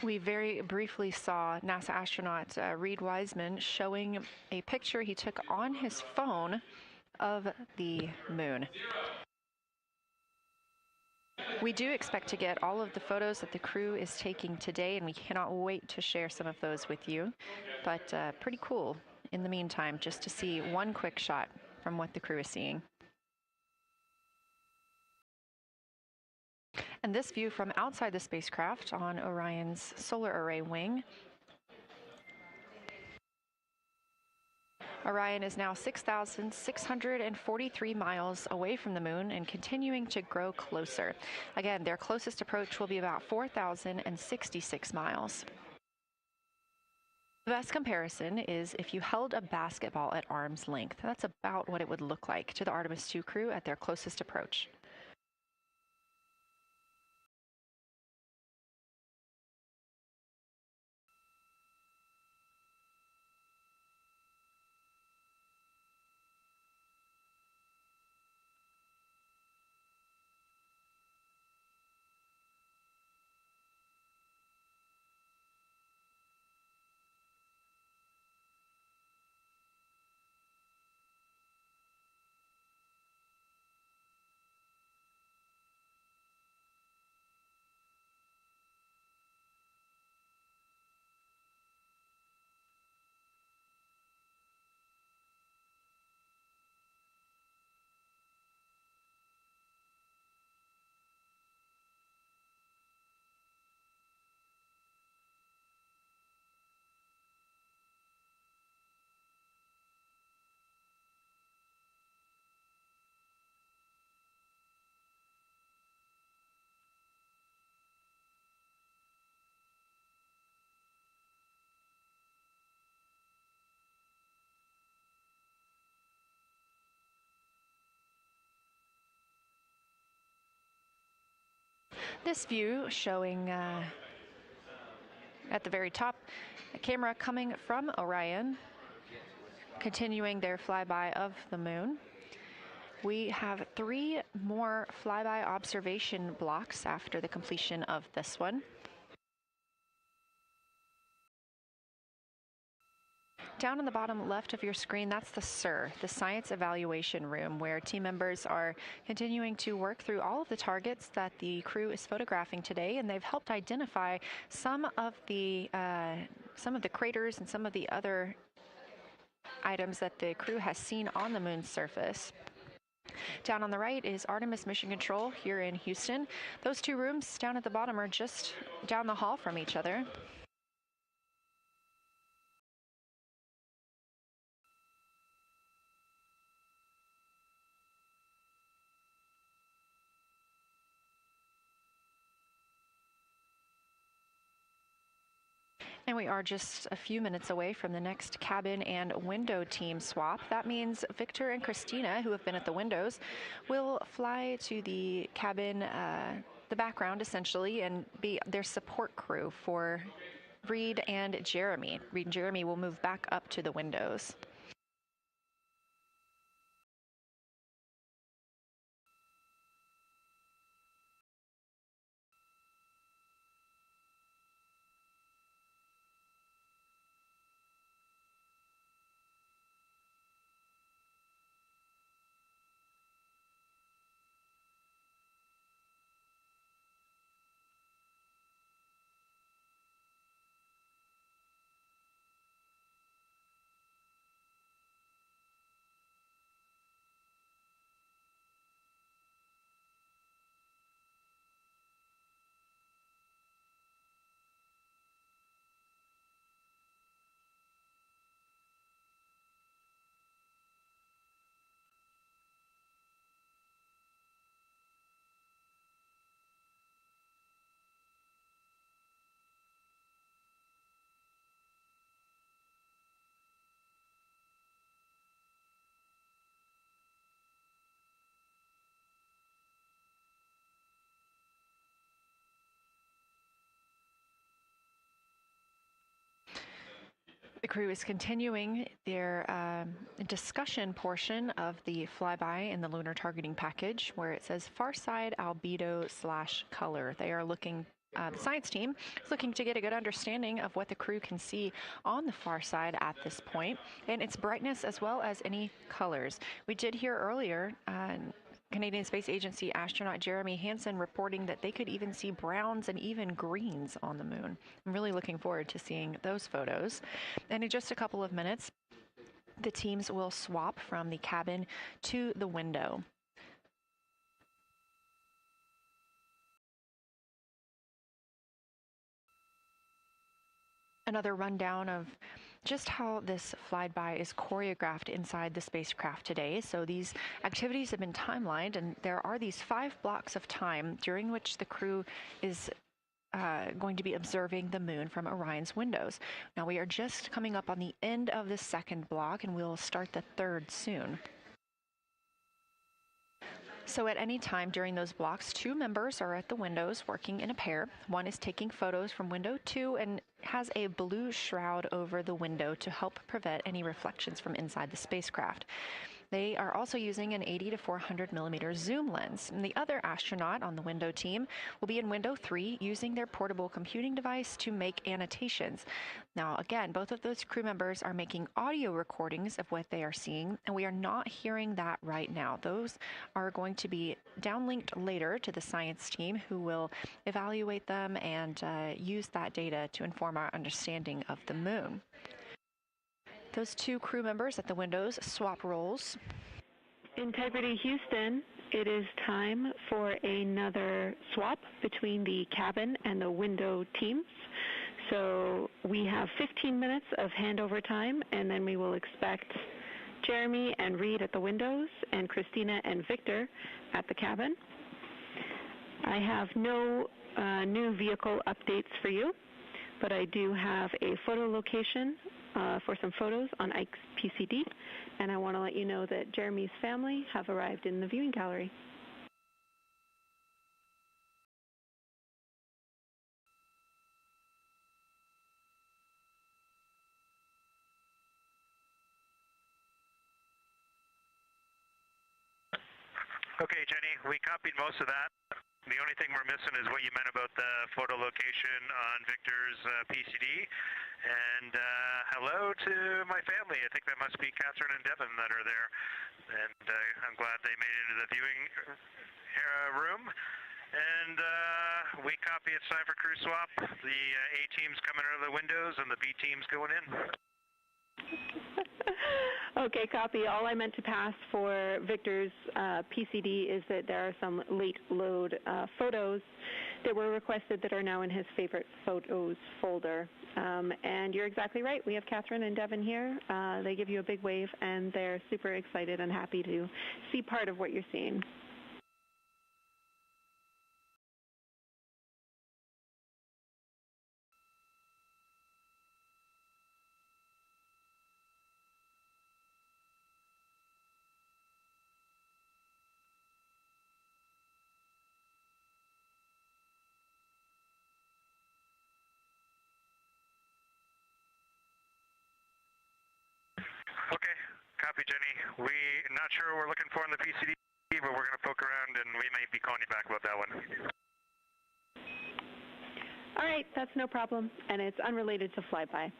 We very briefly saw NASA astronaut Reid Wiseman showing a picture he took on his phone of the moon. We do expect to get all of the photos that the crew is taking today, and we cannot wait to share some of those with you. But pretty cool in the meantime, just to see one quick shot from what the crew is seeing. And this view from outside the spacecraft on Orion's solar array wing. Orion is now 6,643 miles away from the moon and continuing to grow closer. Again, their closest approach will be about 4,066 miles. The best comparison is if you held a basketball at arm's length. That's about what it would look like to the Artemis II crew at their closest approach. This view showing at the very top, a camera coming from Orion, continuing their flyby of the moon. We have 3 more flyby observation blocks after the completion of this one. Down in the bottom left of your screen, that's the SIR, the Science Evaluation Room, where team members are continuing to work through all of the targets that the crew is photographing today, and they've helped identify some of the craters and some of the other items that the crew has seen on the moon's surface. Down on the right is Artemis Mission Control here in Houston. Those 2 rooms down at the bottom are just down the hall from each other. And we are just a few minutes away from the next cabin and window team swap. That means Victor and Christina, who have been at the windows, will fly to the cabin, the background essentially, and be their support crew for Reid and Jeremy. Reid and Jeremy will move back up to the windows. crew is continuing their discussion portion of the flyby in the lunar targeting package, where it says far side albedo/color. They are looking, the science team is looking to get a good understanding of what the crew can see on the far side at this point, and its brightness as well as any colors. We did hear earlier Canadian Space Agency astronaut Jeremy Hansen reporting that they could even see browns and even greens on the moon. I'm really looking forward to seeing those photos. And in just a couple of minutes, the teams will swap from the cabin to the window. Another rundown of just how this flyby is choreographed inside the spacecraft today. So these activities have been timelined, and there are these 5 blocks of time during which the crew is going to be observing the moon from Orion's windows. Now we are just coming up on the end of the second block, and we'll start the third soon. So at any time during those blocks, 2 members are at the windows working in a pair. One is taking photos from window 2 and has a blue shroud over the window to help prevent any reflections from inside the spacecraft. They are also using an 80 to 400 millimeter zoom lens. And the other astronaut on the window team will be in window 3 using their portable computing device to make annotations. Now, again, both of those crew members are making audio recordings of what they are seeing, and we are not hearing that right now. Those are going to be downlinked later to the science team, who will evaluate them and use that data to inform our understanding of the moon. Those 2 crew members at the windows swap roles. Integrity Houston, it is time for another swap between the cabin and the window teams. So we have 15 minutes of handover time, and then we will expect Jeremy and Reid at the windows and Christina and Victor at the cabin. I have no new vehicle updates for you, but I do have a photo location for some photos on Ike's PCD, and I want to let you know that Jeremy's family have arrived in the viewing gallery. Okay, Jenny, we copied most of that. The only thing we're missing is what you meant about the photo location on Victor's PCD. And hello to my family. I think that must be Catherine and Devin that are there. And I'm glad they made it into the viewing room. And we copy, it's time for crew swap. The A team's coming out of the windows and the B team's going in. Okay, copy. All I meant to pass for Victor's PCD is that there are some late load photos that were requested that are now in his favorite photos folder. And you're exactly right. We have Catherine and Devin here. They give you a big wave, and they're super excited and happy to see part of what you're seeing. Okay, copy, Jenny. We're not sure what we're looking for in the PCD, but we're going to poke around, and we may be calling you back about that one. All right, that's no problem, and it's unrelated to flyby.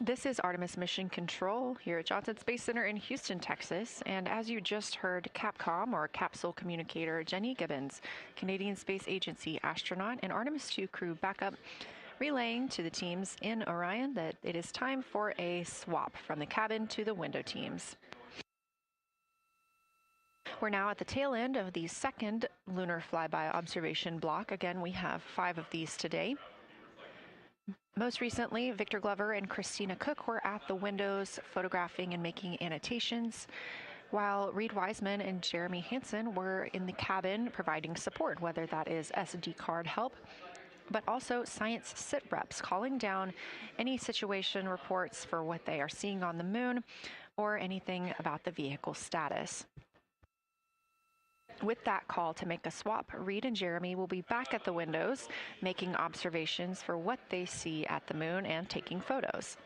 This is Artemis Mission Control here at Johnson Space Center in Houston, Texas. And as you just heard, Capcom, or Capsule Communicator Jenny Gibbons, Canadian Space Agency astronaut and Artemis II crew backup, relaying to the teams in Orion that it is time for a swap from the cabin to the window teams. We're now at the tail end of the second lunar flyby observation block. Again, we have 5 of these today. Most recently, Victor Glover and Christina Koch were at the windows photographing and making annotations, while Reid Wiseman and Jeremy Hansen were in the cabin providing support, whether that is SD card help, but also science sit reps, calling down any situation reports for what they are seeing on the moon or anything about the vehicle status. With that call to make a swap, Reid and Jeremy will be back at the windows, making observations for what they see at the moon and taking photos.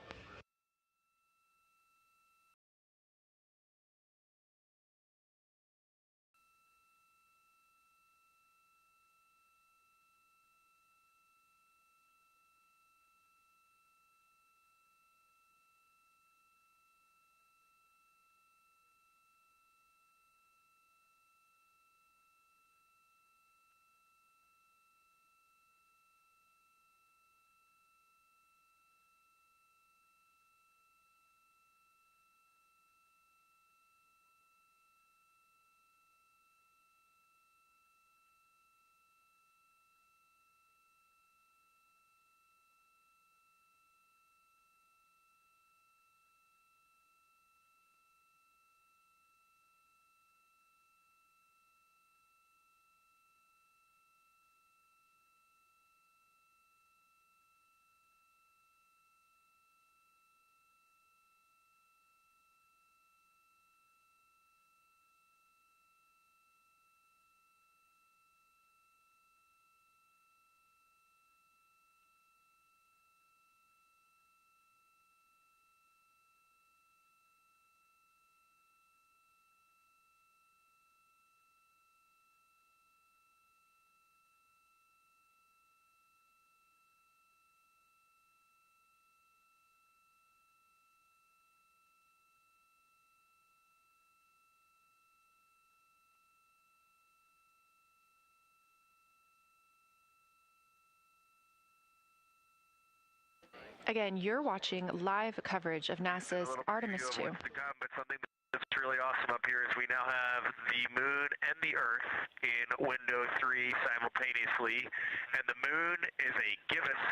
Again, you're watching live coverage of NASA's Artemis II. But something that's really awesome up here is we now have the moon and the Earth in window 3 simultaneously, and the moon is a gibbous,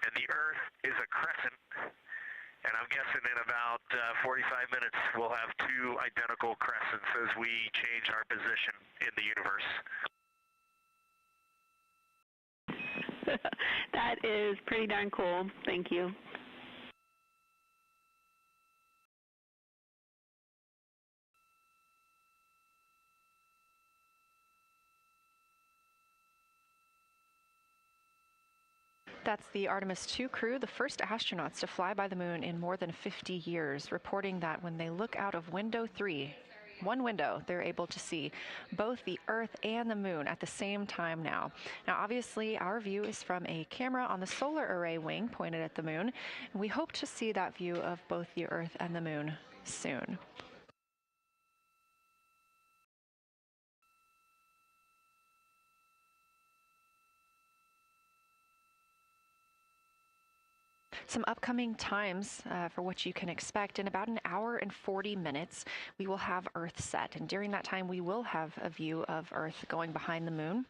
and the Earth is a crescent. And I'm guessing in about 45 minutes we'll have 2 identical crescents as we change our position in the universe. That is pretty darn cool. Thank you. That's the Artemis II crew, the first astronauts to fly by the moon in more than 50 years, reporting that when they look out of window 3, one window, they're able to see both the Earth and the moon at the same time now. Now, obviously, our view is from a camera on the solar array wing pointed at the moon, and we hope to see that view of both the Earth and the moon soon. Some upcoming times for what you can expect. In about an hour and 40 minutes, we will have Earth set. And during that time, we will have a view of Earth going behind the moon.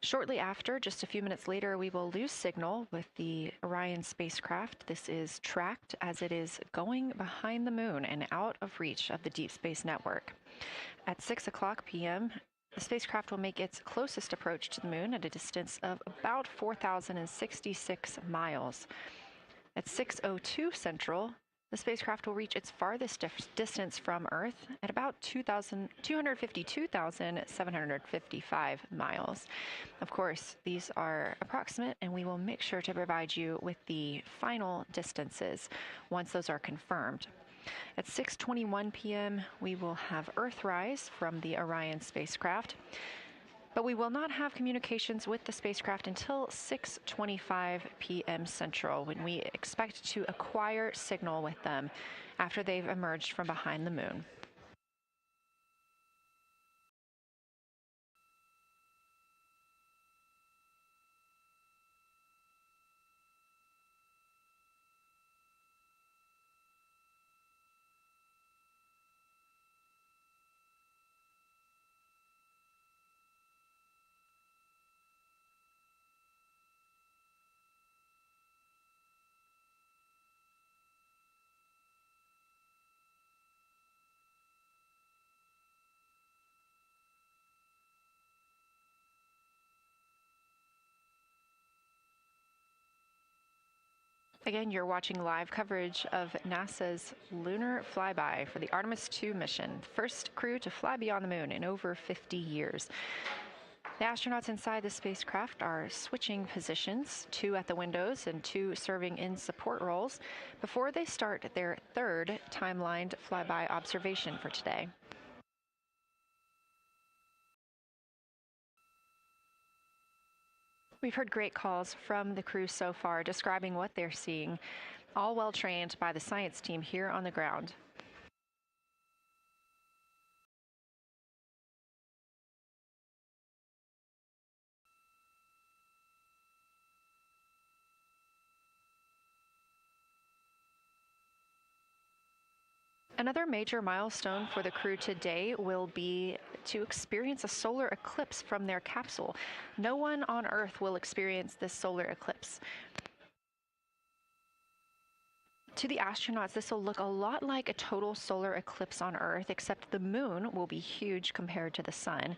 Shortly after, just a few minutes later, we will lose signal with the Orion spacecraft. This is tracked as it is going behind the moon and out of reach of the Deep Space Network. At 6 o'clock p.m., the spacecraft will make its closest approach to the moon at a distance of about 4,066 miles. At 6:02 Central, the spacecraft will reach its farthest distance from Earth at about 252,755 miles. Of course, these are approximate, and we will make sure to provide you with the final distances once those are confirmed. At 6:21 p.m., we will have Earthrise from the Orion spacecraft, but we will not have communications with the spacecraft until 6:25 p.m. Central, when we expect to acquire signal with them after they've emerged from behind the moon. Again, you're watching live coverage of NASA's lunar flyby for the Artemis II mission, first crew to fly beyond the moon in over 50 years. The astronauts inside the spacecraft are switching positions, 2 at the windows and 2 serving in support roles, before they start their third timelined flyby observation for today. We've heard great calls from the crew so far describing what they're seeing, all well trained by the science team here on the ground. Another major milestone for the crew today will be to experience a solar eclipse from their capsule. No one on Earth will experience this solar eclipse. To the astronauts, this will look a lot like a total solar eclipse on Earth, except the moon will be huge compared to the sun.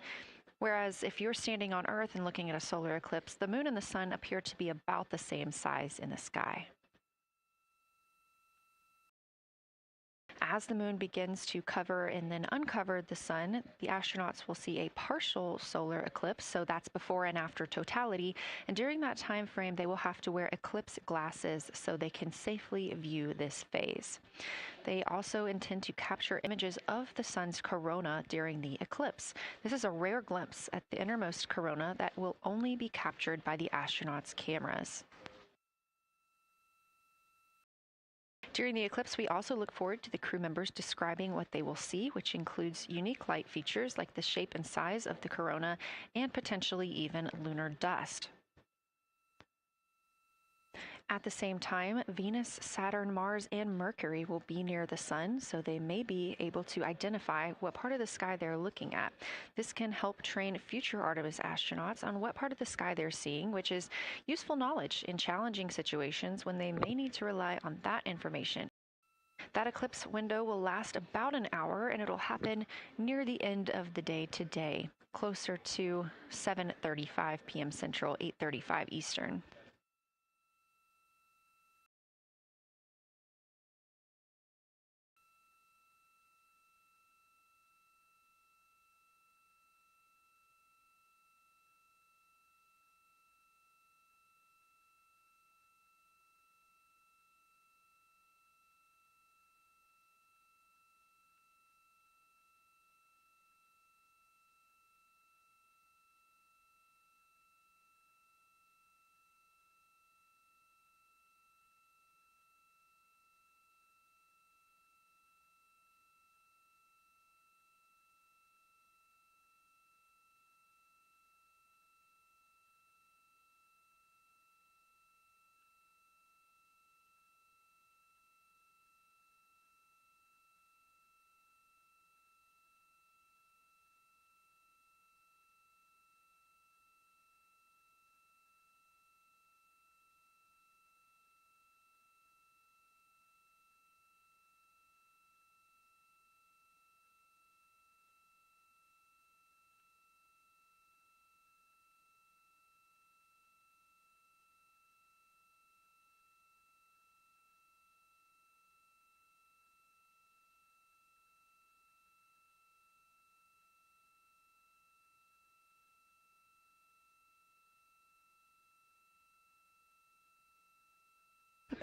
Whereas if you're standing on Earth and looking at a solar eclipse, the moon and the sun appear to be about the same size in the sky. As the moon begins to cover and then uncover the sun, the astronauts will see a partial solar eclipse, so that's before and after totality, and during that time frame they will have to wear eclipse glasses so they can safely view this phase. They also intend to capture images of the sun's corona during the eclipse. This is a rare glimpse at the innermost corona that will only be captured by the astronauts' cameras. During the eclipse, we also look forward to the crew members describing what they will see, which includes unique light features like the shape and size of the corona and potentially even lunar dust. At the same time, Venus, Saturn, Mars, and Mercury will be near the sun, so they may be able to identify what part of the sky they're looking at. This can help train future Artemis astronauts on what part of the sky they're seeing, which is useful knowledge in challenging situations when they may need to rely on that information. That eclipse window will last about an hour, and it'll happen near the end of the day today, closer to 7:35 p.m. Central, 8:35 Eastern.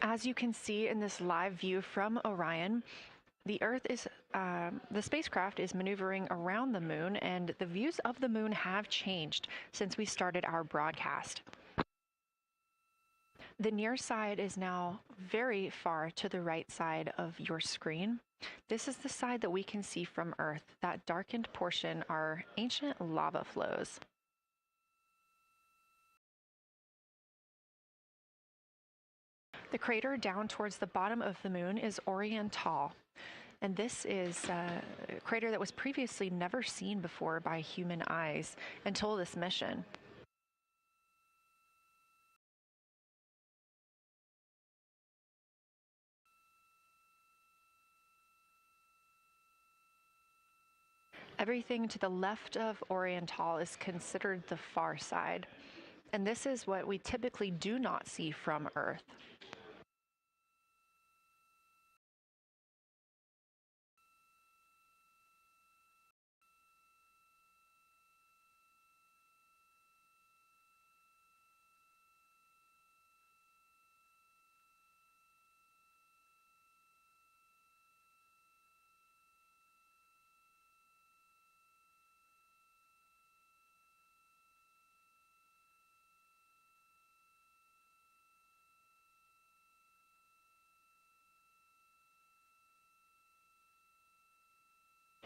As you can see in this live view from Orion, the spacecraft is maneuvering around the moon, and the views of the moon have changed since we started our broadcast. The near side is now very far to the right side of your screen. This is the side that we can see from Earth. That darkened portion are ancient lava flows. The crater down towards the bottom of the moon is Orion, and this is a crater that was previously never seen before by human eyes until this mission. Everything to the left of Orion is considered the far side, and this is what we typically do not see from Earth.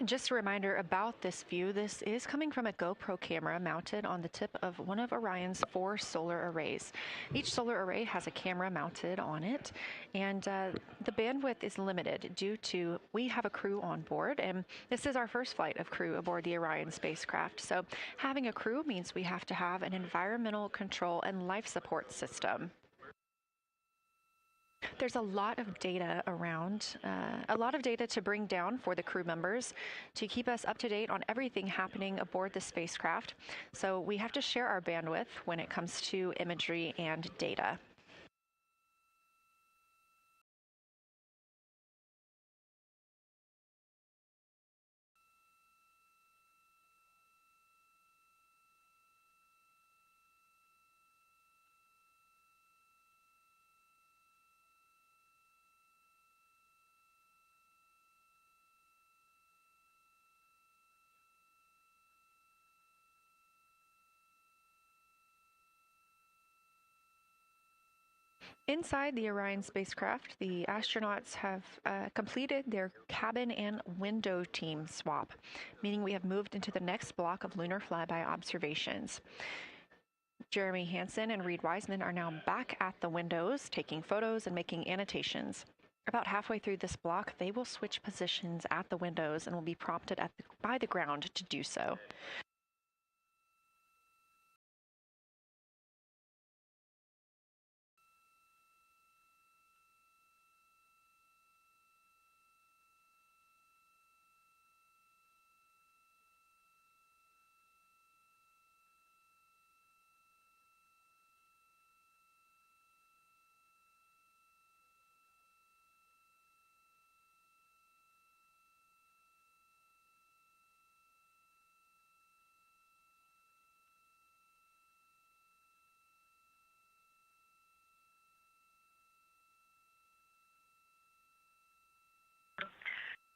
Just a reminder about this view. This is coming from a GoPro camera mounted on the tip of one of Orion's 4 solar arrays. Each solar array has a camera mounted on it, and the bandwidth is limited due to we have a crew on board, and this is our first flight of crew aboard the Orion spacecraft. So having a crew means we have to have an environmental control and life support system. There's a lot of data around, a lot of data to bring down for the crew members to keep us up to date on everything happening aboard the spacecraft. So we have to share our bandwidth when it comes to imagery and data. Inside the Orion spacecraft, the astronauts have completed their cabin and window team swap, meaning we have moved into the next block of lunar flyby observations. Jeremy Hansen and Reid Wiseman are now back at the windows, taking photos and making annotations. About halfway through this block, they will switch positions at the windows and will be prompted by the ground to do so.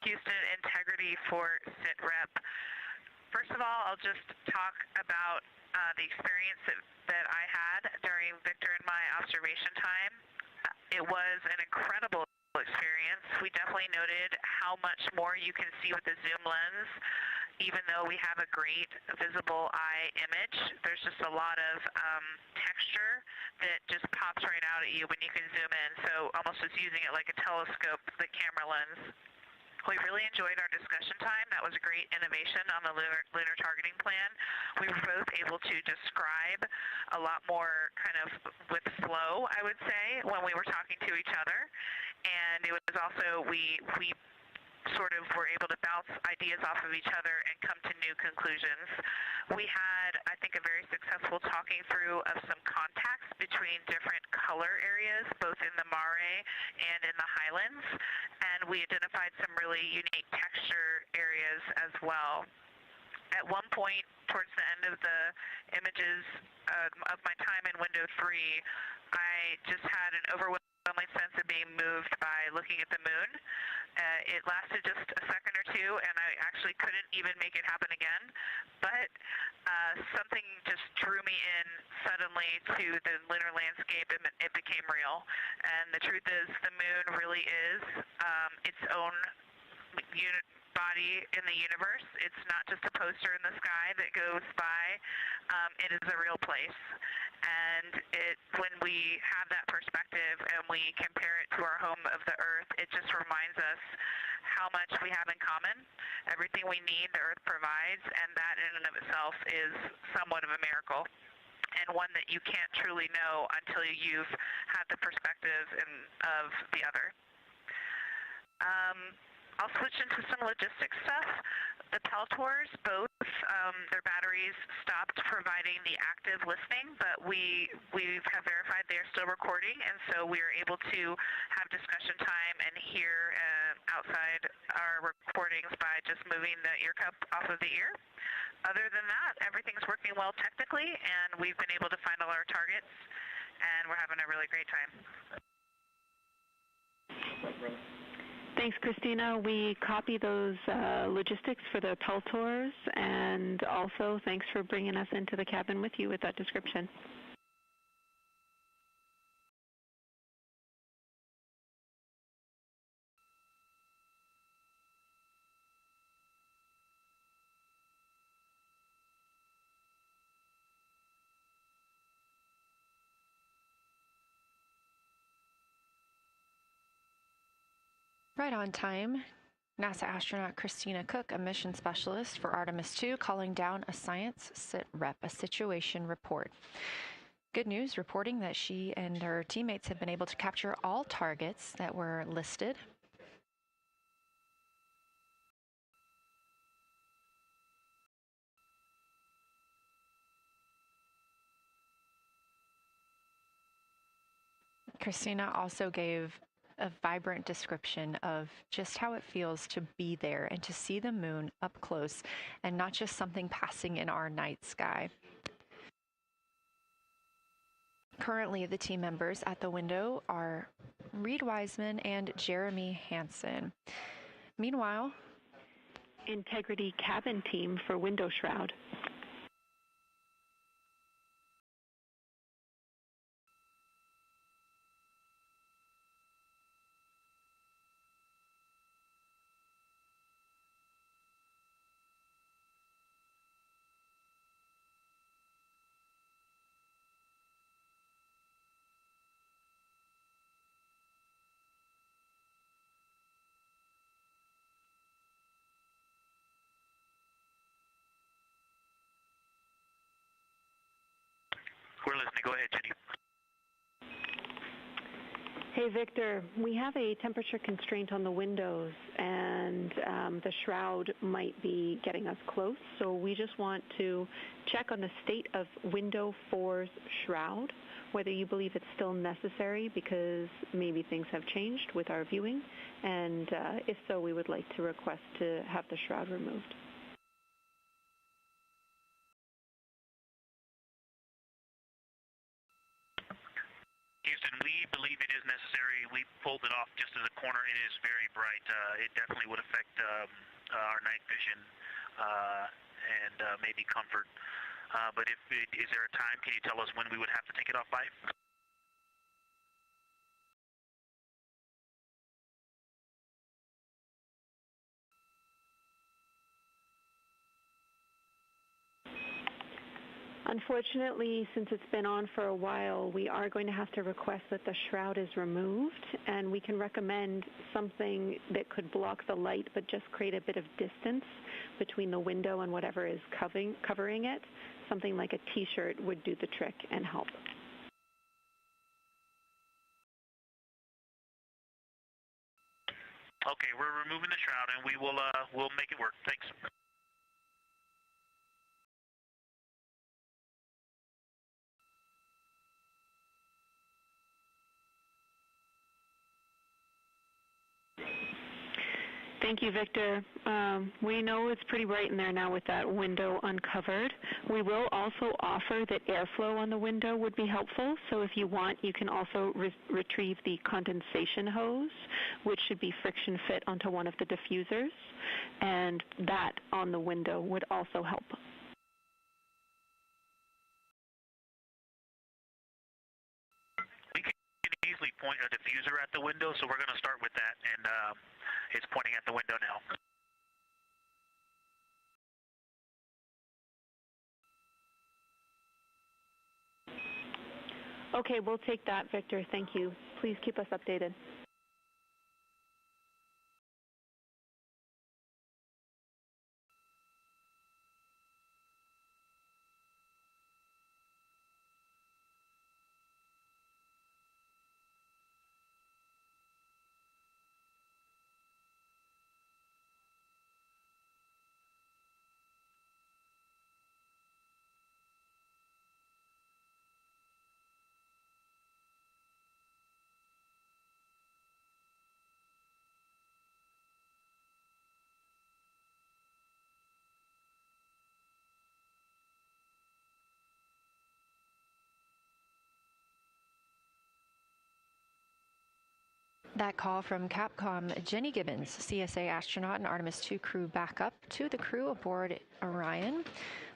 Houston Integrity for SITREP. First of all, I'll just talk about the experience that I had during Victor and my observation time. It was an incredible experience. We definitely noted how much more you can see with the zoom lens. Even though we have a great visible eye image, there's just a lot of texture that just pops right out at you when you can zoom in. So almost just using it like a telescope, the camera lens. We really enjoyed our discussion time. That was a great innovation on the lunar targeting plan. We were both able to describe a lot more kind of with flow, I would say, when we were talking to each other. And it was also, we sort of were able to bounce ideas off of each other and come to new conclusions. We had, I think, a very successful talking through of some contacts between different color areas, both in the mare and in the highlands, and we identified some really unique texture areas as well. At one point, towards the end of the images of my time in window 3, I just had an overwhelming sense of being moved by looking at the moon. It lasted just a second or two, and I actually couldn't even make it happen again. But something just drew me in suddenly to the lunar landscape, and it became real. And the truth is, the moon really is its own body in the universe. It's not just a poster in the sky that goes by. It is a real place. And when we have that perspective and we compare it to our home of the Earth, it just reminds us how much we have in common. Everything we need, the Earth provides, and that in and of itself is somewhat of a miracle, and one that you can't truly know until you've had the perspective of the other. I'll switch into some logistics stuff. The Peltors, both their batteries stopped providing the active listening, but we have verified they are still recording, and so we are able to have discussion time and hear outside our recordings by just moving the ear cup off of the ear. Other than that, everything's working well technically, and we've been able to find all our targets, and we're having a really great time. Thanks, Christina. We copy those logistics for the Peltors, and also thanks for bringing us into the cabin with you with that description. Right on time. NASA astronaut Christina Koch, a mission specialist for Artemis II, calling down a science a situation report. Good news, reporting that she and her teammates have been able to capture all targets that were listed. Christina also gave a vibrant description of just how it feels to be there and to see the moon up close and not just something passing in our night sky. Currently, the team members at the window are Reid Wiseman and Jeremy Hansen. Meanwhile, Integrity cabin team for window shroud. We're listening. Go ahead, Jenny. Hey, Victor, we have a temperature constraint on the windows, and the shroud might be getting us close, so we just want to check on the state of window 4's shroud, whether you believe it's still necessary because maybe things have changed with our viewing, and if so, we would like to request to have the shroud removed. Houston, we believe it is necessary. We pulled it off just as a corner. It is very bright. It definitely would affect our night vision and maybe comfort. But is there a time? Can you tell us when we would have to take it off by? Unfortunately, since it's been on for a while, we are going to have to request that the shroud is removed, and we can recommend something that could block the light but just create a bit of distance between the window and whatever is covering it. Something like a t-shirt would do the trick and help. Okay, we're removing the shroud, and we'll make it work. Thanks. Thank you, Victor. We know it's pretty bright in there now with that window uncovered. We will also offer that airflow on the window would be helpful. So if you want, you can also retrieve the condensation hose, which should be friction fit onto one of the diffusers. And that on the window would also help. We can easily point a diffuser at the window, so we're going to start with that. And it's pointing at the window now. Okay, we'll take that, Victor. Thank you. Please keep us updated. That call from Capcom, Jenny Gibbons, CSA astronaut and Artemis II crew backup to the crew aboard Orion,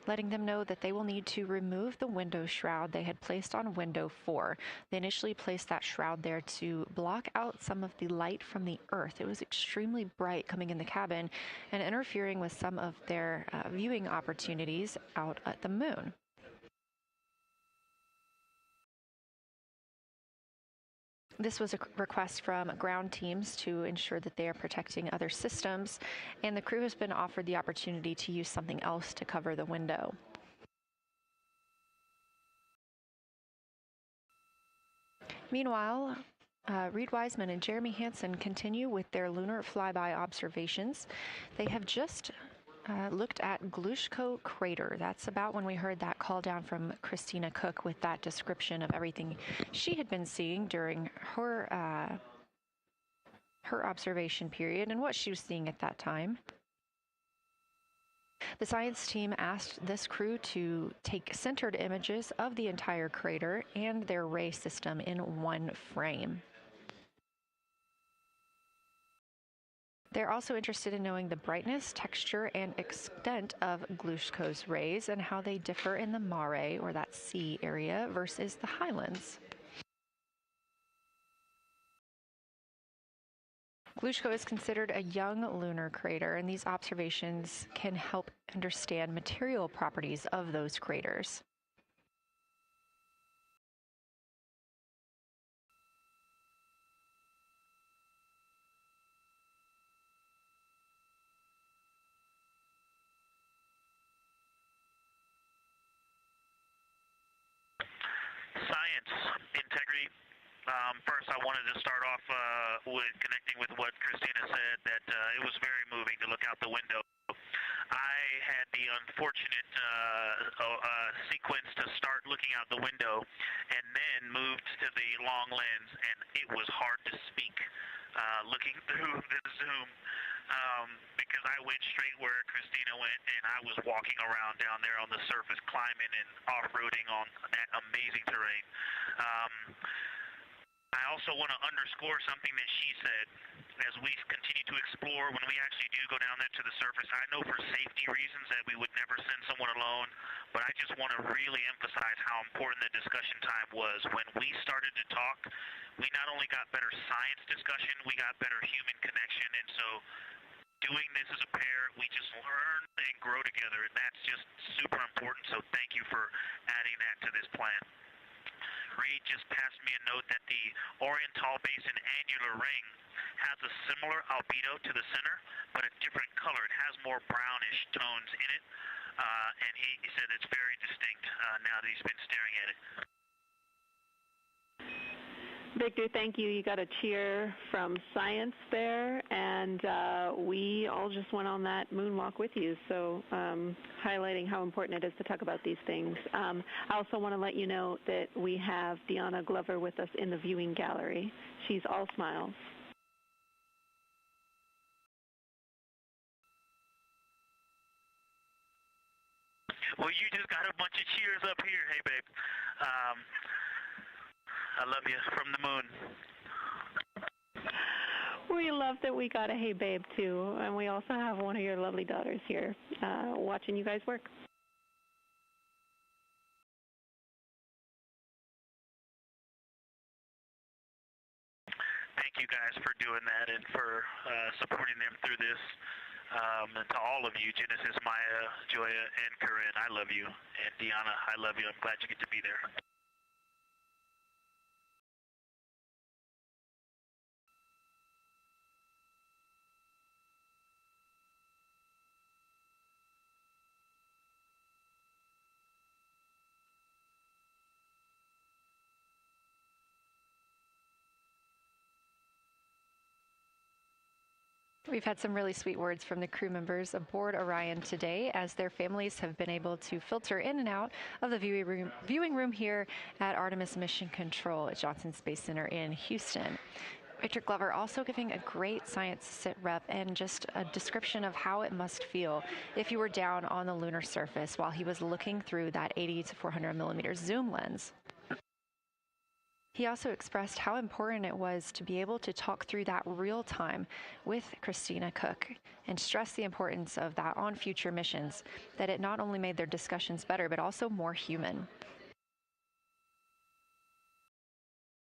letting them know that they will need to remove the window shroud they had placed on window 4. They initially placed that shroud there to block out some of the light from the Earth. It was extremely bright coming in the cabin and interfering with some of their viewing opportunities out at the moon. This was a request from ground teams to ensure that they are protecting other systems, and the crew has been offered the opportunity to use something else to cover the window. Meanwhile, Reid Wiseman and Jeremy Hansen continue with their lunar flyby observations. They have just looked at Geological crater. That's about when we heard that call down from Christina Koch with that description of everything she had been seeing during her observation period and what she was seeing at that time. The science team asked this crew to take centered images of the entire crater and their ray system in one frame. They're also interested in knowing the brightness, texture, and extent of Geological's rays and how they differ in the mare, or that sea area, versus the highlands. Geological is considered a young lunar crater, and these observations can help understand material properties of those craters. Science, integrity. First, I wanted to start off with connecting with what Christina said, that it was very moving to look out the window. I had the unfortunate sequence to start looking out the window and then moved to the long lens, and it was hard to speak looking through the zoom because I went straight where Christina went, and I was walking around down there on the surface, climbing and off-roading on that amazing terrain. I also want to underscore something that she said. As we continue to explore, when we actually do go down there to the surface, I know for safety reasons that we would never send someone alone, but I just want to really emphasize how important the discussion time was. When we started to talk, we not only got better science discussion, we got better human connection, and so doing this as a pair, we just learn and grow together, and that's just super important, so thank you for adding that to this plan. Reid just passed me a note that the Orion Basin annular ring has a similar albedo to the center, but a different color. It has more brownish tones in it, and he said it's very distinct now that he's been staring at it. Victor, thank you. You got a cheer from science there, and we all just went on that moonwalk with you, so highlighting how important it is to talk about these things. I also want to let you know that we have Deanna Glover with us in the viewing gallery. She's all smiles. Well, you just got a bunch of cheers up here. Hey, babe. I love you from the moon. We love that we got a hey babe too, and we also have one of your lovely daughters here watching you guys work. Thank you guys for doing that and for supporting them through this. And to all of you, Genesis, Maya, Joya, and Corinne, I love you. And Deanna, I love you. I'm glad you get to be there. We've had some really sweet words from the crew members aboard Orion today, as their families have been able to filter in and out of the viewing room here at Artemis Mission Control at Johnson Space Center in Houston. Victor Glover also giving a great science sit rep and just a description of how it must feel if you were down on the lunar surface while he was looking through that 80 to 400 millimeter zoom lens. He also expressed how important it was to be able to talk through that real time with Christina Koch and stress the importance of that on future missions, that it not only made their discussions better, but also more human.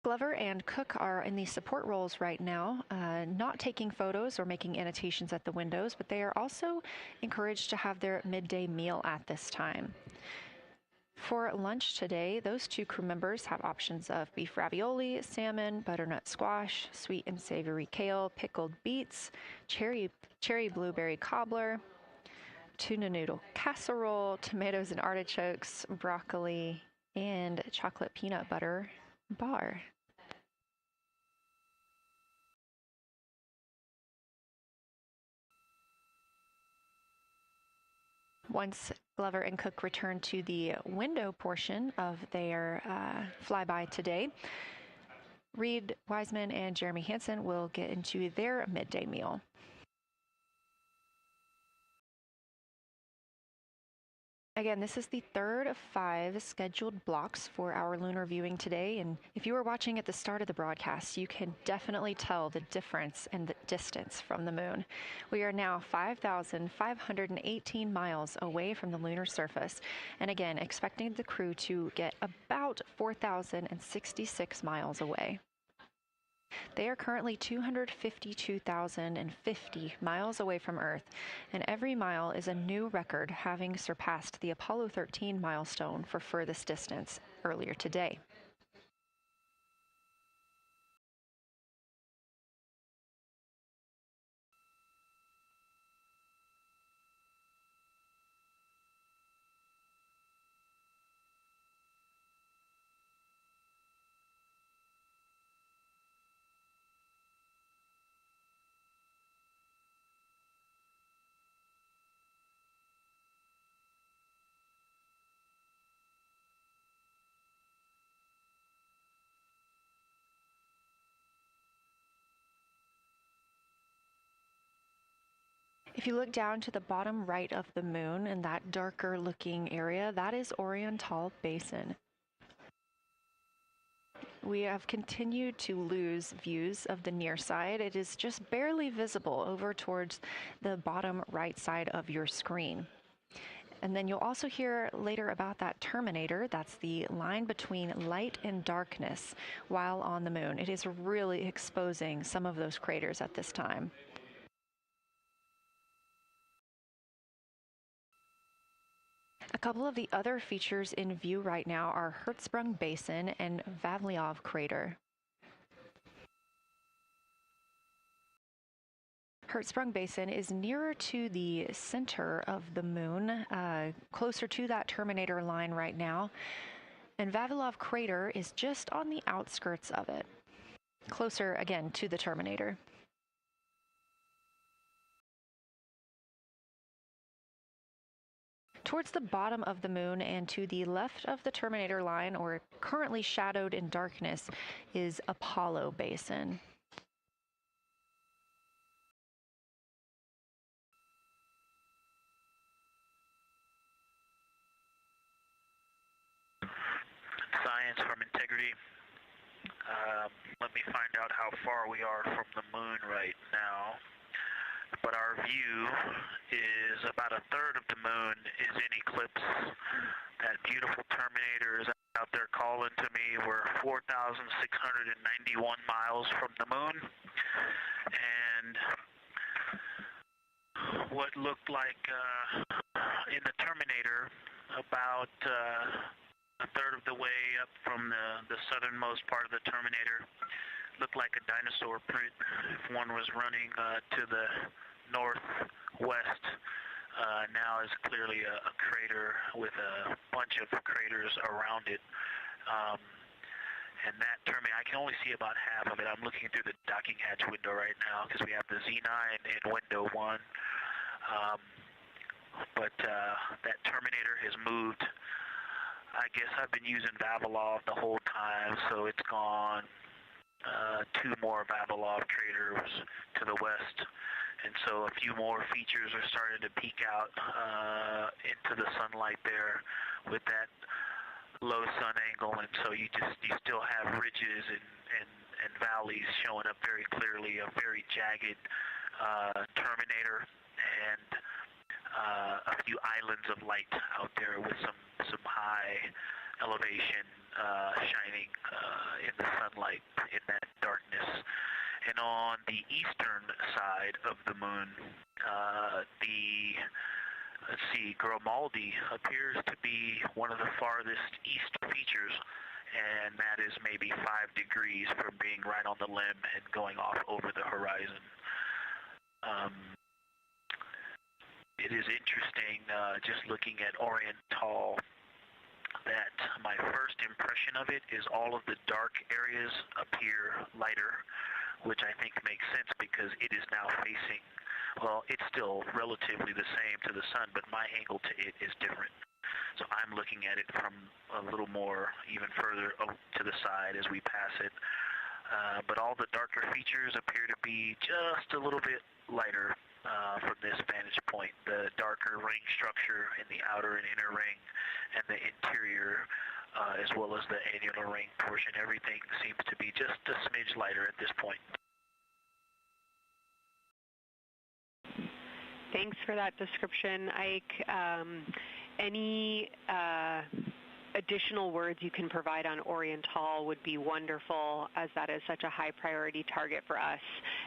Glover and Cook are in the support roles right now, not taking photos or making annotations at the windows, but they are also encouraged to have their midday meal at this time. For lunch today, those 2 crew members have options of beef ravioli, salmon, butternut squash, sweet and savory kale, pickled beets, cherry blueberry cobbler, tuna noodle casserole, tomatoes and artichokes, broccoli, and chocolate peanut butter bar. Once Glover and Cook return to the window portion of their flyby today, Reid Wiseman and Jeremy Hansen will get into their midday meal. Again, this is the 3rd of 5 scheduled blocks for our lunar viewing today, and if you were watching at the start of the broadcast, you can definitely tell the difference and the distance from the moon. We are now 5,518 miles away from the lunar surface, and again, expecting the crew to get about 4,066 miles away. They are currently 252,050 miles away from Earth, and every mile is a new record, having surpassed the Apollo 13 milestone for furthest distance earlier today. If you look down to the bottom right of the moon in that darker looking area, that is Orion Basin. We have continued to lose views of the near side. It is just barely visible over towards the bottom right side of your screen. And then you'll also hear later about that terminator. That's the line between light and darkness while on the moon. It is really exposing some of those craters at this time. A couple of the other features in view right now are Hertzsprung Basin and Vavilov Crater. Hertzsprung Basin is nearer to the center of the moon, closer to that terminator line right now, and Vavilov Crater is just on the outskirts of it, closer again to the terminator. Towards the bottom of the moon and to the left of the terminator line, or currently shadowed in darkness, is Apollo Basin. Science from Integrity. Let me find out how far we are from the moon right now. But our view is about a third of the moon is in eclipse. That beautiful terminator is out there calling to me. We're 4,691 miles from the moon. And what looked like in the terminator about a third of the way up from the southernmost part of the terminator looked like a dinosaur print if one was running to the northwest. Now is clearly a crater with a bunch of craters around it. And that terminator, I can only see about half of it. I'm looking through the docking hatch window right now because we have the Z9 in window 1. But that terminator has moved. I guess I've been using Vavilov the whole time, so it's gone 2 more Vavilov craters to the west, and so a few more features are starting to peek out into the sunlight there with that low sun angle, and so you still have ridges and valleys showing up very clearly, a very jagged terminator, and a few islands of light out there with some high elevation shining in the sunlight in that darkness. And on the eastern side of the moon, the let's see, Grimaldi appears to be one of the farthest east features, and that is maybe 5 degrees from being right on the limb and going off over the horizon. It is interesting, just looking at Oriental, that my first impression of it is all of the dark areas appear lighter, which I think makes sense because it is now facing, well, it's still relatively the same to the sun, but my angle to it is different. So I'm looking at it from a little more, even further to the side as we pass it. But all the darker features appear to be just a little bit lighter from this vantage point. The darker ring structure in the outer and inner ring and the interior, as well as the annular ring portion, everything seems to be just a smidge lighter at this point. Thanks for that description, Ike. Any additional words you can provide on Oriental would be wonderful, as that is such a high priority target for us.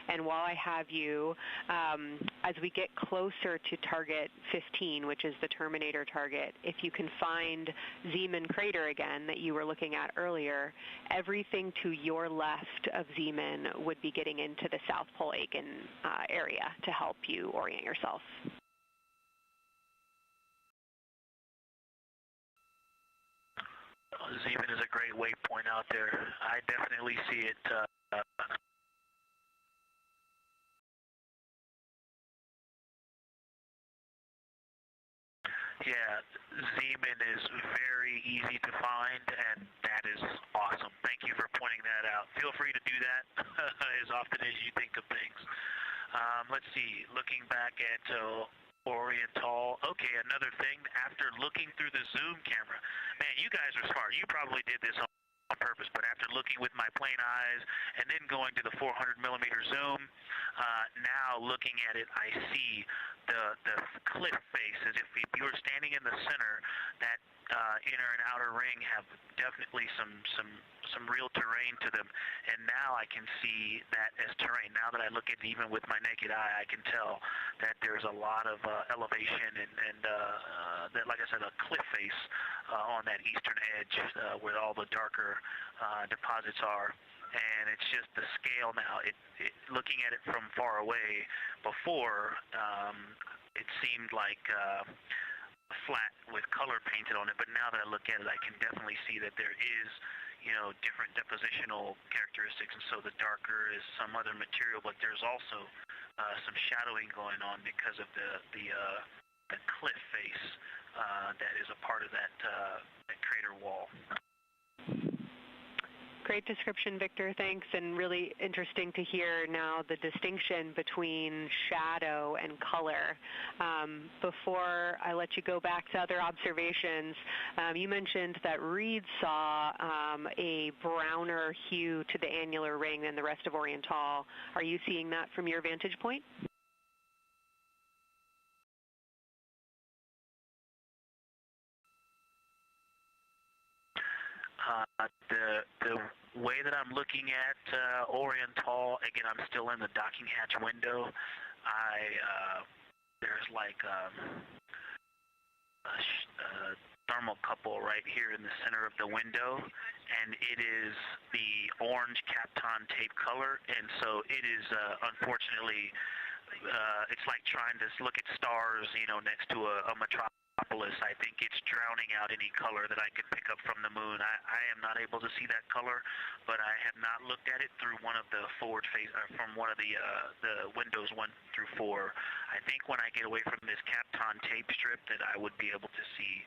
And while I have you, as we get closer to target 15, which is the Terminator target, if you can find Zeeman Crater again that you were looking at earlier, everything to your left of Zeeman would be getting into the South Pole Aiken area to help you orient yourself. Zeeman is a great waypoint out there. I definitely see it. Yeah, Zeeman is very easy to find, and that is awesome. Thank you for pointing that out. Feel free to do that as often as you think of things. Let's see, looking back at Oriental. Okay, another thing, after looking through the zoom camera, man, you guys are smart. You probably did this on purpose, but after looking with my plain eyes and then going to the 400 millimeter zoom, now looking at it, I see the cliff face as if you were standing in the center. That inner and outer ring have definitely some real terrain to them, and now I can see that as terrain. Now that I look at it even with my naked eye, I can tell that there's a lot of elevation and that, like I said, a cliff face on that eastern edge where all the darker deposits are. And it's just the scale now. Looking at it from far away, before it seemed like flat with color painted on it, but now that I look at it, I can definitely see that there is, you know, different depositional characteristics, and so the darker is some other material, but there's also some shadowing going on because of the cliff face that is a part of that crater wall. Great description, Victor. Thanks, and really interesting to hear now the distinction between shadow and color. Before I let you go back to other observations, you mentioned that Reid saw a browner hue to the annular ring than the rest of Oriental. Are you seeing that from your vantage point? The way that I'm looking at Oriental, again, I'm still in the docking hatch window. There's like a thermocouple right here in the center of the window, and it is the orange Kapton tape color, and so it is unfortunately, it's like trying to look at stars, you know, next to a metropolis. I think it's drowning out any color that I could pick up from the moon. I am not able to see that color, but I have not looked at it through one of the forward face, from one of the windows 1 through 4. I think when I get away from this Kapton tape strip that I would be able to see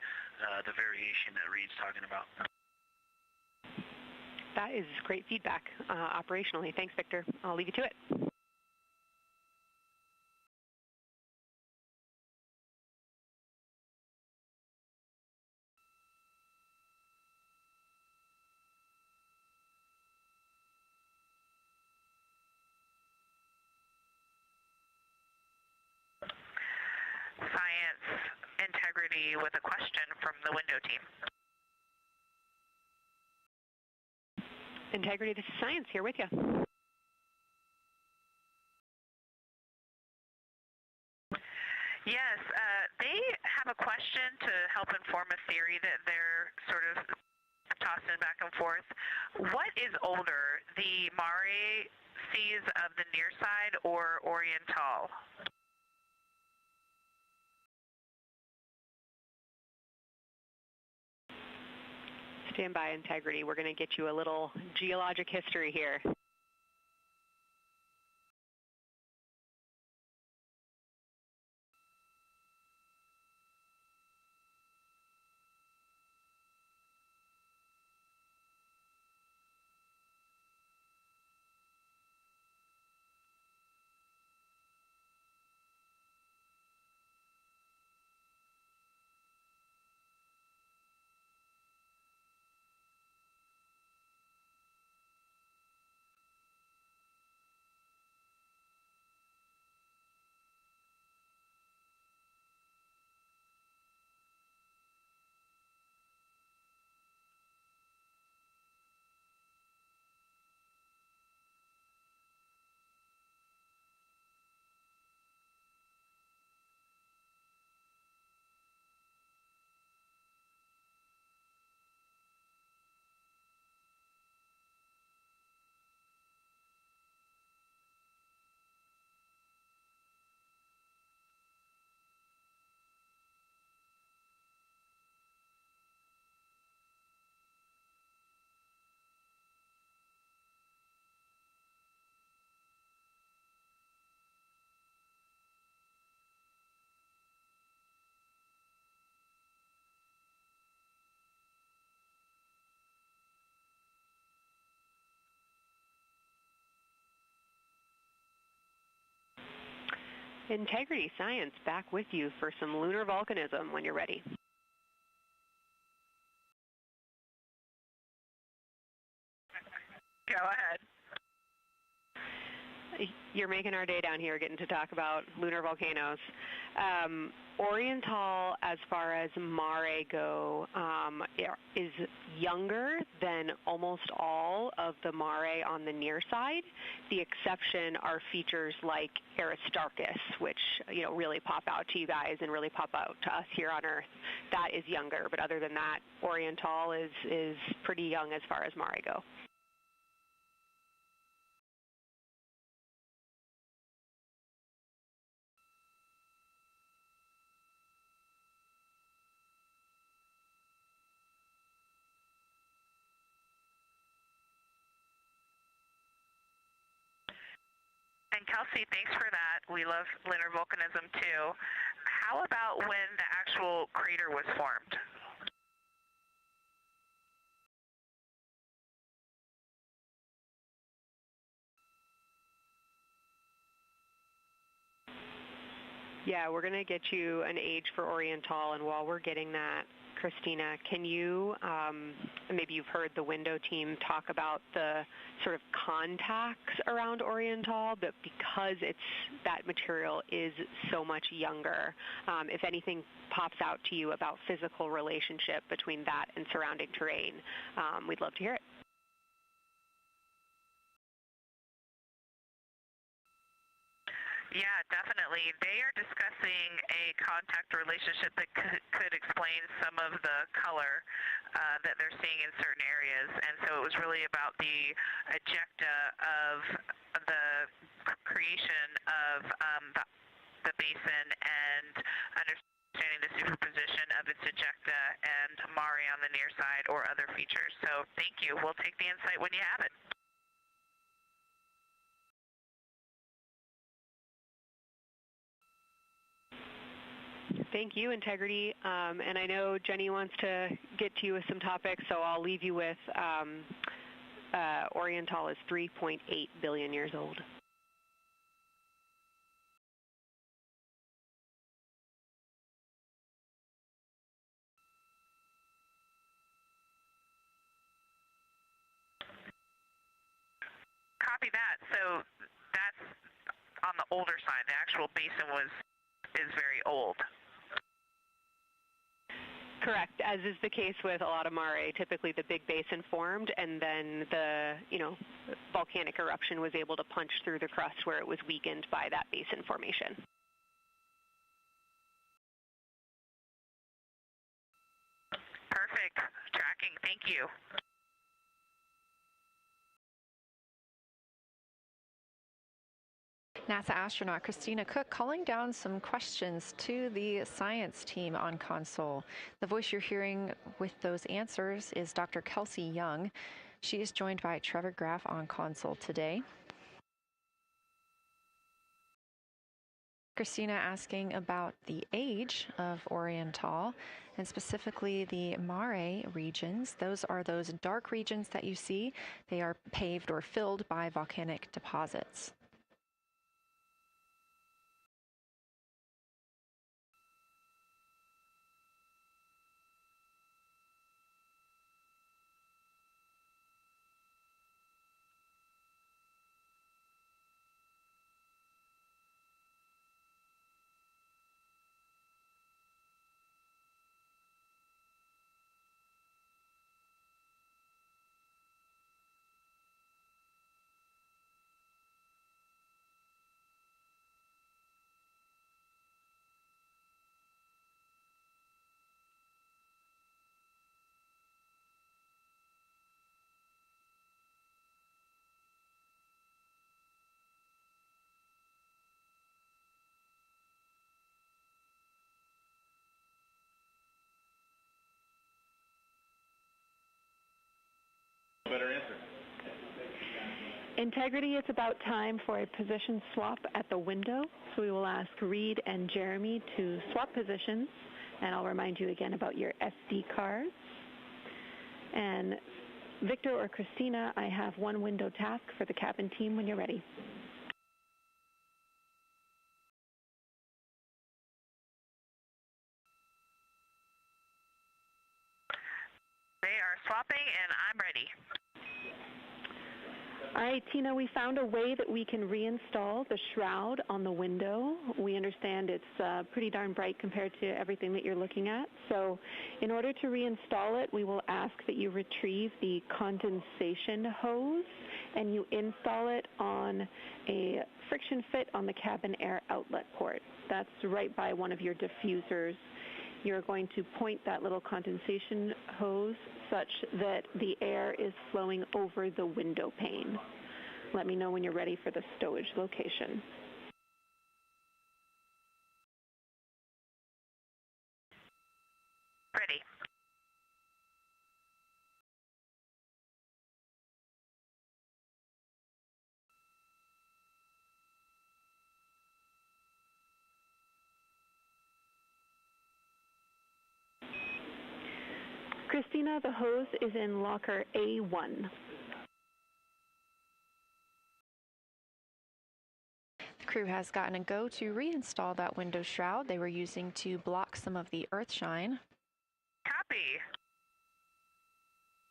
the variation that Reid's talking about. That is great feedback operationally. Thanks, Victor. I'll leave you to it. Science Integrity with a question from the window team. Integrity, this is Science here with you. Yes, they form a theory that they're sort of tossing back and forth. What is older, the Mare seas of the near side or Oriental? Stand by, Integrity. We're going to get you a little geologic history here. Integrity Science back with you for some lunar volcanism when you're ready. Go ahead. You're making our day down here getting to talk about lunar volcanoes. Oriental, as far as Mare go, is younger than almost all of the Mare on the near side. The exception are features like Aristarchus, which really pop out to you guys and really pop out to us here on Earth. That is younger, but other than that, Oriental is pretty young as far as Mare go. And Kelsey, thanks for that. We love lunar volcanism too. How about when the actual crater was formed? Yeah, we're going to get you an age for Oriental, and while we're getting that, Christina, can you, maybe you've heard the window team talk about the sort of contacts around Oriental, but because that material is so much younger, if anything pops out to you about physical relationship between that and surrounding terrain, we'd love to hear it. Yeah, definitely. They are discussing a contact relationship that could explain some of the color that they're seeing in certain areas. And so it was really about the ejecta of the creation of the basin and understanding the superposition of its ejecta and Mare on the near side or other features. So thank you. We'll take the insight when you have it. Thank you, Integrity. And I know Jenny wants to get to you with some topics, so I'll leave you with Oriental is 3.8 billion years old. Copy that. So that's on the older side. The actual basin is very old. Correct, as is the case with a lot of Mare. Typically the big basin formed and then the volcanic eruption was able to punch through the crust where it was weakened by that basin formation. Thank you. NASA astronaut Christina Koch calling down some questions to the science team on console. The voice you're hearing with those answers is Dr. Kelsey Young. She is joined by Trevor Graff on console today. Christina asking about the age of Oriental, and specifically the Mare regions. Those are those dark regions that you see. They are paved or filled by volcanic deposits. Better answer. Integrity, it's about time for a position swap at the window. So we will ask Reid and Jeremy to swap positions, and I'll remind you again about your SD cards. And Victor or Christina, I have one window task for the cabin team when you're ready. They are swapping, and I'm ready. All right, Tina, we found a way that we can reinstall the shroud on the window. We understand it's pretty darn bright compared to everything that you're looking at. So in order to reinstall it, we will ask that you retrieve the condensation hose and you install it on a friction fit on the cabin air outlet port. That's right by one of your diffusers. You're going to point that little condensation hose such that the air is flowing over the window pane. Let me know when you're ready for the stowage location. Ready. Christina, the hose is in locker A1. The crew has gotten a go to reinstall that window shroud they were using to block some of the earth shine. Copy.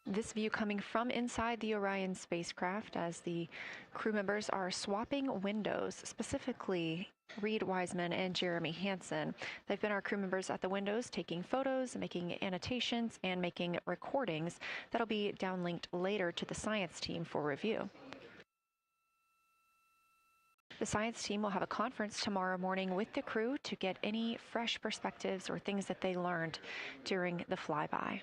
This view coming from inside the Orion spacecraft as the crew members are swapping windows, specifically Reid Wiseman and Jeremy Hansen. They've been our crew members at the windows taking photos, making annotations, and making recordings that'll be downlinked later to the science team for review. The science team will have a conference tomorrow morning with the crew to get any fresh perspectives or things that they learned during the flyby.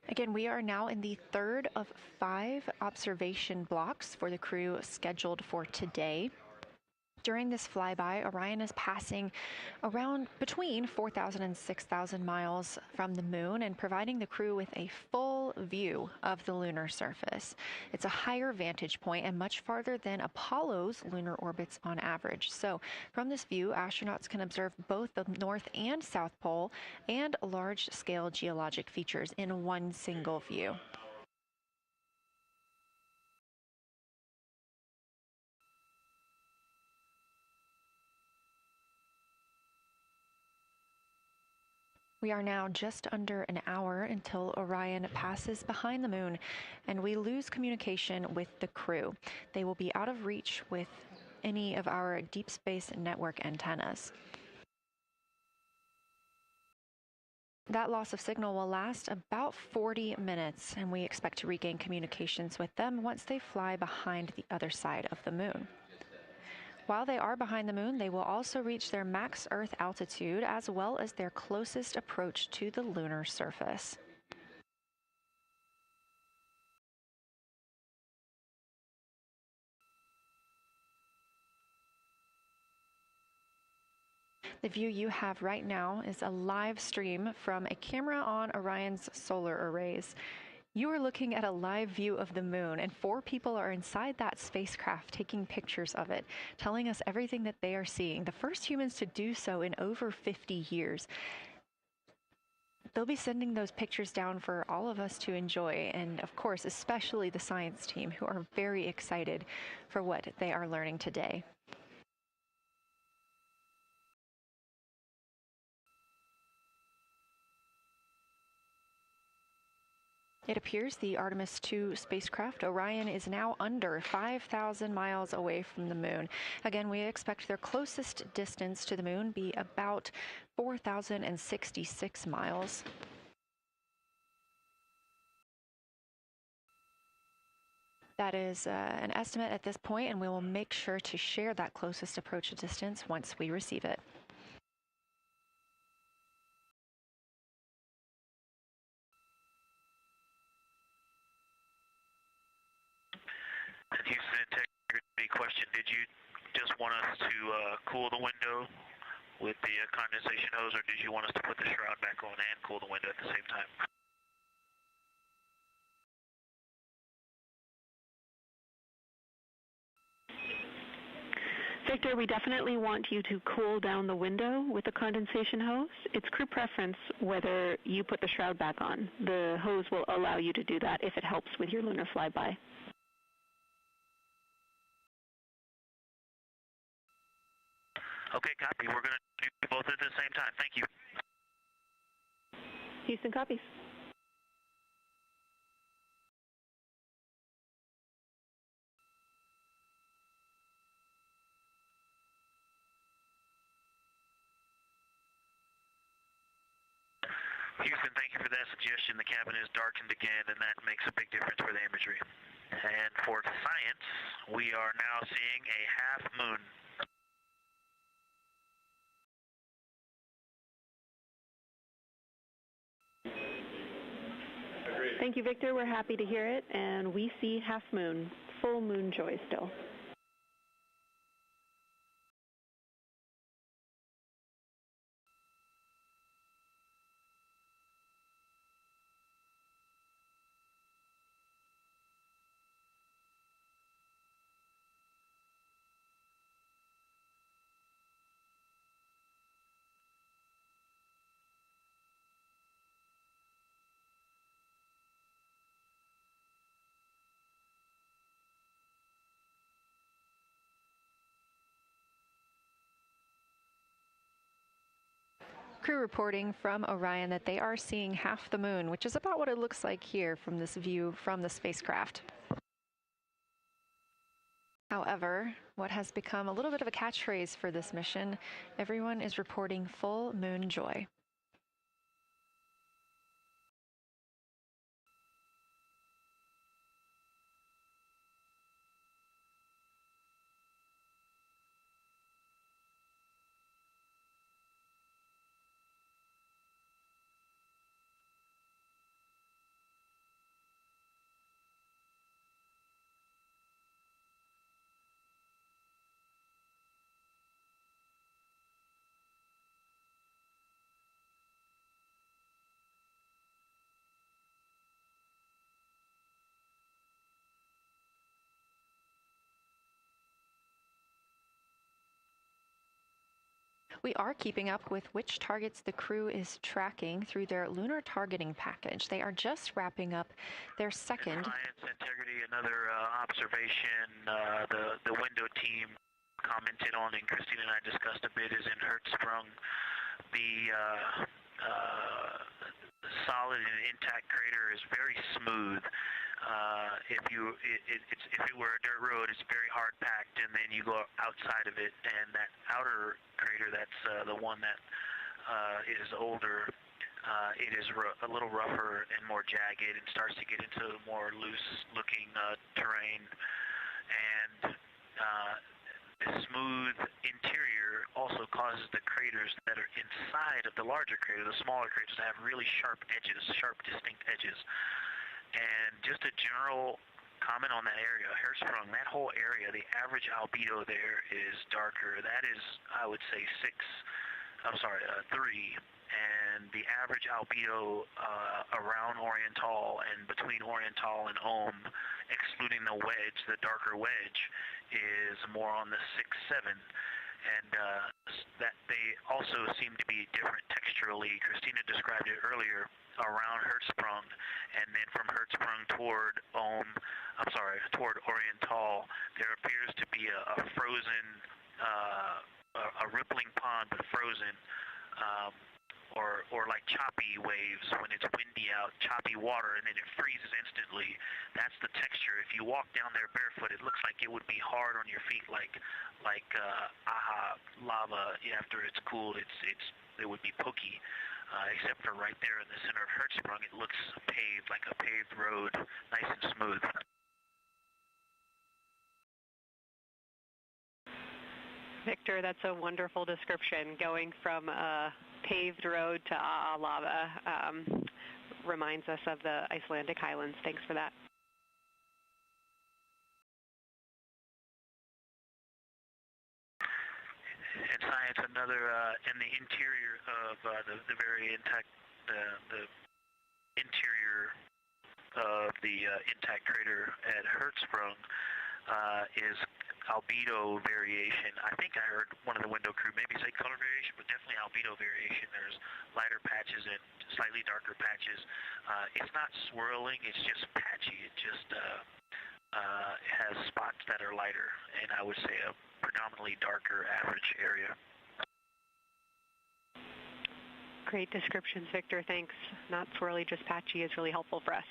Again, we are now in the third of 5 observation blocks for the crew scheduled for today. During this flyby, Orion is passing around between 4,000 and 6,000 miles from the moon and providing the crew with a full view of the lunar surface. It's a higher vantage point and much farther than Apollo's lunar orbits on average. So from this view, astronauts can observe both the North and South Pole and large-scale geologic features in one single view. We are now just under an hour until Orion passes behind the moon, and we lose communication with the crew. They will be out of reach with any of our deep space network antennas. That loss of signal will last about 40 minutes, and we expect to regain communications with them once they fly behind the other side of the moon. While they are behind the moon, they will also reach their max Earth altitude as well as their closest approach to the lunar surface. The view you have right now is a live stream from a camera on Orion's solar arrays. You are looking at a live view of the moon, and 4 people are inside that spacecraft taking pictures of it, telling us everything that they are seeing. The first humans to do so in over 50 years. They'll be sending those pictures down for all of us to enjoy, and of course, especially the science team, who are very excited for what they are learning today. It appears the Artemis II spacecraft, Orion, is now under 5,000 miles away from the moon. Again, we expect their closest distance to the moon be about 4,066 miles. That is an estimate at this point, and we will make sure to share that closest approach distance once we receive it. Houston Integrity question, did you just want us to cool the window with the condensation hose, or did you want us to put the shroud back on and cool the window at the same time? Victor, we definitely want you to cool down the window with the condensation hose. It's crew preference whether you put the shroud back on. The hose will allow you to do that if it helps with your lunar flyby. Okay, copy. We're going to do both at the same time. Thank you. Houston copies. Houston, thank you for that suggestion. The cabin is darkened again, and that makes a big difference for the imagery. And for science, we are now seeing a half moon. Thank you, Victor. We're happy to hear it, and we see half moon, full moon joy still. Crew reporting from Orion that they are seeing half the moon, which is about what it looks like here from this view from the spacecraft. However, what has become a little bit of a catchphrase for this mission, everyone is reporting full moon joy. We are keeping up with which targets the crew is tracking through their lunar targeting package. They are just wrapping up their second. Science Integrity, another observation the window team commented on and Christina and I discussed a bit is in Hertzsprung. The solid and intact crater is very smooth. If it were a dirt road, it's very hard packed, and then you go outside of it, and that outer crater, that's the one that is older. It is a little rougher and more jagged, and starts to get into more loose-looking terrain. And the smooth interior also causes the craters that are inside of the larger crater, the smaller craters, to have really sharp edges, sharp, distinct edges. And just a general comment on that area, Hertzsprung, that whole area, the average albedo there is darker. That is, I would say, 3. And the average albedo around Oriental and between Oriental and Ohm, excluding the wedge, the darker wedge, is more on the 6-7. And that they also seem to be different texturally. Christina described it earlier around Hertzsprung, and then from Hertzsprung toward Oriental, there appears to be a frozen, a rippling pond, but frozen, or like choppy waves when it's windy out, choppy water, and then it freezes instantly. That's the texture. If you walk down there barefoot, it looks like it would be hard on your feet, like lava. After it's cooled, it would be pokey. Except for right there in the center of Hertzsprung, it looks paved, like a paved road, nice and smooth. Victor, that's a wonderful description. Going from a paved road to lava reminds us of the Icelandic highlands. Thanks for that. In science, another in the interior of the very intact, the interior of the intact crater at Hertzsprung is albedo variation. I think I heard one of the window crew maybe say color variation, but definitely albedo variation. There's lighter patches and slightly darker patches. It's not swirling, it's just patchy. It just has spots that are lighter, and I would say a predominantly darker average area. Great descriptions, Victor. Thanks. Not swirly, just patchy is really helpful for us.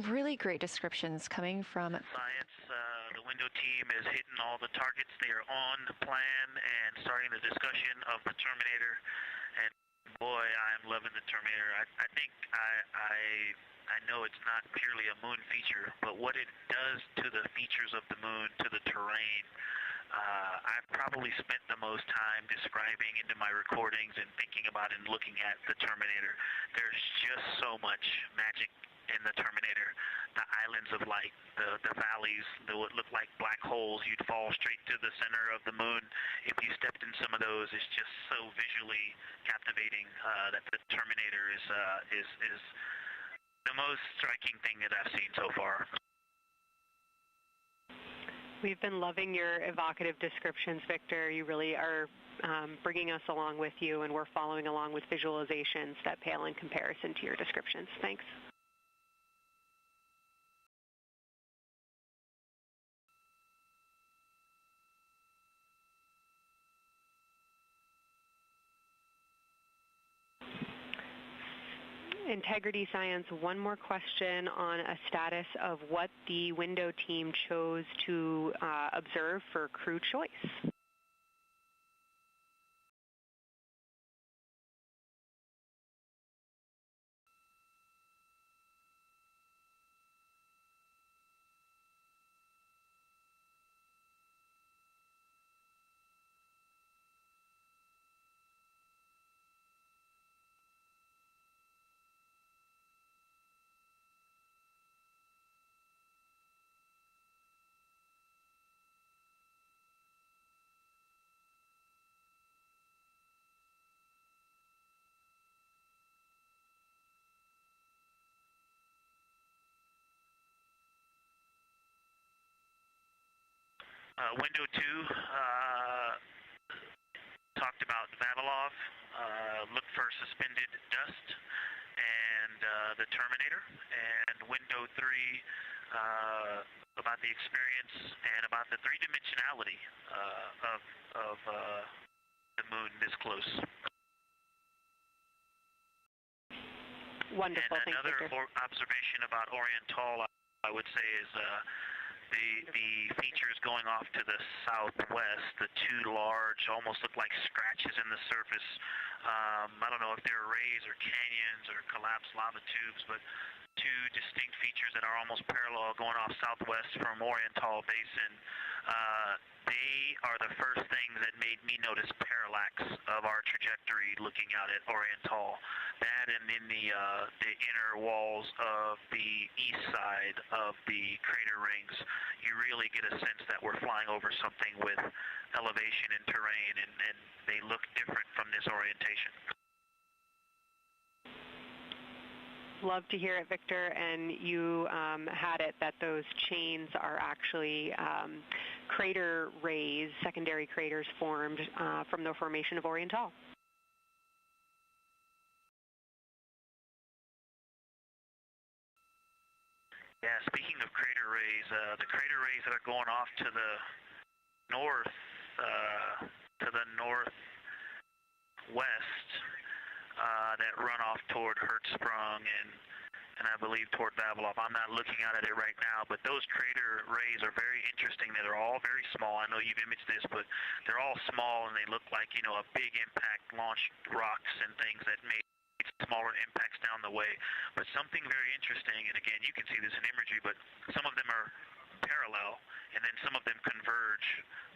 Really great descriptions coming from Science. The window team is hitting all the targets. They are on the plan and starting the discussion of the Terminator. And boy, I am loving the Terminator. I think I know it's not purely a moon feature, but what it does to the features of the moon, to the terrain, I've probably spent the most time describing into my recordings and thinking about and looking at the Terminator. There's just so much magic in the Terminator. The islands of light, the valleys, what look like black holes. You'd fall straight to the center of the moon if you stepped in some of those. It's just so visually captivating that the Terminator is the most striking thing that I've seen so far. We've been loving your evocative descriptions, Victor. You really are bringing us along with you, and we're following along with visualizations that pale in comparison to your descriptions. Thanks. Integrity Science, one more question on a status of what the window team chose to observe for crew choice. window 2 talked about Vavilov, looked for suspended dust, and the Terminator. And window 3 about the experience and about the three-dimensionality of the moon this close. Wonderful. And another observation about Oriental, I would say, is the features going off to the southwest, the two large, almost look like scratches in the surface. I don't know if they're rays or canyons or collapsed lava tubes, but two distinct features that are almost parallel going off southwest from Oriental Basin. They are the first things that made me notice parallax of our trajectory looking out at Oriental. That and in the inner walls of the east side of the crater rings, you really get a sense that we're flying over something with elevation and terrain, and they look different from this orientation. Love to hear it, Victor, and you had it that those chains are actually crater rays, secondary craters formed from the formation of Oriental. Yeah, speaking of crater rays, the crater rays that are going off to the northwest, that run off toward Hertzsprung and I believe toward Vavilov. I'm not looking at it right now, but those crater rays are very interesting. They're all very small. I know you've imaged this, but they're all small and they look like, you know, a big impact launched rocks and things that made smaller impacts down the way. But something very interesting, and again, you can see this in imagery, but some of them are parallel, and then some of them converge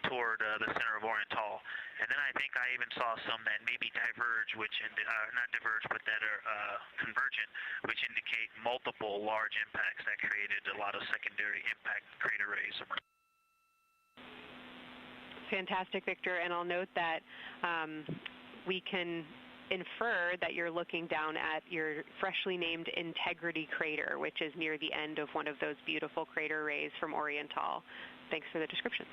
toward the center of Oriental. And then I think I even saw some that maybe diverge, which not diverge, but that are convergent, which indicate multiple large impacts that created a lot of secondary impact crater rays. Fantastic, Victor. And I'll note that we can infer that you're looking down at your freshly named Integrity crater, which is near the end of one of those beautiful crater rays from Oriental. Thanks for the description.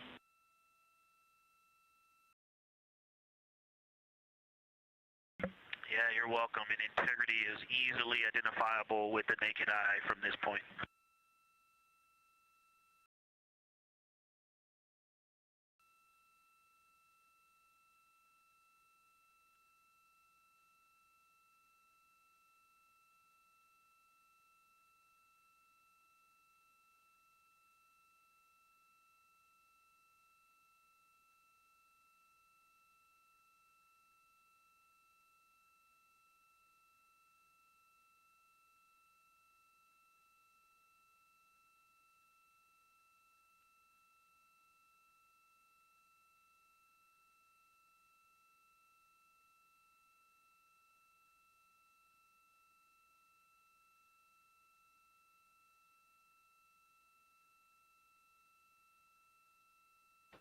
Yeah, you're welcome. And Integrity is easily identifiable with the naked eye from this point.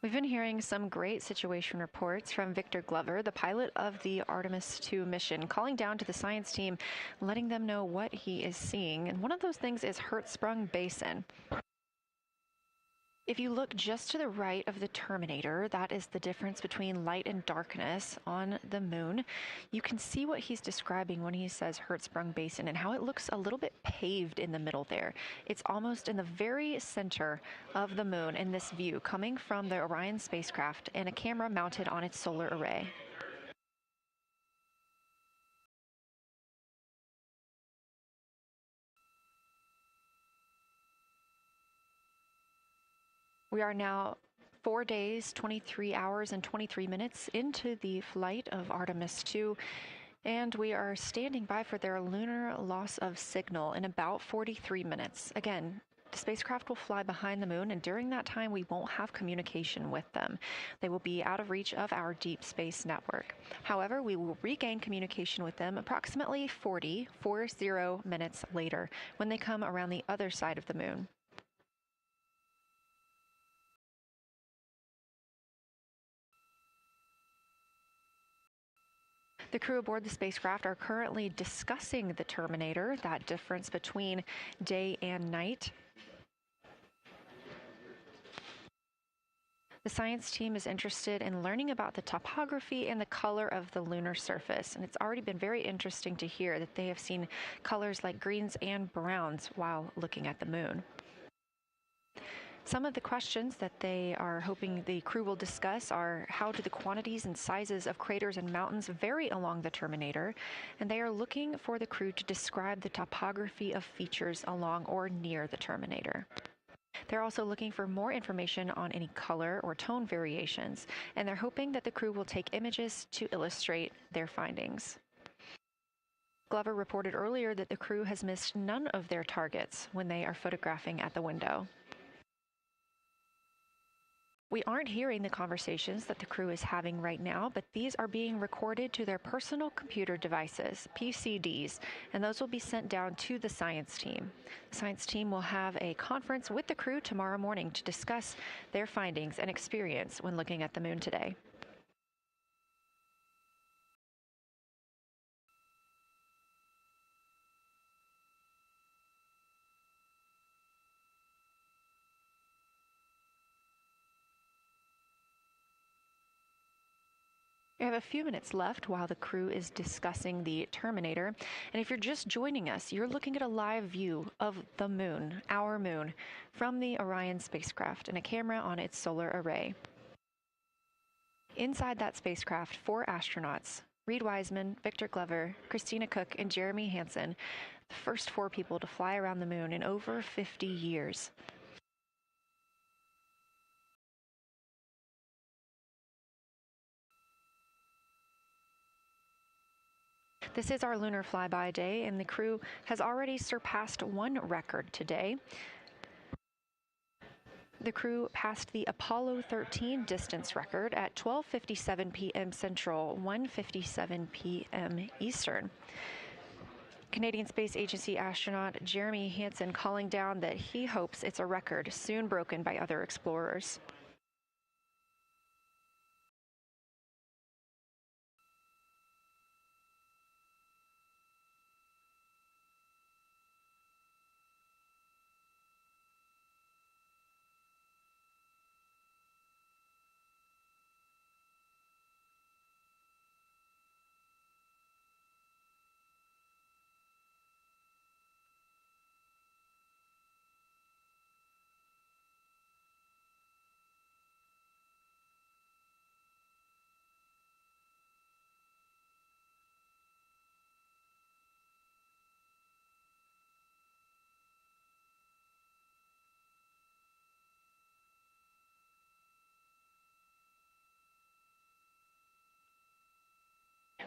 We've been hearing some great situation reports from Victor Glover, the pilot of the Artemis II mission, calling down to the science team, letting them know what he is seeing. And one of those things is Hertzsprung Basin. If you look just to the right of the Terminator, that is the difference between light and darkness on the moon. You can see what he's describing when he says Hertzsprung Basin and how it looks a little bit paved in the middle there. It's almost in the very center of the moon in this view, coming from the Orion spacecraft and a camera mounted on its solar array. We are now 4 days, 23 hours, and 23 minutes into the flight of Artemis II, and we are standing by for their lunar loss of signal in about 43 minutes. Again, the spacecraft will fly behind the moon, and during that time, we won't have communication with them. They will be out of reach of our deep space network. However, we will regain communication with them approximately 40 minutes later when they come around the other side of the moon. The crew aboard the spacecraft are currently discussing the Terminator, that difference between day and night. The science team is interested in learning about the topography and the color of the lunar surface, and it's already been very interesting to hear that they have seen colors like greens and browns while looking at the moon. Some of the questions that they are hoping the crew will discuss are how do the quantities and sizes of craters and mountains vary along the terminator, and they are looking for the crew to describe the topography of features along or near the terminator. They're also looking for more information on any color or tone variations, and they're hoping that the crew will take images to illustrate their findings. Glover reported earlier that the crew has missed none of their targets when they are photographing at the window. We aren't hearing the conversations that the crew is having right now, but these are being recorded to their personal computer devices, PCDs, and those will be sent down to the science team. The science team will have a conference with the crew tomorrow morning to discuss their findings and experience when looking at the moon today. We have a few minutes left while the crew is discussing the terminator. And if you're just joining us, you're looking at a live view of the moon, our moon, from the Orion spacecraft and a camera on its solar array. Inside that spacecraft, 4 astronauts, Reid Wiseman, Victor Glover, Christina Koch, and Jeremy Hansen, the first 4 people to fly around the moon in over 50 years. This is our lunar flyby day, and the crew has already surpassed one record today. The crew passed the Apollo 13 distance record at 12:57 p.m. Central, 1:57 p.m. Eastern. Canadian Space Agency astronaut Jeremy Hansen calling down that he hopes it's a record soon broken by other explorers.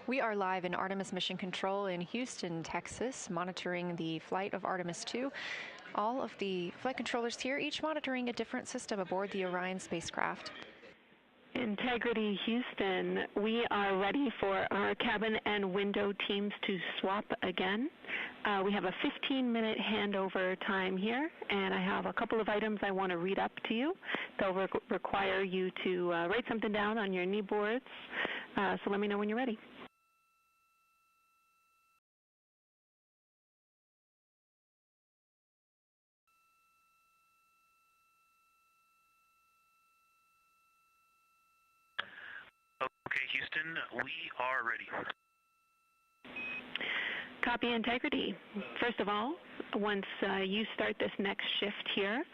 We are live in Artemis Mission Control in Houston, Texas, monitoring the flight of Artemis II. All of the flight controllers here, each monitoring a different system aboard the Orion spacecraft. Integrity Houston, we are ready for our cabin and window teams to swap again. We have a 15-minute handover time here, and I have a couple of items I want to read up to you. They'll require you to write something down on your knee boards, so let me know when you're ready. Okay, Houston, we are ready. Copy, Integrity. First of all, once you start this next shift here,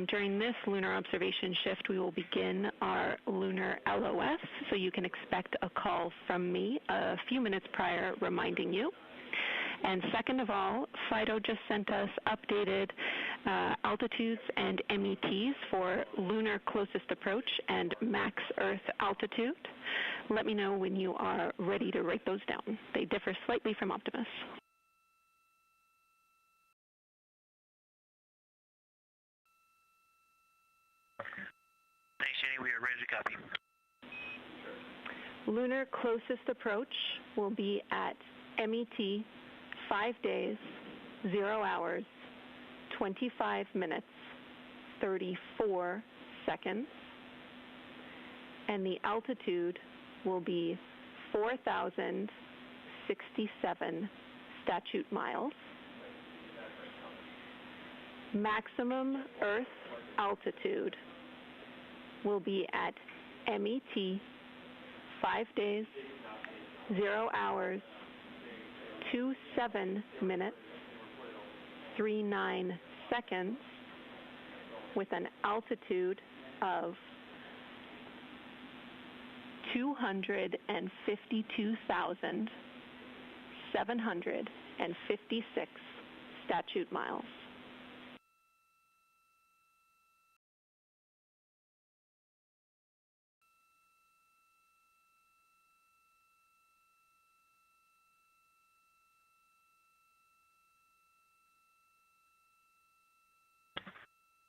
during this lunar observation shift, we will begin our lunar LOS, so you can expect a call from me a few minutes prior reminding you. And second of all, FIDO just sent us updated altitudes and METs for lunar closest approach and max Earth altitude. Let me know when you are ready to write those down. They differ slightly from Optimus. Thanks, Jenny. We are ready to copy. Lunar closest approach will be at MET 5 days, 0 hours, 25 minutes, 34 seconds, and the altitude will be 4,067 statute miles. Maximum Earth altitude will be at MET 5 days, 0 hours, 27 minutes, 39 seconds, with an altitude of 252,756 statute miles.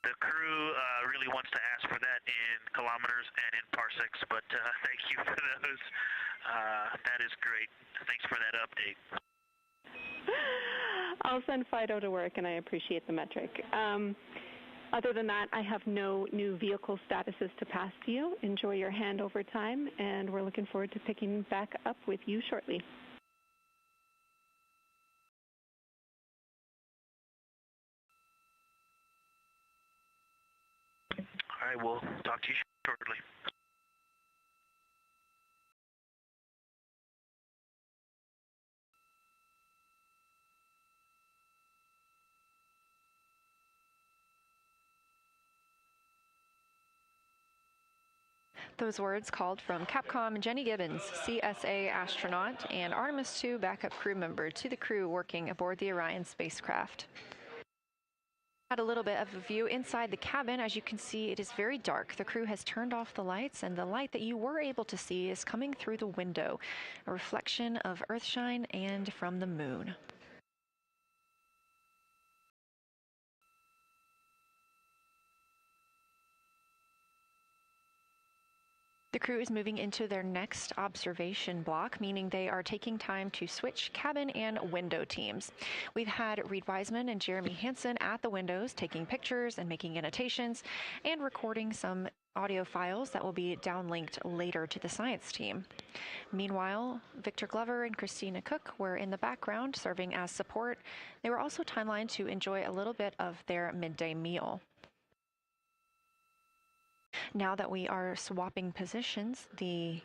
The crew really wants to ask for that in kilometers and in parsecs, but thank you for those. That is great. Thanks for that update. I'll send Fido to work, and I appreciate the metric. Other than that, I have no new vehicle statuses to pass to you. Enjoy your handover time, and we're looking forward to picking back up with you shortly. I will talk to you shortly. Those words called from Capcom Jenny Gibbons, CSA astronaut and Artemis II backup crew member, to the crew working aboard the Orion spacecraft. Had a little bit of a view inside the cabin. As you can see, it is very dark. The crew has turned off the lights, and the light that you were able to see is coming through the window, a reflection of Earthshine and from the moon. The crew is moving into their next observation block, meaning they are taking time to switch cabin and window teams. We've had Reid Wiseman and Jeremy Hansen at the windows taking pictures and making annotations and recording some audio files that will be downlinked later to the science team. Meanwhile, Victor Glover and Christina Koch were in the background serving as support. They were also timelined to enjoy a little bit of their midday meal. Now that we are swapping positions, the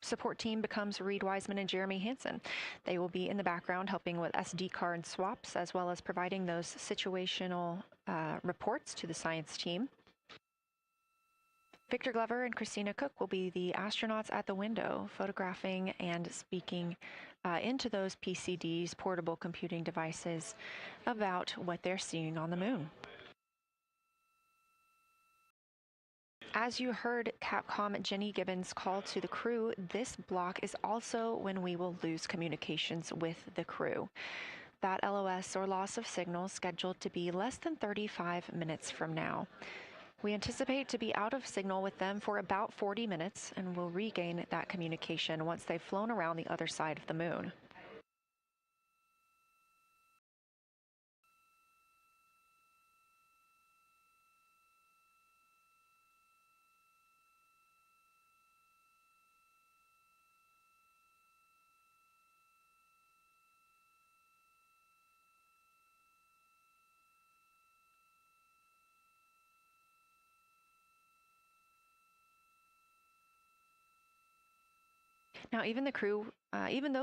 support team becomes Reid Wiseman and Jeremy Hansen. They will be in the background helping with SD card swaps, as well as providing those situational reports to the science team. Victor Glover and Christina Koch will be the astronauts at the window, photographing and speaking into those PCDs, portable computing devices, about what they're seeing on the moon. As you heard Capcom Jenny Gibbons call to the crew, this block is also when we will lose communications with the crew. That LOS, or loss of signal, scheduled to be less than 35 minutes from now. We anticipate to be out of signal with them for about 40 minutes, and will regain that communication once they've flown around the other side of the moon. Now, even though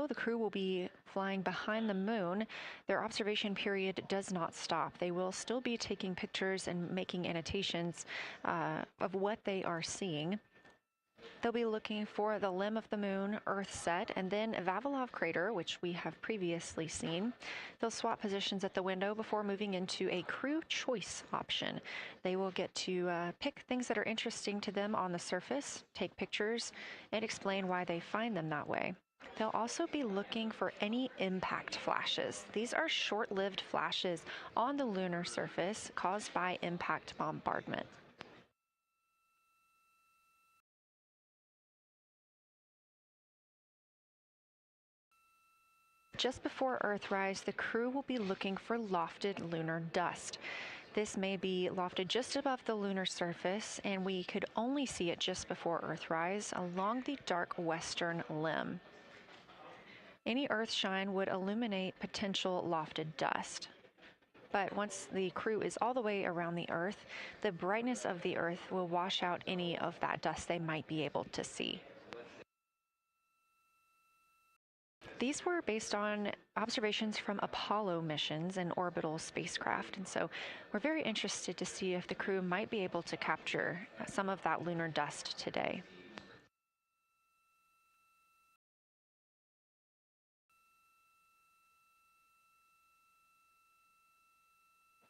the crew will be flying behind the moon, their observation period does not stop. They will still be taking pictures and making annotations of what they are seeing. They'll be looking for the limb of the moon, Earth set, and then Vavilov crater, which we have previously seen. They'll swap positions at the window before moving into a crew choice option. They will get to pick things that are interesting to them on the surface, take pictures, and explain why they find them that way. They'll also be looking for any impact flashes. These are short-lived flashes on the lunar surface caused by impact bombardment. Just before Earthrise, the crew will be looking for lofted lunar dust. This may be lofted just above the lunar surface, and we could only see it just before Earthrise along the dark western limb. Any Earthshine would illuminate potential lofted dust. But once the crew is all the way around the Earth, the brightness of the Earth will wash out any of that dust they might be able to see. These were based on observations from Apollo missions and orbital spacecraft, and so we're very interested to see if the crew might be able to capture some of that lunar dust today.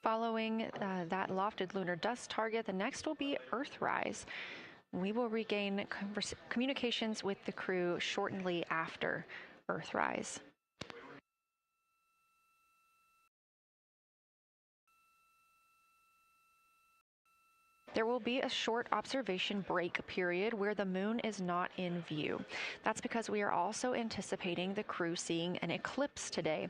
Following that lofted lunar dust target, the next will be Earthrise. We will regain communications with the crew shortly after Earthrise. There will be a short observation break period where the moon is not in view. That's because we are also anticipating the crew seeing an eclipse today.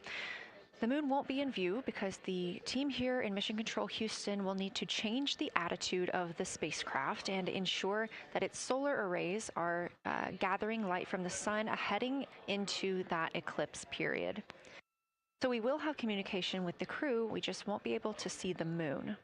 The moon won't be in view because the team here in Mission Control Houston will need to change the attitude of the spacecraft and ensure that its solar arrays are gathering light from the sun heading into that eclipse period. So we will have communication with the crew, we just won't be able to see the moon.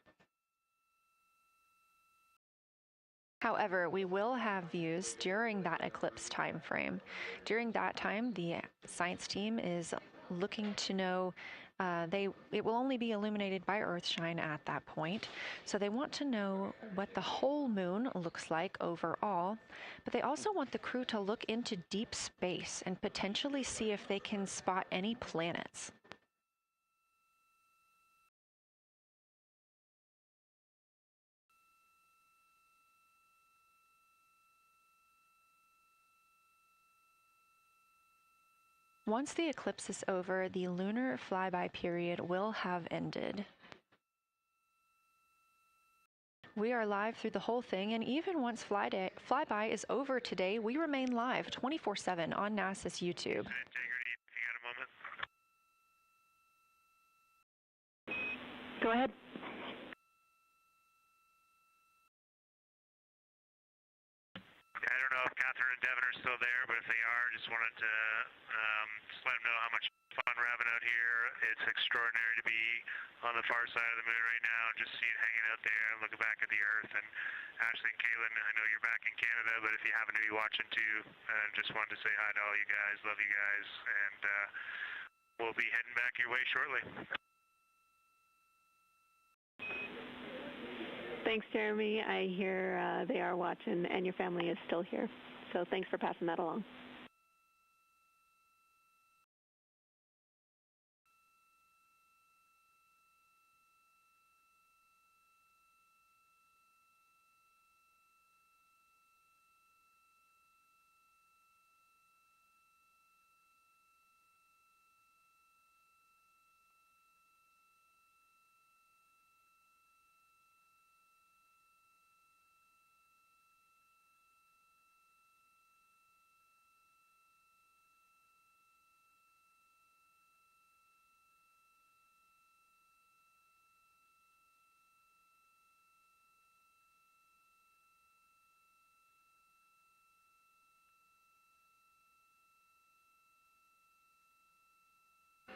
However, we will have views during that eclipse time frame. During that time, the science team is looking to know it will only be illuminated by Earthshine at that point, so they want to know what the whole moon looks like overall, but they also want the crew to look into deep space and potentially see if they can spot any planets. Once the eclipse is over, the lunar flyby period will have ended. We are live through the whole thing, and even once flyby is over today, we remain live 24/7 on NASA's YouTube. Integrity, you got a moment? Go ahead. I don't know if Catherine and Devin are still there, but if they are, just wanted to just let them know how much fun we're having out here. It's extraordinary to be on the far side of the moon right now, just hanging out there and looking back at the Earth. And Ashley and Kaylin, I know you're back in Canada, but if you happen to be watching too, just wanted to say hi to all you guys. Love you guys, and we'll be heading back your way shortly. Thanks, Jeremy. I hear they are watching, and your family is still here. So thanks for passing that along.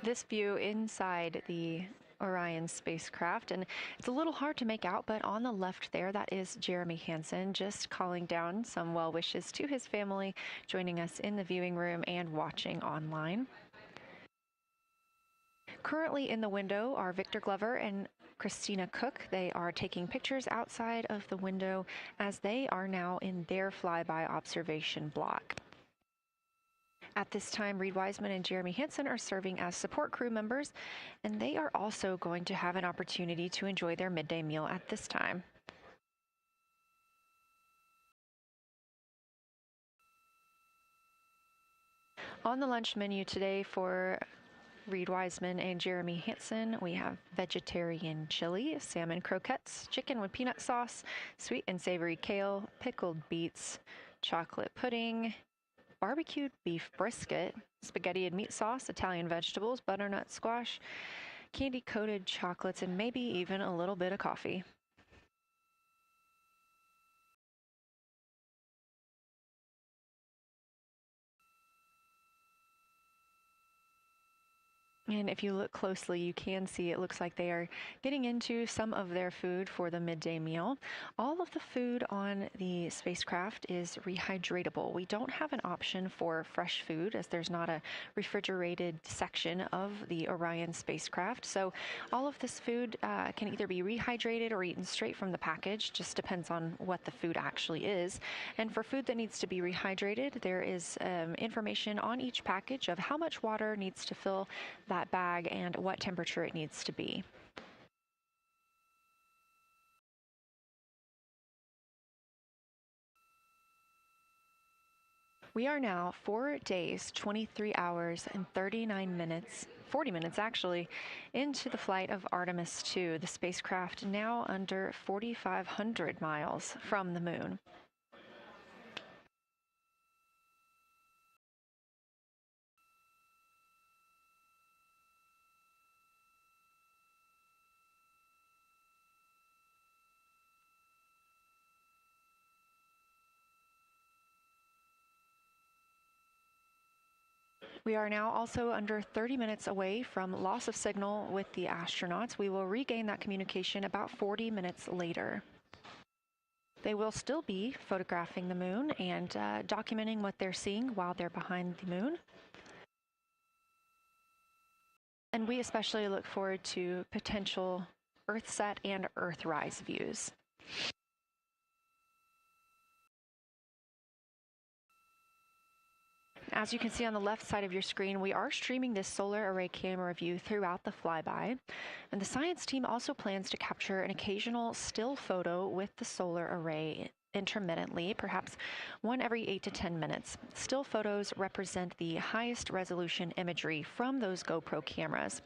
This view inside the Orion spacecraft, and it's a little hard to make out, but on the left there, that is Jeremy Hansen, just calling down some well wishes to his family, joining us in the viewing room and watching online. Currently in the window are Victor Glover and Christina Koch. They are taking pictures outside of the window as they are now in their flyby observation block. At this time, Reid Wiseman and Jeremy Hansen are serving as support crew members, and they are also going to have an opportunity to enjoy their midday meal at this time. On the lunch menu today for Reid Wiseman and Jeremy Hansen, we have vegetarian chili, salmon croquettes, chicken with peanut sauce, sweet and savory kale, pickled beets, chocolate pudding, barbecued beef brisket, spaghetti and meat sauce, Italian vegetables, butternut squash, candy-coated chocolates, and maybe even a little bit of coffee. And if you look closely, you can see it looks like they are getting into some of their food for the midday meal. All of the food on the spacecraft is rehydratable. We don't have an option for fresh food as there's not a refrigerated section of the Orion spacecraft. So all of this food can either be rehydrated or eaten straight from the package. Just depends on what the food actually is. And for food that needs to be rehydrated, there is information on each package of how much water needs to fill that bag and what temperature it needs to be. We are now 4 days, 23 hours, and 39 minutes, 40 minutes actually, into the flight of Artemis II, the spacecraft now under 4,500 miles from the moon. We are now also under 30 minutes away from loss of signal with the astronauts. We will regain that communication about 40 minutes later. They will still be photographing the moon and documenting what they're seeing while they're behind the moon. And we especially look forward to potential Earthset and Earthrise views. As you can see on the left side of your screen, we are streaming this solar array camera view throughout the flyby. And the science team also plans to capture an occasional still photo with the solar array intermittently, perhaps one every 8 to 10 minutes. Still photos represent the highest resolution imagery from those GoPro cameras.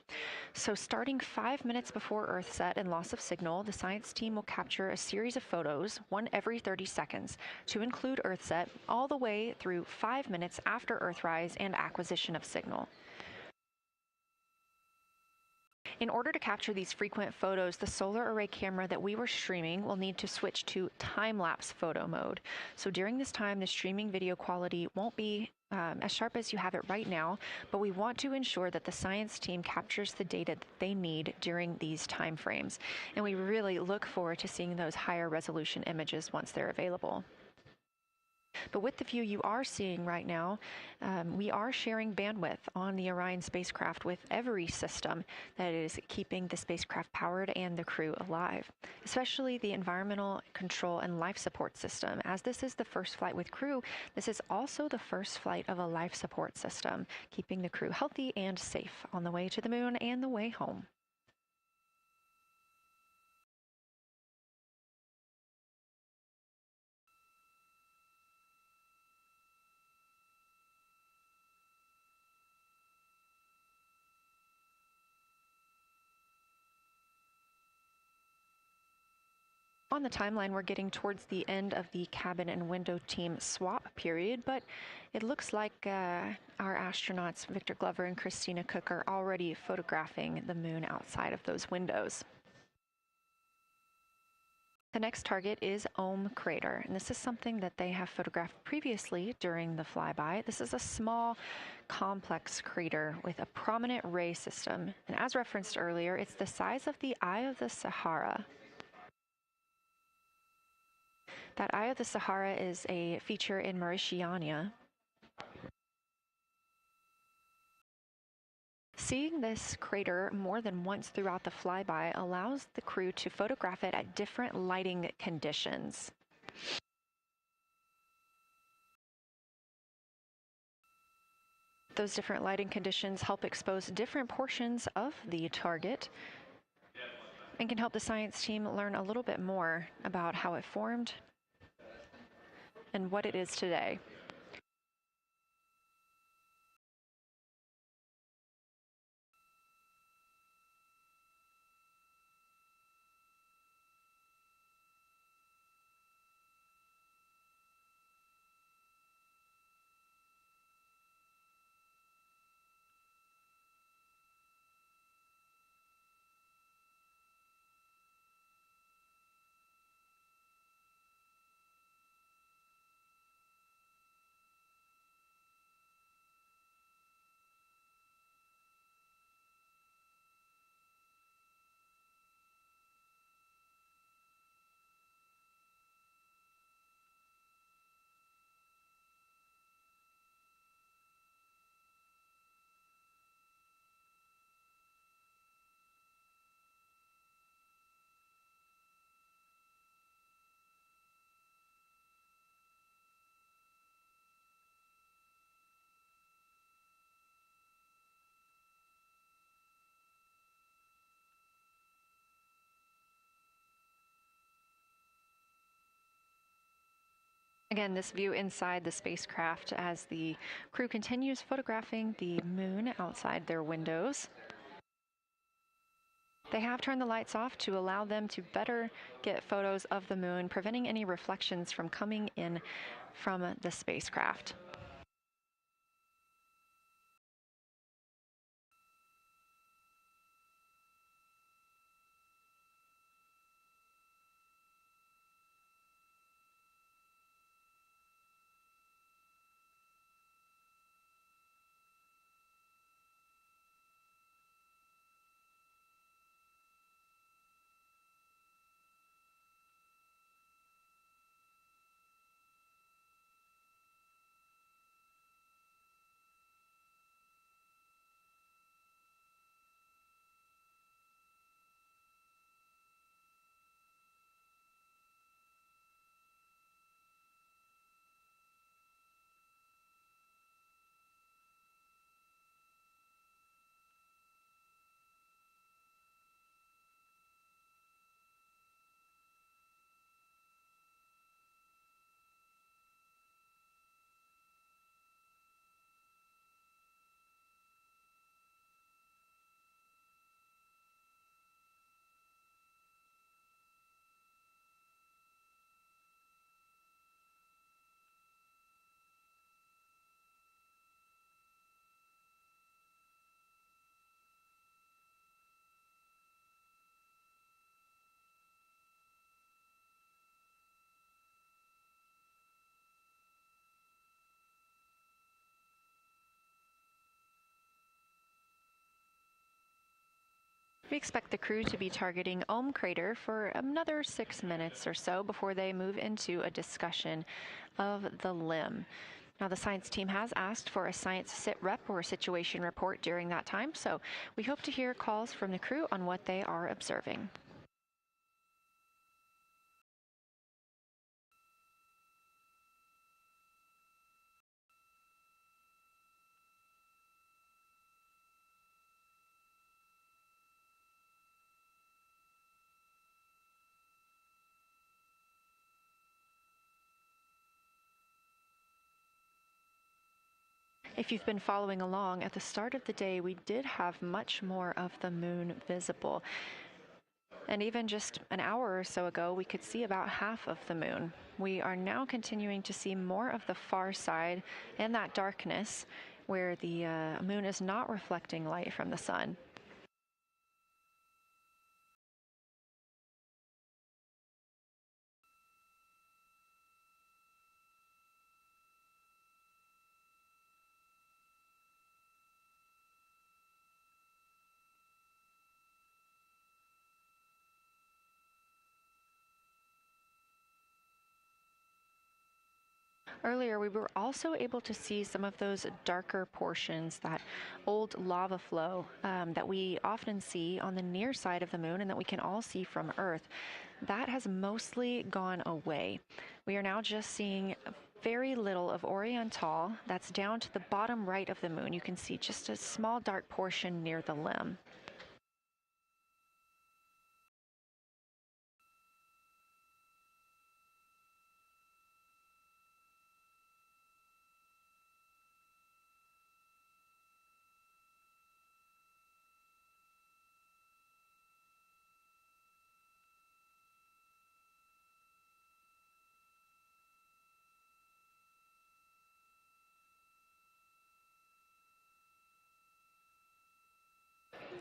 So starting 5 minutes before Earthset and loss of signal, the science team will capture a series of photos, one every 30 seconds, to include Earthset, all the way through 5 minutes after Earthrise and acquisition of signal. In order to capture these frequent photos, the solar array camera that we were streaming will need to switch to time-lapse photo mode. So during this time, the streaming video quality won't be as sharp as you have it right now, but we want to ensure that the science team captures the data that they need during these time frames. And we really look forward to seeing those higher resolution images once they're available. But with the view you are seeing right now, we are sharing bandwidth on the Orion spacecraft with every system that is keeping the spacecraft powered and the crew alive, especially the environmental control and life support system. As this is the first flight with crew, this is also the first flight of a life support system, keeping the crew healthy and safe on the way to the moon and the way home. On the timeline, we're getting towards the end of the cabin and window team swap period, but it looks like our astronauts, Victor Glover and Christina Koch, are already photographing the moon outside of those windows. The next target is Ohm Crater, and this is something that they have photographed previously during the flyby. This is a small, complex crater with a prominent ray system, and as referenced earlier, it's the size of the Eye of the Sahara. That Eye of the Sahara is a feature in Mauritania. Seeing this crater more than once throughout the flyby allows the crew to photograph it at different lighting conditions. Those different lighting conditions help expose different portions of the target and can help the science team learn a little bit more about how it formed and what it is today. Again, this view inside the spacecraft as the crew continues photographing the moon outside their windows. They have turned the lights off to allow them to better get photos of the moon, preventing any reflections from coming in from the spacecraft. We expect the crew to be targeting Ohm Crater for another 6 minutes or so before they move into a discussion of the limb. Now, the science team has asked for a science sit rep or situation report during that time, so we hope to hear calls from the crew on what they are observing. If you've been following along, at the start of the day, we did have much more of the moon visible. And even just an hour or so ago, we could see about half of the moon. We are now continuing to see more of the far side and that darkness where the moon is not reflecting light from the sun. Earlier, we were also able to see some of those darker portions, that old lava flow that we often see on the near side of the moon and that we can all see from Earth. That has mostly gone away. We are now just seeing very little of Orion that's down to the bottom right of the moon. You can see just a small dark portion near the limb.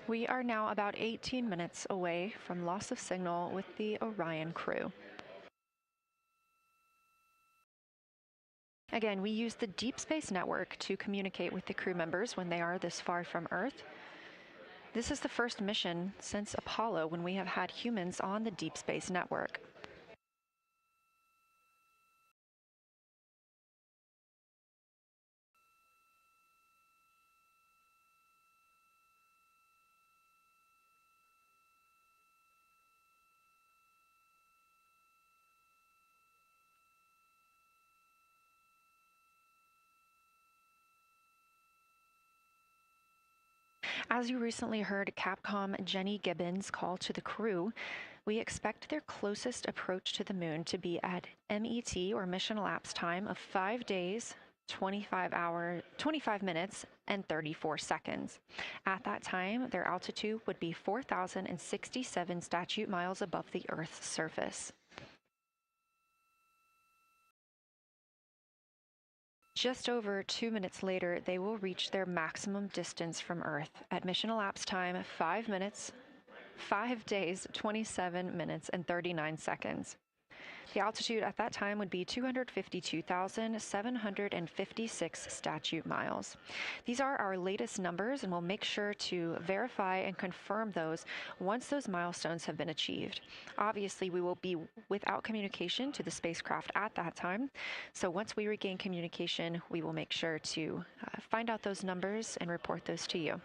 We are now about 18 minutes away from loss of signal with the Orion crew. Again, we use the Deep Space Network to communicate with the crew members when they are this far from Earth. This is the first mission since Apollo when we have had humans on the Deep Space Network. As you recently heard Capcom Jenny Gibbons call to the crew, We expect their closest approach to the moon to be at MET, or mission elapsed time, of 5 days, 25 minutes, and 34 seconds. At that time, their altitude would be 4,067 statute miles above the Earth's surface. Just over 2 minutes later, they will reach their maximum distance from Earth at mission elapsed time 5 minutes, 5 days, 27 minutes, and 39 seconds. The altitude at that time would be 252,756 statute miles. These are our latest numbers, and we'll make sure to verify and confirm those once those milestones have been achieved. Obviously, we will be without communication to the spacecraft at that time, so once we regain communication, we will make sure to find out those numbers and report those to you.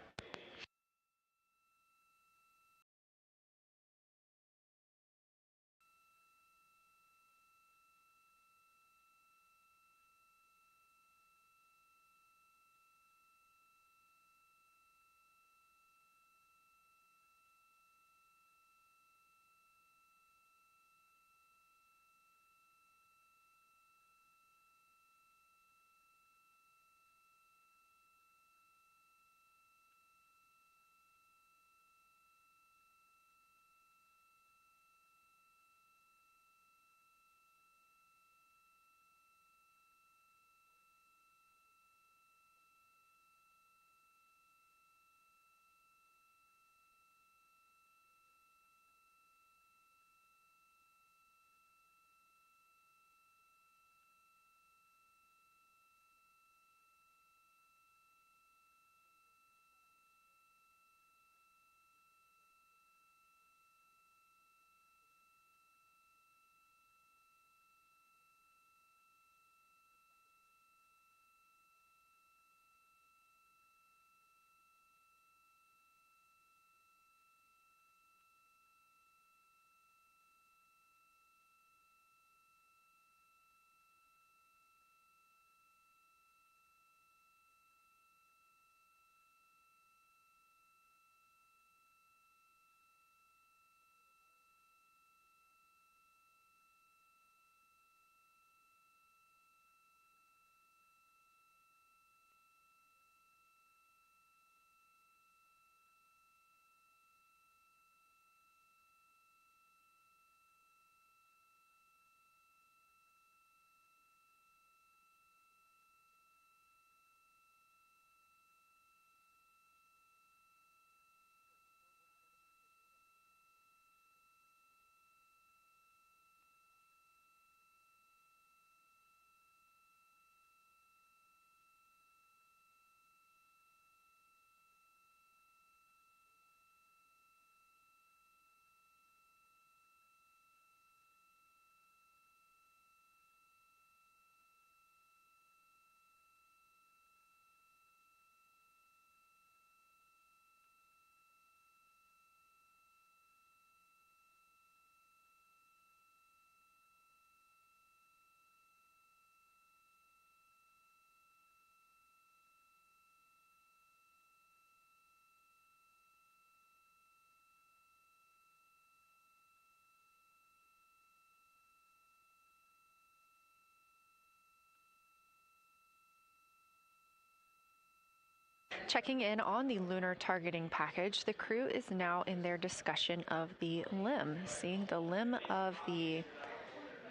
Checking in on the lunar targeting package, the crew is now in their discussion of the limb, seeing the limb of the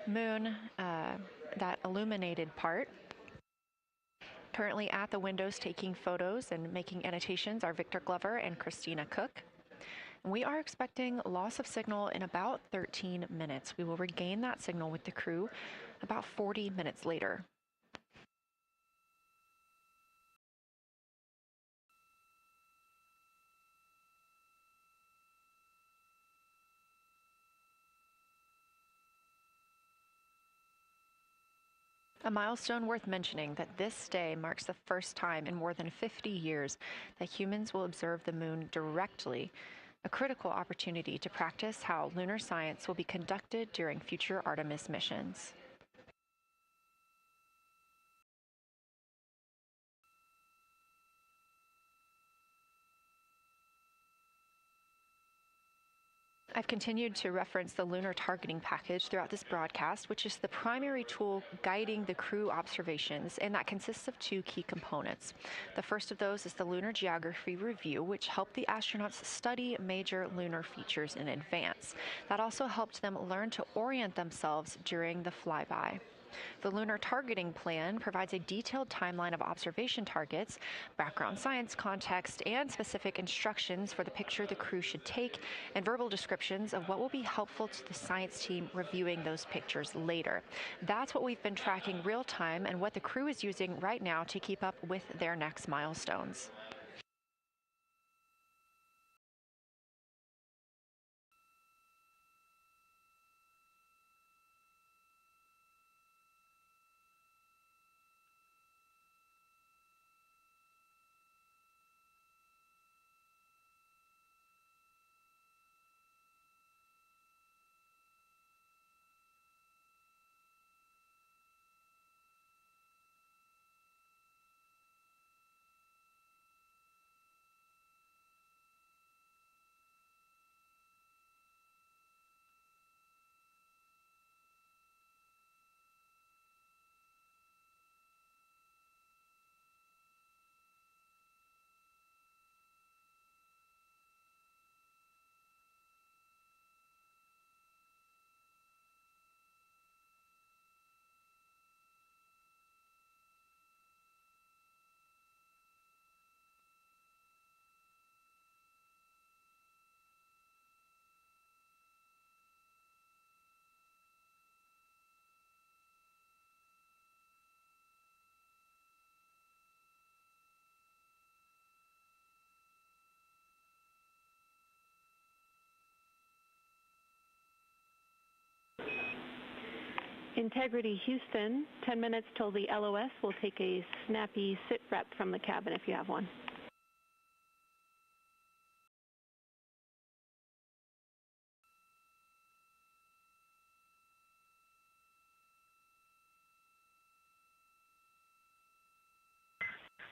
moon, that illuminated part. Currently at the windows taking photos and making annotations are Victor Glover and Christina Koch. We are expecting loss of signal in about 13 minutes. We will regain that signal with the crew about 40 minutes later. A milestone worth mentioning that this day marks the first time in more than 50 years that humans will observe the moon directly, a critical opportunity to practice how lunar science will be conducted during future Artemis missions. I've continued to reference the Lunar Targeting Package throughout this broadcast, which is the primary tool guiding the crew observations, and that consists of two key components. The first of those is the Lunar Geography Review, which helped the astronauts study major lunar features in advance. That also helped them learn to orient themselves during the flyby. The Lunar Targeting Plan provides a detailed timeline of observation targets, background science context, and specific instructions for the picture the crew should take, and verbal descriptions of what will be helpful to the science team reviewing those pictures later. That's what we've been tracking real time and what the crew is using right now to keep up with their next milestones. Integrity Houston, 10 minutes till the LOS. We'll take a snappy sit rep from the cabin if you have one.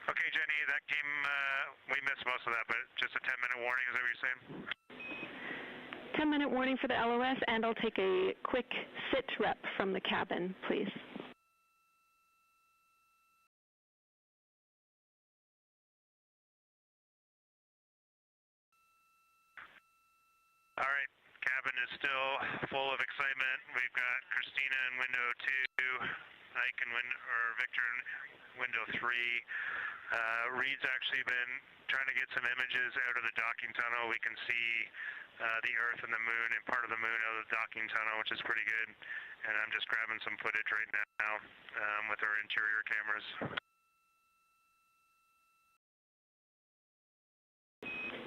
Okay, Jenny, that came, we missed most of that, but just a 10-minute warning, is that what you're saying? 10-minute warning for the LOS, and I'll take a quick sit rep from the cabin, please. All right, cabin is still full of excitement. We've got Christina in window 2, Ike in Victor in window 3. Reid's actually been trying to get some images out of the docking tunnel. We can see the Earth and the Moon and part of the Moon out of the docking tunnel, which is pretty good. And I'm just grabbing some footage right now with our interior cameras.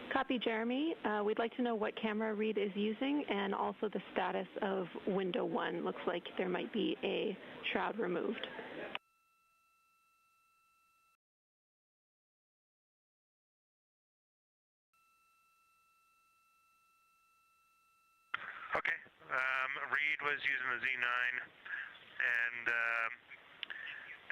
Copy, Jeremy. We'd like to know what camera Reid is using and also the status of window 1. Looks like there might be a shroud removed. Okay. Reid was using the Z9, and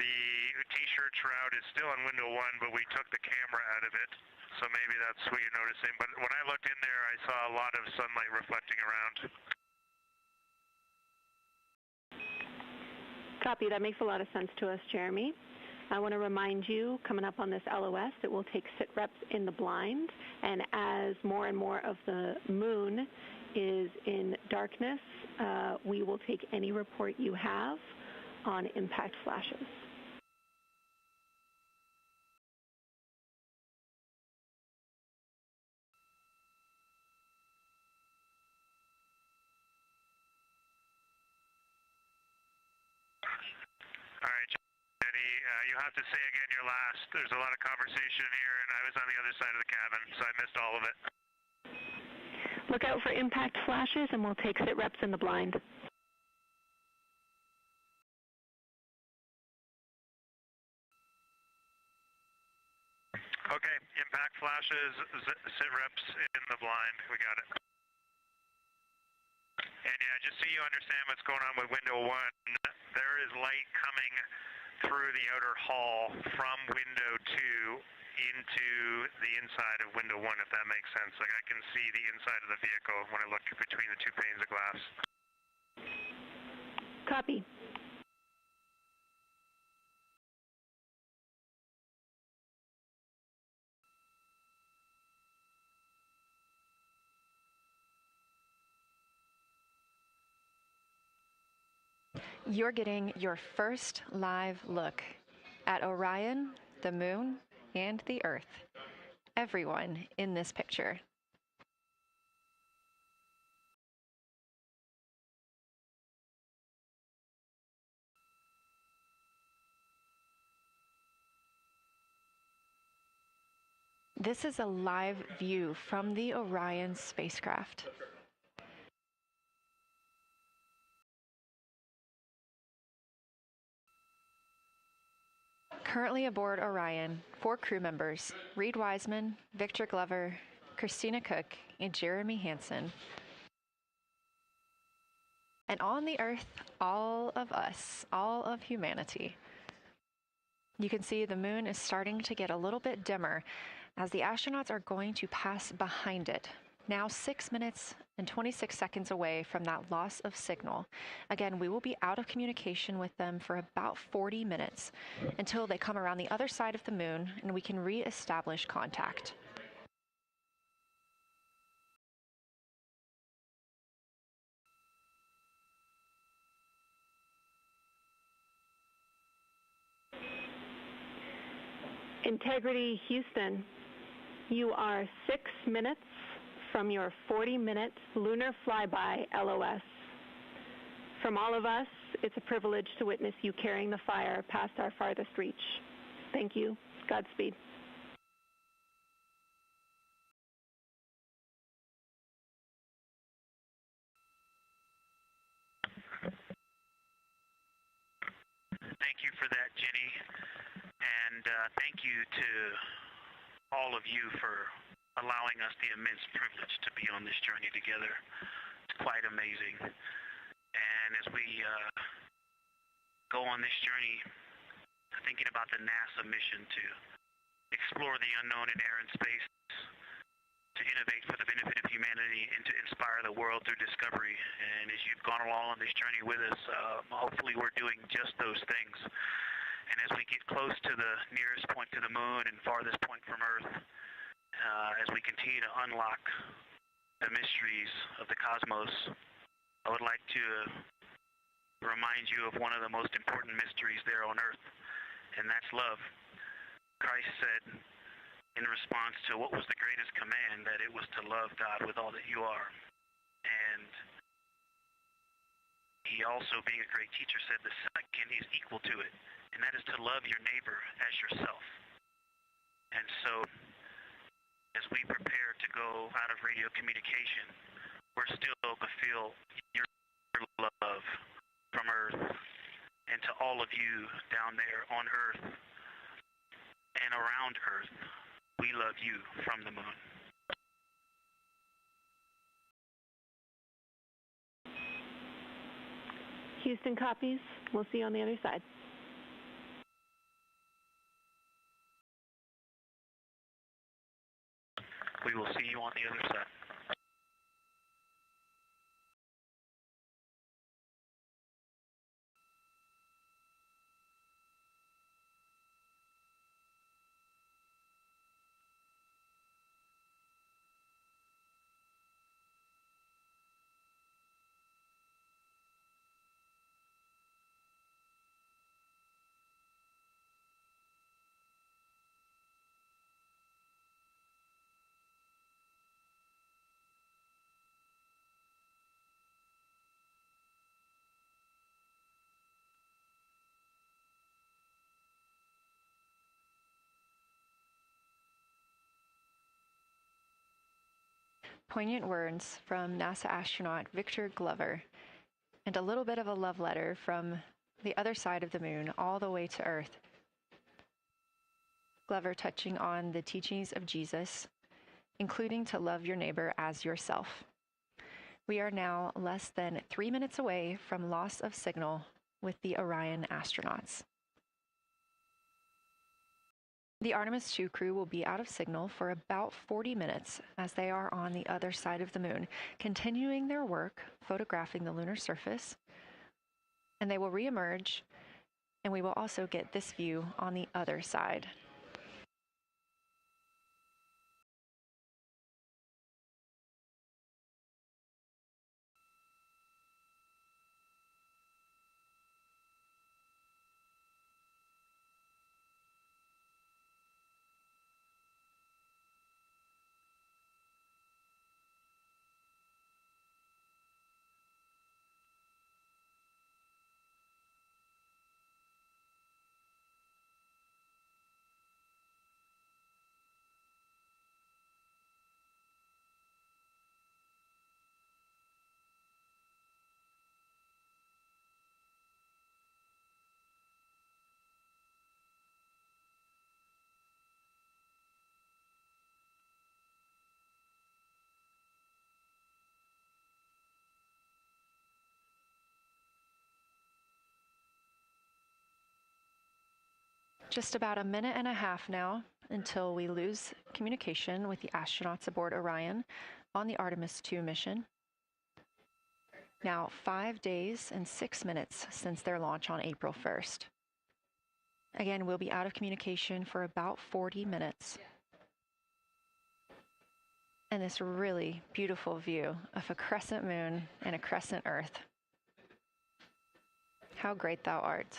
the T-shirt shroud is still on window 1, but we took the camera out of it. So maybe that's what you're noticing. But when I looked in there, I saw a lot of sunlight reflecting around. Copy. That makes a lot of sense to us, Jeremy. I want to remind you, coming up on this LOS, that we'll take sit reps in the blind. And as more and more of the Moon is in darkness, we will take any report you have on impact flashes. All right, Jenny, you have to say again your last. There's a lot of conversation here, and I was on the other side of the cabin, so I missed all of it. Look out for impact flashes, and we'll take sit reps in the blind. Okay, impact flashes, sit reps in the blind. We got it. And yeah, just so you understand what's going on with window 1, there is light coming through the outer hull from window 2 into the inside of window 1, if that makes sense. Like I can see the inside of the vehicle when I look between the 2 panes of glass. Copy. You're getting your first live look at Orion, the moon, and the Earth. Everyone in this picture. This is a live view from the Orion spacecraft. Currently aboard Orion, 4 crew members, Reid Wiseman, Victor Glover, Christina Koch, and Jeremy Hansen. And on the Earth, all of us, all of humanity. You can see the moon is starting to get a little bit dimmer as the astronauts are going to pass behind it. Now 6 minutes and 26 seconds away from that loss of signal. Again, we will be out of communication with them for about 40 minutes until they come around the other side of the moon and we can re-establish contact. Integrity Houston, you are 6 minutes from your 40-minute lunar flyby LOS. From all of us, it's a privilege to witness you carrying the fire past our farthest reach. Thank you. Godspeed. Thank you for that, Jenny. And thank you to all of you for allowing us the immense privilege to be on this journey together. It's quite amazing. And as we go on this journey, thinking about the NASA mission to explore the unknown in air and space, to innovate for the benefit of humanity, and to inspire the world through discovery. And as you've gone along on this journey with us, hopefully we're doing just those things. And as we get close to the nearest point to the moon and farthest point from Earth, as we continue to unlock the mysteries of the cosmos, I would like to remind you of one of the most important mysteries there on Earth, and that's love. Christ said in response to what was the greatest command, that it was to love God with all that you are. And he also, being a great teacher, said the second is equal to it, and that is to love your neighbor as yourself. And so, as we prepare to go out of radio communication, we're still to feel your love from Earth, and to all of you down there on Earth and around Earth, we love you from the moon. Houston copies. We'll see you on the other side. We will see you on the other side. Poignant words from NASA astronaut Victor Glover, and a little bit of a love letter from the other side of the moon all the way to Earth. Glover touching on the teachings of Jesus, including to love your neighbor as yourself. We are now less than 3 minutes away from loss of signal with the Orion astronauts. The Artemis II crew will be out of signal for about 40 minutes as they are on the other side of the moon, continuing their work photographing the lunar surface, and they will reemerge, and we will also get this view on the other side. Just about a minute and a half now until we lose communication with the astronauts aboard Orion on the Artemis II mission. Now 5 days and 6 minutes since their launch on April 1st. Again, we'll be out of communication for about 40 minutes. And this really beautiful view of a crescent moon and a crescent Earth. How great thou art.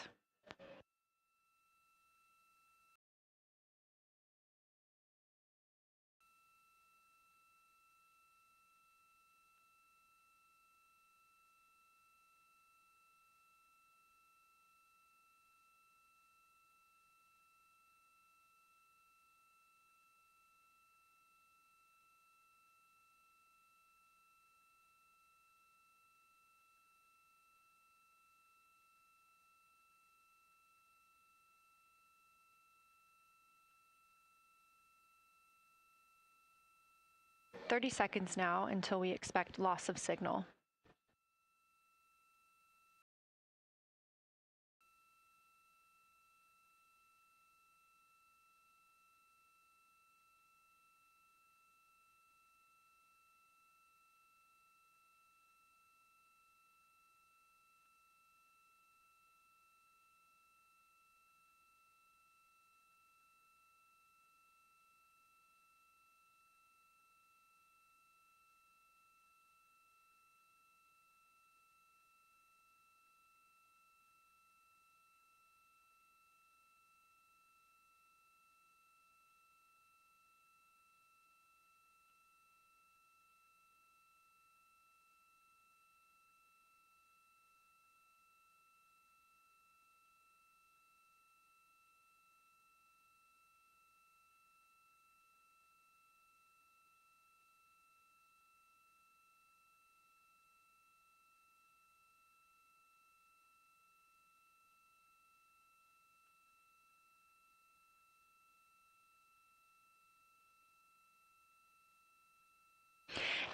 "30 seconds now until we expect loss of signal.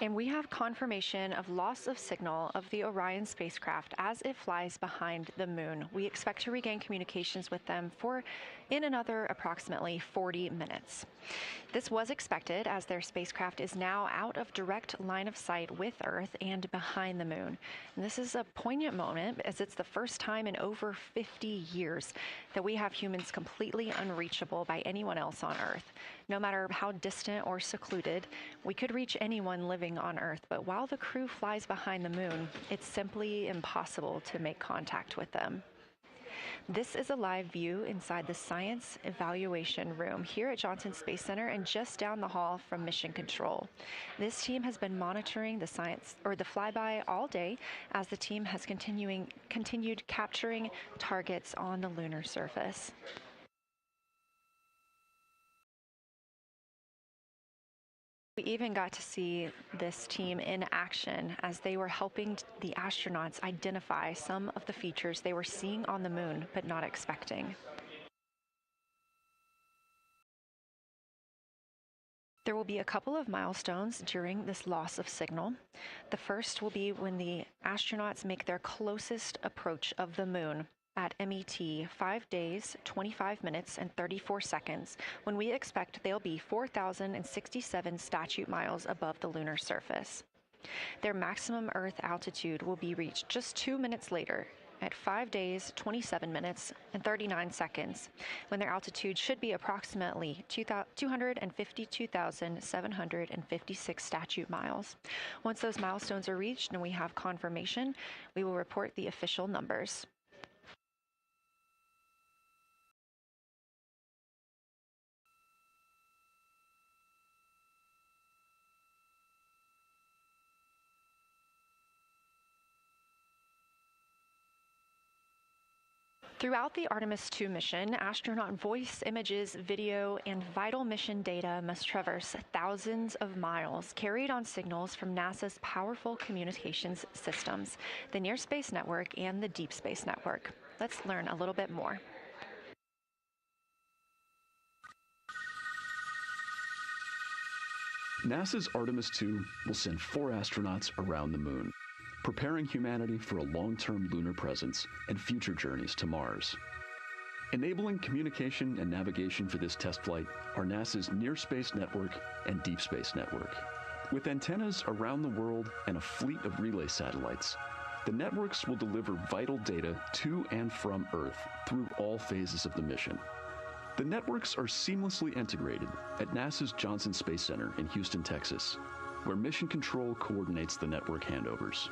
And we have confirmation of loss of signal of the Orion spacecraft as it flies behind the moon. We expect to regain communications with them in another approximately 40 minutes. This was expected as their spacecraft is now out of direct line of sight with Earth and behind the moon. And this is a poignant moment as it's the first time in over 50 years that we have humans completely unreachable by anyone else on Earth. No matter how distant or secluded, we could reach anyone living on Earth, but while the crew flies behind the moon, it's simply impossible to make contact with them. This is a live view inside the Science Evaluation Room here at Johnson Space Center and just down the hall from Mission Control. This team has been monitoring the flyby all day as the team has continued capturing targets on the lunar surface. We even got to see this team in action as they were helping the astronauts identify some of the features they were seeing on the moon but not expecting. There will be a couple of milestones during this loss of signal. The first will be when the astronauts make their closest approach of the moon at MET 5 days, 25 minutes, and 34 seconds, when we expect they'll be 4,067 statute miles above the lunar surface. Their maximum Earth altitude will be reached just 2 minutes later, at 5 days, 27 minutes, and 39 seconds, when their altitude should be approximately 252,756 statute miles. Once those milestones are reached and we have confirmation, we will report the official numbers. Throughout the Artemis II mission, astronaut voice, images, video, and vital mission data must traverse thousands of miles, carried on signals from NASA's powerful communications systems, the Near Space Network and the Deep Space Network. Let's learn a little bit more. NASA's Artemis II will send 4 astronauts around the moon, preparing humanity for a long-term lunar presence and future journeys to Mars. Enabling communication and navigation for this test flight are NASA's Near Space Network and Deep Space Network. With antennas around the world and a fleet of relay satellites, the networks will deliver vital data to and from Earth through all phases of the mission. The networks are seamlessly integrated at NASA's Johnson Space Center in Houston, Texas, where Mission Control coordinates the network handovers.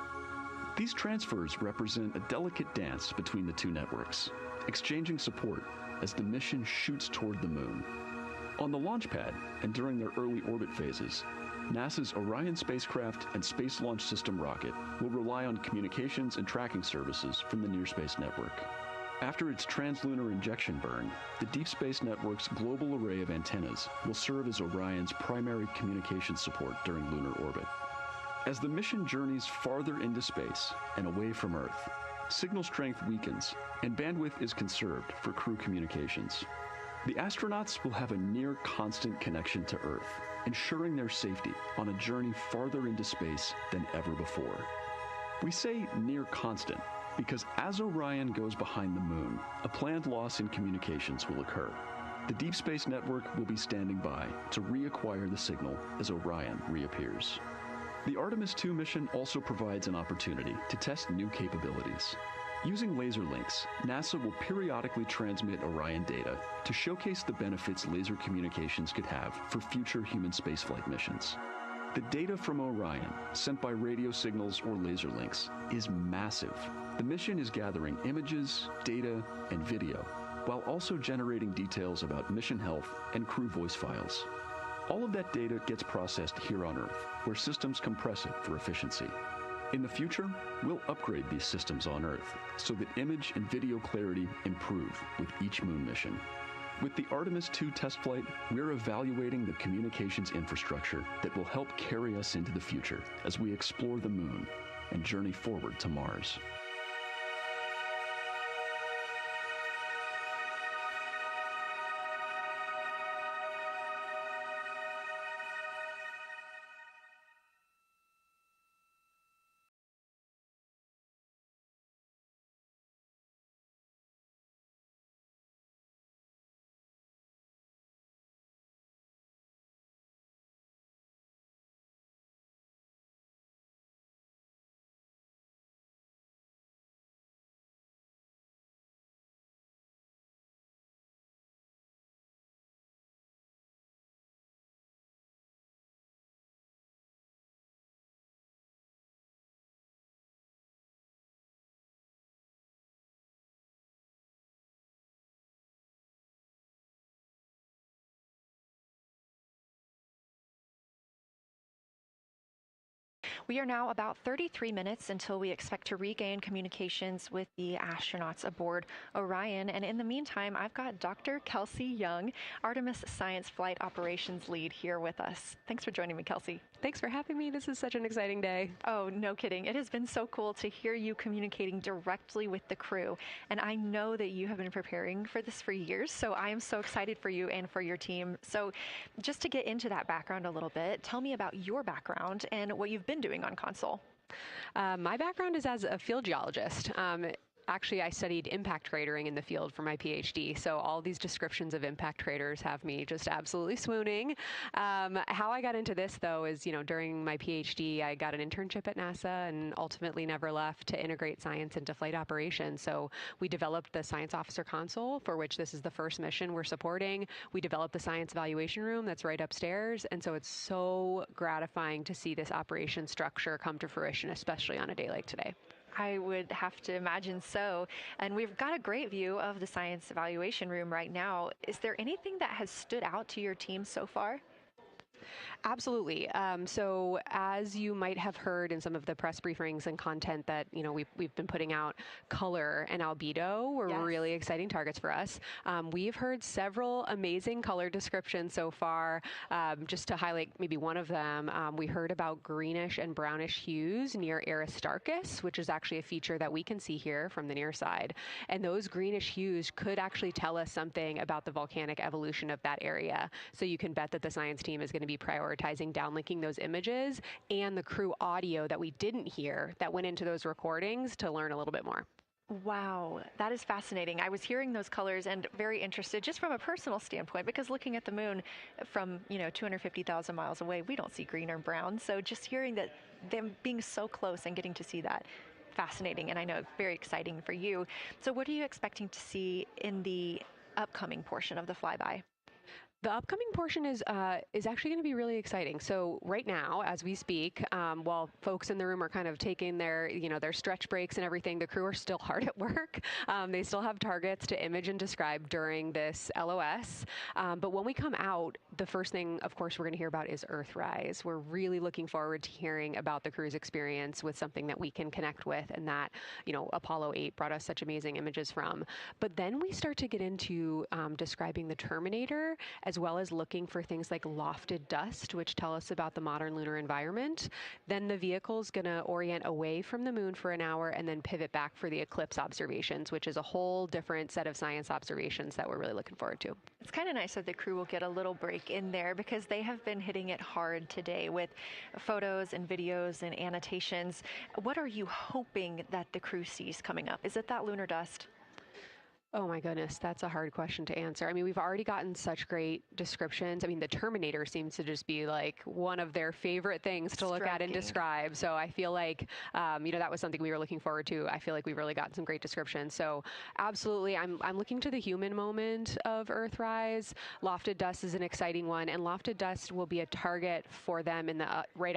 These transfers represent a delicate dance between the two networks, exchanging support as the mission shoots toward the moon. On the launch pad and during their early orbit phases, NASA's Orion spacecraft and Space Launch System rocket will rely on communications and tracking services from the Near Space Network. After its translunar injection burn, the Deep Space Network's global array of antennas will serve as Orion's primary communication support during lunar orbit. As the mission journeys farther into space and away from Earth, signal strength weakens and bandwidth is conserved for crew communications. The astronauts will have a near constant connection to Earth, ensuring their safety on a journey farther into space than ever before. We say near constant because as Orion goes behind the moon, a planned loss in communications will occur. The Deep Space Network will be standing by to reacquire the signal as Orion reappears. The Artemis II mission also provides an opportunity to test new capabilities. Using laser links, NASA will periodically transmit Orion data to showcase the benefits laser communications could have for future human spaceflight missions. The data from Orion, sent by radio signals or laser links, is massive. The mission is gathering images, data, and video, while also generating details about mission health and crew voice files. All of that data gets processed here on Earth, where systems compress it for efficiency. In the future, we'll upgrade these systems on Earth so that image and video clarity improve with each moon mission. With the Artemis II test flight, we're evaluating the communications infrastructure that will help carry us into the future as we explore the moon and journey forward to Mars. We are now about 33 minutes until we expect to regain communications with the astronauts aboard Orion. And in the meantime, I've got Dr. Kelsey Young, Artemis Science Flight Operations Lead, here with us. Thanks for joining me, Kelsey. Thanks for having me. This is such an exciting day. Oh, no kidding. It has been so cool to hear you communicating directly with the crew. And I know that you have been preparing for this for years, so I am so excited for you and for your team. So just to get into that background a little bit, tell me about your background and what you've been doing on console. My background is as a field geologist. actually, I studied impact cratering in the field for my PhD, so all these descriptions of impact craters have me just absolutely swooning. How I got into this, though, is, during my PhD, I got an internship at NASA and ultimately never left to integrate science into flight operations. So we developed the Science Officer Console, for which this is the first mission we're supporting. We developed the Science Evaluation Room that's right upstairs, and so it's so gratifying to see this operation structure come to fruition, especially on a day like today. I would have to imagine so. And we've got a great view of the Science Evaluation Room right now. Is there anything that has stood out to your team so far? Absolutely. So as you might have heard in some of the press briefings and content that we've been putting out, color and albedo were really exciting targets for us. We've heard several amazing color descriptions so far. Just to highlight maybe one of them, we heard about greenish and brownish hues near Aristarchus, which is actually a feature that we can see here from the near side. And those greenish hues could actually tell us something about the volcanic evolution of that area. So you can bet that the science team is going to be prioritizing downlinking those images and the crew audio that we didn't hear that went into those recordings to learn a little bit more. Wow, that is fascinating. I was hearing those colors and very interested just from a personal standpoint, because looking at the moon from, 250,000 miles away, we don't see green or brown. So just hearing that, them being so close and getting to see that, fascinating, and I know very exciting for you. So what are you expecting to see in the upcoming portion of the flyby? The upcoming portion is actually going to be really exciting. So right now, as we speak, while folks in the room are kind of taking their, their stretch breaks and everything, the crew are still hard at work. They still have targets to image and describe during this LOS. But when we come out, the first thing, of course, we're going to hear about is Earthrise. We're really looking forward to hearing about the crew's experience with something that we can connect with and that, Apollo 8 brought us such amazing images from. But then we start to get into describing the Terminator, as well as looking for things like lofted dust, which tell us about the modern lunar environment. Then the vehicle's going to orient away from the moon for an hour and then pivot back for the eclipse observations, which is a whole different set of science observations that we're really looking forward to. It's kind of nice that the crew will get a little break in there, because they have been hitting it hard today with photos and videos and annotations. What are you hoping that the crew sees coming up? Is it that lunar dust? Oh my goodness, that's a hard question to answer. I mean, we've already gotten such great descriptions. I mean, the Terminator seems to just be like one of their favorite things to look at and describe. So I feel like, that was something we were looking forward to. I feel like we've really gotten some great descriptions. So absolutely, I'm looking to the human moment of Earthrise. Lofted dust is an exciting one, and lofted dust will be a target for them in the right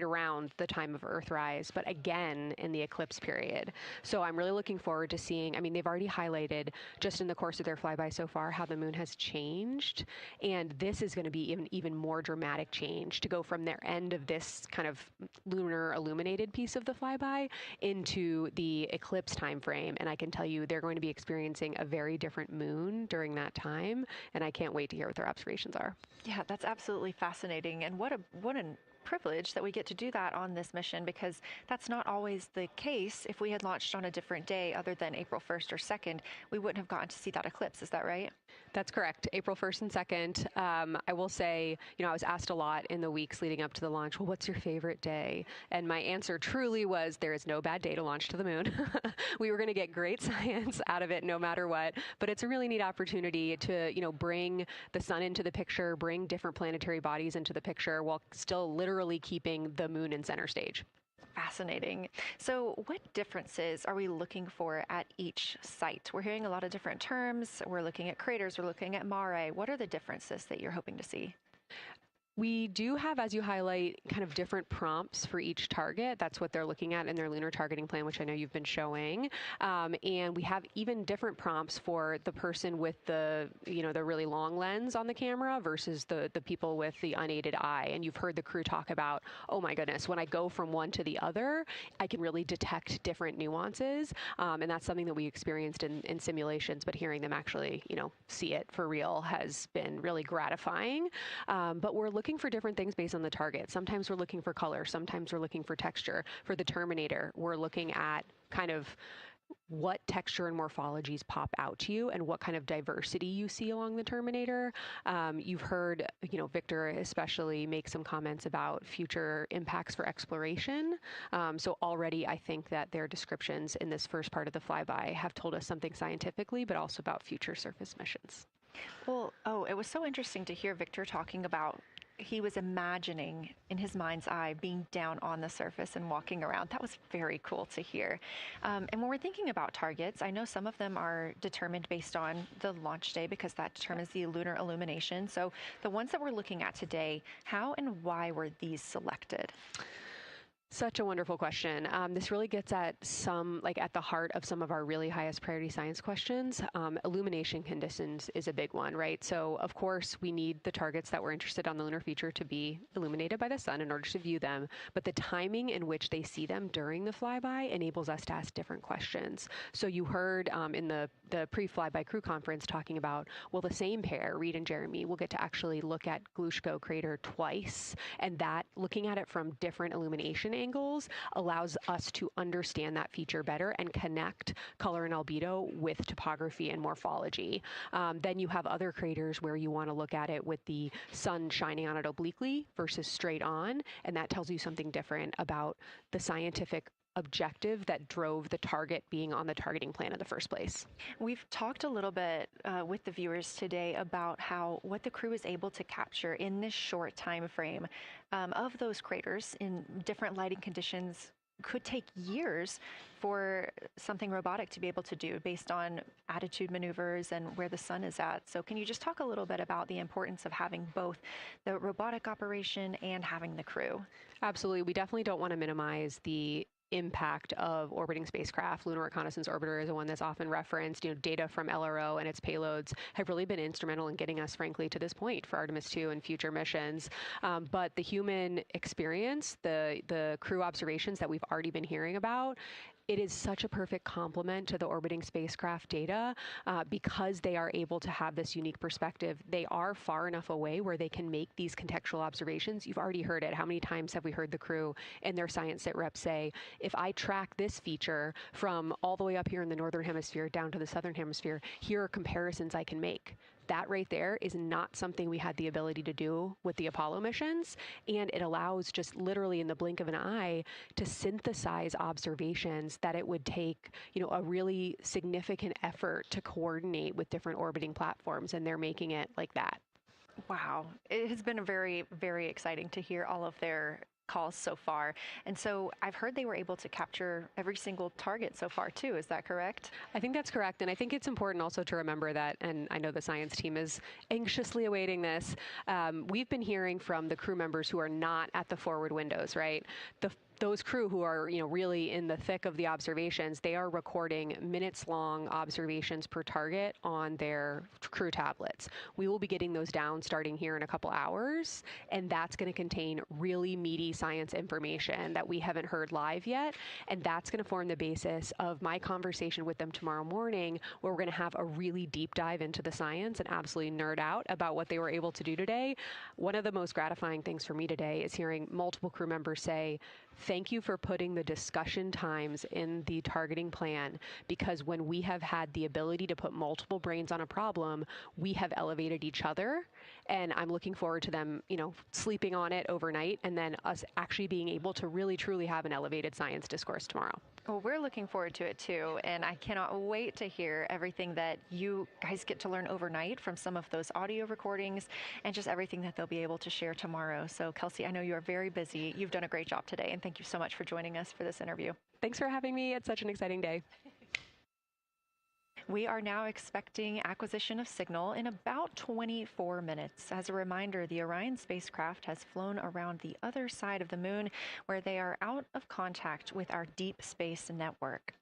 around the time of Earthrise, but again in the eclipse period. So I'm really looking forward to seeing. I mean, they've already highlighted just in the course of their flyby so far how the moon has changed, and this is going to be even more dramatic change to go from their end of this kind of lunar illuminated piece of the flyby into the eclipse time frame. And I can tell you they're going to be experiencing a very different moon during that time, and I can't wait to hear what their observations are. Yeah, that's absolutely fascinating, and what an privilege that we get to do that on this mission, because that's not always the case. If we had launched on a different day other than April 1st or 2nd, we wouldn't have gotten to see that eclipse. Is that right? That's correct. April 1st and 2nd. I will say, I was asked a lot in the weeks leading up to the launch, well, what's your favorite day? And my answer truly was, there is no bad day to launch to the moon. We were going to get great science out of it no matter what, but it's a really neat opportunity to, bring the sun into the picture, bring different planetary bodies into the picture while still literally keeping the moon in center stage. Fascinating. So what differences are we looking for at each site? We're hearing a lot of different terms. We're looking at craters. We're looking at mare. What are the differences that you're hoping to see? We do have, as you highlight, kind of different prompts for each target. That's what they're looking at in their lunar targeting plan, which I know you've been showing. And we have even different prompts for the person with the really long lens on the camera versus the people with the unaided eye. And you've heard the crew talk about, oh my goodness, when I go from one to the other, I can really detect different nuances. And that's something that we experienced in simulations, but hearing them actually, see it for real has been really gratifying. But we're looking for different things based on the target. Sometimes we're looking for color. Sometimes we're looking for texture. For the Terminator, we're looking at kind of what texture and morphologies pop out to you and what kind of diversity you see along the terminator. You've heard, Victor especially make some comments about future impacts for exploration. So already I think that their descriptions in this first part of the flyby have told us something scientifically, but also about future surface missions. Well, it was so interesting to hear Victor talking about he was imagining in his mind's eye being down on the surface and walking around. That was very cool to hear. And when we're thinking about targets, I know some of them are determined based on the launch day because that determines the lunar illumination. So the ones that we're looking at today, how and why were these selected? Such a wonderful question. This really gets at at the heart of some of our really highest priority science questions. Illumination conditions is a big one, right? So of course we need the targets that we're interested on the lunar feature to be illuminated by the sun in order to view them, but the timing in which they see them during the flyby enables us to ask different questions. So you heard in the pre-flyby crew conference talking about, well, the same pair, Reid and Jeremy, will get to actually look at Geological crater twice, and that looking at it from different illumination angles allows us to understand that feature better and connect color and albedo with topography and morphology. Then you have other craters where you want to look at it with the sun shining on it obliquely versus straight on, and that tells you something different about the scientific objective that drove the target being on the targeting plan in the first place. We've talked a little bit with the viewers today about what the crew is able to capture in this short time frame of those craters in different lighting conditions. Could take years for something robotic to be able to do based on attitude maneuvers and where the sun is at. So can you just talk a little bit about the importance of having both the robotic operation and having the crew? Absolutely. We definitely don't want to minimize the impact of orbiting spacecraft. Lunar Reconnaissance Orbiter is the one that's often referenced. Data from LRO and its payloads have really been instrumental in getting us, frankly, to this point for Artemis II and future missions. But the human experience, the crew observations that we've already been hearing about, it is such a perfect complement to the orbiting spacecraft data because they are able to have this unique perspective. They are far enough away where they can make these contextual observations. You've already heard it. How many times have we heard the crew and their science sit reps say, if I track this feature from all the way up here in the northern hemisphere down to the southern hemisphere, here are comparisons I can make. That right there is not something we had the ability to do with the Apollo missions, and it allows just literally in the blink of an eye to synthesize observations that it would take, a really significant effort to coordinate with different orbiting platforms, and they're making it like that. Wow. It has been very, very exciting to hear all of their calls so far. And so I've heard they were able to capture every single target so far too. Is that correct? I think that's correct. And I think it's important also to remember that, and I know the science team is anxiously awaiting this, we've been hearing from the crew members who are not at the forward windows, right? Those crew who are, really in the thick of the observations, they are recording minutes-long observations per target on their crew tablets. We will be getting those down starting here in a couple hours, and that's going to contain really meaty science information that we haven't heard live yet, and that's going to form the basis of my conversation with them tomorrow morning, where we're going to have a really deep dive into the science and absolutely nerd out about what they were able to do today. One of the most gratifying things for me today is hearing multiple crew members say, thank you for putting the discussion times in the targeting plan, because when we have had the ability to put multiple brains on a problem, we have elevated each other. And I'm looking forward to them, sleeping on it overnight and then us actually being able to really, truly have an elevated science discourse tomorrow. Well, we're looking forward to it too, and I cannot wait to hear everything that you guys get to learn overnight from some of those audio recordings and just everything that they'll be able to share tomorrow. So, Kelsey, I know you are very busy. You've done a great job today, and thank you so much for joining us for this interview. Thanks for having me. It's such an exciting day. We are now expecting acquisition of signal in about 24 minutes. As a reminder, the Orion spacecraft has flown around the other side of the moon, where they are out of contact with our deep space network.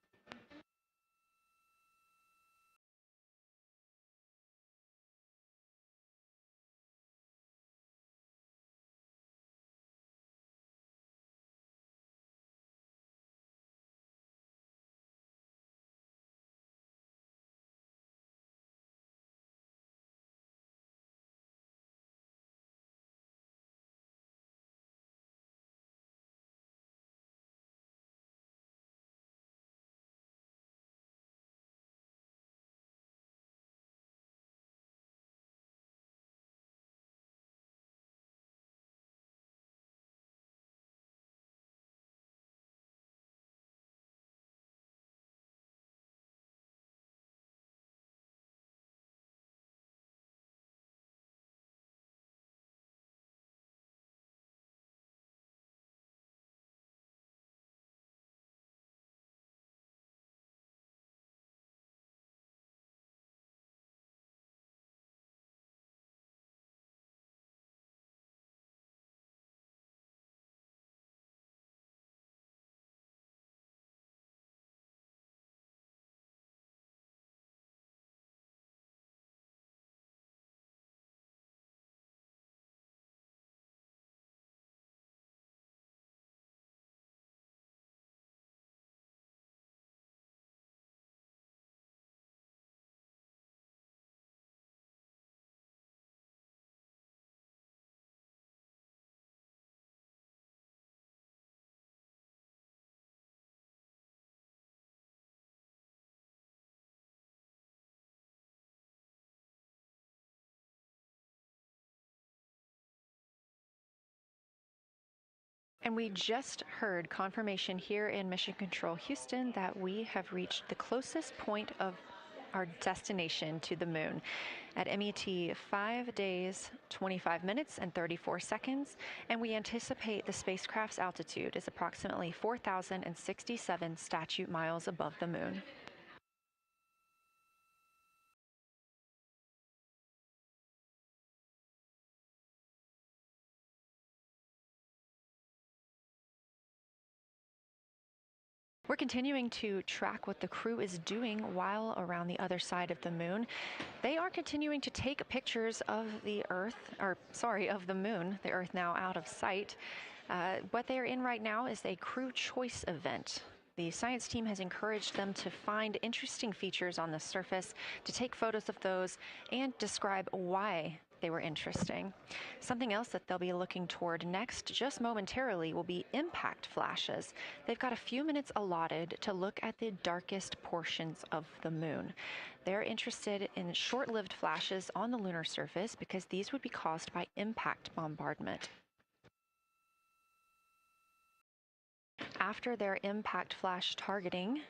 And we just heard confirmation here in Mission Control Houston that we have reached the closest point of our destination to the moon at MET 5 days, 25 minutes, and 34 seconds. And we anticipate the spacecraft's altitude is approximately 4,067 statute miles above the moon. We're continuing to track what the crew is doing while around the other side of the moon. They are continuing to take pictures of the of the moon, the Earth now out of sight. What they're in right now is a crew choice event. The science team has encouraged them to find interesting features on the surface, to take photos of those, and describe why they were interesting. Something else that they'll be looking toward next, just momentarily, will be impact flashes. They've got a few minutes allotted to look at the darkest portions of the moon. They're interested in short-lived flashes on the lunar surface because these would be caused by impact bombardment. After their impact flash targeting,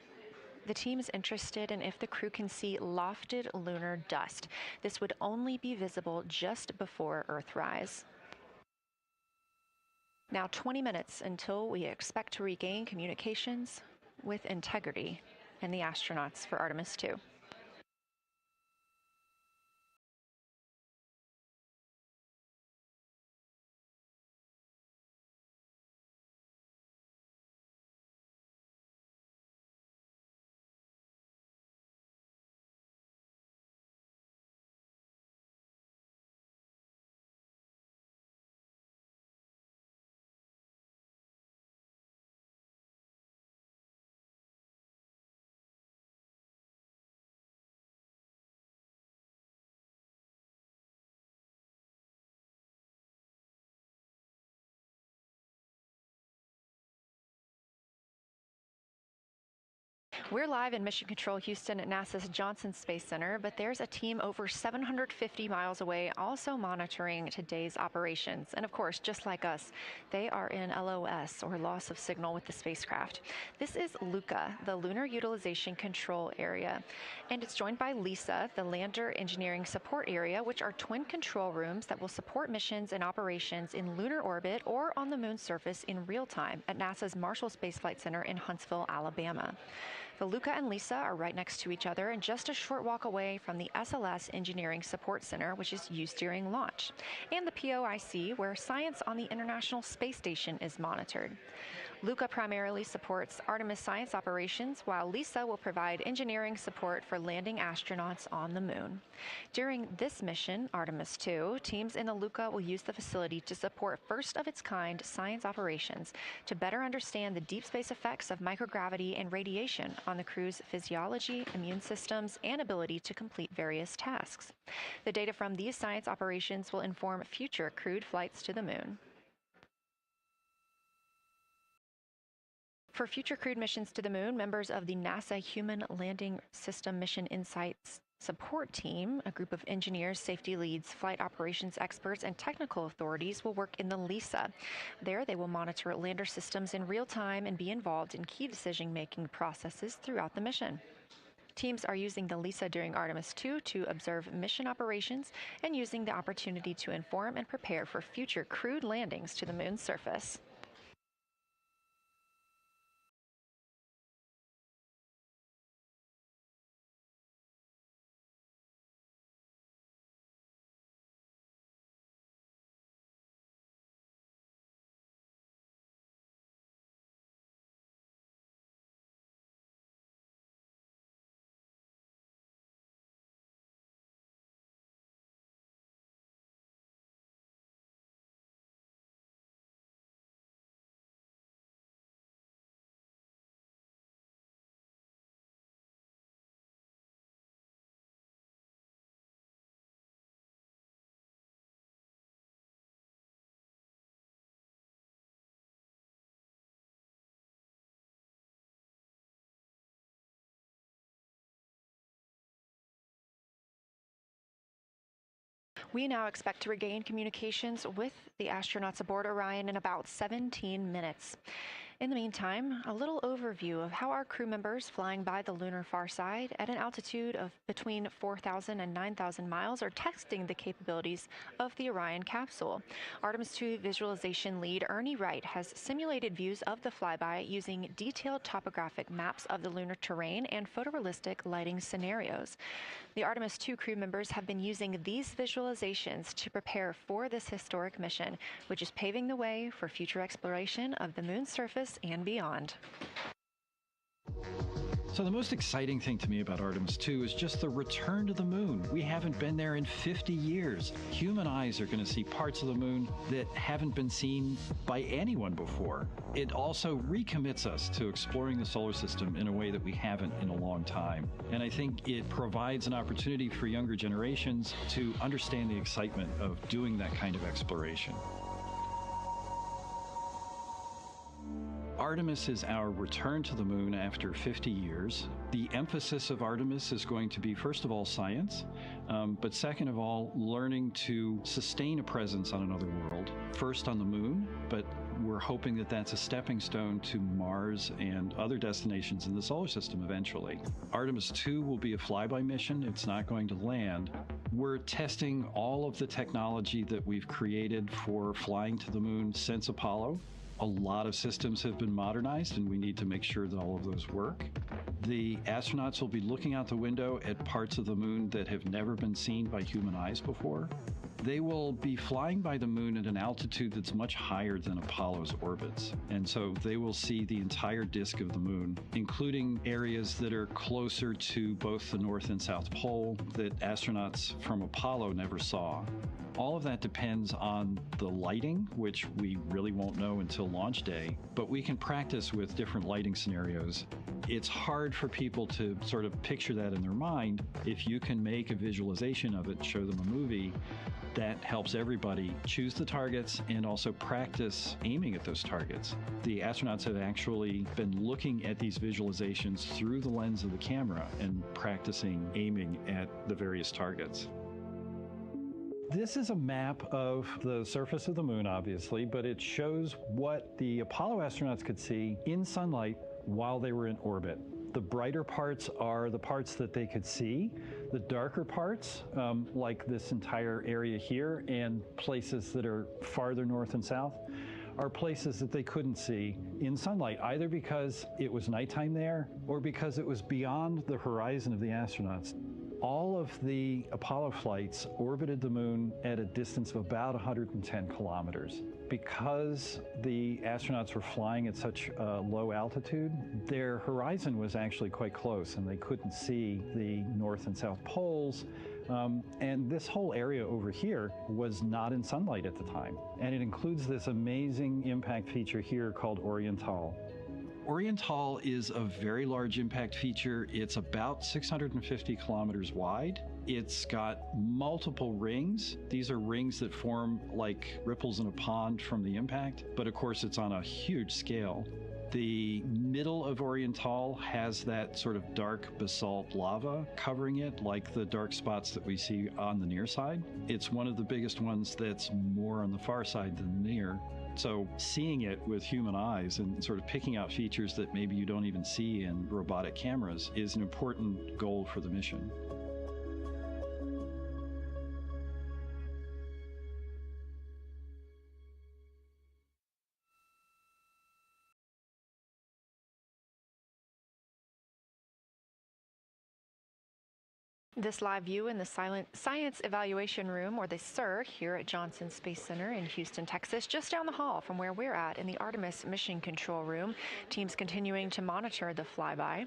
the team is interested in if the crew can see lofted lunar dust. This would only be visible just before Earthrise. Now 20 minutes until we expect to regain communications with Integrity and the astronauts for Artemis II. We're live in Mission Control Houston at NASA's Johnson Space Center, but there's a team over 750 miles away also monitoring today's operations. And of course, just like us, they are in LOS, or loss of signal, with the spacecraft. This is LUCA, the Lunar Utilization Control Area, and it's joined by LISA, the Lander Engineering Support Area, which are twin control rooms that will support missions and operations in lunar orbit or on the moon's surface in real time at NASA's Marshall Space Flight Center in Huntsville, Alabama. The LUCA and LISA are right next to each other and just a short walk away from the SLS Engineering Support Center, which is used during launch, and the POIC, where science on the International Space Station is monitored. LUCA primarily supports Artemis science operations, while LISA will provide engineering support for landing astronauts on the moon. During this mission, Artemis II, teams in the LUCA will use the facility to support first-of-its-kind science operations to better understand the deep space effects of microgravity and radiation on the crew's physiology, immune systems, and ability to complete various tasks. The data from these science operations will inform future crewed flights to the moon. For future crewed missions to the moon, members of the NASA Human Landing System Mission Insights Support Team, a group of engineers, safety leads, flight operations experts, and technical authorities, will work in the LISA. There, they will monitor lander systems in real time and be involved in key decision-making processes throughout the mission. Teams are using the LISA during Artemis II to observe mission operations and using the opportunity to inform and prepare for future crewed landings to the moon's surface. We now expect to regain communications with the astronauts aboard Orion in about 17 minutes. In the meantime, a little overview of how our crew members flying by the lunar far side at an altitude of between 4,000 and 9,000 miles are testing the capabilities of the Orion capsule. Artemis II visualization lead Ernie Wright has simulated views of the flyby using detailed topographic maps of the lunar terrain and photorealistic lighting scenarios. The Artemis II crew members have been using these visualizations to prepare for this historic mission, which is paving the way for future exploration of the moon's surface and beyond. So the most exciting thing to me about Artemis II is just the return to the moon. We haven't been there in 50 years. Human eyes are going to see parts of the moon that haven't been seen by anyone before. It also recommits us to exploring the solar system in a way that we haven't in a long time. And I think it provides an opportunity for younger generations to understand the excitement of doing that kind of exploration. Artemis is our return to the moon after 50 years. The emphasis of Artemis is going to be, first of all, science, but second of all, learning to sustain a presence on another world. First on the moon, but we're hoping that that's a stepping stone to Mars and other destinations in the solar system eventually. Artemis II will be a flyby mission. It's not going to land. We're testing all of the technology that we've created for flying to the moon since Apollo. A lot of systems have been modernized, and we need to make sure that all of those work. The astronauts will be looking out the window at parts of the moon that have never been seen by human eyes before. They will be flying by the moon at an altitude that's much higher than Apollo's orbits. And so they will see the entire disk of the moon, including areas that are closer to both the North and South Pole that astronauts from Apollo never saw. All of that depends on the lighting, which we really won't know until launch day, but we can practice with different lighting scenarios. It's hard for people to sort of picture that in their mind. If you can make a visualization of it, show them a movie, that helps everybody choose the targets and also practice aiming at those targets. The astronauts have actually been looking at these visualizations through the lens of the camera and practicing aiming at the various targets. This is a map of the surface of the moon, obviously, but it shows what the Apollo astronauts could see in sunlight while they were in orbit. The brighter parts are the parts that they could see. The darker parts, like this entire area here and places that are farther north and south, are places that they couldn't see in sunlight, either because it was nighttime there or because it was beyond the horizon of the astronauts. All of the Apollo flights orbited the moon at a distance of about 110 kilometers. Because the astronauts were flying at such a low altitude, their horizon was actually quite close, and they couldn't see the North and South poles. And this whole area over here was not in sunlight at the time. And it includes this amazing impact feature here called Oriental. Oriental is a very large impact feature. It's about 650 kilometers wide. It's got multiple rings. These are rings that form like ripples in a pond from the impact, but of course it's on a huge scale. The middle of Oriental has that sort of dark basalt lava covering it, like the dark spots that we see on the near side. It's one of the biggest ones that's more on the far side than the near. So seeing it with human eyes and sort of picking out features that maybe you don't even see in robotic cameras is an important goal for the mission. This live view in the Science Evaluation Room, or the SIR, here at Johnson Space Center in Houston, Texas, just down the hall from where we're at in the Artemis Mission Control Room. Teams continuing to monitor the flyby.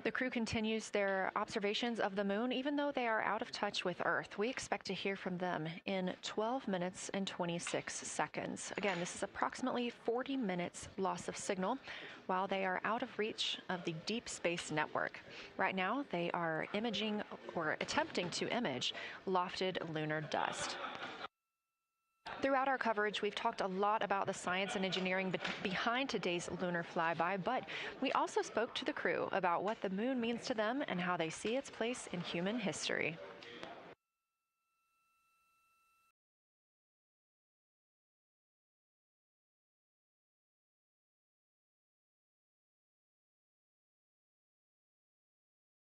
The crew continues their observations of the moon, even though they are out of touch with Earth. We expect to hear from them in 12 minutes and 26 seconds. Again, this is approximately 40 minutes loss of signal while they are out of reach of the deep space network. Right now, they are imaging or attempting to image lofted lunar dust. Throughout our coverage, we've talked a lot about the science and engineering behind today's lunar flyby, but we also spoke to the crew about what the moon means to them and how they see its place in human history.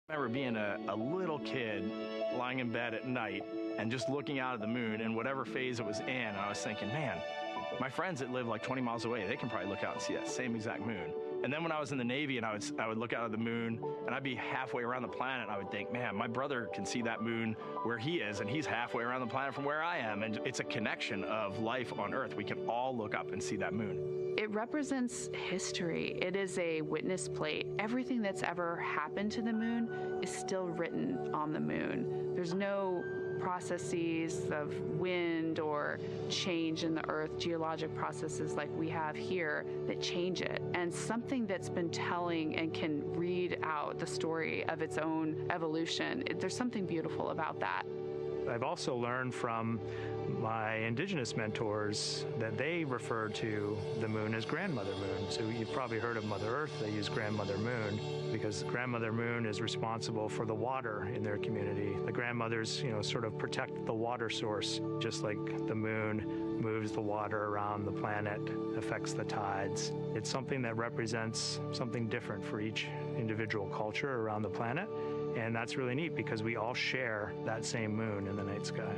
I remember being a little kid lying in bed at night and just looking out at the moon and whatever phase it was in, I was thinking, man, my friends that live like 20 miles away, they can probably look out and see that same exact moon. And then when I was in the Navy and I would look out at the moon and I'd be halfway around the planet and I would think, man, my brother can see that moon where he is and he's halfway around the planet from where I am. And it's a connection of life on Earth. We can all look up and see that moon. It represents history. It is a witness plate. Everything that's ever happened to the moon is still written on the moon. There's no processes of wind or change in the Earth, geologic processes like we have here that change it. And something that's been telling and can read out the story of its own evolution, there's something beautiful about that. I've also learned from my indigenous mentors that they refer to the moon as grandmother moon. So you've probably heard of Mother Earth. They use grandmother moon because grandmother moon is responsible for the water in their community. The grandmothers, sort of protect the water source, just like the moon moves the water around the planet, affects the tides. It's something that represents something different for each individual culture around the planet. And that's really neat because we all share that same moon in the night sky.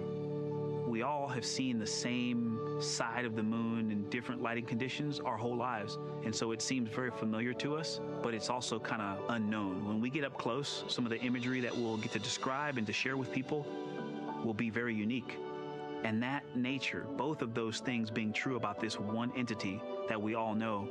We all have seen the same side of the moon in different lighting conditions our whole lives. And so it seems very familiar to us, but it's also kind of unknown. When we get up close, some of the imagery that we'll get to describe and to share with people will be very unique. And that nature, both of those things being true about this one entity that we all know,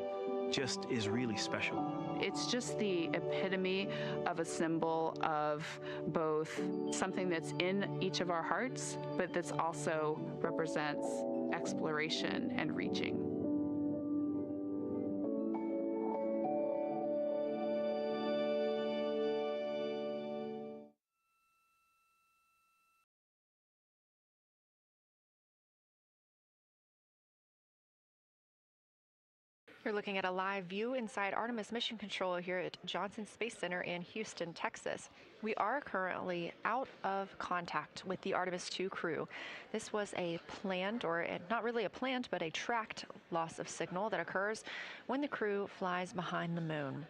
just is really special. It's just the epitome of a symbol of both something that's in each of our hearts, but that's also represents exploration and reaching. You're looking at a live view inside Artemis Mission Control here at Johnson Space Center in Houston, Texas. We are currently out of contact with the Artemis II crew. This was a planned, or not really a planned, but a tracked loss of signal that occurs when the crew flies behind the moon.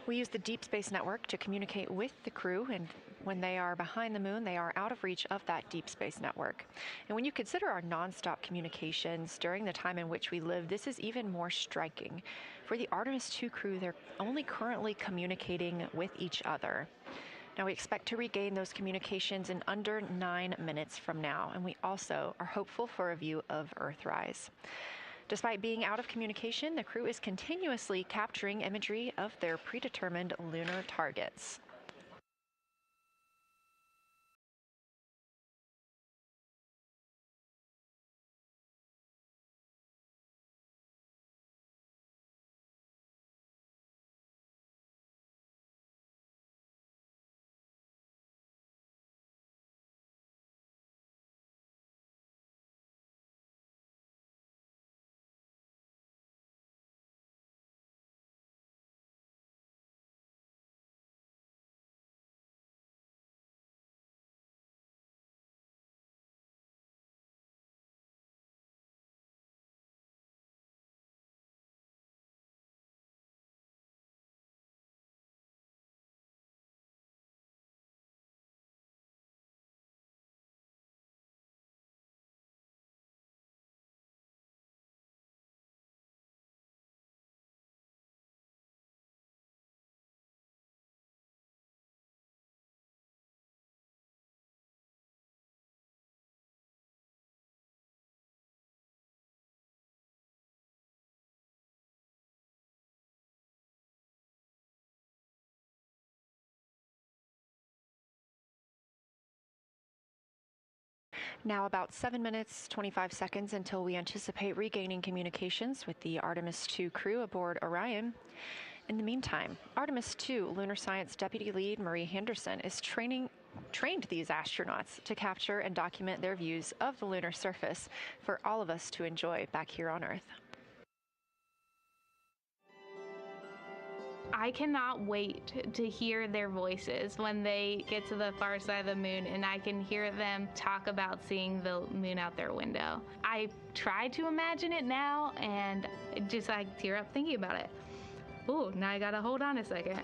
We use the Deep Space Network to communicate with the crew, and when they are behind the moon, they are out of reach of that Deep Space Network. And when you consider our nonstop communications during the time in which we live, this is even more striking. For the Artemis II crew, they're only currently communicating with each other. Now, we expect to regain those communications in under 9 minutes from now, and we also are hopeful for a view of Earthrise. Despite being out of communication, the crew is continuously capturing imagery of their predetermined lunar targets. Now about 7 minutes, 25 seconds until we anticipate regaining communications with the Artemis II crew aboard Orion. In the meantime, Artemis II Lunar Science Deputy Lead Marie Henderson is training trained these astronauts to capture and document their views of the lunar surface for all of us to enjoy back here on Earth. I cannot wait to hear their voices when they get to the far side of the moon and I can hear them talk about seeing the moon out their window. I try to imagine it now and just like tear up thinking about it. Ooh, now I gotta hold on a second.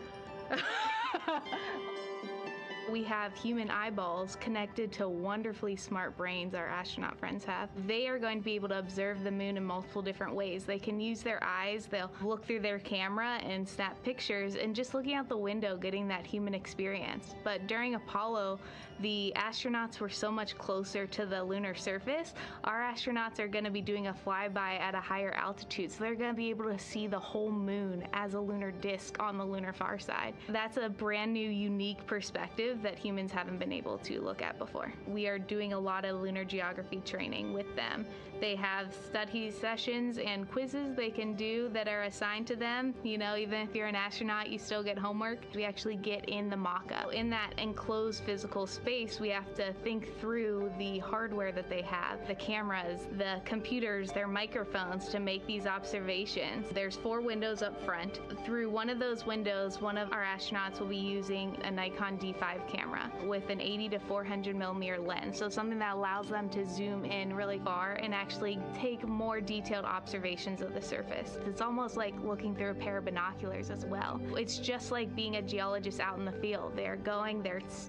We have human eyeballs connected to wonderfully smart brains our astronaut friends have. They are going to be able to observe the moon in multiple different ways. They can use their eyes, they'll look through their camera and snap pictures, and just looking out the window getting that human experience. But during Apollo, the astronauts were so much closer to the lunar surface. Our astronauts are going to be doing a flyby at a higher altitude, so they're going to be able to see the whole moon as a lunar disk on the lunar far side. That's a brand new, unique perspective that humans haven't been able to look at before. We are doing a lot of lunar geography training with them. They have study sessions and quizzes they can do that are assigned to them. You know, even if you're an astronaut, you still get homework. We actually get in the mock-up. In that enclosed physical space, we have to think through the hardware that they have, the cameras, the computers, their microphones to make these observations. There's 4 windows up front. Through one of those windows, one of our astronauts will be using a Nikon D5 camera with an 80 to 400 millimeter lens. So something that allows them to zoom in really far and actually take more detailed observations of the surface. It's almost like looking through a pair of binoculars as well. It's just like being a geologist out in the field. They're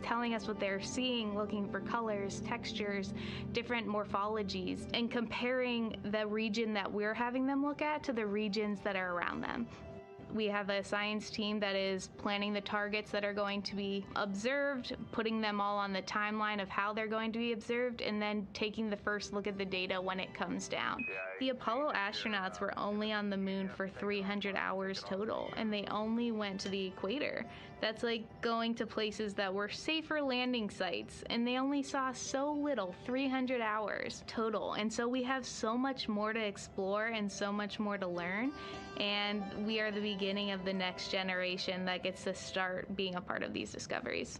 telling us what they're seeing, looking for colors, textures, different morphologies, and comparing the region that we're having them look at to the regions that are around them. We have a science team that is planning the targets that are going to be observed, putting them all on the timeline of how they're going to be observed, and then taking the first look at the data when it comes down. The Apollo astronauts were only on the moon for 300 hours total, and they only went to the equator. That's like going to places that were safer landing sites, and they only saw so little, 300 hours total. And so we have so much more to explore and so much more to learn, and we are the beginning of the next generation that gets to start being a part of these discoveries.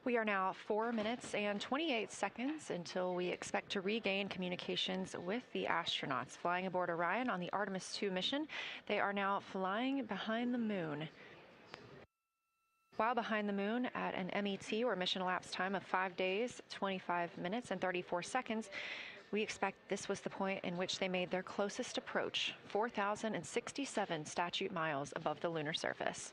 We are now 4 minutes and 28 seconds until we expect to regain communications with the astronauts flying aboard Orion on the Artemis II mission. They are now flying behind the moon. While behind the moon at an MET, or mission elapsed time, of 5 days, 25 minutes, and 34 seconds, we expect this was the point in which they made their closest approach, 4,067 statute miles above the lunar surface.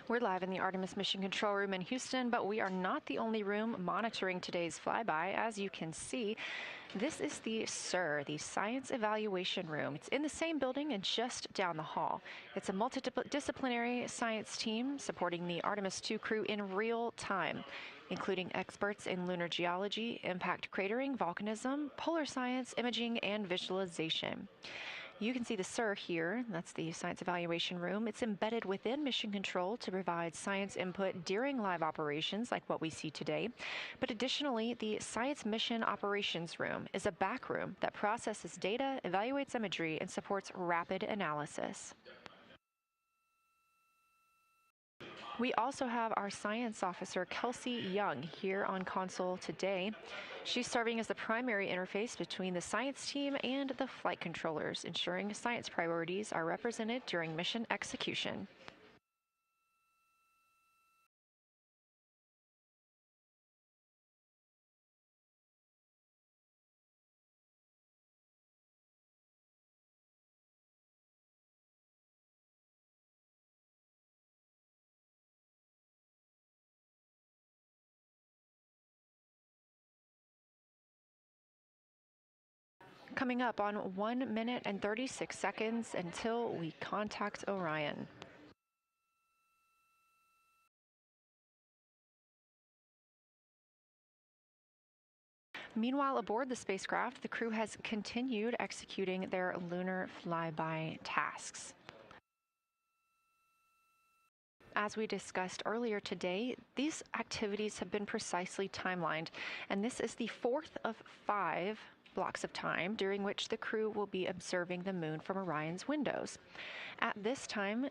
We're live in the Artemis Mission Control Room in Houston, but we are not the only room monitoring today's flyby. As you can see, this is the SIR, the Science Evaluation Room. It's in the same building and just down the hall. It's a multidisciplinary science team supporting the Artemis II crew in real time, including experts in lunar geology, impact cratering, volcanism, polar science, imaging, and visualization. You can see the SIR here. That's the Science Evaluation Room. It's embedded within Mission Control to provide science input during live operations like what we see today. But additionally, the Science Mission Operations Room is a back room that processes data, evaluates imagery, and supports rapid analysis. We also have our science officer, Kelsey Young, here on console today. She's serving as the primary interface between the science team and the flight controllers, ensuring science priorities are represented during mission execution. Coming up on 1 minute and 36 seconds until we contact Orion. Meanwhile, aboard the spacecraft, the crew has continued executing their lunar flyby tasks. As we discussed earlier today, these activities have been precisely timelined, and this is the fourth of 5 blocks of time during which the crew will be observing the moon from Orion's windows. At this time,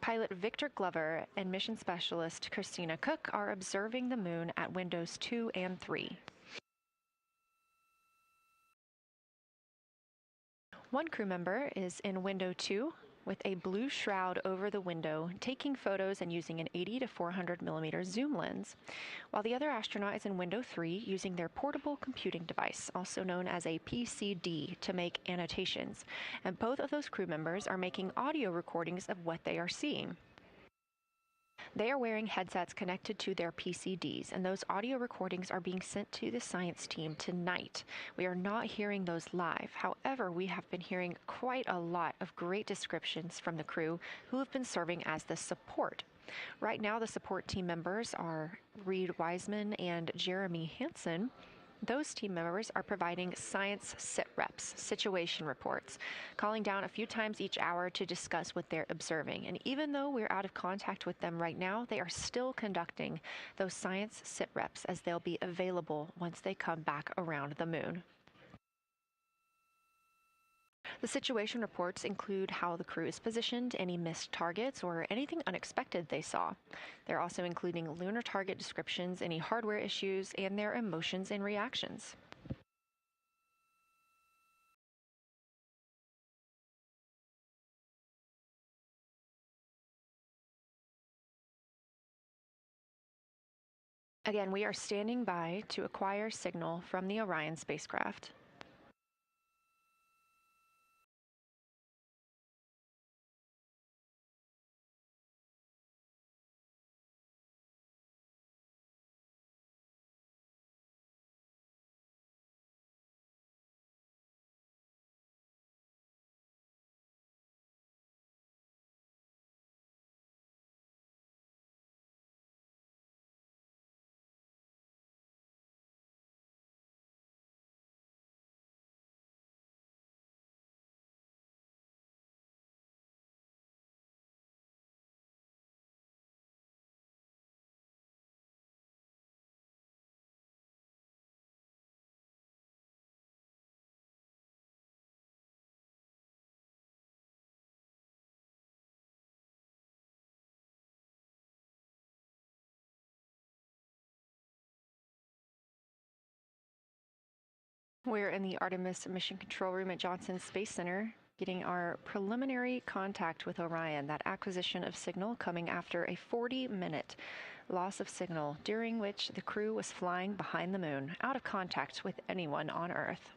pilot Victor Glover and mission specialist Christina Koch are observing the moon at windows 2 and 3. One crew member is in window 2 with a blue shroud over the window, taking photos and using an 80 to 400 millimeter zoom lens, while the other astronaut is in window 3 using their portable computing device, also known as a PCD, to make annotations. And both of those crew members are making audio recordings of what they are seeing. They are wearing headsets connected to their PCDs, and those audio recordings are being sent to the science team tonight. We are not hearing those live. However, we have been hearing quite a lot of great descriptions from the crew who have been serving as the support. Right now, the support team members are Reid Wiseman and Jeremy Hansen. Those team members are providing science sit reps, situation reports, calling down a few times each hour to discuss what they're observing. And even though we're out of contact with them right now, they are still conducting those science sit reps as they'll be available once they come back around the moon. The situation reports include how the crew is positioned, any missed targets, or anything unexpected they saw. They're also including lunar target descriptions, any hardware issues, and their emotions and reactions. Again, we are standing by to acquire signal from the Orion spacecraft. We're in the Artemis Mission Control Room at Johnson Space Center, getting our preliminary contact with Orion, that acquisition of signal coming after a 40-minute loss of signal, during which the crew was flying behind the moon, out of contact with anyone on Earth.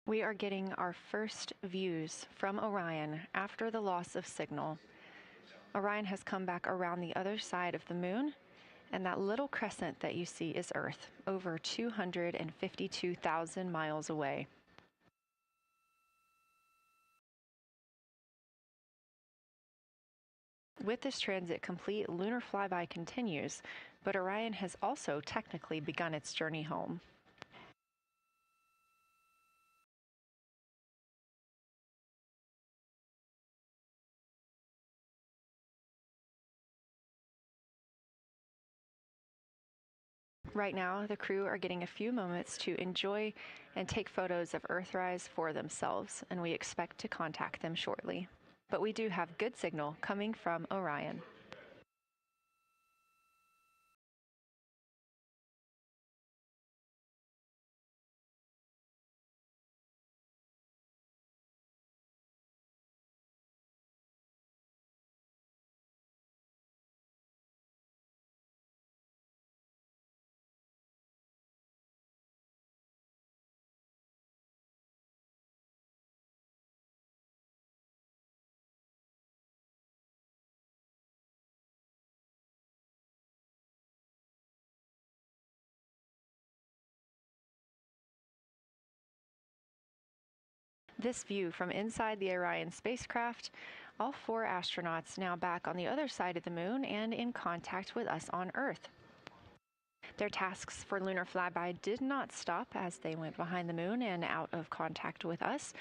We are getting our first views from Orion after the loss of signal. Orion has come back around the other side of the moon, and that little crescent that you see is Earth, over 252,000 miles away. With this transit complete, lunar flyby continues, but Orion has also technically begun its journey home. Right now, the crew are getting a few moments to enjoy and take photos of Earthrise for themselves, and we expect to contact them shortly. But we do have good signal coming from Orion. This view from inside the Orion spacecraft, all 4 astronauts now back on the other side of the moon and in contact with us on Earth. Their tasks for lunar flyby did not stop as they went behind the moon and out of contact with us.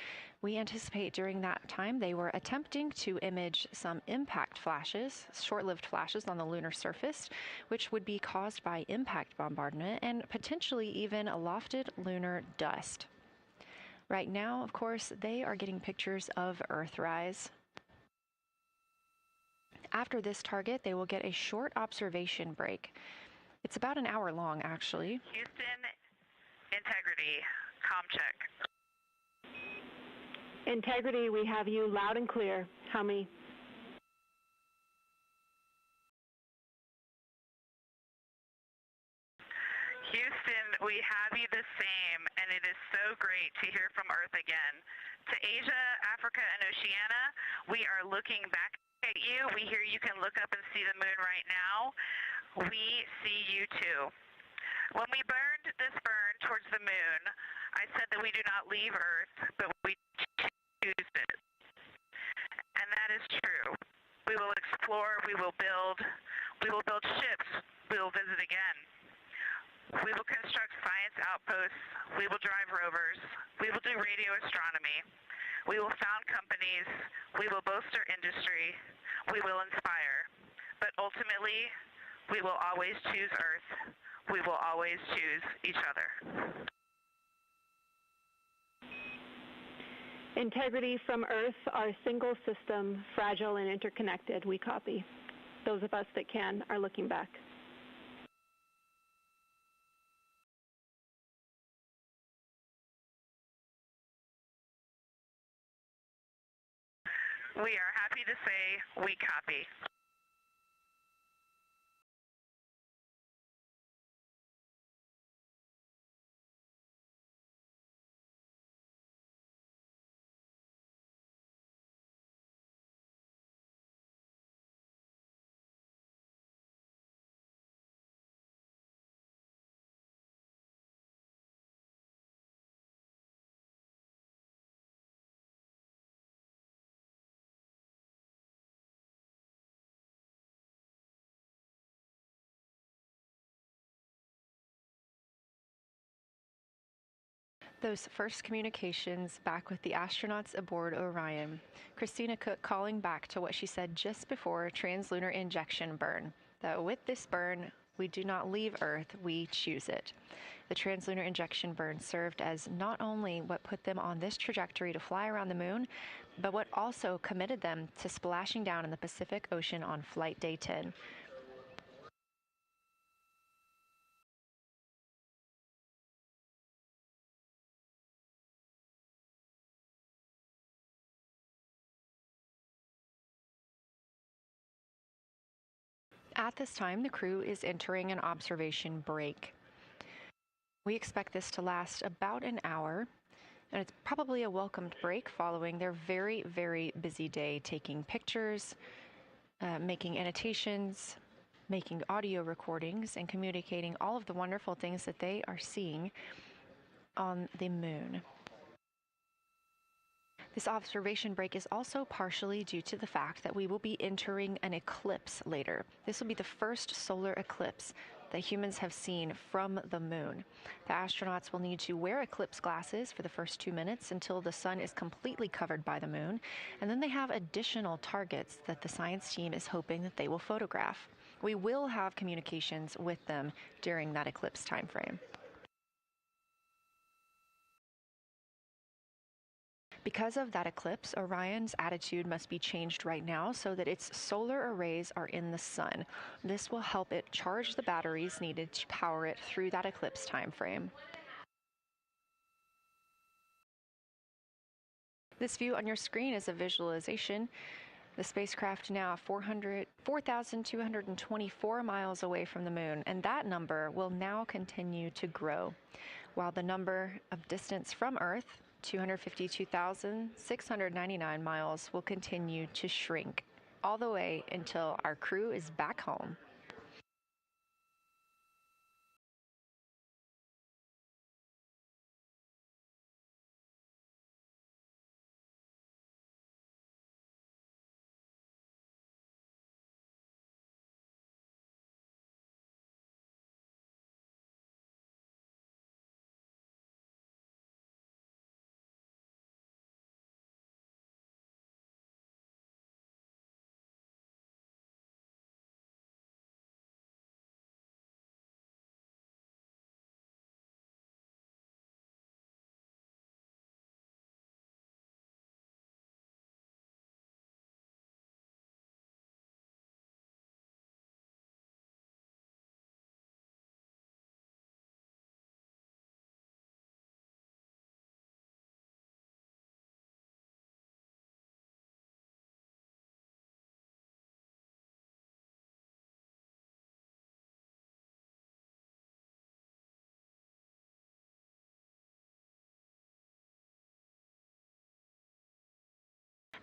We anticipate during that time they were attempting to image some impact flashes, short-lived flashes on the lunar surface, which would be caused by impact bombardment and potentially even lofted lunar dust. Right now, of course, they are getting pictures of Earthrise. After this target, they will get a short observation break. It's about an hour long, actually. Houston Integrity, comm check. Integrity, we have you loud and clear. How many? Houston, we have you the same, and it is so great to hear from Earth again. To Asia, Africa, and Oceania, we are looking back at you. We hear you can look up and see the moon right now. We see you too. When we burned this burn towards the moon, I said that we do not leave Earth, but we choose it. And that is true. We will explore, we will build ships, we will visit again. We will construct science outposts, we will drive rovers, we will do radio astronomy, we will found companies, we will bolster industry, we will inspire. But ultimately, we will always choose Earth, we will always choose each other. Integrity from Earth, our single system, fragile and interconnected, we copy. Those of us that can are looking back. We are happy to say we copy. Those first communications back with the astronauts aboard Orion. Christina Koch calling back to what she said just before translunar injection burn, that with this burn, we do not leave Earth, we choose it. The translunar injection burn served as not only what put them on this trajectory to fly around the moon, but what also committed them to splashing down in the Pacific Ocean on flight day 10. At this time, the crew is entering an observation break. We expect this to last about an hour, and it's probably a welcomed break following their very, very busy day taking pictures, making annotations, making audio recordings, and communicating all of the wonderful things that they are seeing on the moon. This observation break is also partially due to the fact that we will be entering an eclipse later. This will be the first solar eclipse that humans have seen from the moon. The astronauts will need to wear eclipse glasses for the first 2 minutes until the sun is completely covered by the moon, and then they have additional targets that the science team is hoping that they will photograph. We will have communications with them during that eclipse time frame. Because of that eclipse, Orion's attitude must be changed right now so that its solar arrays are in the sun. This will help it charge the batteries needed to power it through that eclipse time frame. This view on your screen is a visualization. The spacecraft now 4,224 miles away from the moon, and that number will now continue to grow, while the number of distance from Earth, 252,699 miles, will continue to shrink all the way until our crew is back home.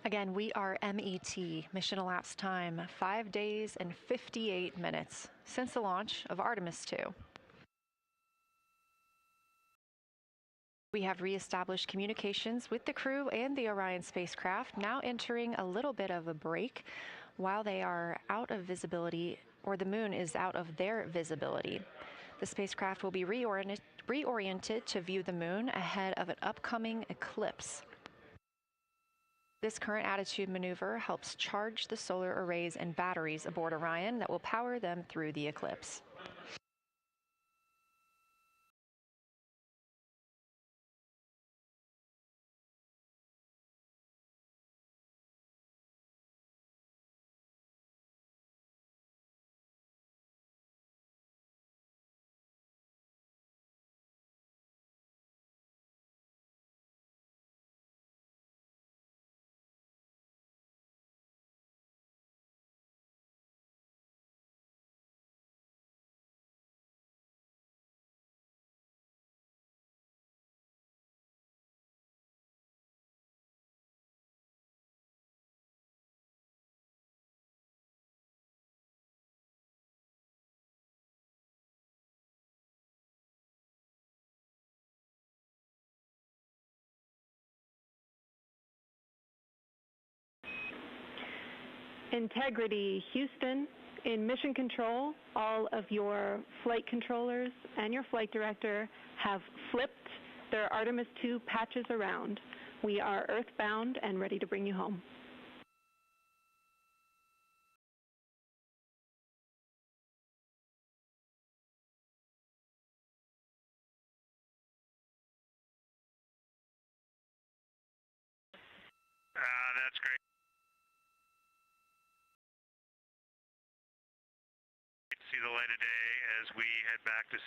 Again, we are MET, mission elapsed time, 5 days and 58 minutes since the launch of Artemis II. We have reestablished communications with the crew and the Orion spacecraft, now entering a little bit of a break while they are out of visibility, or the moon is out of their visibility. The spacecraft will be reoriented to view the moon ahead of an upcoming eclipse. This current attitude maneuver helps charge the solar arrays and batteries aboard Orion that will power them through the eclipse. Integrity, Houston. In mission control, all of your flight controllers and your flight director have flipped their Artemis II patches around. We are earthbound and ready to bring you home. That's great. See the light of day as we head back to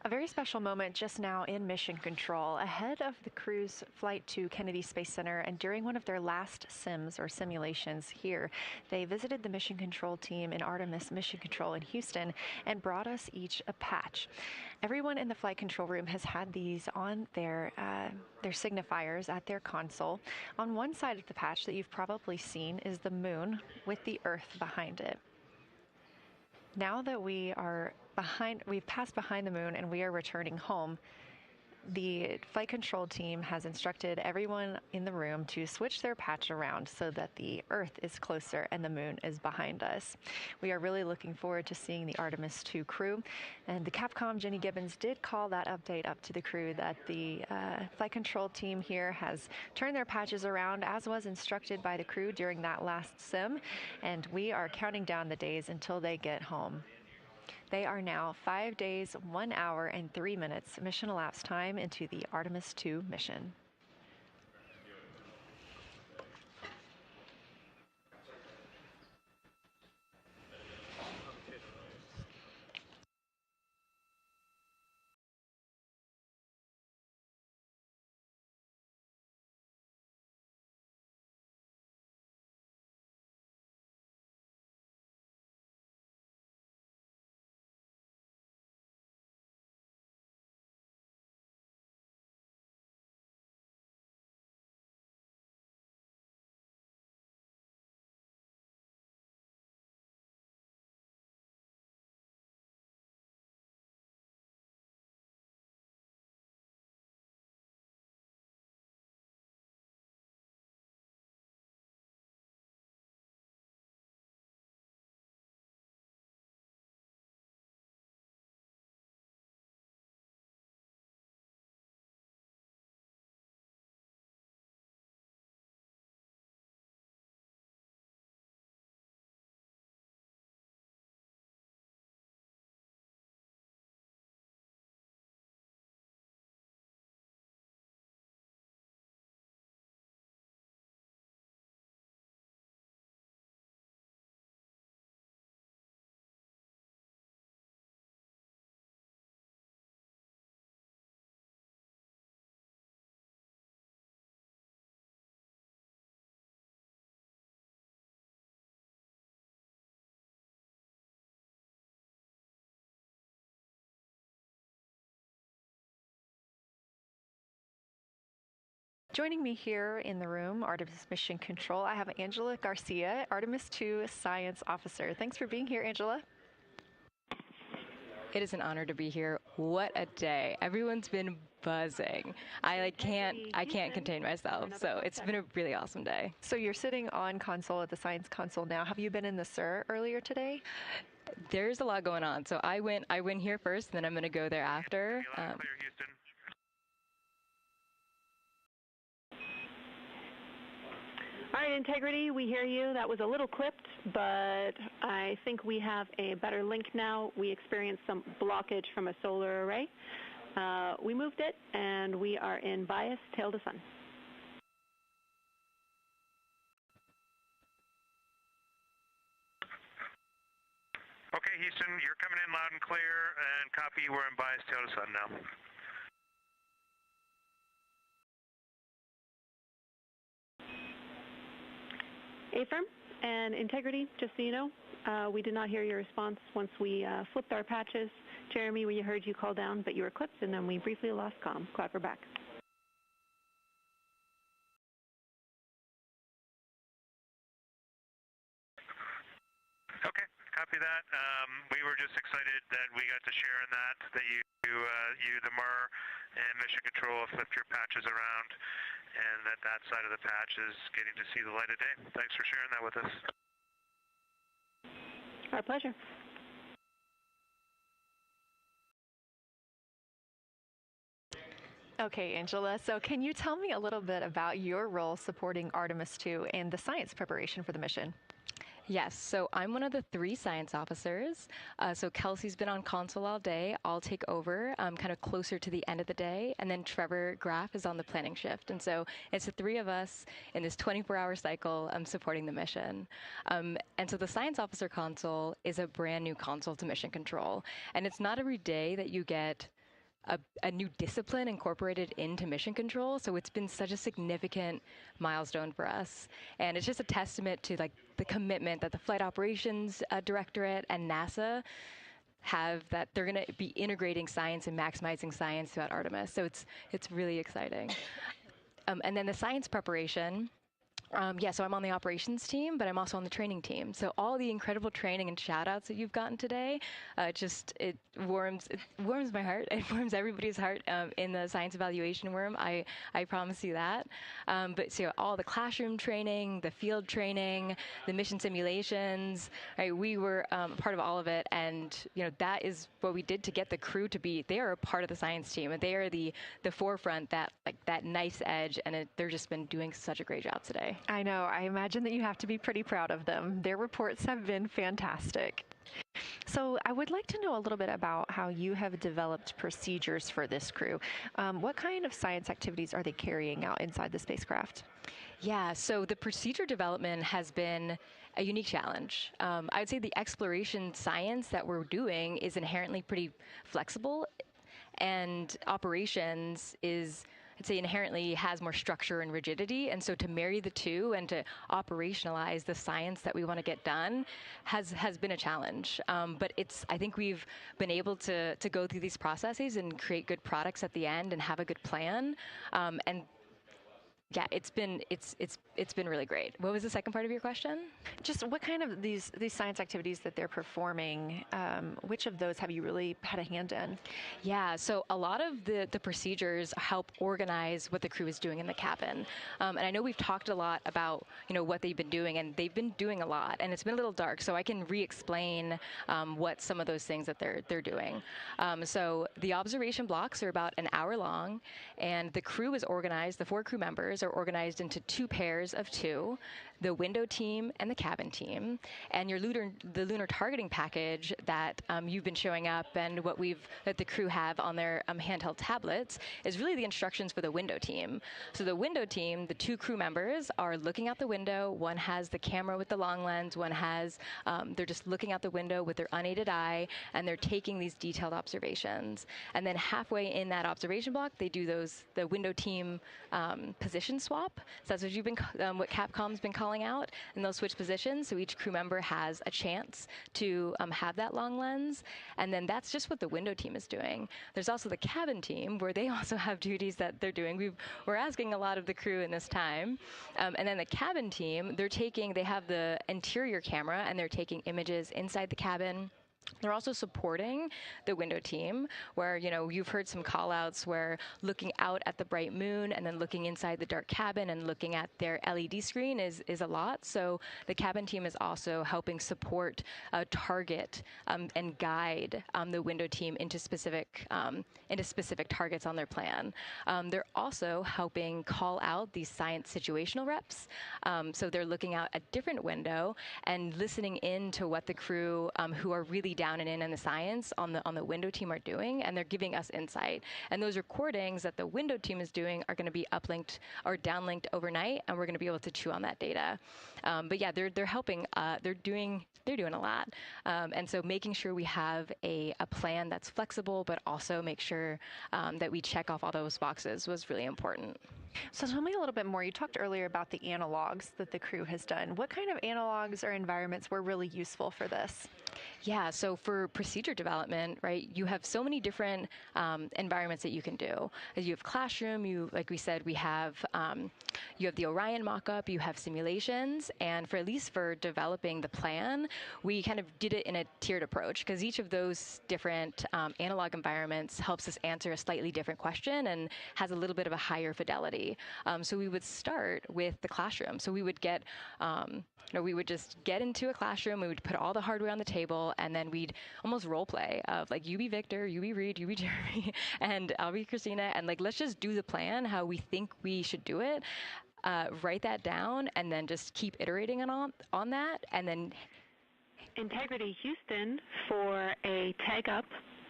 A very special moment just now in mission control. Ahead of the crew's flight to Kennedy Space Center and during one of their last sims or simulations here, they visited the mission control team in Artemis Mission Control in Houston and brought us each a patch. Everyone in the flight control room has had these on their signifiers at their console. On one side of the patch that you've probably seen is the moon with the Earth behind it. Now that we've passed behind the moon and we are returning home, the flight control team has instructed everyone in the room to switch their patch around so that the Earth is closer and the moon is behind us. We are really looking forward to seeing the Artemis II crew. And the Capcom, Jenny Gibbons, did call that update up to the crew that the flight control team here has turned their patches around as was instructed by the crew during that last sim. And we are counting down the days until they get home. They are now 5 days, 1 hour, and 3 minutes mission elapsed time into the Artemis II mission. Joining me here in the room, Artemis Mission Control, I have Angela Garcia, Artemis II Science Officer. Thanks for being here, Angela. It is an honor to be here. What a day. Everyone's been buzzing. I can't contain myself. So it's been a really awesome day. So you're sitting on console at the science console now. Have you been in the SIR earlier today? There's a lot going on. So I went here first, then I'm going to go there after. Clear, Houston. Orion Integrity, we hear you. That was a little clipped, but I think we have a better link now. We experienced some blockage from a solar array. We moved it, and we are in bias tail to sun. Okay, Houston, you're coming in loud and clear, and copy, we're in bias tail to sun now. Affirm and Integrity, just so you know, we did not hear your response once we flipped our patches. Jeremy, we heard you call down, but you were clipped, and then we briefly lost comm. Glad we're back. Okay, copy that. We were just excited that we got to share in that you, the MER, and Mission Control have flipped your patches around, and that side of the patch is getting to see the light of day. Thanks for sharing that with us. Our pleasure. Okay, Angela, so can you tell me a little bit about your role supporting Artemis II and the science preparation for the mission? Yes, so I'm one of the 3 science officers. So Kelsey's been on console all day. I'll take over kind of closer to the end of the day. And then Trevor Graff is on the planning shift. And so it's the 3 of us in this 24-hour cycle supporting the mission. And so the science officer console is a brand new console to Mission Control. And it's not every day that you get a new discipline incorporated into mission control. So it's been such a significant milestone for us. And it's just a testament to like the commitment that the Flight Operations Directorate and NASA have, that they're going to be integrating science and maximizing science throughout Artemis. So it's really exciting. And then the science preparation. So I'm on the operations team, but I'm also on the training team. So all the incredible training and shout-outs that you've gotten today, it warms my heart. It warms everybody's heart in the science evaluation worm. I promise you that. But so all the classroom training, the field training, the mission simulations, right? We were part of all of it, and that is what we did to get the crew to be. They are a part of the science team, and they are the forefront, that nice edge, and they're just been doing such a great job today. I know. I imagine that you have to be pretty proud of them. Their reports have been fantastic. So I would like to know a little bit about how you have developed procedures for this crew. What kind of science activities are they carrying out inside the spacecraft? Yeah, so the procedure development has been a unique challenge. I would say the exploration science that we're doing is inherently pretty flexible, and operations is, I'd say, inherently has more structure and rigidity. And so to marry the two and to operationalize the science that we want to get done has been a challenge. But I think we've been able to go through these processes and create good products at the end and have a good plan. And yeah, it's been really great. What was the second part of your question? Just what kind of these science activities that they're performing, which of those have you really had a hand in? Yeah, so a lot of the procedures help organize what the crew is doing in the cabin. And I know we've talked a lot about what they've been doing, and they've been doing a lot, and it's been a little dark, so I can re-explain what some of those things that they're doing. So the observation blocks are about an hour long, and the crew is organized, the 4 crew members are organized into 2 pairs of 2, the window team and the cabin team. And the lunar targeting package that you've been showing up and that the crew have on their handheld tablets is really the instructions for the window team. So the window team, the 2 crew members are looking out the window. One has the camera with the long lens. One has, they're just looking out the window with their unaided eye, and they're taking these detailed observations. And then halfway in that observation block, they do the window team position swap. So that's what Capcom's been calling out, and they'll switch positions, so each crew member has a chance to have that long lens. And then that's just what the window team is doing. There's also the cabin team, where they also have duties that they're doing. We're asking a lot of the crew in this time. And then the cabin team, they have the interior camera, and they're taking images inside the cabin. They're also supporting the window team, where, you've heard some call-outs where looking out at the bright moon and then looking inside the dark cabin and looking at their LED screen is a lot. So the cabin team is also helping support, target, and guide the window team into specific targets on their plan. They're also helping call out these science situational reps. So they're looking out a different window and listening in to what the crew who are really down and in the science on the window team are doing, and they're giving us insight. And those recordings that the window team is doing are going to be uplinked or downlinked overnight, and we're going to be able to chew on that data. But yeah, they're helping. They're doing a lot. And so making sure we have a plan that's flexible, but also make sure that we check off all those boxes was really important. So tell me a little bit more. You talked earlier about the analogs that the crew has done. What kind of analogs or environments were really useful for this? Yeah, so for procedure development, right, you have so many different environments that you can do. You have classroom, like we said, you have the Orion mock-up, you have simulations, and at least for developing the plan, we kind of did it in a tiered approach, because each of those different analog environments helps us answer a slightly different question and has a little bit of a higher fidelity. So we would start with the classroom. So we would we would just get into a classroom, we would put all the hardware on the table, and then we'd almost role play of like, you be Victor, you be Reid, you be Jeremy, and I'll be Christina, and like, let's just do the plan how we think we should do it, write that down, and then just keep iterating on that, and then Integrity Houston for a tag up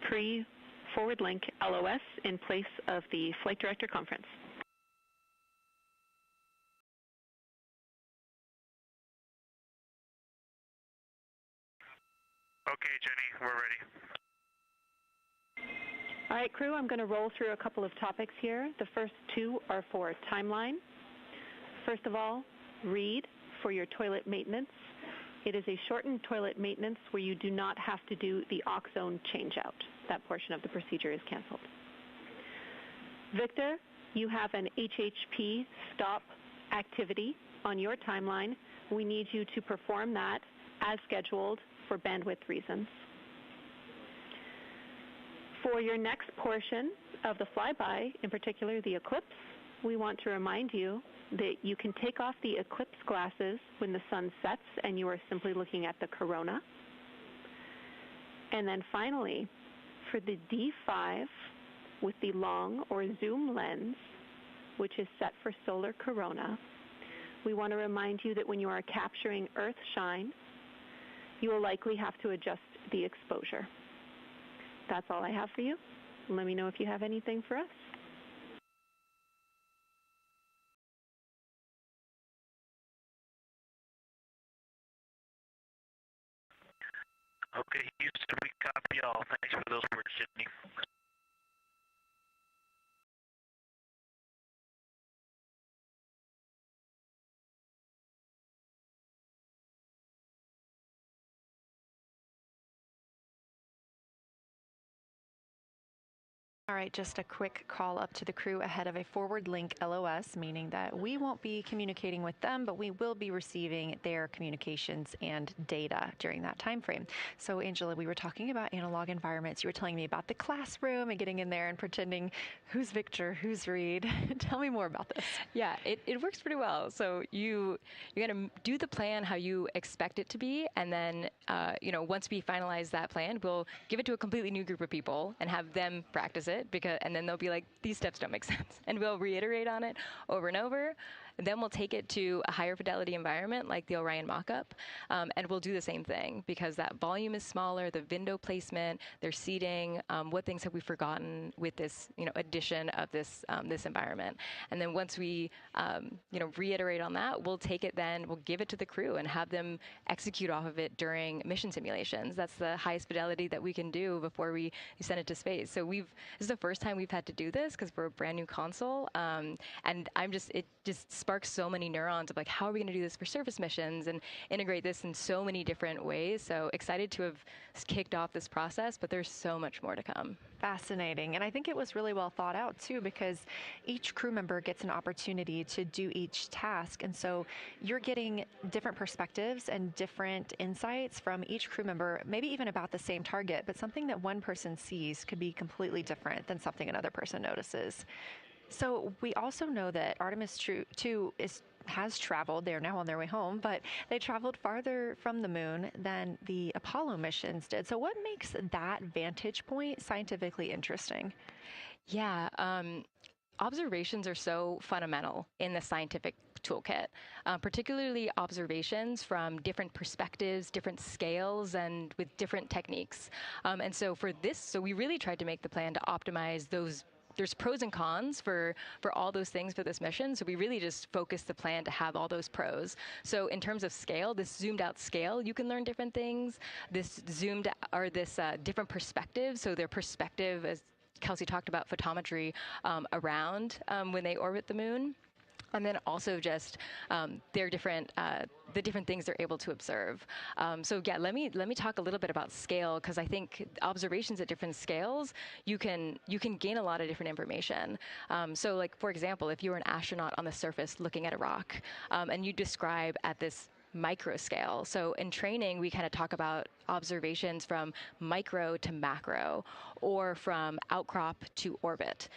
pre-forward link LOS in place of the Flight Director Conference. Okay, Jenny, we're ready. All right, crew, I'm going to roll through a couple of topics here. The first two are for timeline. First of all, Reid, for your toilet maintenance. It is a shortened toilet maintenance where you do not have to do the oxone changeout. That portion of the procedure is canceled. Victor, you have an HHP stop activity on your timeline. We need you to perform that as scheduled for bandwidth reasons. For your next portion of the flyby, in particular the eclipse, we want to remind you that you can take off the eclipse glasses when the sun sets and you are simply looking at the corona. And then finally, for the D5 with the long or zoom lens, which is set for solar corona, we want to remind you that when you are capturing Earth shine, you will likely have to adjust the exposure. That's all I have for you. Let me know if you have anything for us. Okay, Houston, we copy all. Thanks for those words, Sydney. All right, just a quick call up to the crew ahead of a forward link LOS, meaning that we won't be communicating with them, but we will be receiving their communications and data during that time frame. So, Angela, we were talking about analog environments. You were telling me about the classroom and getting in there and pretending who's Victor, who's Reid. Tell me more about this. Yeah, it works pretty well. So you're going to do the plan how you expect it to be, and then once we finalize that plan, we'll give it to a completely new group of people and have them practice it. And then they'll be like, these steps don't make sense. And we'll reiterate on it over and over. Then we'll take it to a higher fidelity environment like the Orion mock-up, and we'll do the same thing because that volume is smaller, the window placement, their seating, what things have we forgotten with this addition of this environment. And then once we reiterate on that, we'll take it then, we'll give it to the crew and have them execute off of it during mission simulations. That's the highest fidelity that we can do before we send it to space. So this is the first time we've had to do this because we're a brand new console, and it just sparks so many neurons of like, how are we going to do this for surface missions and integrate this in so many different ways. So excited to have kicked off this process, but there's so much more to come. Fascinating. And I think it was really well thought out too, because each crew member gets an opportunity to do each task. And so you're getting different perspectives and different insights from each crew member, maybe even about the same target, but something that one person sees could be completely different than something another person notices. So we also know that Artemis II has traveled. They're now on their way home, but they traveled farther from the moon than the Apollo missions did. So what makes that vantage point scientifically interesting? Yeah, observations are so fundamental in the scientific toolkit, particularly observations from different perspectives, different scales, and with different techniques. And so for this, so we really tried to make the plan to optimize those. There's pros and cons for all those things for this mission. So we really just focused the plan to have all those pros. So in terms of scale, this zoomed out scale, you can learn different things. This different perspectives. So their perspective, as Kelsey talked about, photometry around when they orbit the moon. And then also just their different the different things they're able to observe. So yeah, let me talk a little bit about scale, because I think observations at different scales, you can gain a lot of different information. So like, for example, if you were an astronaut on the surface looking at a rock, and you describe at this micro scale. So in training, we kind of talk about observations from micro to macro, or from outcrop to orbit.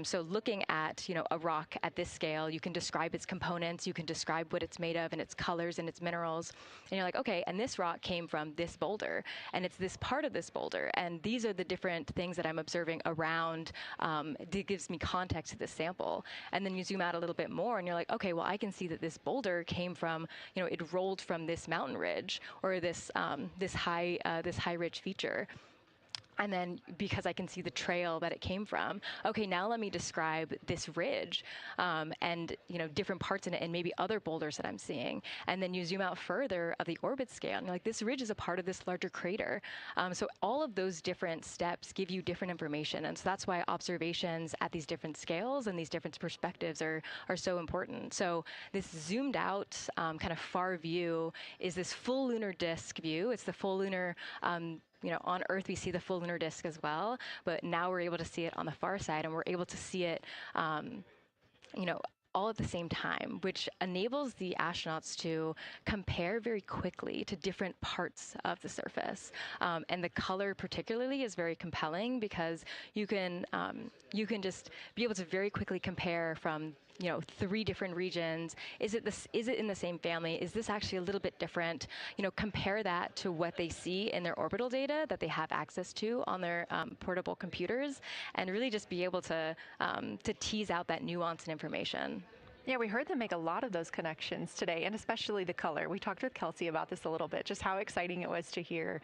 So looking at a rock at this scale, you can describe its components, you can describe what it's made of and its colors and its minerals, and you're like, okay, and this rock came from this boulder, and it's this part of this boulder, and these are the different things that I'm observing around. That gives me context to this sample. And then you zoom out a little bit more, and you're like, okay, well, I can see that this boulder came from, it rolled from this mountain ridge, or this high ridge feature. And then because I can see the trail that it came from, okay, now let me describe this ridge and, different parts in it and maybe other boulders that I'm seeing. And then you zoom out further of the orbit scale and you're like, this ridge is a part of this larger crater. So all of those different steps give you different information. And so that's why observations at these different scales and these different perspectives are so important. So this zoomed out kind of far view is this full lunar disk view. It's the full lunar on Earth, we see the full lunar disk as well, but now we're able to see it on the far side, and we're able to see it, all at the same time, which enables the astronauts to compare very quickly to different parts of the surface. And the color particularly is very compelling because you can just be able to very quickly compare from 3 different regions. Is it in the same family? Is this actually a little bit different? Compare that to what they see in their orbital data that they have access to on their portable computers, and really just be able to tease out that nuance and information. Yeah, we heard them make a lot of those connections today, and especially the color. We talked with Kelsey about this a little bit, just how exciting it was to hear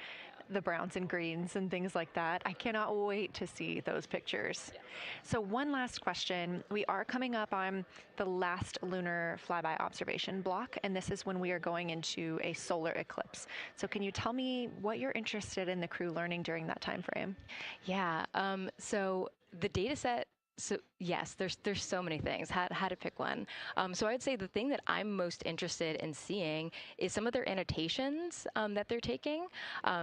the browns and greens and things like that. I cannot wait to see those pictures. Yeah. So one last question. We are coming up on the last lunar flyby observation block, and this is when we are going into a solar eclipse. So can you tell me what you're interested in the crew learning during that time frame? Yeah, so the data set, so yes, there's so many things. How to pick one. So I'd say the thing that I'm most interested in seeing is some of their annotations that they're taking.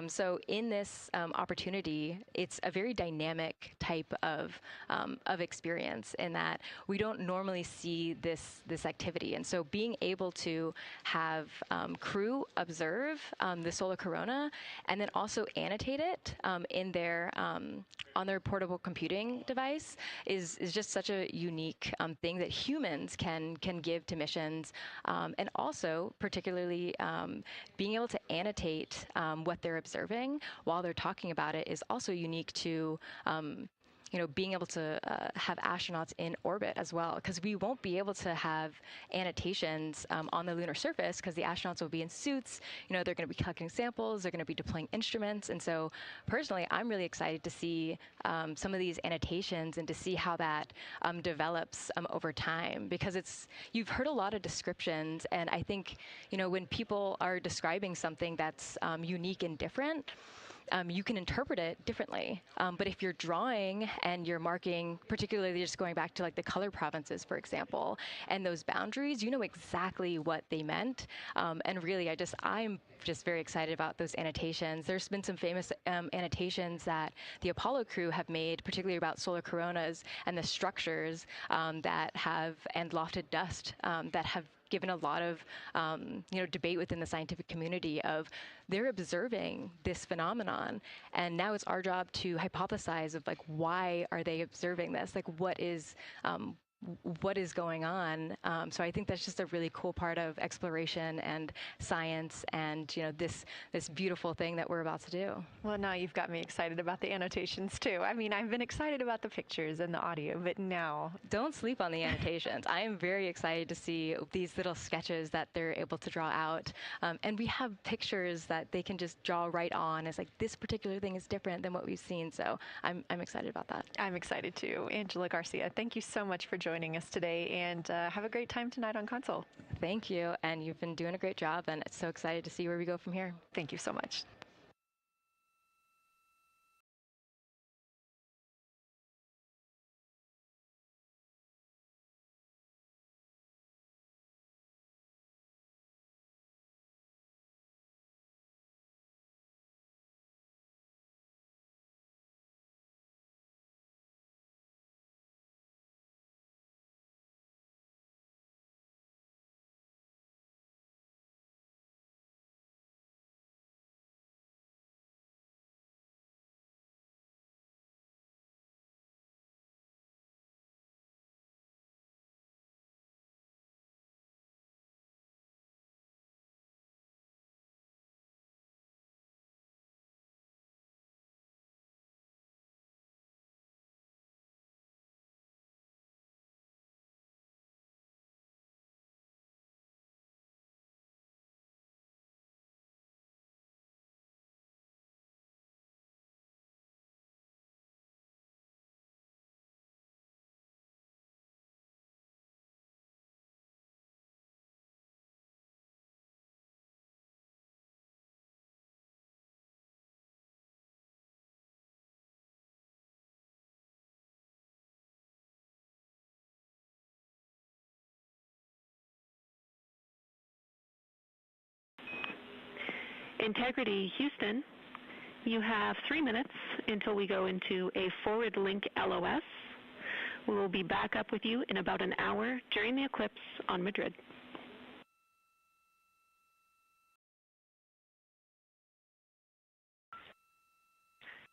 So in this opportunity, it's a very dynamic type of experience in that we don't normally see this activity. And so being able to have crew observe the solar corona and then also annotate it in their on their portable computing device is just such a unique thing that humans can give to missions, and also particularly being able to annotate what they're observing while they're talking about it is also unique to being able to have astronauts in orbit as well, because we won't be able to have annotations on the lunar surface because the astronauts will be in suits. They're going to be collecting samples, they're going to be deploying instruments, and so personally, I'm really excited to see some of these annotations and to see how that develops over time, because you've heard a lot of descriptions, and I think when people are describing something that's unique and different, you can interpret it differently. But if you're drawing and you're marking, particularly just going back to like the color provinces, for example, and those boundaries, you know exactly what they meant. And really, I'm just very excited about those annotations. There's been some famous annotations that the Apollo crew have made, particularly about solar coronas and the structures that have, and lofted dust that have given a lot of debate within the scientific community of they're observing this phenomenon, and now it's our job to hypothesize of like why are they observing this, like what is going on. So I think that's just a really cool part of exploration and science and this beautiful thing that we're about to do. Well, now you've got me excited about the annotations too. I mean, I've been excited about the pictures and the audio, but now don't sleep on the annotations. I am very excited to see these little sketches that they're able to draw out, and we have pictures that they can just draw right on. It's like this particular thing is different than what we've seen, so I'm excited about that. I'm excited too. Angela Garcia, thank you so much for joining us today, and have a great time tonight on Console. Thank you, and you've been doing a great job, and it's so excited to see where we go from here. Thank you so much. Integrity Houston, you have 3 minutes until we go into a forward link LOS. We will be back up with you in about an hour during the eclipse on Madrid.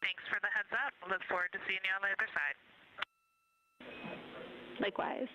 Thanks for the heads up. Look forward to seeing you on the other side. Likewise.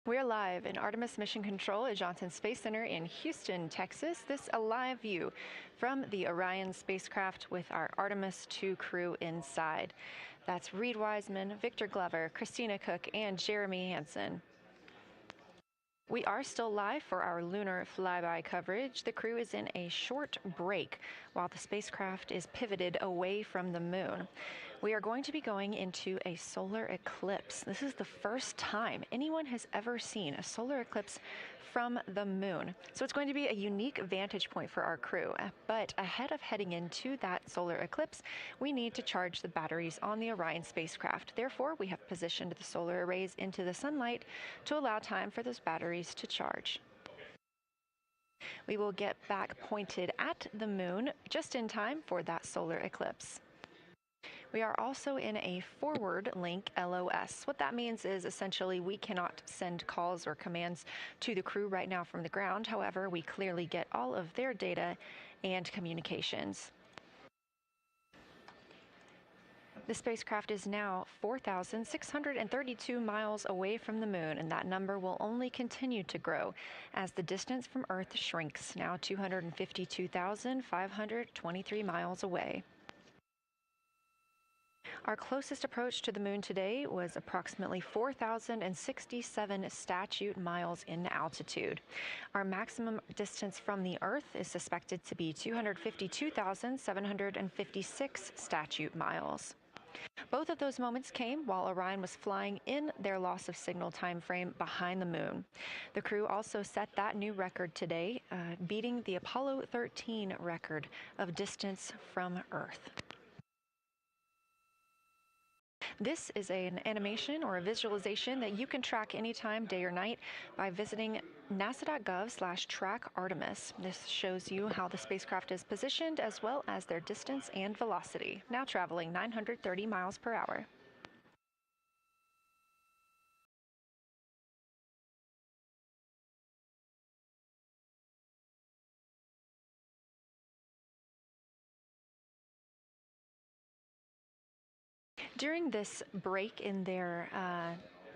We're live in Artemis Mission Control at Johnson Space Center in Houston, Texas. This is a live view from the Orion spacecraft with our Artemis II crew inside. That's Reid Wiseman, Victor Glover, Christina Koch, and Jeremy Hansen. We are still live for our lunar flyby coverage. The crew is in a short break while the spacecraft is pivoted away from the moon. We are going to be going into a solar eclipse. This is the first time anyone has ever seen a solar eclipse from the moon. So it's going to be a unique vantage point for our crew. But ahead of heading into that solar eclipse, we need to charge the batteries on the Orion spacecraft. Therefore, we have positioned the solar arrays into the sunlight to allow time for those batteries to charge. We will get back pointed at the moon just in time for that solar eclipse. We are also in a forward link LOS. What that means is essentially we cannot send calls or commands to the crew right now from the ground. However, we clearly get all of their data and communications. The spacecraft is now 4,632 miles away from the moon, and that number will only continue to grow as the distance from Earth shrinks, now 252,523 miles away. Our closest approach to the moon today was approximately 4,067 statute miles in altitude. Our maximum distance from the Earth is suspected to be 252,756 statute miles. Both of those moments came while Orion was flying in their loss of signal time frame behind the moon. The crew also set that new record today, beating the Apollo 13 record of distance from Earth. This is an animation or a visualization that you can track anytime, day or night, by visiting nasa.gov/track-Artemis. This shows you how the spacecraft is positioned as well as their distance and velocity, now traveling 930 miles per hour. During this break in their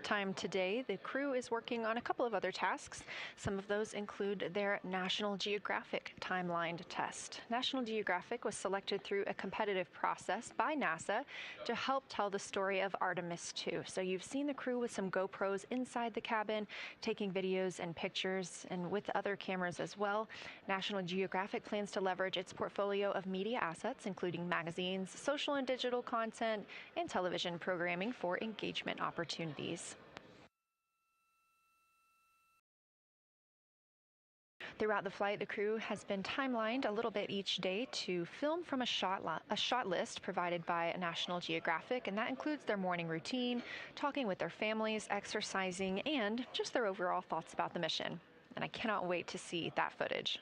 time today, the crew is working on a couple of other tasks. Some of those include their National Geographic timeline test. National Geographic was selected through a competitive process by NASA to help tell the story of Artemis II. So you've seen the crew with some GoPros inside the cabin, taking videos and pictures, and with other cameras as well. National Geographic plans to leverage its portfolio of media assets, including magazines, social and digital content, and television programming for engagement opportunities. Throughout the flight, the crew has been timelined a little bit each day to film from a shot list provided by National Geographic, and that includes their morning routine, talking with their families, exercising, and just their overall thoughts about the mission. And I cannot wait to see that footage.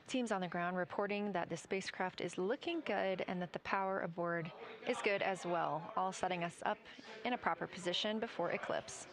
Teams on the ground reporting that the spacecraft is looking good and that the power aboard is good as well, all setting us up in a proper position before eclipse.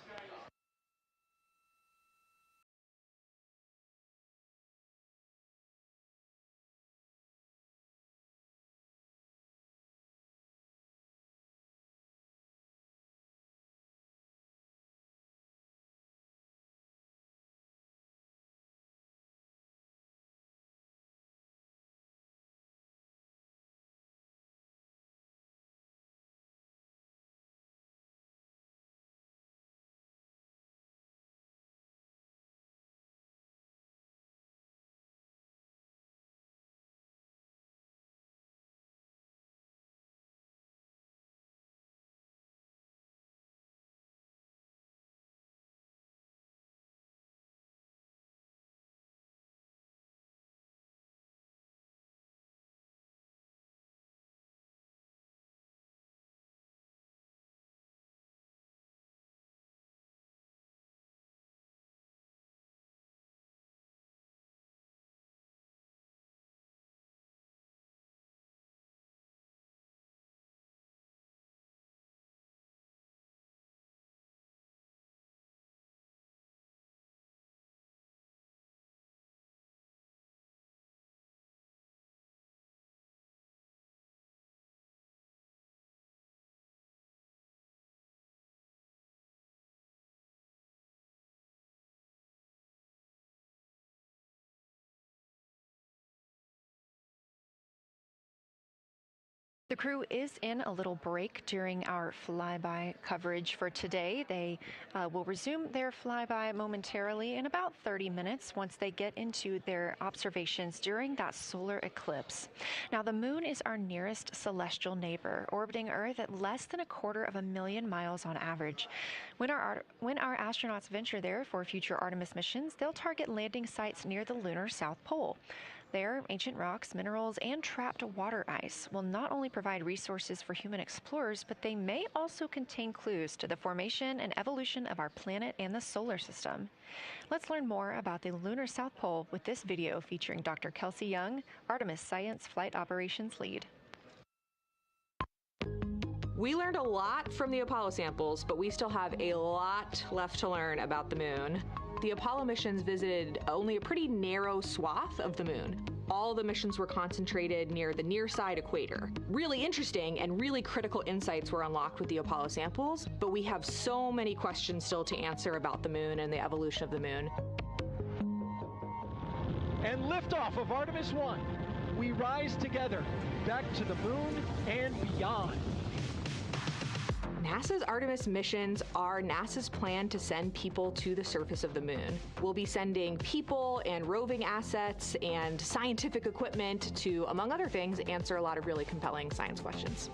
The crew is in a little break during our flyby coverage for today. They will resume their flyby momentarily in about 30 minutes once they get into their observations during that solar eclipse. Now, the moon is our nearest celestial neighbor, orbiting Earth at less than 250,000 miles on average. When our astronauts venture there for future Artemis missions, they'll target landing sites near the lunar South Pole. There, ancient rocks, minerals, and trapped water ice will not only provide resources for human explorers, but they may also contain clues to the formation and evolution of our planet and the solar system. Let's learn more about the lunar South Pole with this video featuring Dr. Kelsey Young, Artemis Science Flight Operations Lead. We learned a lot from the Apollo samples, but we still have a lot left to learn about the moon. The Apollo missions visited only a pretty narrow swath of the moon. All the missions were concentrated near the near-side equator. Really interesting and really critical insights were unlocked with the Apollo samples, but we have so many questions still to answer about the moon and the evolution of the moon. And liftoff of Artemis I. We rise together, back to the moon and beyond. NASA's Artemis missions are NASA's plan to send people to the surface of the moon. We'll be sending people and roving assets and scientific equipment to, among other things, answer a lot of really compelling science questions.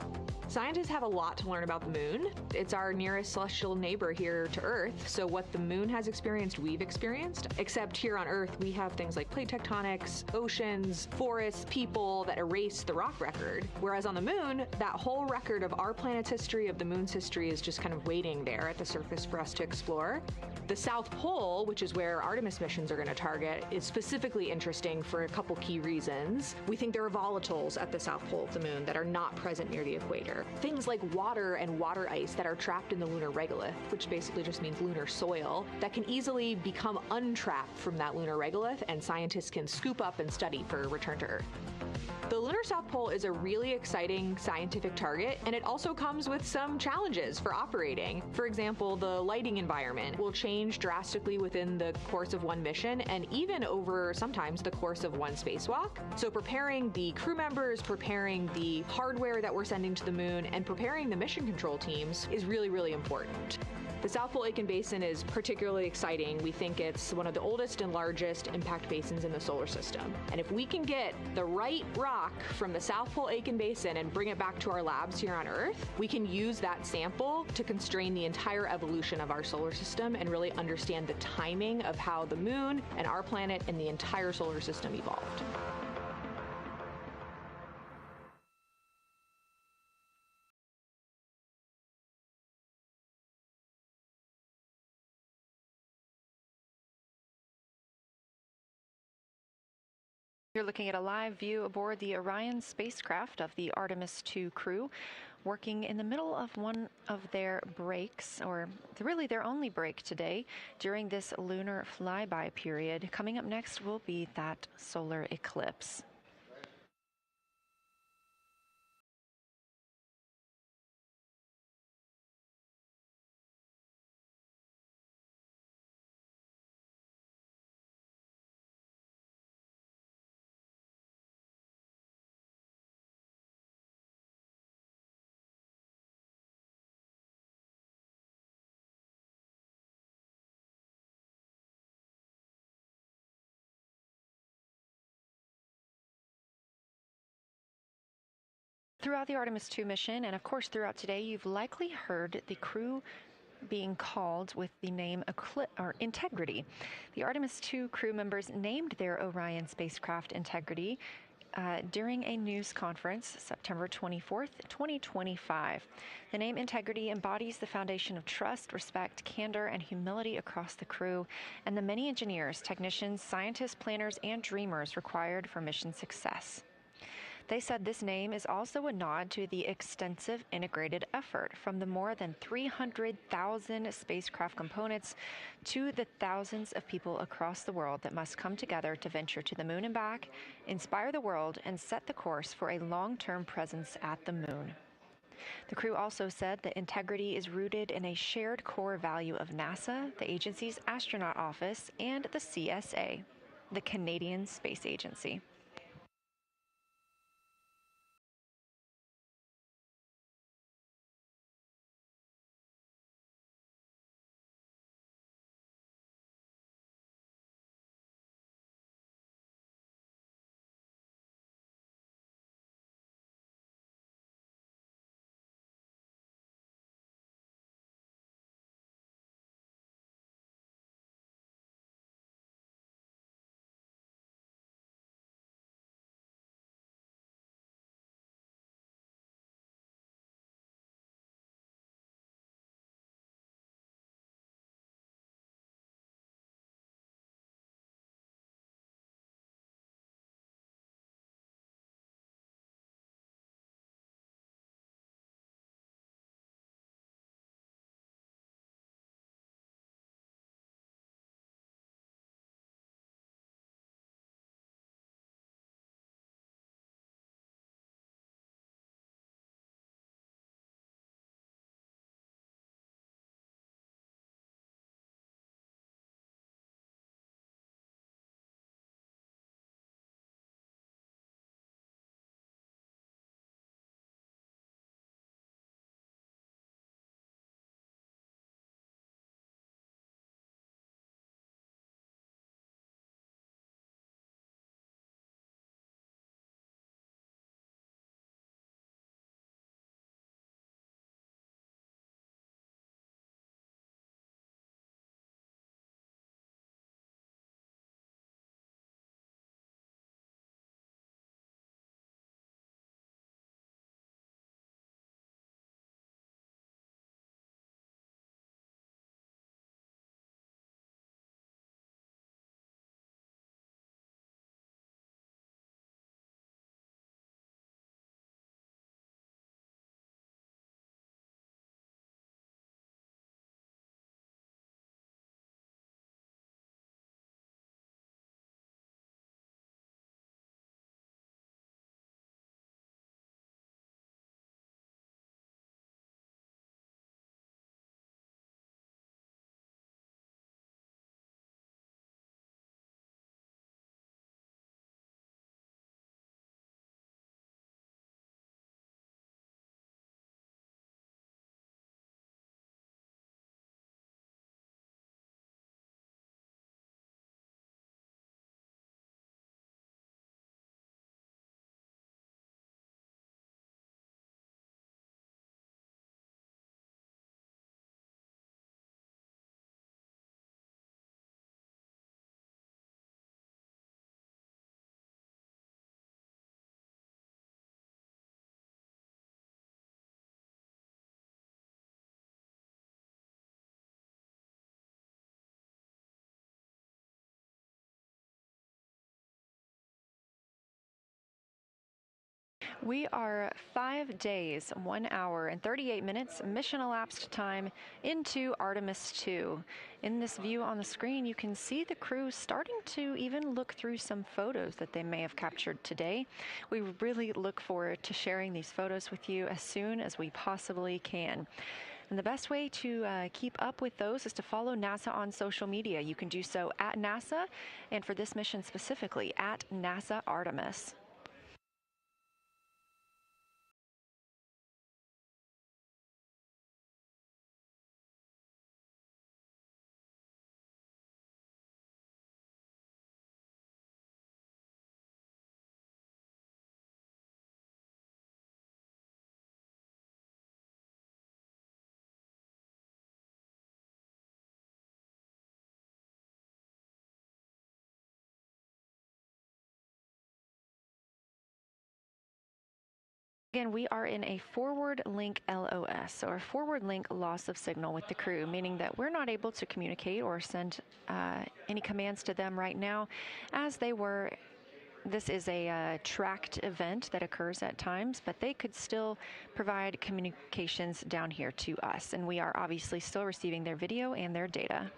Scientists have a lot to learn about the moon. It's our nearest celestial neighbor here to Earth, so what the moon has experienced, we've experienced. Except here on Earth, we have things like plate tectonics, oceans, forests, people that erase the rock record. Whereas on the moon, that whole record of our planet's history, of the moon's history, is just kind of waiting there at the surface for us to explore. The South Pole, which is where Artemis missions are going to target, is specifically interesting for a couple key reasons. We think there are volatiles at the South Pole of the moon that are not present near the equator. Things like water and water ice that are trapped in the lunar regolith, which basically just means lunar soil, that can easily become untrapped from that lunar regolith, and scientists can scoop up and study for return to Earth. The lunar South Pole is a really exciting scientific target, and it also comes with some challenges for operating. For example, the lighting environment will change drastically within the course of one mission, and even over sometimes the course of one spacewalk. So preparing the crew members, preparing the hardware that we're sending to the moon, and preparing the mission control teams is really, really important. The South Pole Aitken Basin is particularly exciting. We think it's one of the oldest and largest impact basins in the solar system. And if we can get the right rock from the South Pole Aitken Basin and bring it back to our labs here on Earth, we can use that sample to constrain the entire evolution of our solar system and really understand the timing of how the moon and our planet and the entire solar system evolved. You're looking at a live view aboard the Orion spacecraft of the Artemis II crew, working in the middle of one of their breaks, or really their only break today during this lunar flyby period. Coming up next will be that solar eclipse. Throughout the Artemis II mission, and of course throughout today, you've likely heard the crew being called with the name Integrity. The Artemis II crew members named their Orion spacecraft Integrity during a news conference September 24th, 2025. The name Integrity embodies the foundation of trust, respect, candor, and humility across the crew and the many engineers, technicians, scientists, planners, and dreamers required for mission success. They said this name is also a nod to the extensive integrated effort from the more than 300,000 spacecraft components to the thousands of people across the world that must come together to venture to the moon and back, inspire the world, and set the course for a long-term presence at the moon. The crew also said that integrity is rooted in a shared core value of NASA, the agency's astronaut office, and the CSA, the Canadian Space Agency. We are 5 days, 1 hour, and 38 minutes mission elapsed time into Artemis II. In this view on the screen, you can see the crew starting to even look through some photos that they may have captured today. We really look forward to sharing these photos with you as soon as we possibly can. And the best way to keep up with those is to follow NASA on social media. You can do so at NASA, and for this mission specifically, at NASA Artemis. Again, we are in a forward link LOS, or forward link loss of signal with the crew, meaning that we're not able to communicate or send any commands to them right now as they were. This is a tracked event that occurs at times, but they could still provide communications down here to us, and we are obviously still receiving their video and their data.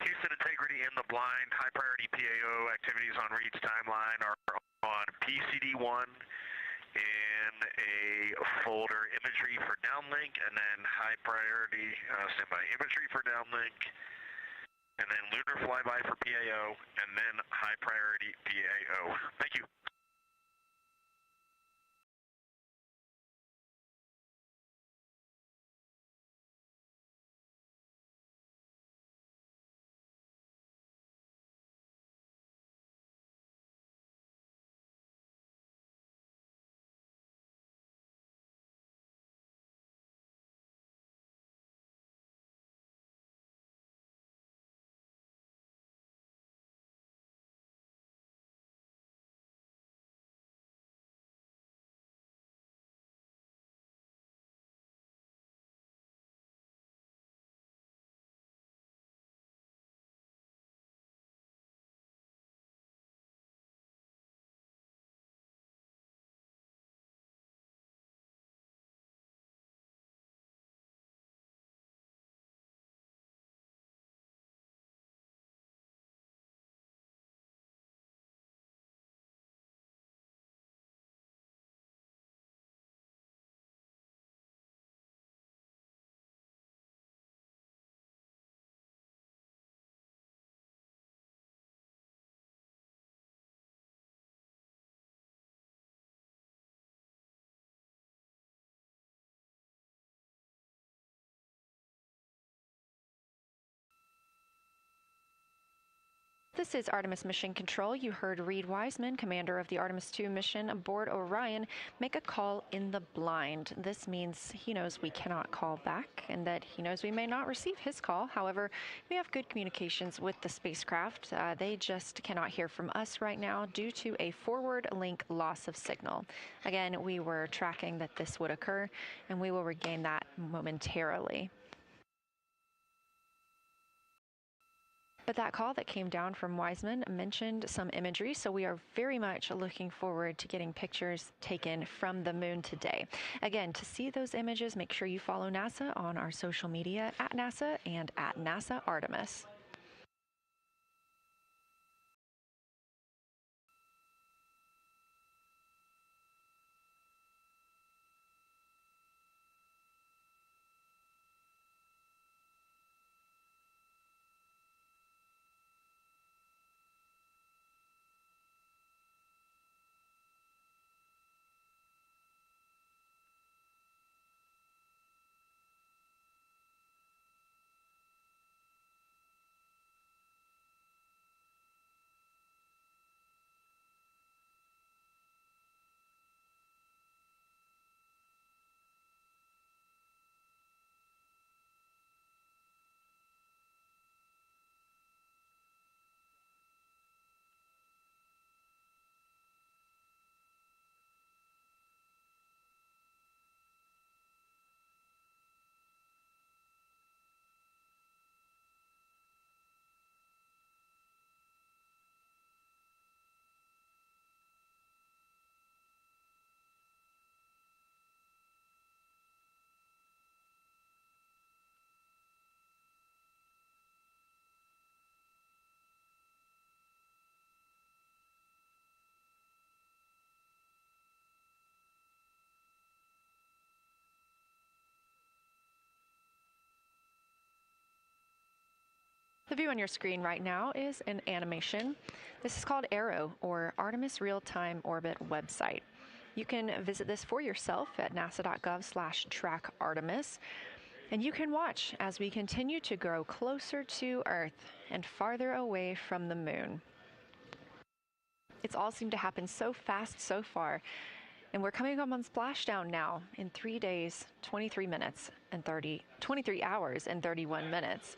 Houston Integrity in the blind. High priority PAO activities on Reid's timeline are on PCD1 in a folder imagery for downlink, and then high priority standby imagery for downlink, and then lunar flyby for PAO, and then high priority PAO. Thank you. This is Artemis Mission Control. You heard Reid Wiseman, commander of the Artemis II mission aboard Orion, make a call in the blind. This means he knows we cannot call back and that he knows we may not receive his call. However, we have good communications with the spacecraft. They just cannot hear from us right now due to a forward link loss of signal. Again, we were tracking that this would occur, and we will regain that momentarily. But that call that came down from Wiseman mentioned some imagery, so we are very much looking forward to getting pictures taken from the moon today. Again, to see those images, make sure you follow NASA on our social media at NASA and at NASA Artemis. The view on your screen right now is an animation. This is called Arrow, or Artemis Real-Time Orbit website. You can visit this for yourself at nasa.gov/trackartemis, and you can watch as we continue to grow closer to Earth and farther away from the moon. It's all seemed to happen so fast so far, and we're coming up on splashdown now in 3 days, 23 hours and 31 minutes.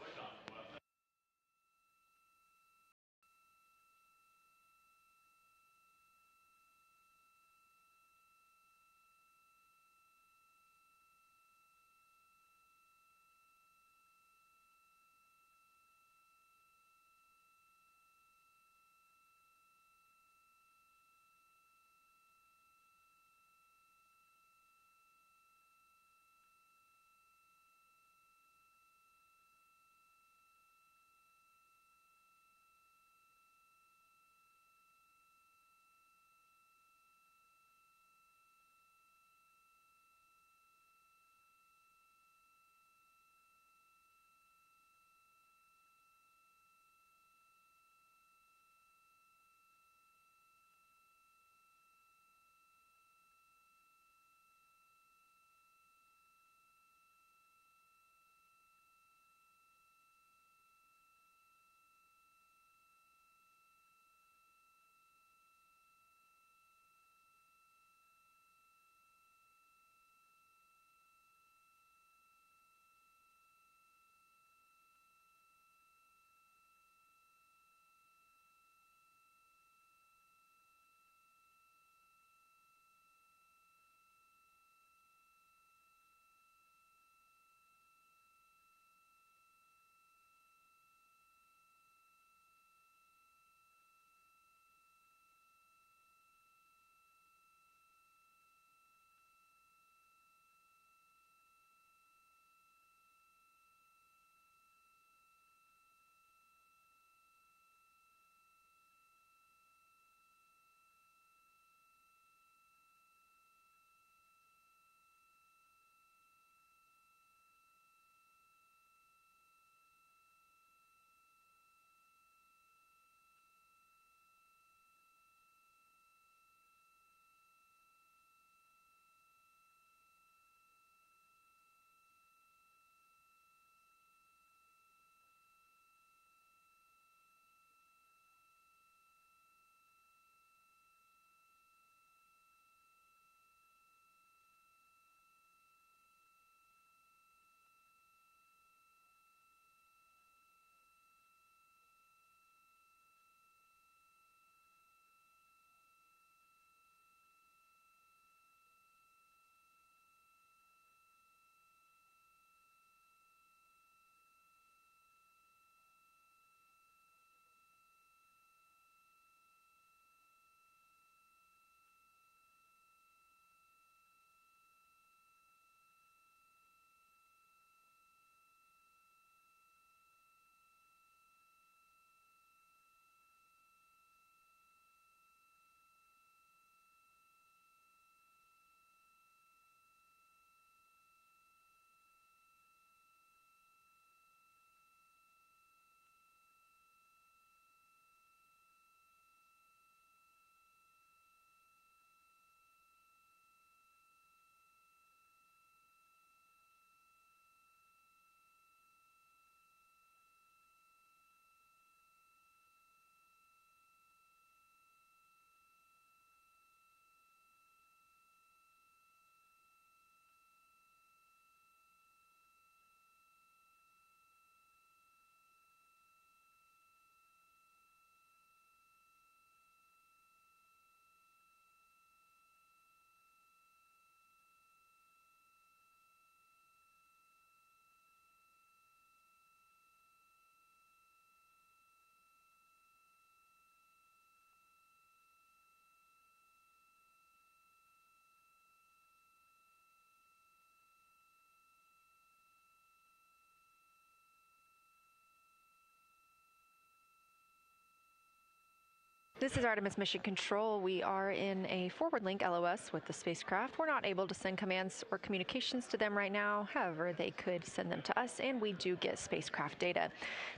This is Artemis Mission Control. We are in a forward link LOS with the spacecraft. We're not able to send commands or communications to them right now. However, they could send them to us, and we do get spacecraft data.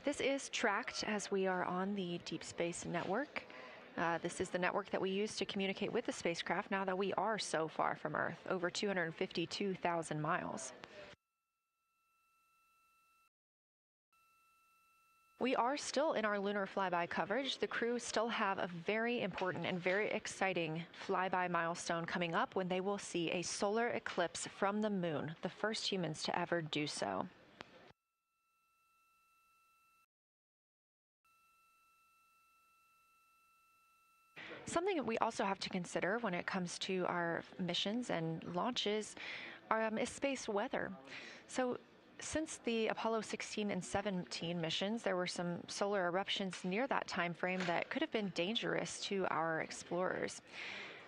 This is tracked as we are on the Deep Space Network. This is the network that we use to communicate with the spacecraft now that we are so far from Earth, over 252,000 miles. We are still in our lunar flyby coverage. The crew still have a very important and very exciting flyby milestone coming up when they will see a solar eclipse from the moon, the first humans to ever do so. Something that we also have to consider when it comes to our missions and launches is space weather. So since the Apollo 16 and 17 missions, there were some solar eruptions near that time frame that could have been dangerous to our explorers.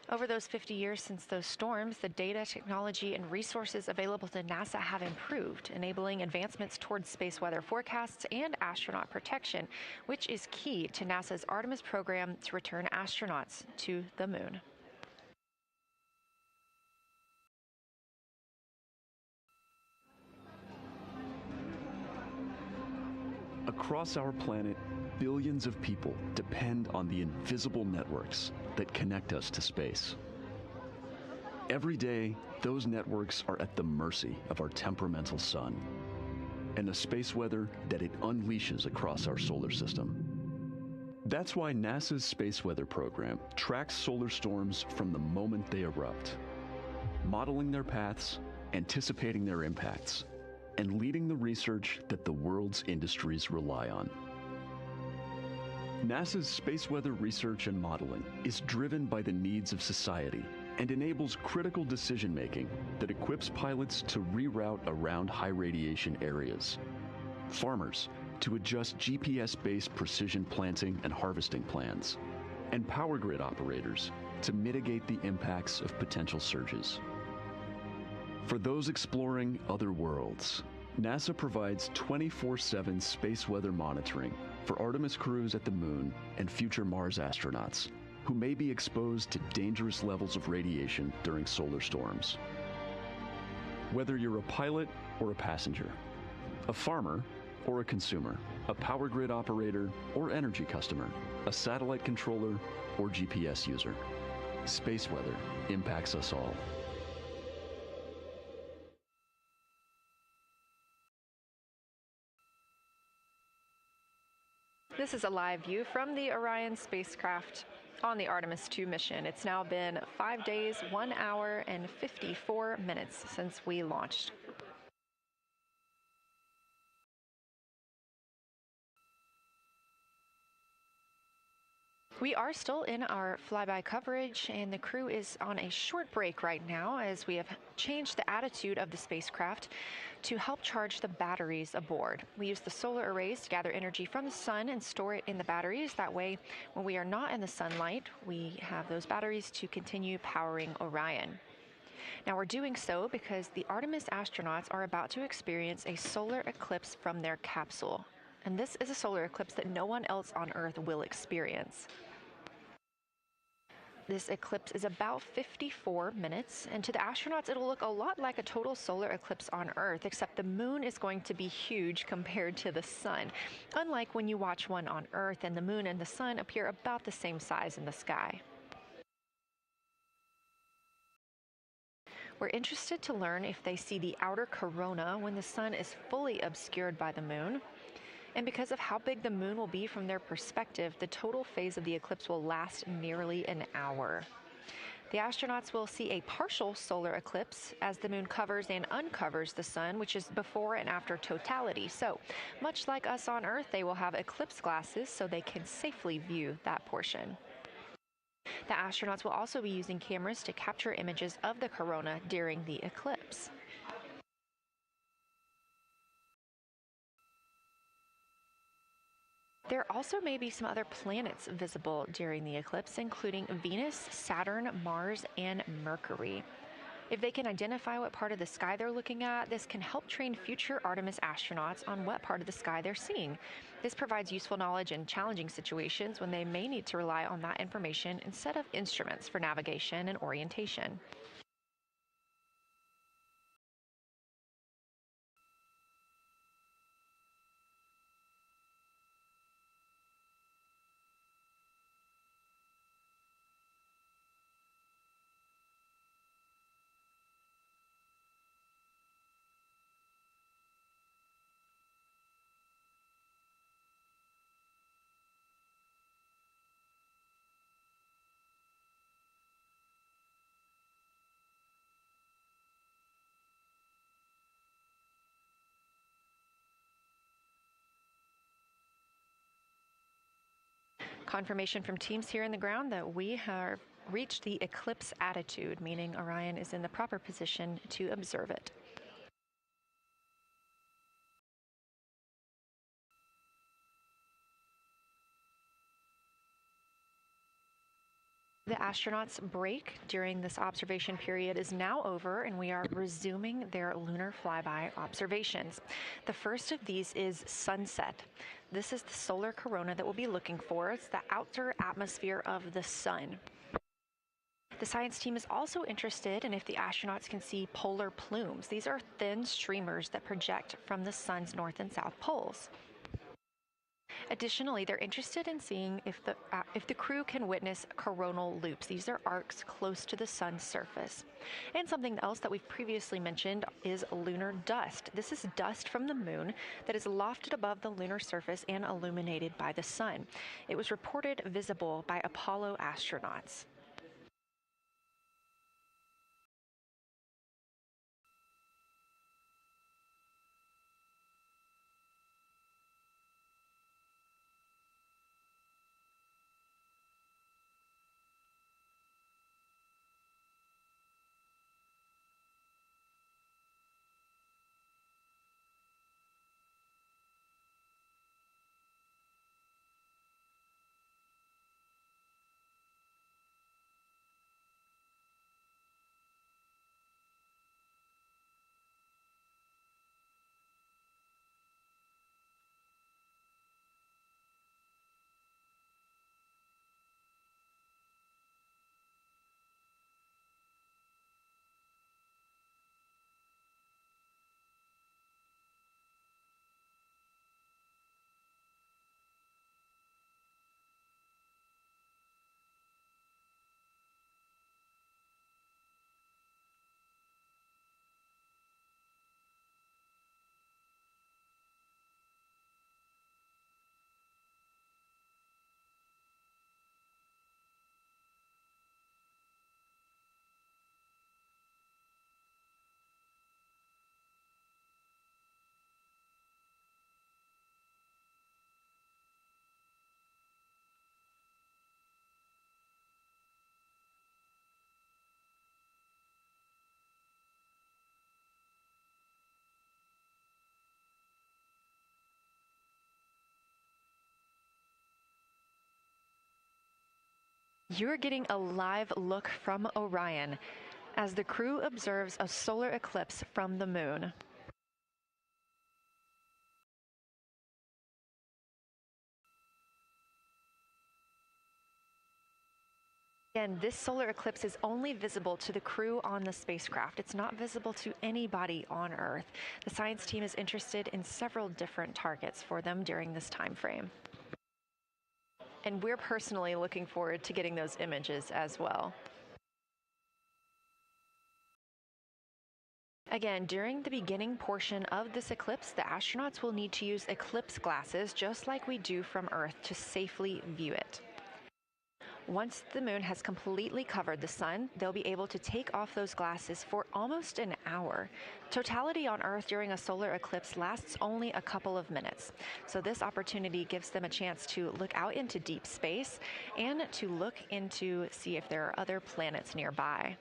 Over those 50 years since those storms, the data, technology, and resources available to NASA have improved, enabling advancements towards space weather forecasts and astronaut protection, which is key to NASA's Artemis program to return astronauts to the moon. Across our planet, billions of people depend on the invisible networks that connect us to space. Every day, those networks are at the mercy of our temperamental sun and the space weather that it unleashes across our solar system. That's why NASA's Space Weather Program tracks solar storms from the moment they erupt, modeling their paths, anticipating their impacts, and leading the research that the world's industries rely on. NASA's space weather research and modeling is driven by the needs of society and enables critical decision-making that equips pilots to reroute around high radiation areas, farmers to adjust GPS-based precision planting and harvesting plans, and power grid operators to mitigate the impacts of potential surges. For those exploring other worlds, NASA provides 24/7 space weather monitoring for Artemis crews at the moon and future Mars astronauts who may be exposed to dangerous levels of radiation during solar storms. Whether you're a pilot or a passenger, a farmer or a consumer, a power grid operator or energy customer, a satellite controller or GPS user, space weather impacts us all. This is a live view from the Orion spacecraft on the Artemis II mission. It's now been 5 days, 1 hour, and 54 minutes since we launched. We are still in our flyby coverage, and the crew is on a short break right now as we have changed the attitude of the spacecraft to help charge the batteries aboard. We use the solar arrays to gather energy from the sun and store it in the batteries. That way, when we are not in the sunlight, we have those batteries to continue powering Orion. Now we're doing so because the Artemis astronauts are about to experience a solar eclipse from their capsule. And this is a solar eclipse that no one else on Earth will experience. This eclipse is about 54 minutes, and to the astronauts it'll look a lot like a total solar eclipse on Earth, except the moon is going to be huge compared to the sun, unlike when you watch one on Earth and the moon and the sun appear about the same size in the sky. We're interested to learn if they see the outer corona when the sun is fully obscured by the moon. And because of how big the moon will be from their perspective, the total phase of the eclipse will last nearly an hour. The astronauts will see a partial solar eclipse as the moon covers and uncovers the sun, which is before and after totality. So, much like us on Earth, they will have eclipse glasses so they can safely view that portion. The astronauts will also be using cameras to capture images of the corona during the eclipse. There also may be some other planets visible during the eclipse, including Venus, Saturn, Mars, and Mercury. If they can identify what part of the sky they're looking at, this can help train future Artemis astronauts on what part of the sky they're seeing. This provides useful knowledge in challenging situations when they may need to rely on that information instead of instruments for navigation and orientation. Confirmation from teams here in the ground that we have reached the eclipse attitude, meaning Orion is in the proper position to observe it. The astronauts' break during this observation period is now over, and we are resuming their lunar flyby observations. The first of these is sunset. This is the solar corona that we'll be looking for. It's the outer atmosphere of the sun. The science team is also interested in if the astronauts can see polar plumes. These are thin streamers that project from the sun's north and south poles. Additionally, they're interested in seeing if the crew can witness coronal loops. These are arcs close to the sun's surface. And something else that we've previously mentioned is lunar dust. This is dust from the moon that is lofted above the lunar surface and illuminated by the sun. It was reported visible by Apollo astronauts. You're getting a live look from Orion as the crew observes a solar eclipse from the moon. Again, this solar eclipse is only visible to the crew on the spacecraft. It's not visible to anybody on Earth. The science team is interested in several different targets for them during this time frame. And we're personally looking forward to getting those images as well. Again, during the beginning portion of this eclipse, the astronauts will need to use eclipse glasses, just like we do from Earth, to safely view it. Once the moon has completely covered the sun, they'll be able to take off those glasses for almost an hour. Totality on Earth during a solar eclipse lasts only a couple of minutes. So this opportunity gives them a chance to look out into deep space and to look into see if there are other planets nearby.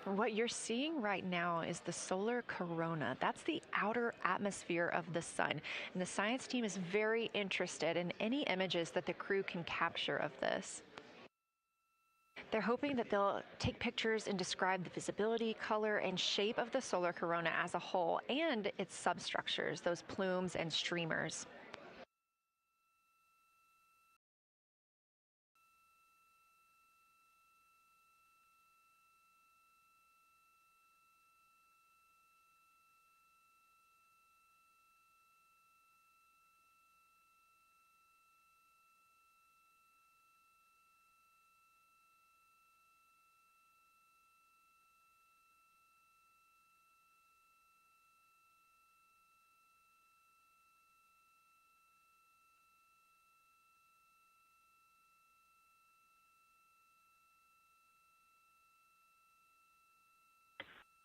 What you're seeing right now is the solar corona. That's the outer atmosphere of the sun. And the science team is very interested in any images that the crew can capture of this. They're hoping that they'll take pictures and describe the visibility, color, and shape of the solar corona as a whole and its substructures, those plumes and streamers.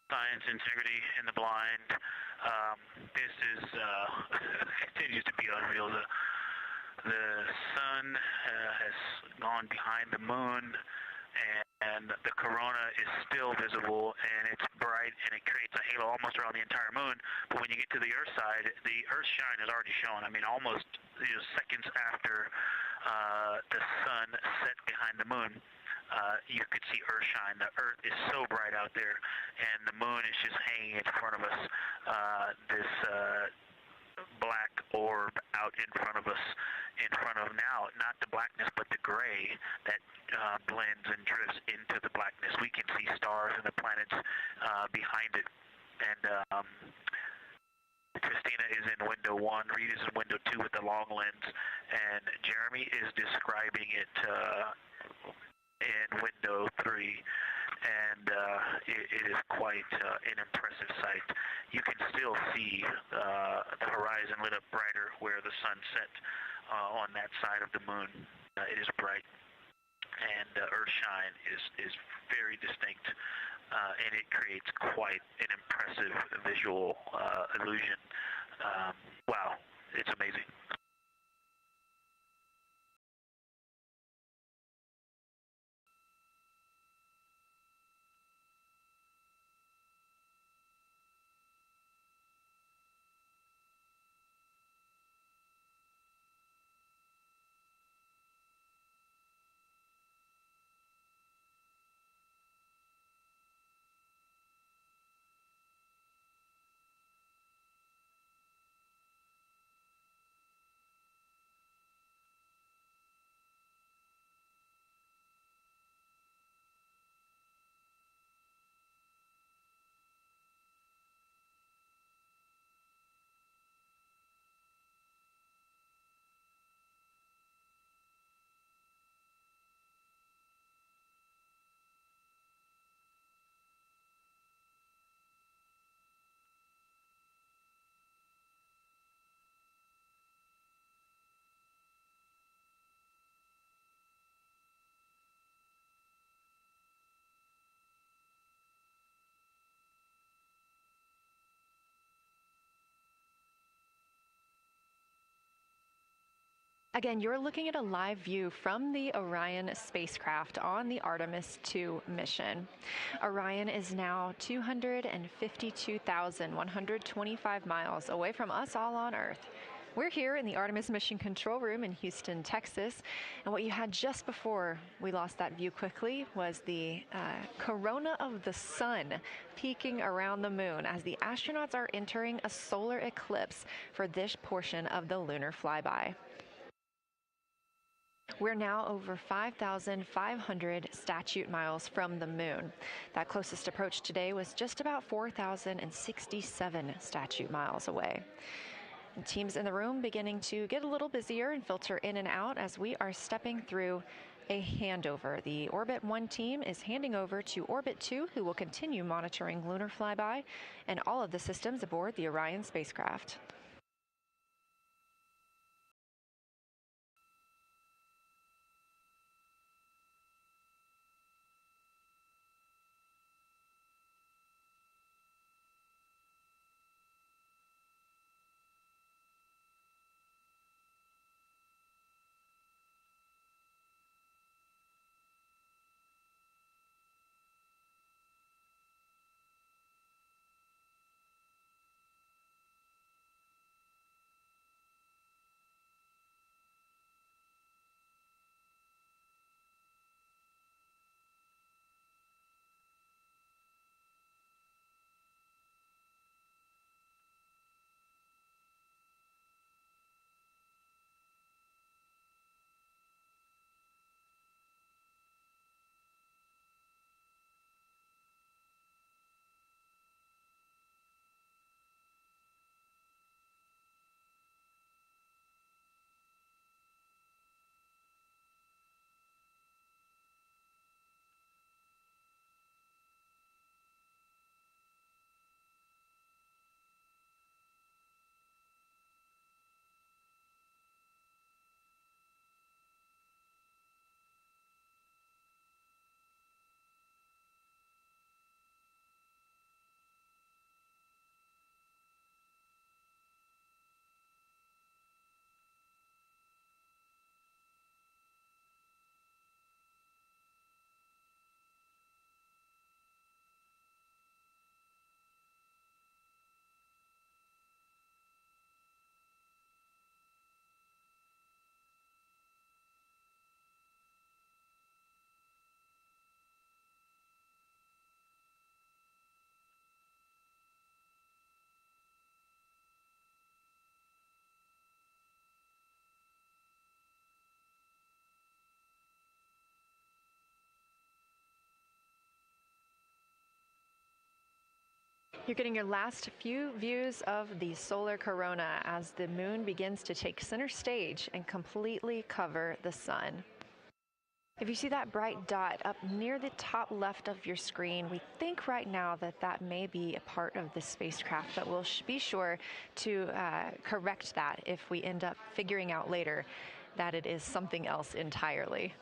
Science integrity in the blind. This is continues to be unreal. The sun has gone behind the moon, and the corona is still visible, and it's bright, and it creates a halo almost around the entire moon. But when you get to the Earth side, the Earth shine is already shown. I mean, almost seconds after the sun set behind the moon. You could see Earth shine. The Earth is so bright out there, and the moon is just hanging in front of us. This black orb out in front of us, in front of now, not the blackness, but the gray that blends and drifts into the blackness. We can see stars and the planets behind it. And Christina is in window 1, Reid is in window 2 with the long lens, and Jeremy is describing it in window 3, and it is quite an impressive sight. You can still see the horizon lit up brighter where the sun set on that side of the moon. It is bright, and Earth shine is very distinct, and it creates quite an impressive visual illusion. Wow, it's amazing. Again, you're looking at a live view from the Orion spacecraft on the Artemis II mission. Orion is now 252,125 miles away from us all on Earth. We're here in the Artemis Mission Control Room in Houston, Texas, and what you had just before we lost that view quickly was the corona of the sun peeking around the moon as the astronauts are entering a solar eclipse for this portion of the lunar flyby. We're now over 5,500 statute miles from the moon. That closest approach today was just about 4,067 statute miles away. And teams in the room beginning to get a little busier and filter in and out as we are stepping through a handover. The Orbit 1 team is handing over to Orbit 2, who will continue monitoring lunar flyby and all of the systems aboard the Orion spacecraft. You're getting your last few views of the solar corona as the moon begins to take center stage and completely cover the sun. If you see that bright dot up near the top left of your screen, we think right now that that may be a part of the spacecraft, but we'll be sure to correct that if we end up figuring out later that it is something else entirely.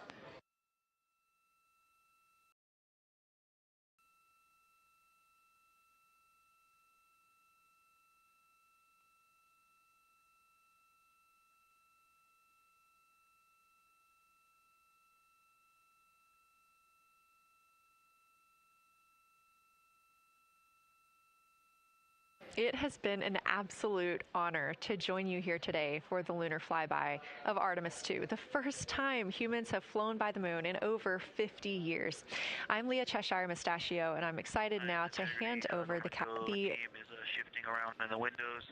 It has been an absolute honor to join you here today for the lunar flyby of Artemis II, the first time humans have flown by the moon in over 50 years. I'm Leah Cheshire Mustachio, and I'm excited now to hand over the game is shifting around in the windows,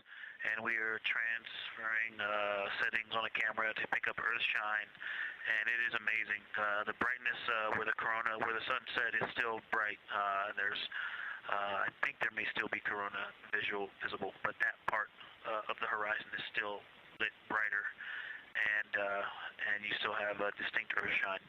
and we are transferring settings on a camera to pick up Earthshine, and it is amazing. The brightness where the corona, where the sunset is still bright. There's I think there may still be corona visible, but that part of the horizon is still lit brighter, and you still have a distinct Earthshine.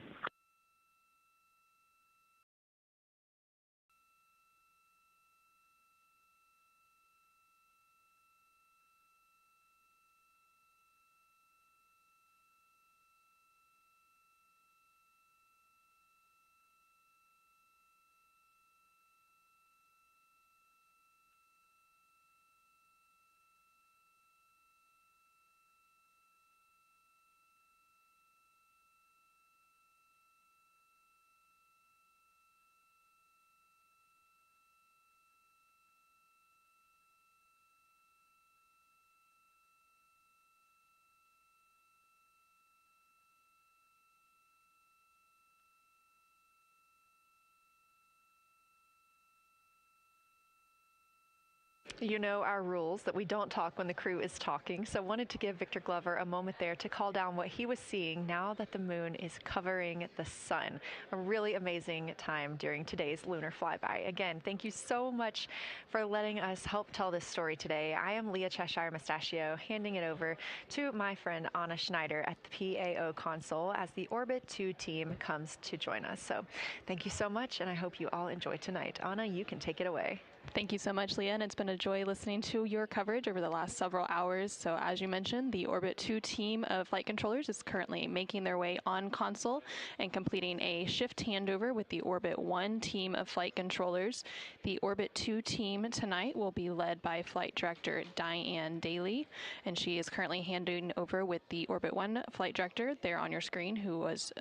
You know our rules that we don't talk when the crew is talking, so wanted to give Victor Glover a moment there to call down what he was seeing now that the moon is covering the sun. A really amazing time during today's lunar flyby. Again, thank you so much for letting us help tell this story today. I am Leah Cheshire Mustachio, handing it over to my friend Anna Schneider at the PAO console as the Orbit 2 team comes to join us. So thank you so much, and I hope you all enjoy tonight. Anna, you can take it away. Thank you so much, Leah, and it's been a joy listening to your coverage over the last several hours. So as you mentioned, the Orbit 2 team of flight controllers is currently making their way on console and completing a shift handover with the Orbit 1 team of flight controllers. The Orbit 2 team tonight will be led by Flight Director Diane Daly, and she is currently handing over with the Orbit 1 Flight Director there on your screen, who was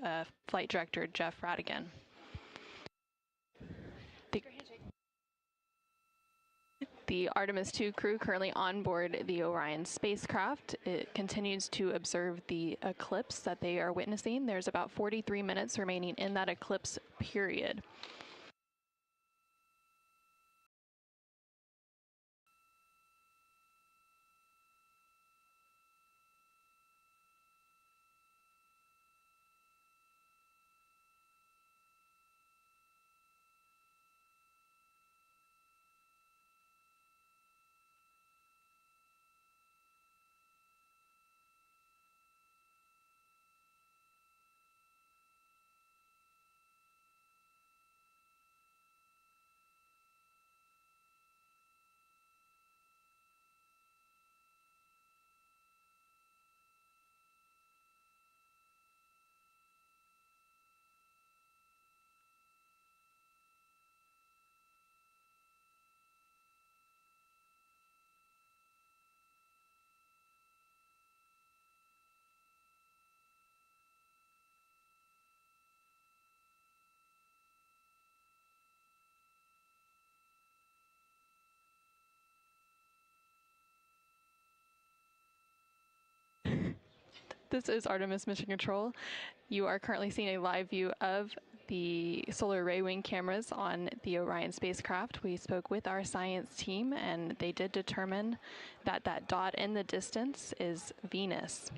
Flight Director Jeff Radigan. The Artemis II crew currently on board the Orion spacecraft. It continues to observe the eclipse that they are witnessing. There's about 43 minutes remaining in that eclipse period. This is Artemis Mission Control. You are currently seeing a live view of the solar array wing cameras on the Orion spacecraft. We spoke with our science team, and they did determine that that dot in the distance is Venus.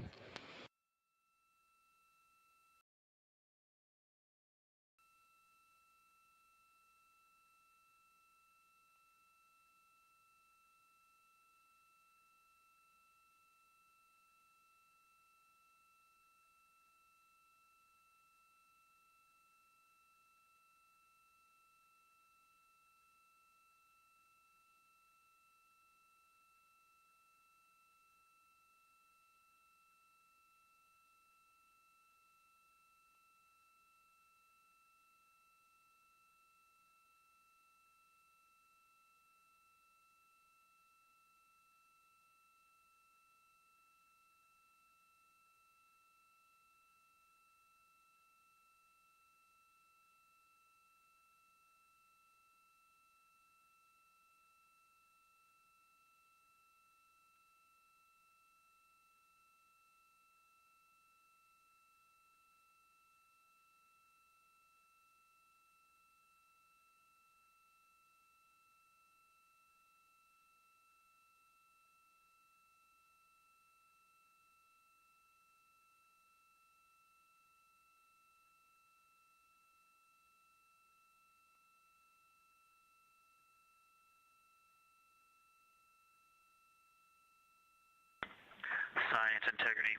Integrity.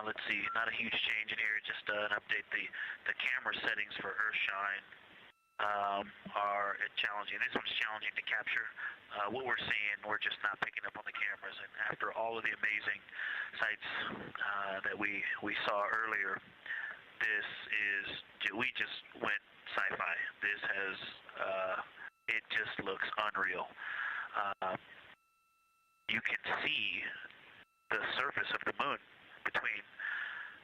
Let's see, not a huge change in here, just an update. The camera settings for Earthshine are challenging. This one's challenging to capture. What we're seeing, we're just not picking up on the cameras. And after all of the amazing sights that we saw earlier, we just went sci-fi. This has, it just looks unreal. You can see the surface of the moon between,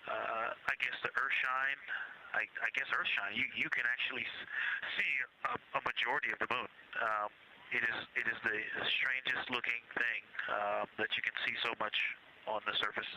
I guess, the Earthshine. I guess Earthshine. You can actually see a majority of the moon. It is the strangest looking thing that you can see so much on the surface.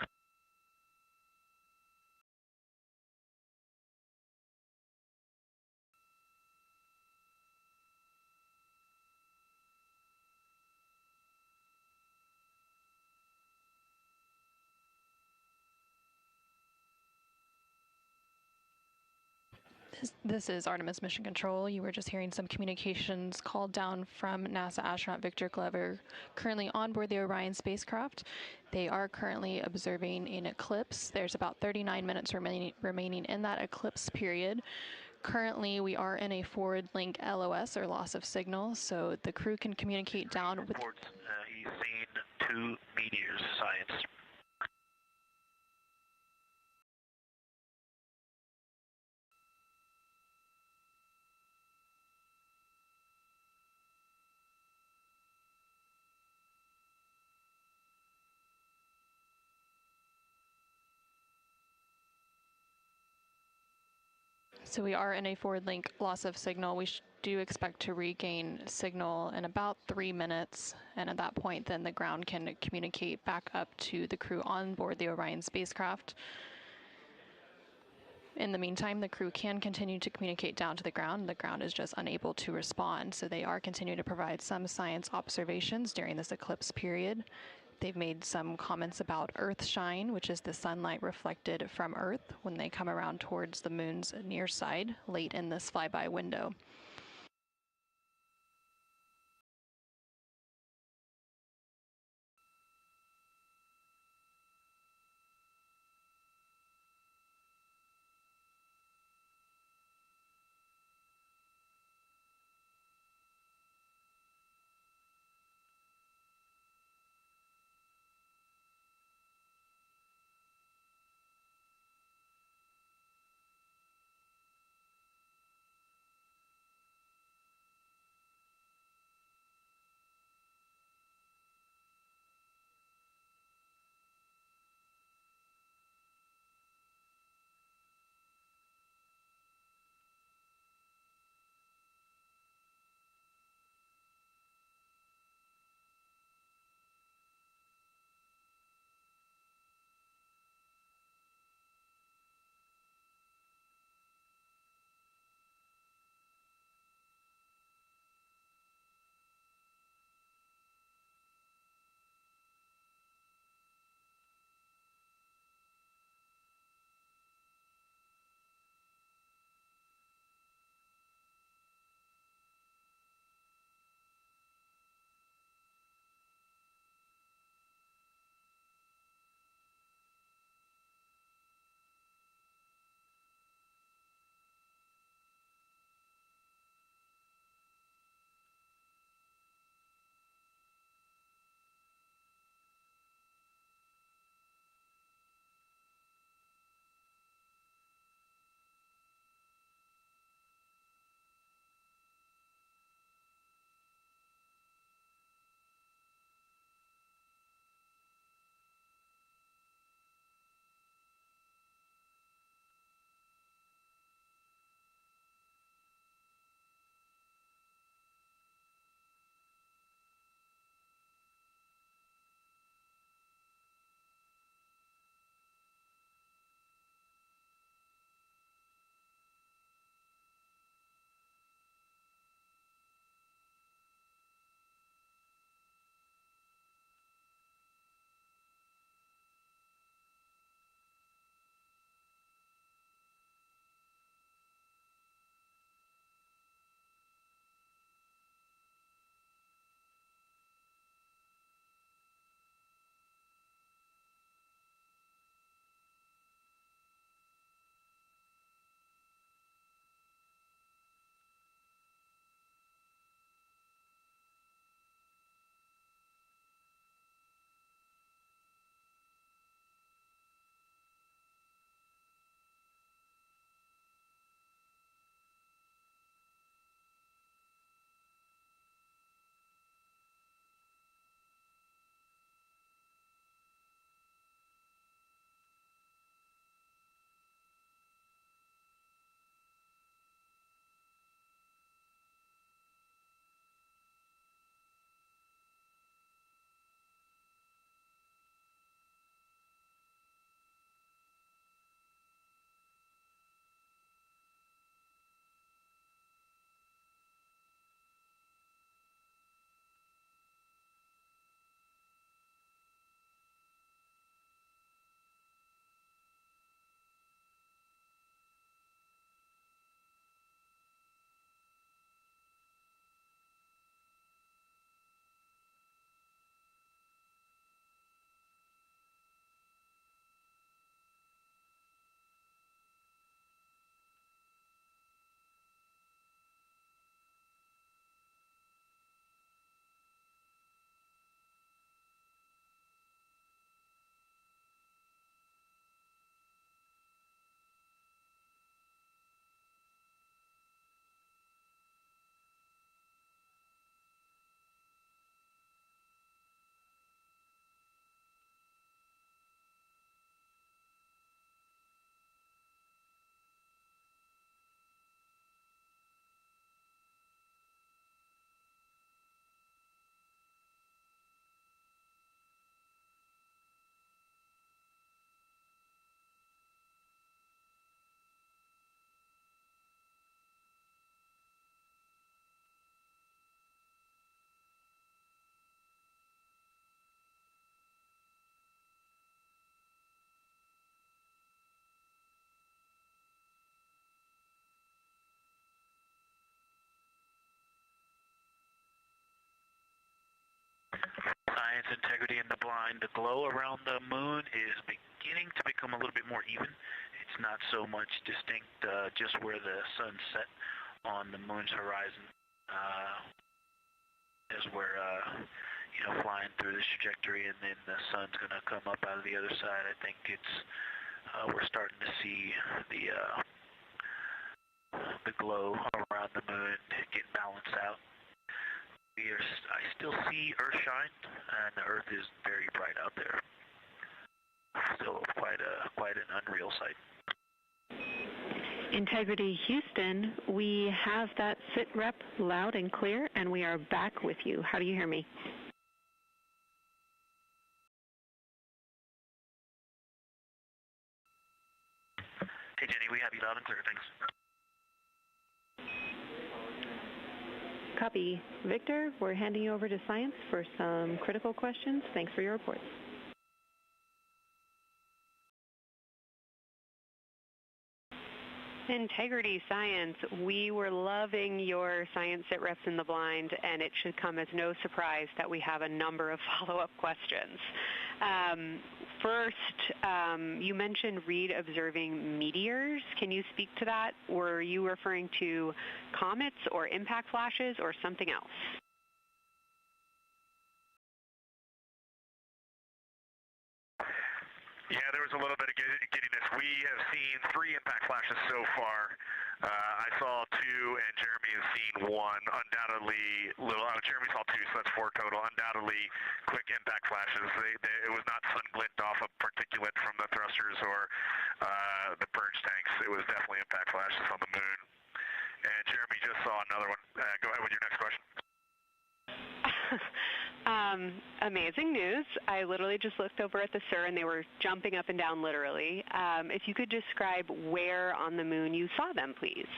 This is Artemis Mission Control. You were just hearing some communications called down from NASA astronaut Victor Glover, currently on board the Orion spacecraft. They are currently observing an eclipse. There's about 39 minutes remaining in that eclipse period. Currently, we are in a forward link LOS, or loss of signal, so the crew can communicate down with... He's seen 2 meteors, science. So we are in a forward link loss of signal. We do expect to regain signal in about 3 minutes, and at that point then the ground can communicate back up to the crew on board the Orion spacecraft. In the meantime, the crew can continue to communicate down to the ground. The ground is just unable to respond, so they are continuing to provide some science observations during this eclipse period. They've made some comments about Earthshine, which is the sunlight reflected from Earth when they come around towards the moon's near side late in this flyby window. Science Integrity in the blind, the glow around the moon is beginning to become a little bit more even. It's not so much distinct just where the sun set on the moon's horizon as we're flying through this trajectory, and then the sun's going to come up out of the other side. I think it's we're starting to see the glow around the moon get balanced out. I still see Earth shine, and the Earth is very bright out there. Still quite an unreal sight. Integrity Houston, we have that sit rep loud and clear, and we are back with you. How do you hear me? Hey Jenny, we have you loud and clear, thanks. Copy. Victor, we're handing you over to Science for some critical questions. Thanks for your reports. Integrity Science, we were loving your science sit reps in the blind, and it should come as no surprise that we have a number of follow-up questions. First, you mentioned Reid observing meteors. Can you speak to that? Were you referring to comets or impact flashes or something else? Yeah, there was a little bit of giddiness. We have seen 3 impact flashes so far. I saw 2, and Jeremy has seen 1. Undoubtedly, Jeremy saw 2, so that's 4 total. Undoubtedly, quick impact flashes. It was not sun glint off of particulate from the thrusters or the purge tanks. It was definitely impact flashes on the moon. And Jeremy just saw another one. Go ahead with your next question. Amazing news. I literally just looked over at the SIR and they were jumping up and down literally. If you could describe where on the moon you saw them, please.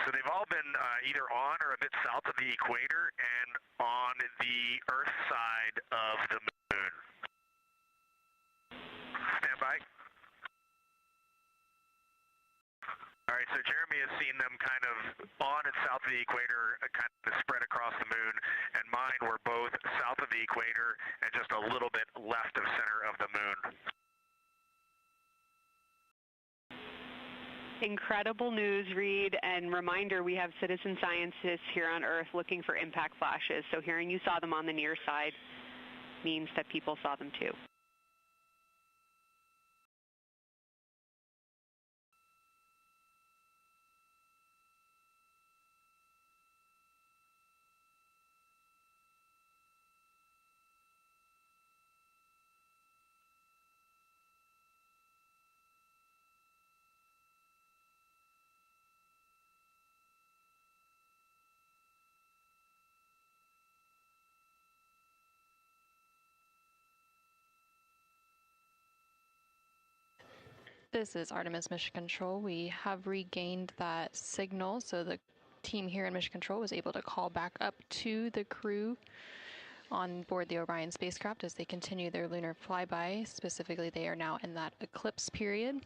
So they've all been either on or a bit south of the equator and on the Earth side of the moon. Stand by. All right, so Jeremy has seen them kind of on and south of the equator, kind of spread across the moon, and mine were both south of the equator and just a little bit left of center of the moon. Incredible news, Reid, and reminder, we have citizen scientists here on Earth looking for impact flashes, so hearing you saw them on the near side means that people saw them too. This is Artemis Mission Control. We have regained that signal, so the team here in Mission Control was able to call back up to the crew on board the Orion spacecraft as they continue their lunar flyby. Specifically, they are now in that eclipse period.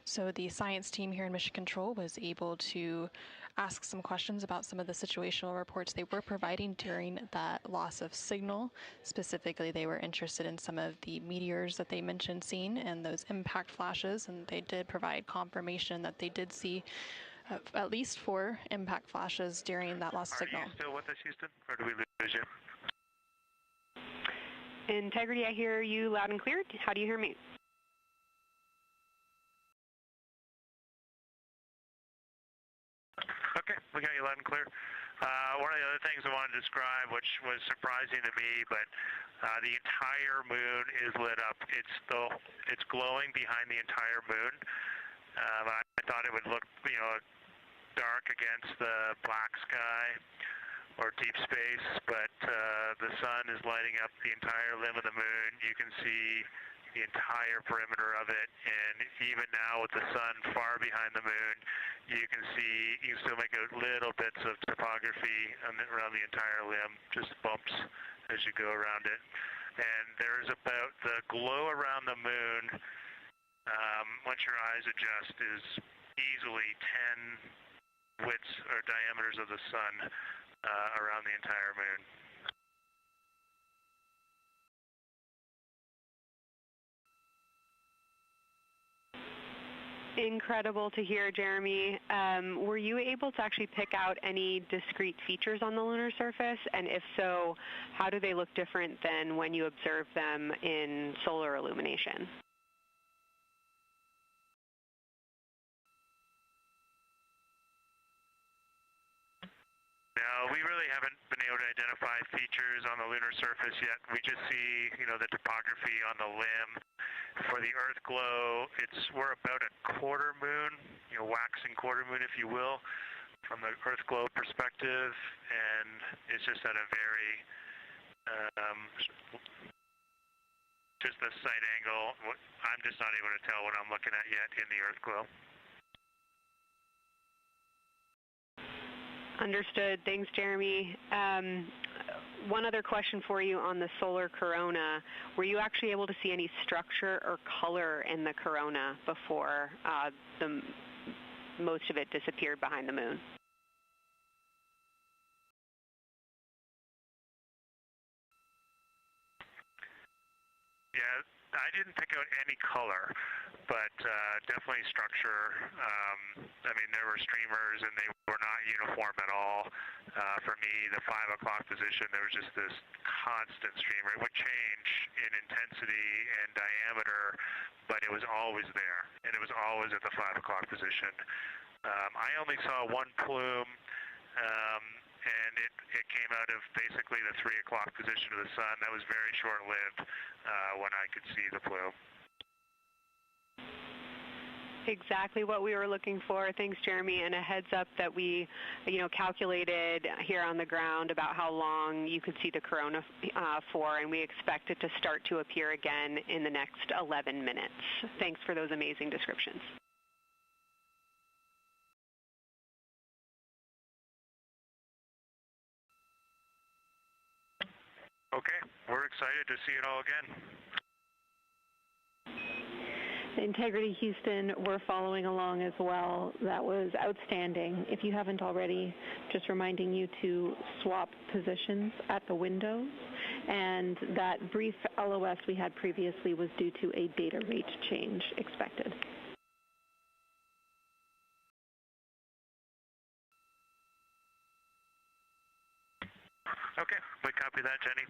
So the science team here in Mission Control was able to ask some questions about some of the situational reports they were providing during that loss of signal. Specifically, they were interested in some of the meteors that they mentioned seeing and those impact flashes, and they did provide confirmation that they did see at least 4 impact flashes during that loss of signal. Are you still with us, Houston, or do we lose you? Integrity, I hear you loud and clear. How do you hear me? Okay, we got you loud and clear. One of the other things I wanted to describe, which was surprising to me, but the entire moon is lit up. It's glowing behind the entire moon. I thought it would look, dark against the black sky or deep space, but the sun is lighting up the entire limb of the moon. You can see, the entire perimeter of it, and even now with the sun far behind the moon, you can still make out little bits of topography around the entire limb, just bumps as you go around it. And there's about the glow around the moon, once your eyes adjust, is easily 10 widths or diameters of the sun around the entire moon. Incredible to hear, Jeremy. Were you able to actually pick out any discrete features on the lunar surface? And if so, how do they look different than when you observe them in solar illumination? No, we really haven't been able to identify features on the lunar surface yet. We just see, the topography on the limb. For the Earth glow, we're about a quarter moon, waxing quarter moon, if you will, from the Earth glow perspective, and it's just at a very, just the sight angle. I'm just not able to tell what I'm looking at yet in the Earth glow. Understood. Thanks, Jeremy. One other question for you on the solar corona. Were you actually able to see any structure or color in the corona before most of it disappeared behind the moon? Yeah, I didn't pick out any color, but definitely structure. There were streamers, and they were not uniform at all. For me, the 5 o'clock position, there was just this constant streamer. It would change in intensity and diameter, but it was always there, and it was always at the 5 o'clock position. I only saw one plume, and it came out of basically the 3 o'clock position of the sun. That was very short-lived when I could see the plume. Exactly what we were looking for. Thanks, Jeremy. And a heads up that we, calculated here on the ground about how long you could see the corona for, and we expect it to start to appear again in the next 11 minutes. Thanks for those amazing descriptions. Okay, we're excited to see it all again. Integrity Houston, we're following along as well. That was outstanding. If you haven't already, just reminding you to swap positions at the windows. And that brief LOS we had previously was due to a data rate change expected. Okay, we copy that, Jenny.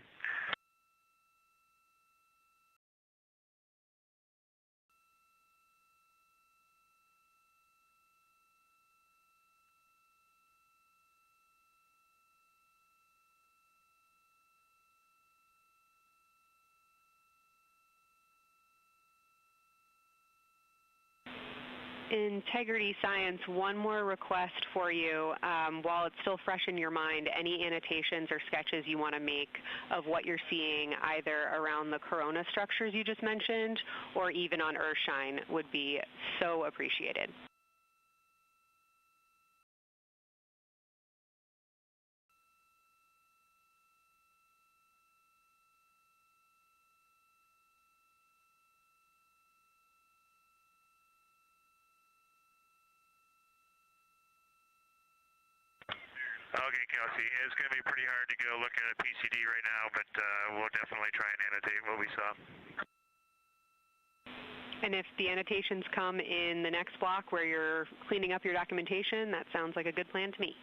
Integrity Science, one more request for you. While it's still fresh in your mind, any annotations or sketches you want to make of what you're seeing either around the corona structures you just mentioned or even on Earthshine would be so appreciated. Okay, Kelsey, it's going to be pretty hard to go look at a PCD right now, but we'll definitely try and annotate what we saw. And if the annotations come in the next block where you're cleaning up your documentation, that sounds like a good plan to me.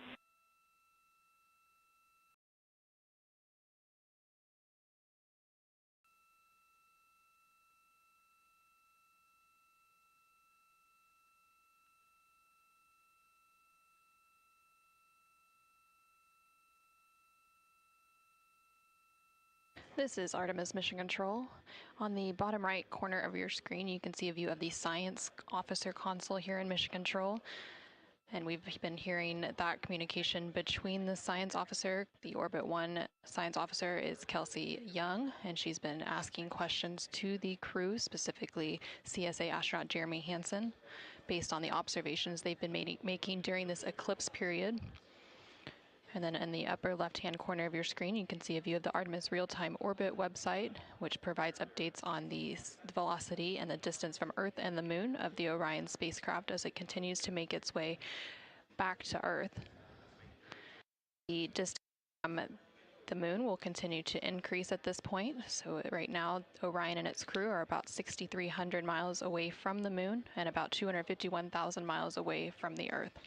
This is Artemis Mission Control. On the bottom right corner of your screen, you can see a view of the Science Officer Console here in Mission Control. And we've been hearing that communication between the science officer. The Orbit 1 science officer is Kelsey Young, and she's been asking questions to the crew, specifically CSA astronaut Jeremy Hansen, based on the observations they've been making during this eclipse period. And then in the upper left-hand corner of your screen, you can see a view of the Artemis Real-Time Orbit website, which provides updates on the velocity and the distance from Earth and the Moon of the Orion spacecraft as it continues to make its way back to Earth. The distance from the Moon will continue to increase at this point. So right now, Orion and its crew are about 6,300 miles away from the Moon and about 251,000 miles away from the Earth.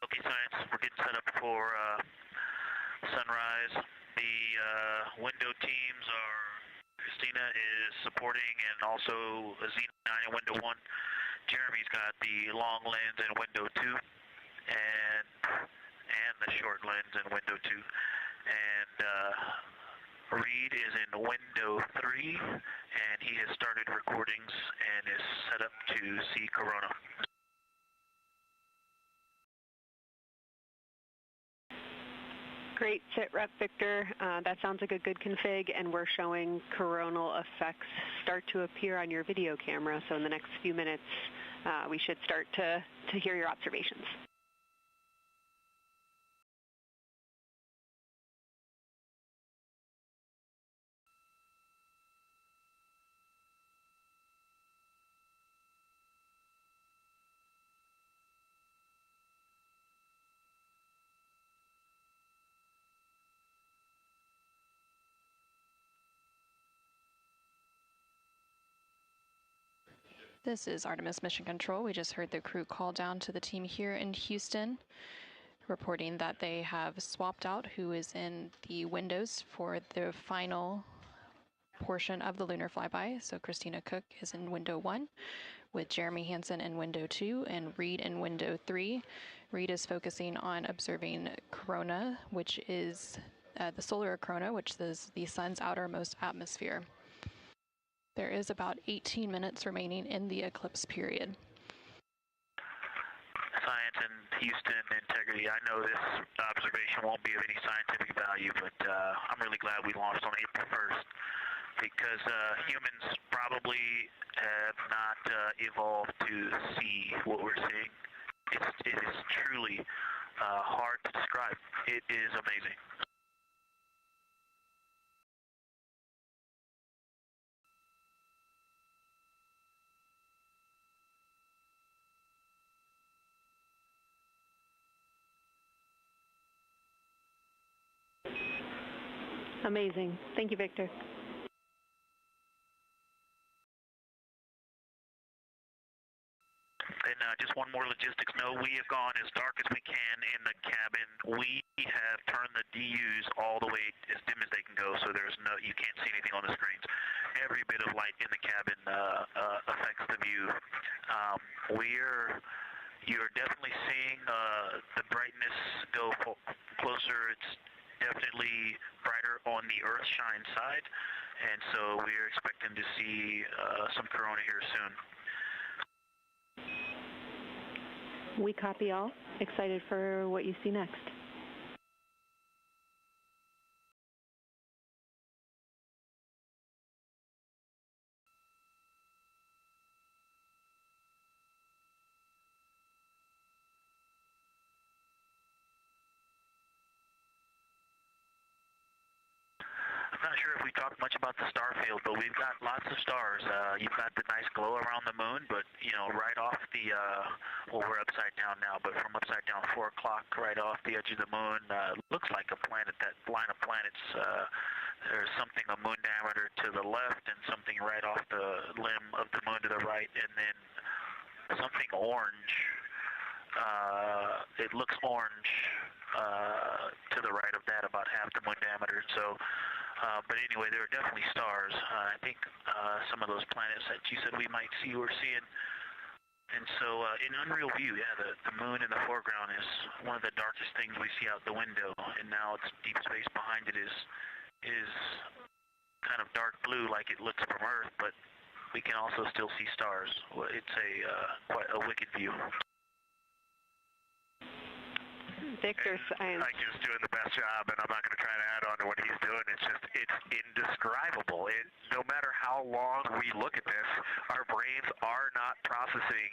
Okay, science, we're getting set up for sunrise. The window teams are, Christina is supporting, and also Xena in window 1. Jeremy's got the long lens in window 2, and the short lens in window 2. And Reid is in window 3, and he has started recordings and is set up to see Corona. Great sit rep, Victor. That sounds like a good config, and we're showing coronal effects start to appear on your video camera. So in the next few minutes, we should start to hear your observations. This is Artemis Mission Control. We just heard the crew call down to the team here in Houston, reporting that they have swapped out who is in the windows for the final portion of the lunar flyby. So Christina Koch is in window 1, with Jeremy Hansen in window 2 and Reid in window 3. Reid is focusing on observing corona, which is the solar corona, which is the sun's outermost atmosphere. There is about 18 minutes remaining in the eclipse period. Science and Houston Integrity. I know this observation won't be of any scientific value, but I'm really glad we launched on April 1st because humans probably have not evolved to see what we're seeing. It is truly hard to describe. It is amazing. Amazing. Thank you, Victor. And just one more logistics note, we have gone as dark as we can in the cabin. We have turned the DUs all the way as dim as they can go, so you can't see anything on the screens. Every bit of light in the cabin affects the view. You're definitely seeing the brightness go closer. It's definitely brighter on the Earth-shine side, and so we're expecting to see some corona here soon. We copy all. Excited for what you see next. I'm not sure if we talked much about the star field, but we've got lots of stars. You've got the nice glow around the moon, but right off the well, we're upside down now, but from upside down 4 o'clock, right off the edge of the moon, looks like a planet. That line of planets. There's something a moon diameter to the left, and something right off the limb of the moon to the right, and then something orange. It looks orange to the right of that, about half the moon diameter. So. But anyway, there are definitely stars. I think some of those planets that you said we might see, we're seeing. And so in unreal view, yeah, the moon in the foreground is one of the darkest things we see out the window. And now it's deep space behind it is kind of dark blue like it looks from Earth, but we can also still see stars. It's quite a wicked view. Victor, Ike is doing the best job, and I'm not going to try to add on to what he's doing. It's indescribable. No matter how long we look at this, our brains are not processing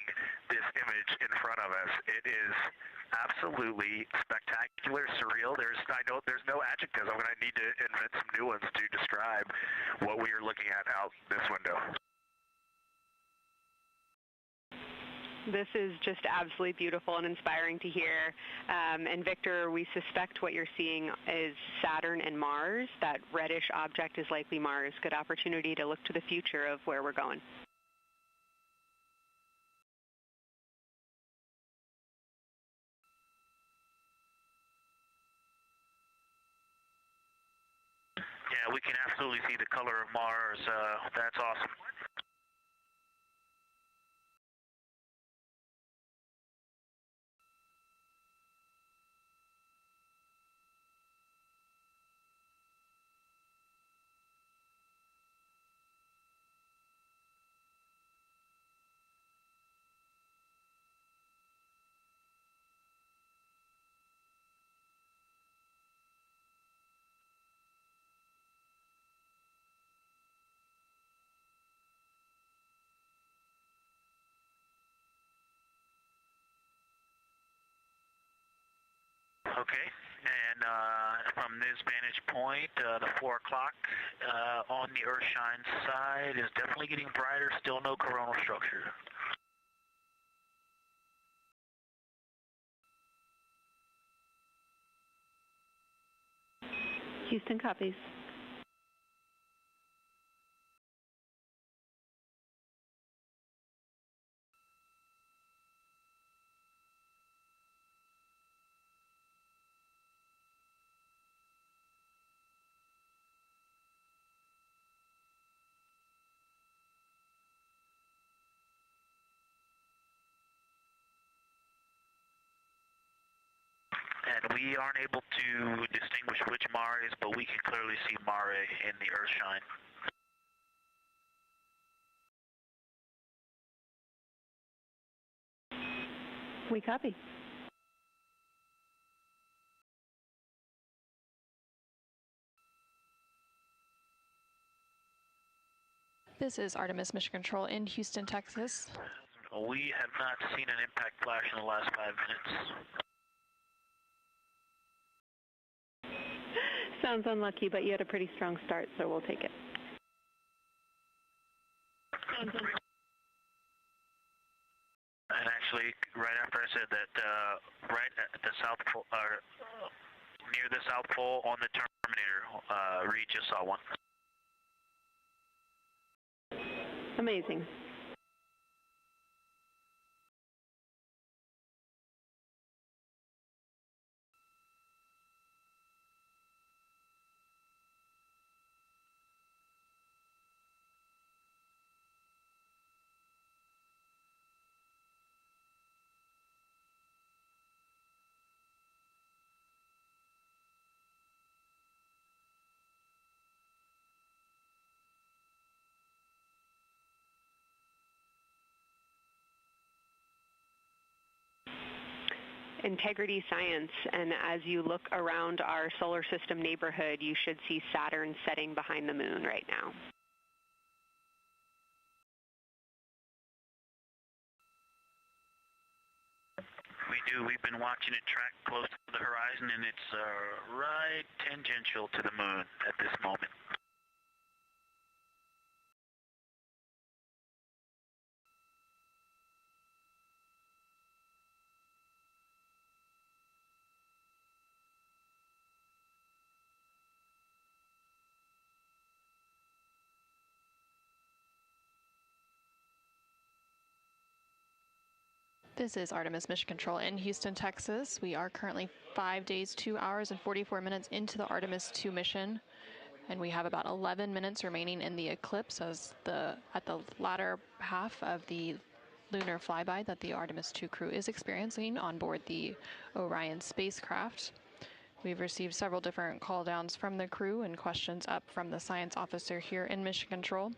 this image in front of us. It is absolutely spectacular, surreal. There's no adjectives. I'm going to need to invent some new ones to describe what we are looking at out this window. This is just absolutely beautiful and inspiring to hear. And Victor, we suspect what you're seeing is Saturn and Mars. That reddish object is likely Mars. Good opportunity to look to the future of where we're going. Yeah, we can absolutely see the color of Mars. That's awesome. Okay, and from this vantage point, the 4 o'clock on the Earth-shine side is definitely getting brighter, still no coronal structure. Houston copies. We aren't able to distinguish which Mare is, but we can clearly see Mare in the Earth shine. We copy. This is Artemis Mission Control in Houston, Texas. We have not seen an impact flash in the last 5 minutes. Sounds unlucky, but you had a pretty strong start, so we'll take it. And actually, right after I said that, right at the South Pole, near the South Pole on the Terminator, Reid just saw one. Amazing. Integrity Science, and as you look around our solar system neighborhood, you should see Saturn setting behind the moon right now. We do. We've been watching it track close to the horizon, and it's right tangential to the moon at this moment. This is Artemis Mission Control in Houston, Texas. We are currently 5 days, 2 hours, and 44 minutes into the Artemis II mission, and we have about 11 minutes remaining in the eclipse as at the latter half of the lunar flyby that the Artemis II crew is experiencing on board the Orion spacecraft. We've received several different call downs from the crew and questions up from the science officer here in Mission Control.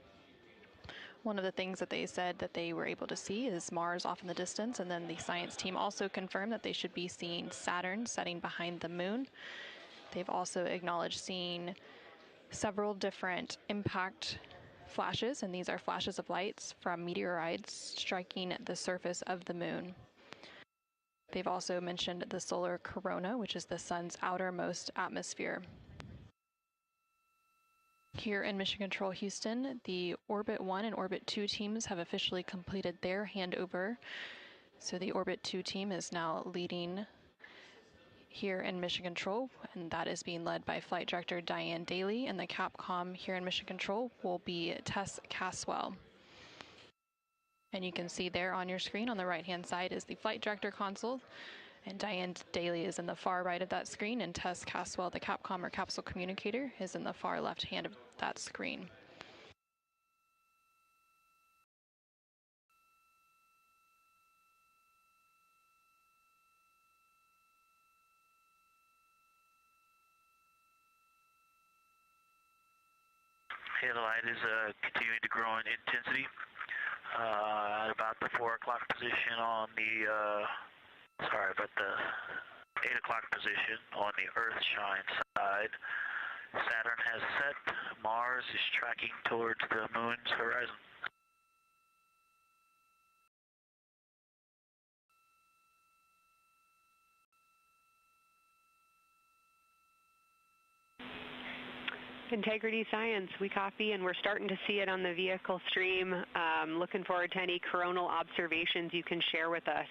One of the things that they said that they were able to see is Mars off in the distance, and then the science team also confirmed that they should be seeing Saturn setting behind the moon. They've also acknowledged seeing several different impact flashes, and these are flashes of lights from meteorites striking the surface of the moon. They've also mentioned the solar corona, which is the sun's outermost atmosphere. Here in Mission Control Houston, the Orbit 1 and Orbit 2 teams have officially completed their handover. So the Orbit 2 team is now leading here in Mission Control, and that is being led by Flight Director Diane Daly, and the Capcom here in Mission Control will be Tess Caswell. And you can see there on your screen on the right-hand side is the Flight Director console, and Diane Daly is in the far right of that screen, and Tess Caswell, the Capcom or capsule communicator, is in the far left hand of that screen. Okay, the light is continuing to grow in intensity. At about the 4 o'clock position on the, about the 8 o'clock position on the Earth shine side, Saturn has set. Mars is tracking towards the moon's horizon. Integrity Science, we copy, and we're starting to see it on the vehicle stream. Looking forward to any coronal observations you can share with us.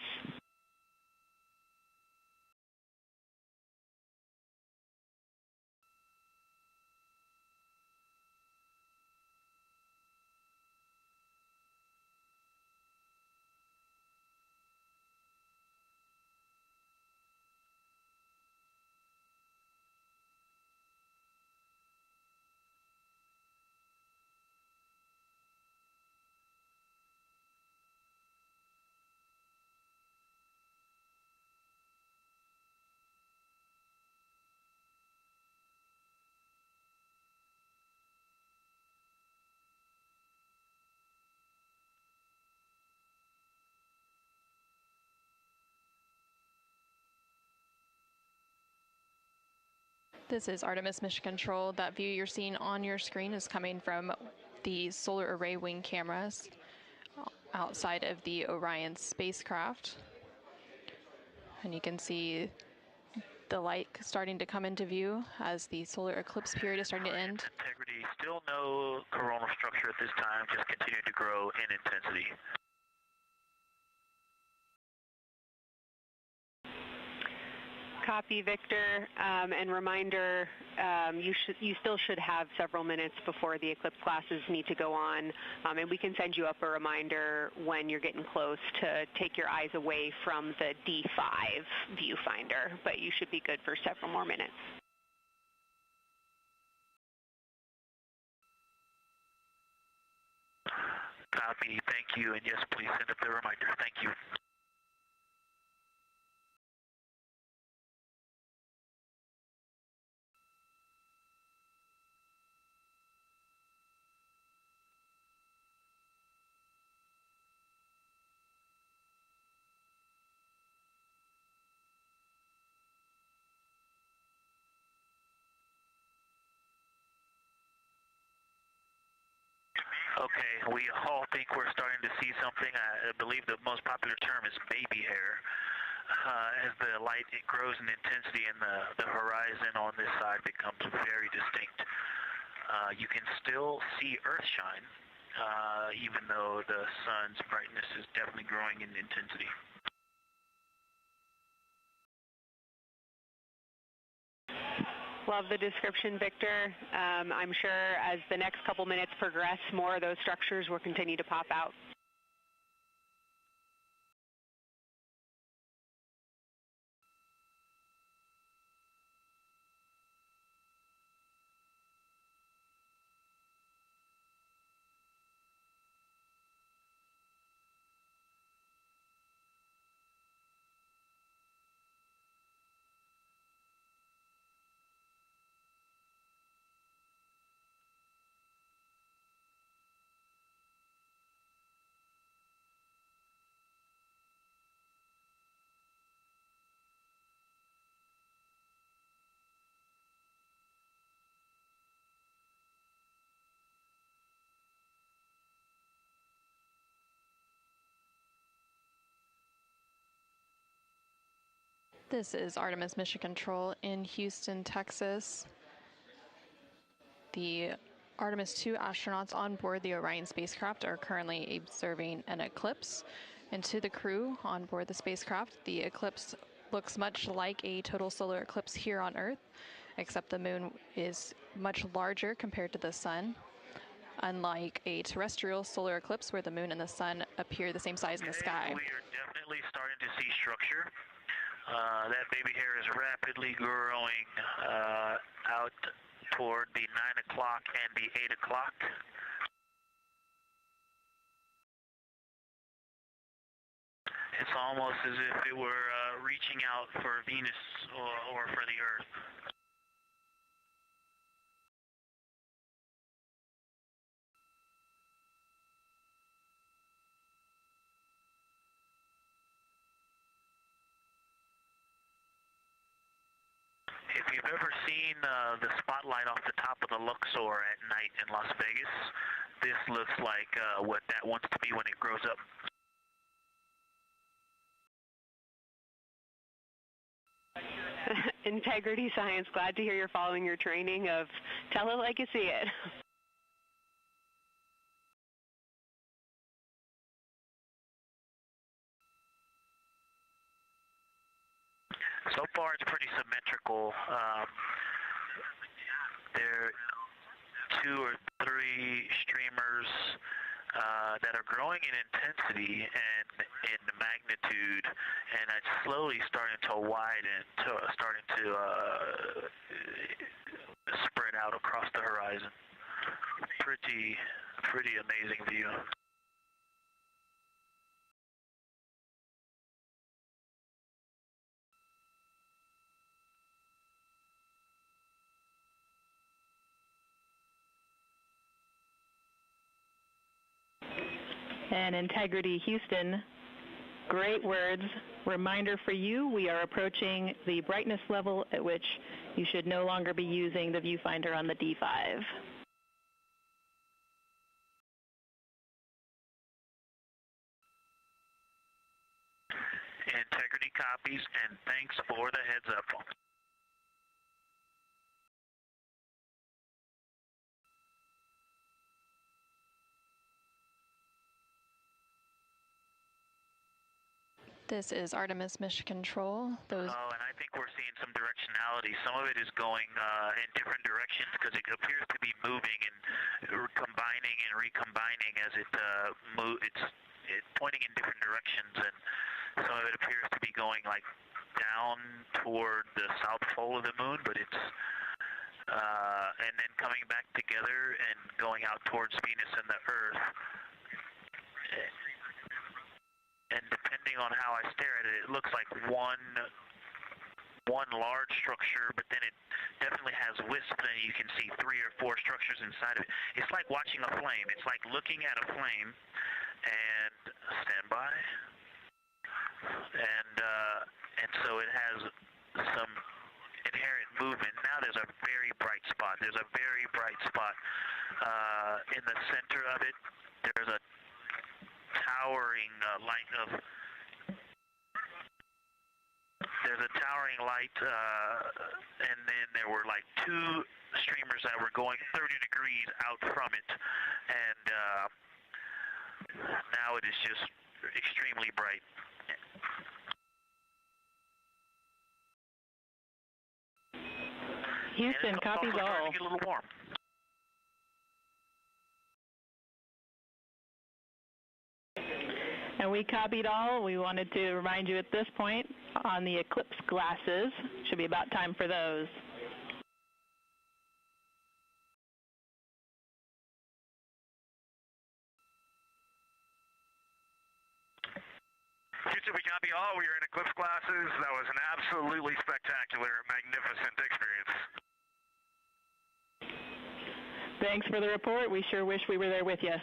This is Artemis Mission Control. That view you're seeing on your screen is coming from the solar array wing cameras outside of the Orion spacecraft. And you can see the light starting to come into view as the solar eclipse period is starting to end. Integrity, still no coronal structure at this time, just continue to grow in intensity. Copy, Victor, and reminder, you still should have several minutes before the eclipse classes need to go on, and we can send you up a reminder when you're getting close to take your eyes away from the D5 viewfinder, but you should be good for several more minutes. Copy, thank you, and yes, please send up the reminder. Thank you. Okay, we all think we're starting to see something. I believe the most popular term is baby hair. As the light grows in intensity and the horizon on this side becomes very distinct. You can still see Earth shine, even though the sun's brightness is definitely growing in intensity. Love the description, Victor. I'm sure as the next couple minutes progress, more of those structures will continue to pop out. This is Artemis Mission Control in Houston, Texas. The Artemis II astronauts on board the Orion spacecraft are currently observing an eclipse. And to the crew on board the spacecraft, the eclipse looks much like a total solar eclipse here on Earth, except the moon is much larger compared to the sun, unlike a terrestrial solar eclipse where the moon and the sun appear the same size in the sky. We are definitely starting to see structure. That baby hair is rapidly growing out toward the 9 o'clock and the 8 o'clock. It's almost as if it were reaching out for Venus or for the Earth. If you've ever seen the spotlight off the top of the Luxor at night in Las Vegas, this looks like what that wants to be when it grows up. Integrity Science, glad to hear you're following your training of tell it like you see it. So far, it's pretty symmetrical. There are 2 or 3 streamers that are growing in intensity and in magnitude, and it's slowly starting to widen, starting to spread out across the horizon. Pretty amazing view. And Integrity Houston, great words. Reminder for you, we are approaching the brightness level at which you should no longer be using the viewfinder on the D5. Integrity copies, and thanks for the heads up. This is Artemis Mission Control. And I think we're seeing some directionality. Some of it is going in different directions because it appears to be moving and combining and recombining as it it's pointing in different directions, and some of it appears to be going like down toward the south pole of the moon, but it's and then coming back together and going out towards Venus and the Earth. And depending on how I stare at it, it looks like one large structure, but then it definitely has wisps, and you can see 3 or 4 structures inside of it. It's like watching a flame. It's like looking at a flame, and stand by. And so it has some inherent movement. Now there's a very bright spot. There's a very bright spot in the center of it. There's a towering light of light, and then there were like 2 streamers that were going 30 degrees out from it, and now it is just extremely bright. Houston, copies all. To get a little warm. And we copied all. We wanted to remind you at this point on the eclipse glasses. Should be about time for those. Houston, we copy all. We are in eclipse glasses. That was an absolutely spectacular, magnificent experience. Thanks for the report. We sure wish we were there with you.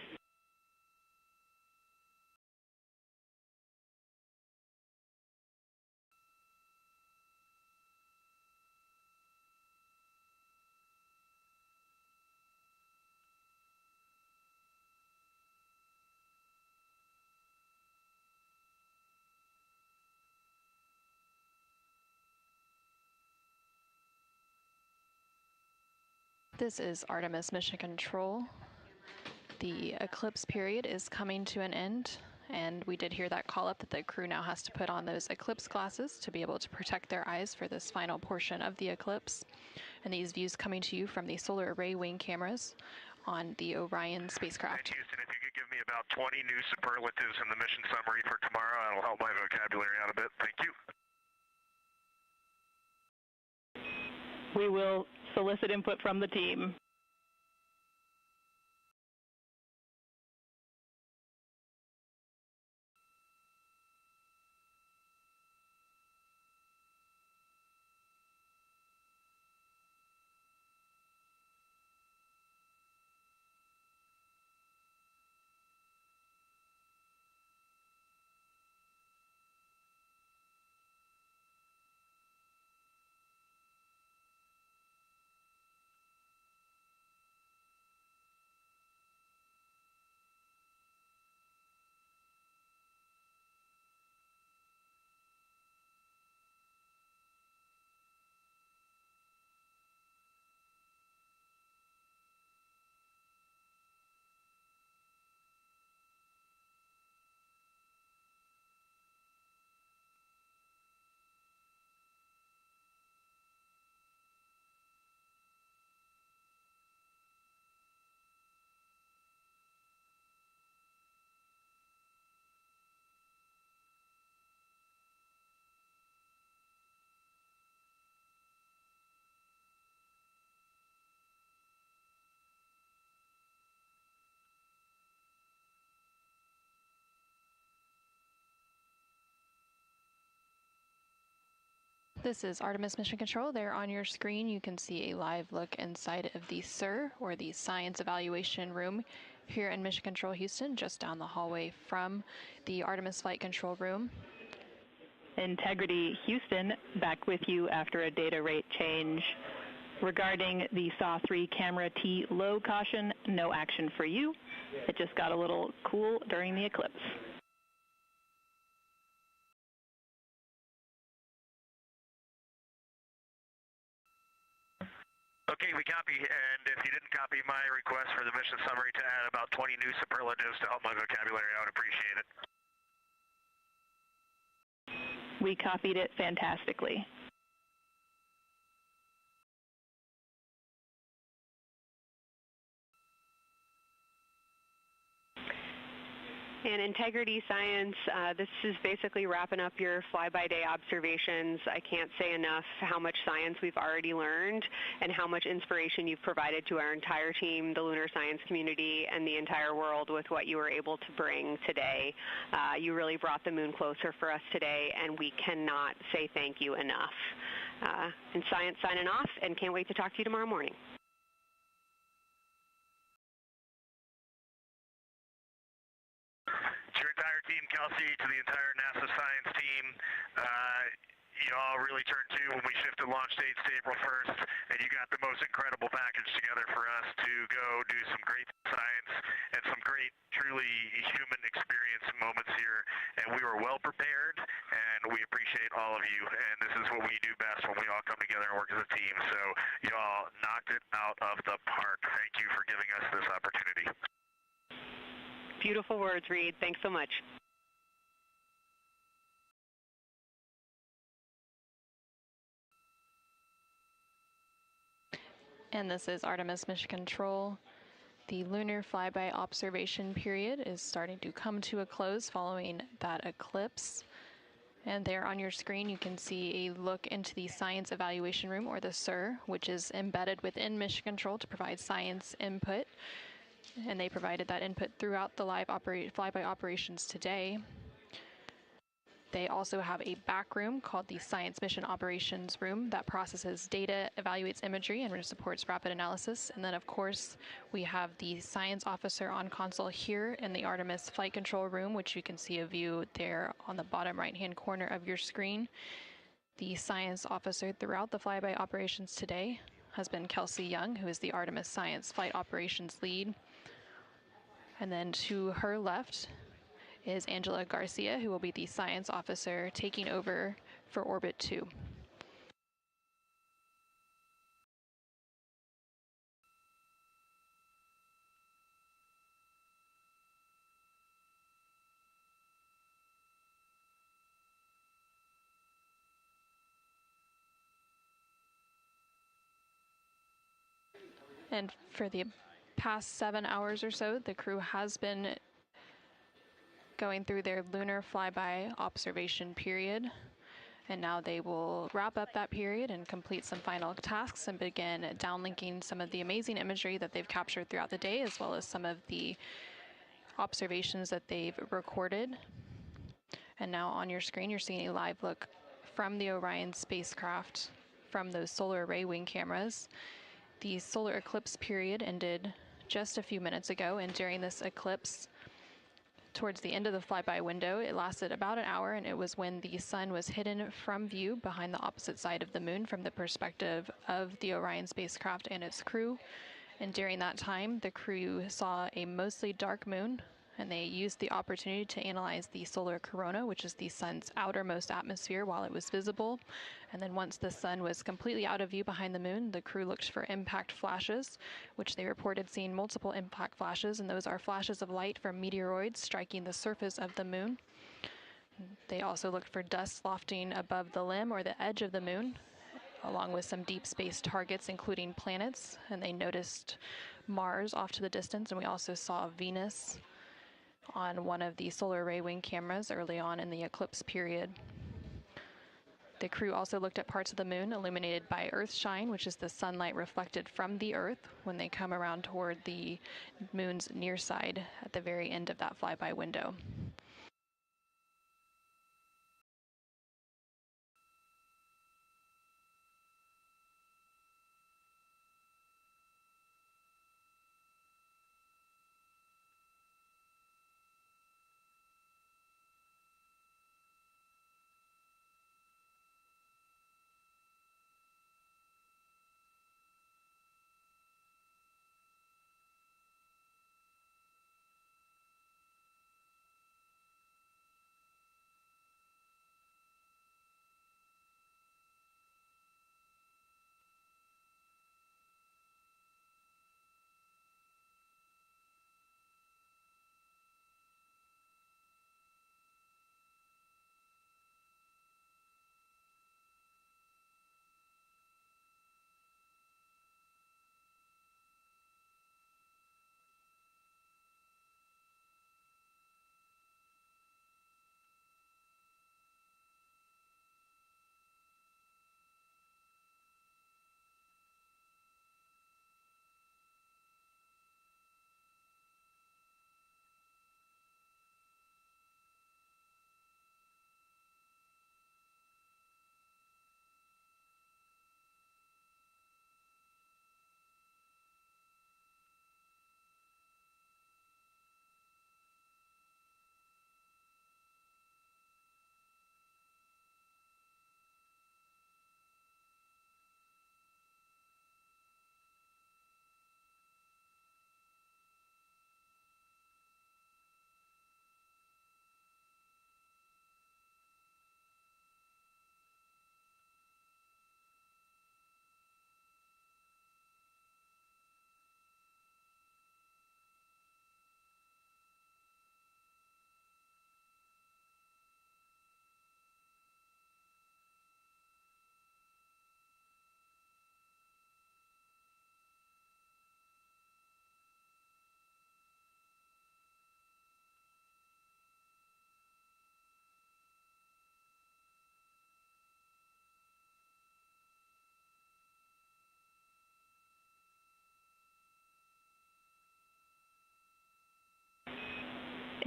This is Artemis Mission Control. The eclipse period is coming to an end, and we did hear that call up that the crew now has to put on those eclipse glasses to be able to protect their eyes for this final portion of the eclipse. And these views coming to you from the solar array wing cameras on the Orion spacecraft. And Houston, if you could give me about 20 new superlatives in the mission summary for tomorrow, that'll help my vocabulary out a bit. Thank you. We will solicit input from the team. This is Artemis Mission Control. There on your screen you can see a live look inside of the SIR, or the Science Evaluation Room, here in Mission Control Houston, just down the hallway from the Artemis Flight Control Room. Integrity Houston, back with you after a data rate change. Regarding the SAW-3 camera T low caution, no action for you. It just got a little cool during the eclipse. Okay, we copy, and if you didn't copy my request for the mission summary to add about 20 new superlatives to help my vocabulary, I would appreciate it. We copied it fantastically. And Integrity Science, this is basically wrapping up your fly-by-day observations. I can't say enough how much science we've already learned and how much inspiration you've provided to our entire team, the lunar science community, and the entire world with what you were able to bring today. You really brought the moon closer for us today, and we cannot say thank you enough. And Science signing off, and can't wait to talk to you tomorrow morning. To your entire team, Kelsey, to the entire NASA science team, you all really turned to when we shifted launch dates to April 1st, and you got the most incredible package together for us to go do some great science and some great, truly human experience moments here. And we were well prepared, and we appreciate all of you. And this is what we do best when we all come together and work as a team. So you all knocked it out of the park. Thank you for giving us this opportunity. Beautiful words, Reid. Thanks so much. And this is Artemis Mission Control. The lunar flyby observation period is starting to come to a close following that eclipse. And there on your screen you can see a look into the Science Evaluation Room, or the SER, which is embedded within Mission Control to provide science input. And they provided that input throughout the live flyby operations today. They also have a back room called the Science Mission Operations Room that processes data, evaluates imagery, and supports rapid analysis. And then, of course, we have the science officer on console here in the Artemis Flight Control Room, which you can see a view there on the bottom right-hand corner of your screen. The science officer throughout the flyby operations today has been Kelsey Young, who is the Artemis Science Flight Operations Lead. And then to her left is Angela Garcia, who will be the science officer taking over for Orbit 2. And for the past 7 hours or so, the crew has been going through their lunar flyby observation period. And now they will wrap up that period and complete some final tasks and begin downlinking some of the amazing imagery that they've captured throughout the day, as well as some of the observations that they've recorded. And now on your screen, you're seeing a live look from the Orion spacecraft from those solar array wing cameras. The solar eclipse period ended just a few minutes ago, and during this eclipse, towards the end of the flyby window, it lasted about an hour, and it was when the sun was hidden from view behind the opposite side of the moon from the perspective of the Orion spacecraft and its crew. And during that time, the crew saw a mostly dark moon, and they used the opportunity to analyze the solar corona, which is the sun's outermost atmosphere, while it was visible. And then once the sun was completely out of view behind the moon, the crew looked for impact flashes, which they reported seeing multiple impact flashes, and those are flashes of light from meteoroids striking the surface of the moon. They also looked for dust lofting above the limb or the edge of the moon, along with some deep space targets, including planets, and they noticed Mars off to the distance, and we also saw Venus on one of the solar array wing cameras early on in the eclipse period. The crew also looked at parts of the moon illuminated by Earthshine, which is the sunlight reflected from the Earth when they come around toward the moon's near side at the very end of that flyby window.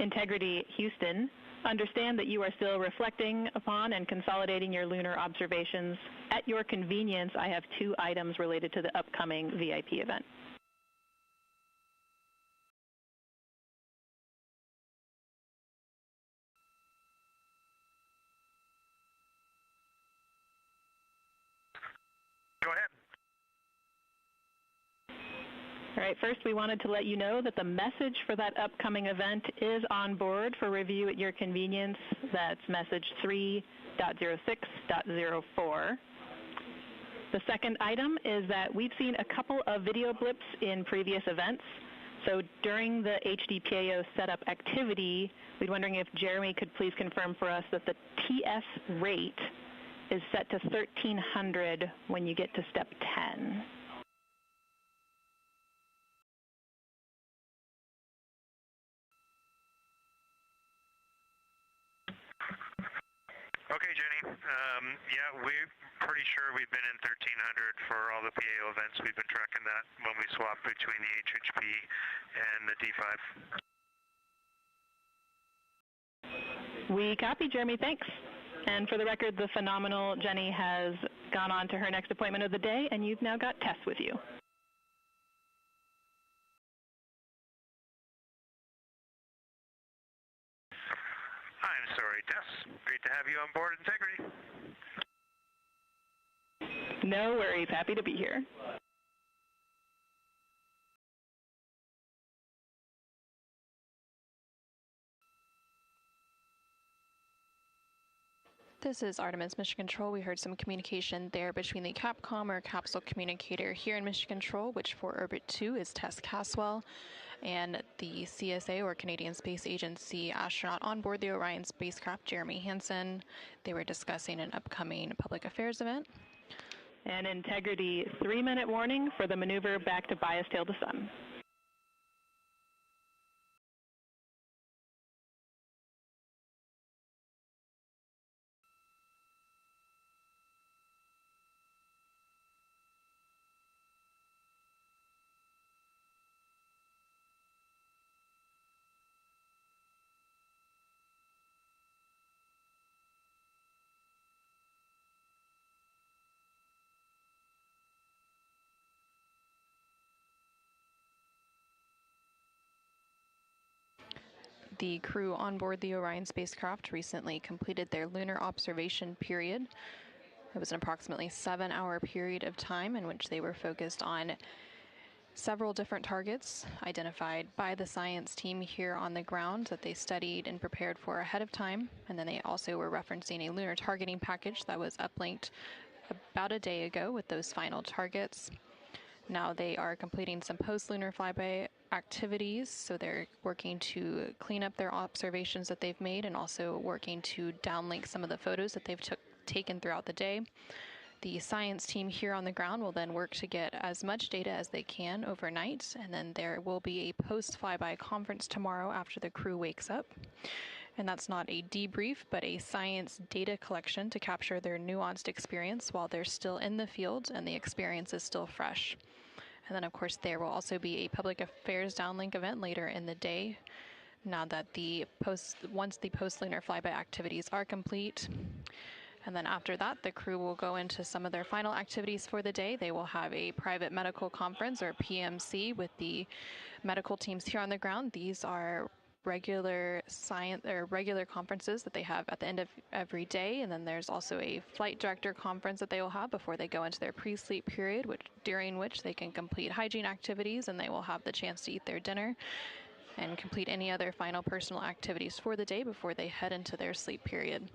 Integrity Houston. Understand that you are still reflecting upon and consolidating your lunar observations. At your convenience, I have 2 items related to the upcoming VIP event. Go ahead. All right, first we wanted to let you know that the message for that upcoming event is on board for review at your convenience. That's message 3.06.04. The second item is that we've seen a couple of video blips in previous events. So during the HDPAO setup activity, we're wondering if Jeremy could please confirm for us that the TS rate is set to 1300 when you get to step 10. Okay, Jenny. Yeah, we're pretty sure we've been in 1300 for all the PAO events. We've been tracking that when we swap between the HHP and the D5. We copy, Jeremy. Thanks. And for the record, the phenomenal Jenny has gone on to her next appointment of the day, and you've now got Tess with you. I'm sorry, Tess. Great to have you on board Integrity. No worries. Happy to be here. This is Artemis Mission Control. We heard some communication there between the Capcom or capsule communicator here in Mission Control, which for Orbit 2 is Tess Caswell, and the CSA or Canadian Space Agency astronaut on board the Orion spacecraft, Jeremy Hansen. They were discussing an upcoming public affairs event. And Integrity, 3-minute warning for the maneuver back to bias tail to sun. The crew on board the Orion spacecraft recently completed their lunar observation period. It was an approximately 7-hour period of time in which they were focused on several different targets identified by the science team here on the ground that they studied and prepared for ahead of time. And then they also were referencing a lunar targeting package that was uplinked about a day ago with those final targets. Now they are completing some post-lunar flyby activities, so they're working to clean up their observations that they've made and also working to downlink some of the photos that they've taken throughout the day. The science team here on the ground will then work to get as much data as they can overnight, and then there will be a post-flyby conference tomorrow after the crew wakes up. And that's not a debrief, but a science data collection to capture their nuanced experience while they're still in the field and the experience is still fresh. And then, of course, there will also be a public affairs downlink event later in the day. Now that once the post-lunar flyby activities are complete. And then after that, the crew will go into some of their final activities for the day. They will have a private medical conference or PMC with the medical teams here on the ground. These are regular conferences that they have at the end of every day, and then there's also a flight director conference that they will have before they go into their pre-sleep period, during which they can complete hygiene activities and they will have the chance to eat their dinner and complete any other final personal activities for the day before they head into their sleep period.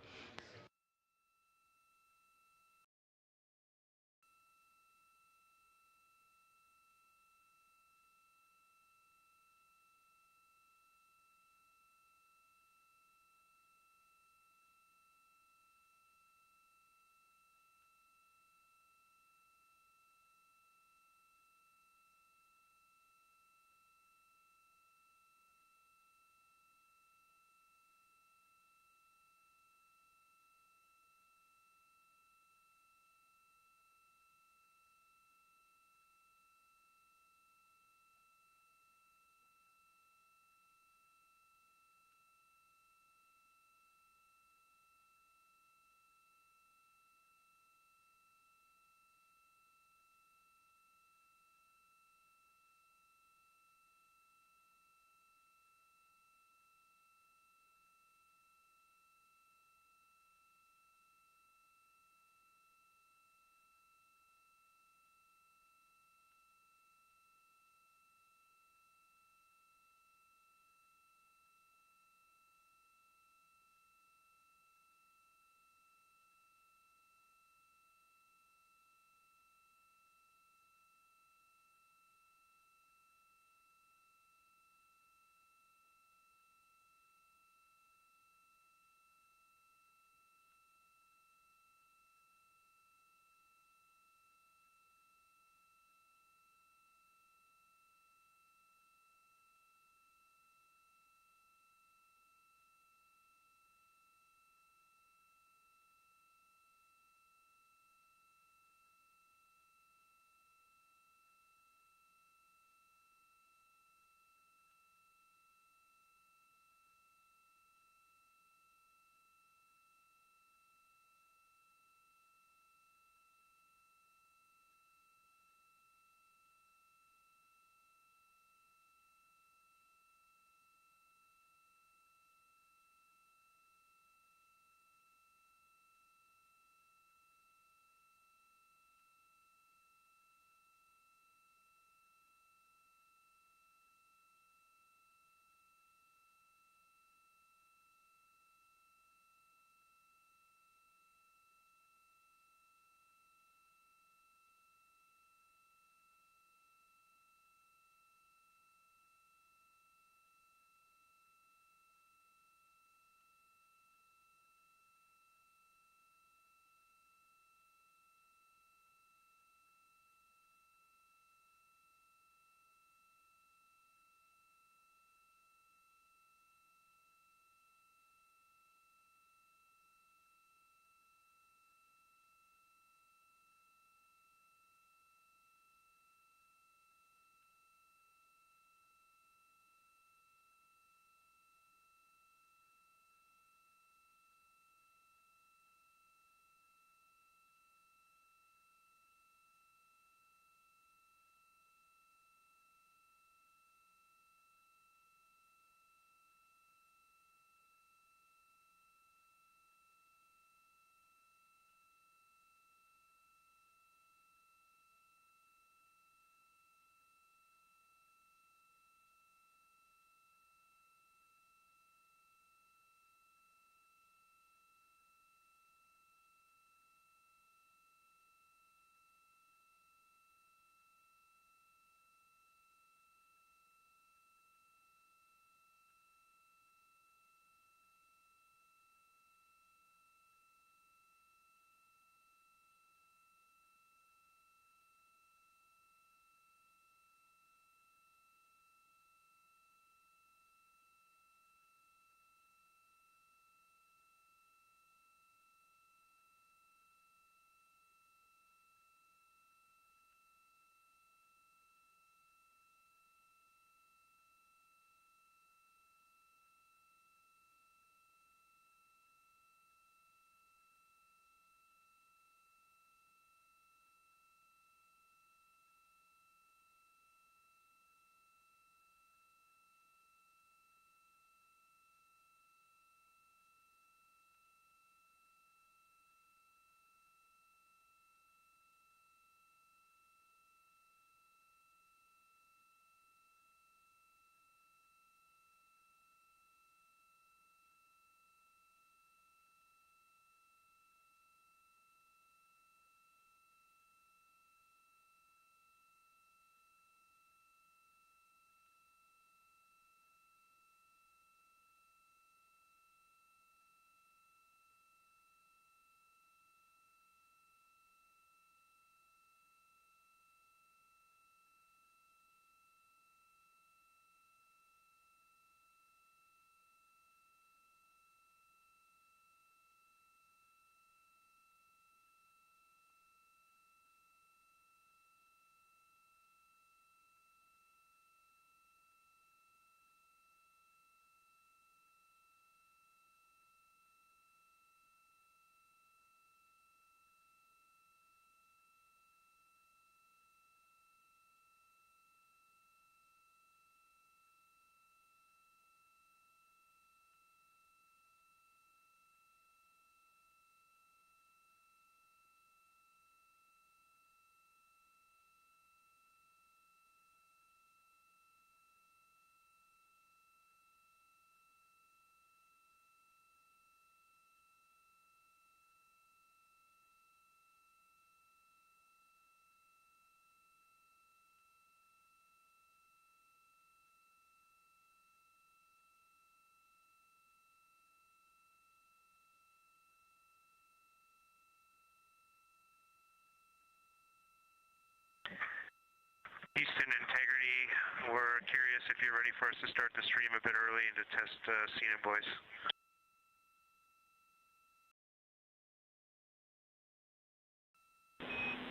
Houston Integrity, we're curious if you're ready for us to start the stream a bit early and to test scene and voice.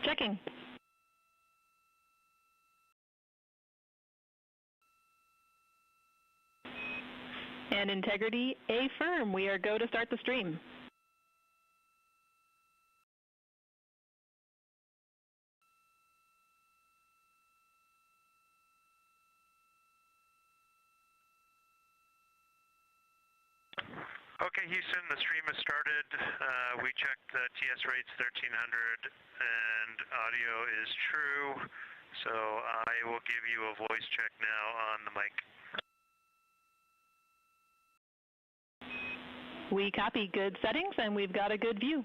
Checking. And Integrity, affirm. We are go to start the stream. Okay, Houston, the stream has started. We checked TS rates 1300 and audio is true. So I will give you a voice check now on the mic. We copy good settings and we've got a good view.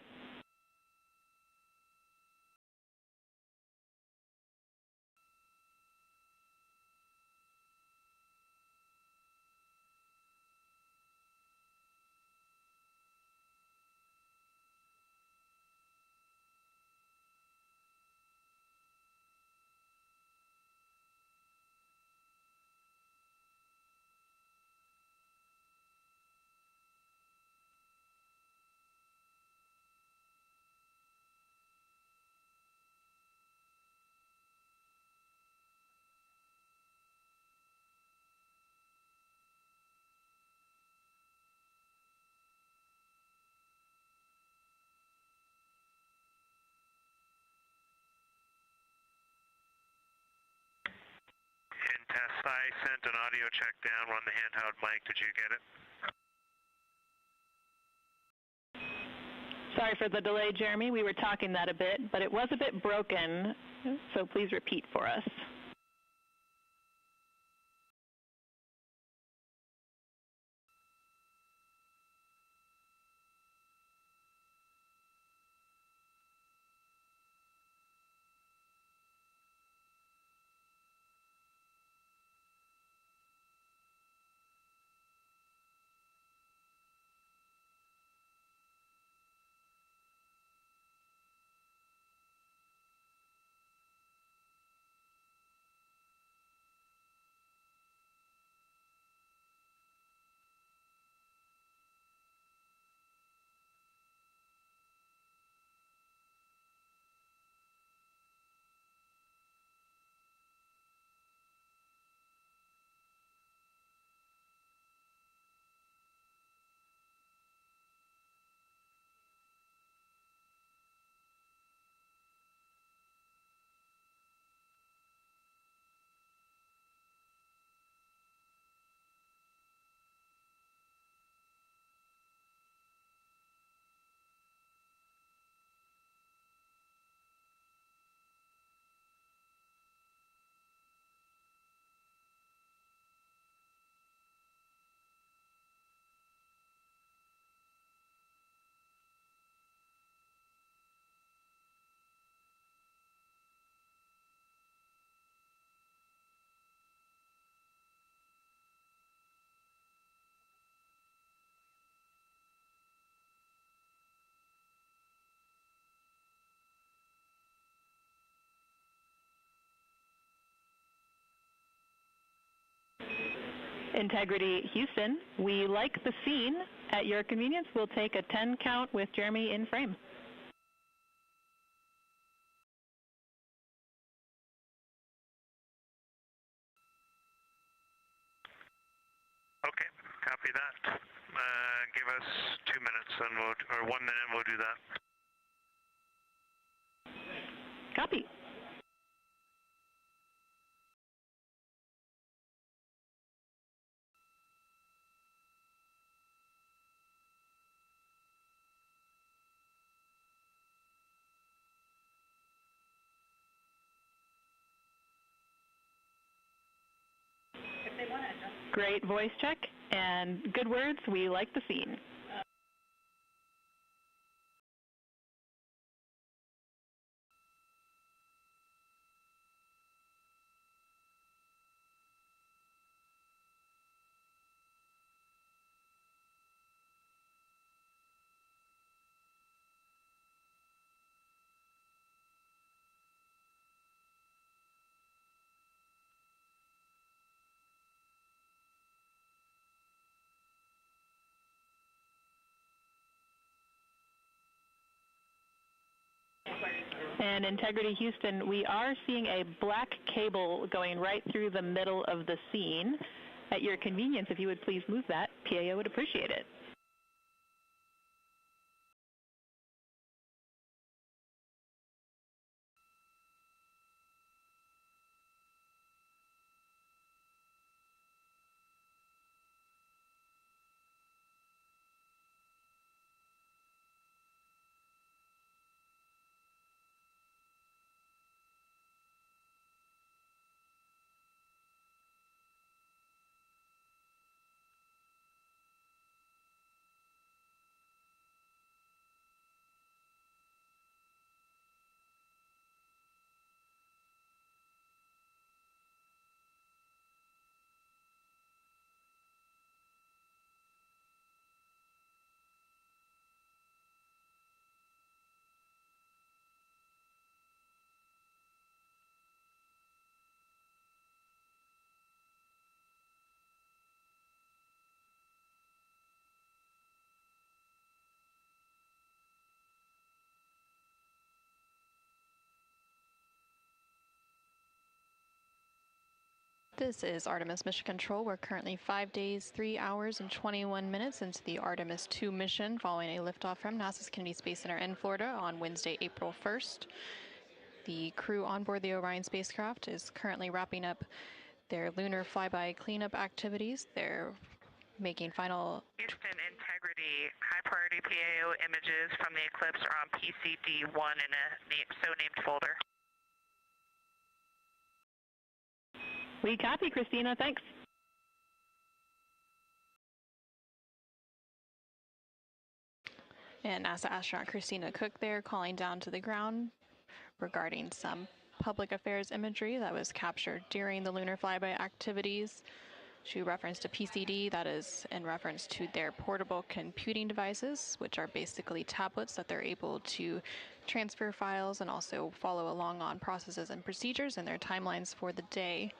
In test, I sent an audio check down on the handheld mic. Did you get it? Sorry for the delay, Jeremy. We were talking that a bit, but it was a bit broken, so please repeat for us. Integrity Houston, we like the scene. At your convenience, we'll take a 10 count with Jeremy in frame. Okay, copy that. Give us 2 minutes and or 1 minute and we'll do that. Copy. Great voice check and good words. We like the scene. And Integrity Houston, we are seeing a black cable going right through the middle of the scene. At your convenience, if you would please move that, PAO would appreciate it. This is Artemis Mission Control. We're currently 5 days, 3 hours, and 21 minutes into the Artemis II mission following a liftoff from NASA's Kennedy Space Center in Florida on Wednesday, April 1st. The crew on board the Orion spacecraft is currently wrapping up their lunar flyby cleanup activities. They're making final... Houston Integrity, high priority PAO images from the eclipse are on PCD-1 in a so-named folder. We copy, Christina. Thanks. And NASA astronaut Christina Koch there calling down to the ground regarding some public affairs imagery that was captured during the lunar flyby activities. She referenced a PCD, that is in reference to their portable computing devices, which are basically tablets that they're able to transfer files and also follow along on processes and procedures and their timelines for the day.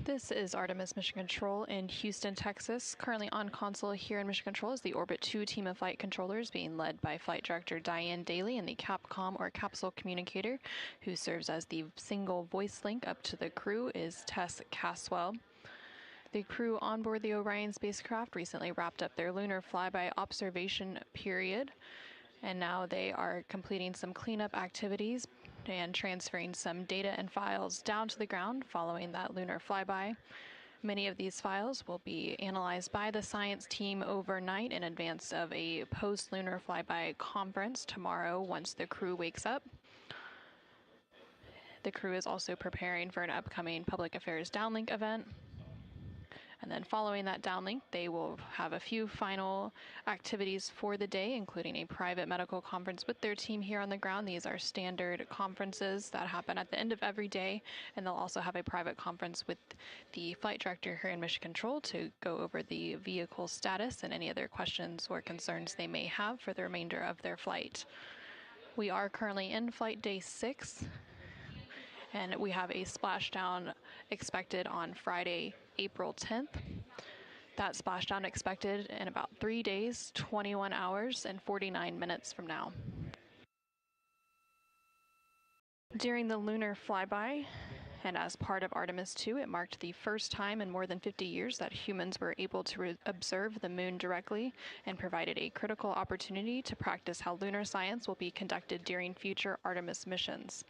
This is Artemis Mission Control in Houston, Texas. Currently on console here in Mission Control is the Orbit 2 team of flight controllers being led by Flight Director Diane Daly and the Capcom or capsule communicator who serves as the single voice link up to the crew is Tess Caswell. The crew on board the Orion spacecraft recently wrapped up their lunar flyby observation period, and now they are completing some cleanup activities and transferring some data and files down to the ground following that lunar flyby. Many of these files will be analyzed by the science team overnight in advance of a post-lunar flyby conference tomorrow once the crew wakes up. The crew is also preparing for an upcoming public affairs downlink event. And then following that downlink, they will have a few final activities for the day, including a private medical conference with their team here on the ground. These are standard conferences that happen at the end of every day, and they'll also have a private conference with the flight director here in Mission Control to go over the vehicle status and any other questions or concerns they may have for the remainder of their flight. We are currently in flight day 6, and we have a splashdown expected on Friday, April 10th. That splashdown expected in about 3 days, 21 hours, and 49 minutes from now. During the lunar flyby, and as part of Artemis II, it marked the first time in more than 50 years that humans were able to observe the moon directly and provided a critical opportunity to practice how lunar science will be conducted during future Artemis missions.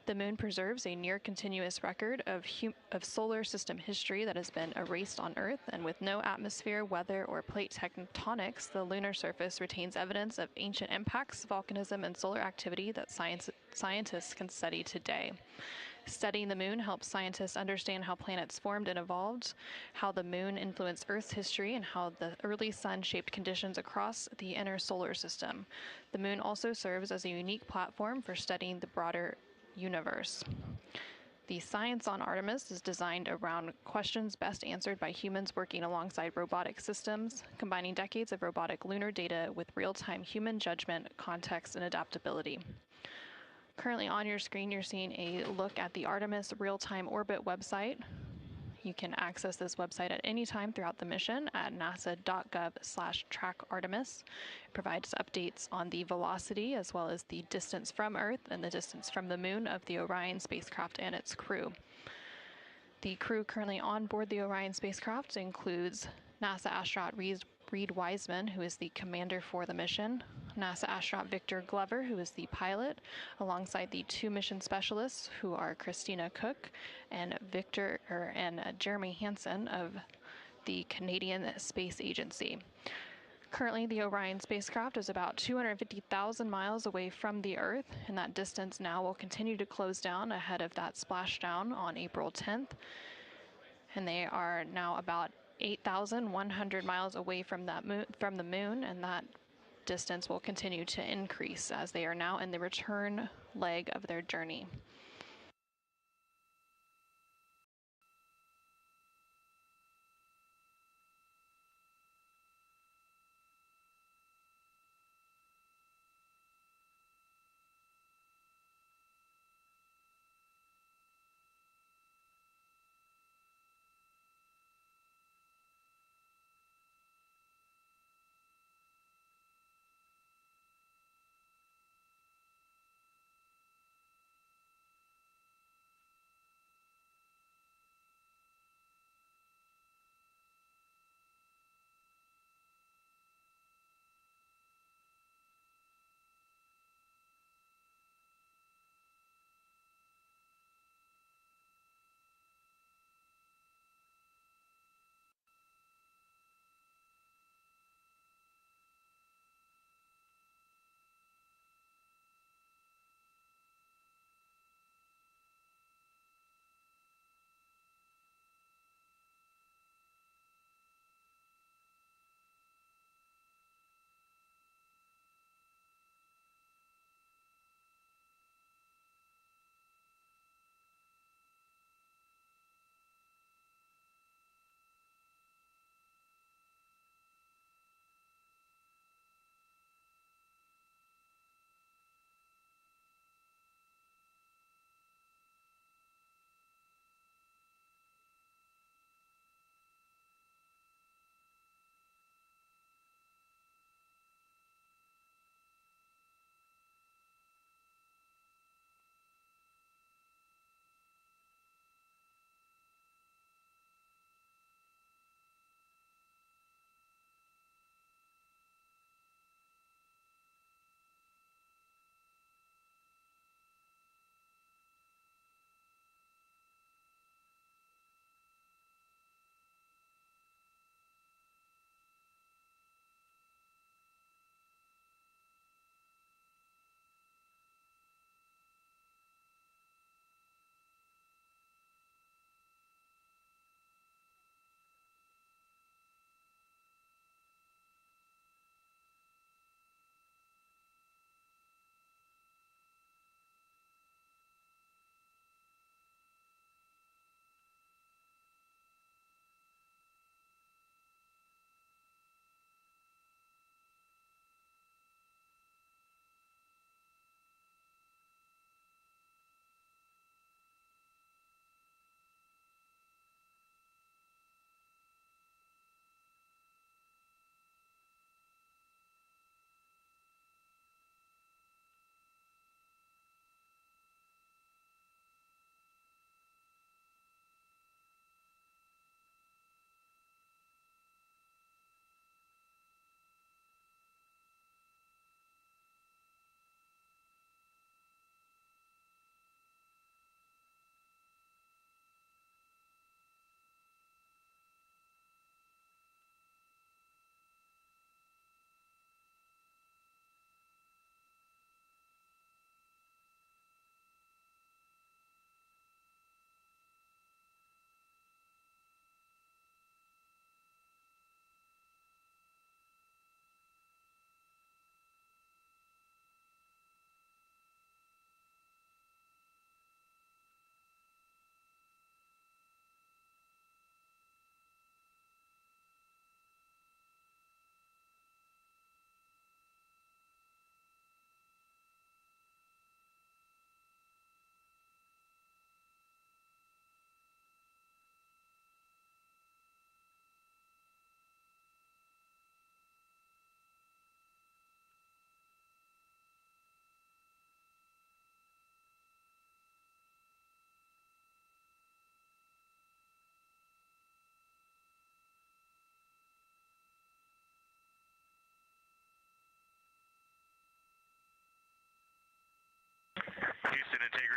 The moon preserves a near-continuous record of solar system history that has been erased on Earth, and with no atmosphere, weather, or plate tectonics, the lunar surface retains evidence of ancient impacts, volcanism, and solar activity that scientists can study today. Studying the moon helps scientists understand how planets formed and evolved, how the moon influenced Earth's history, and how the early sun shaped conditions across the inner solar system. The moon also serves as a unique platform for studying the broader universe. The science on Artemis is designed around questions best answered by humans working alongside robotic systems, combining decades of robotic lunar data with real-time human judgment, context, and adaptability. Currently on your screen, you're seeing a look at the Artemis Real-Time Orbit website. You can access this website at any time throughout the mission at nasa.gov/trackartemis. It provides updates on the velocity as well as the distance from Earth and the distance from the moon of the Orion spacecraft and its crew. The crew currently on board the Orion spacecraft includes NASA astronaut Reid Wiseman, who is the commander for the mission, NASA astronaut Victor Glover, who is the pilot, alongside the 2 mission specialists, who are Christina Koch and Jeremy Hansen of the Canadian Space Agency. Currently, the Orion spacecraft is about 250,000 miles away from the Earth, and that distance now will continue to close down ahead of that splashdown on April 10th. And they are now about 8,100 miles away from the moon, and that distance will continue to increase as they are now in the return leg of their journey.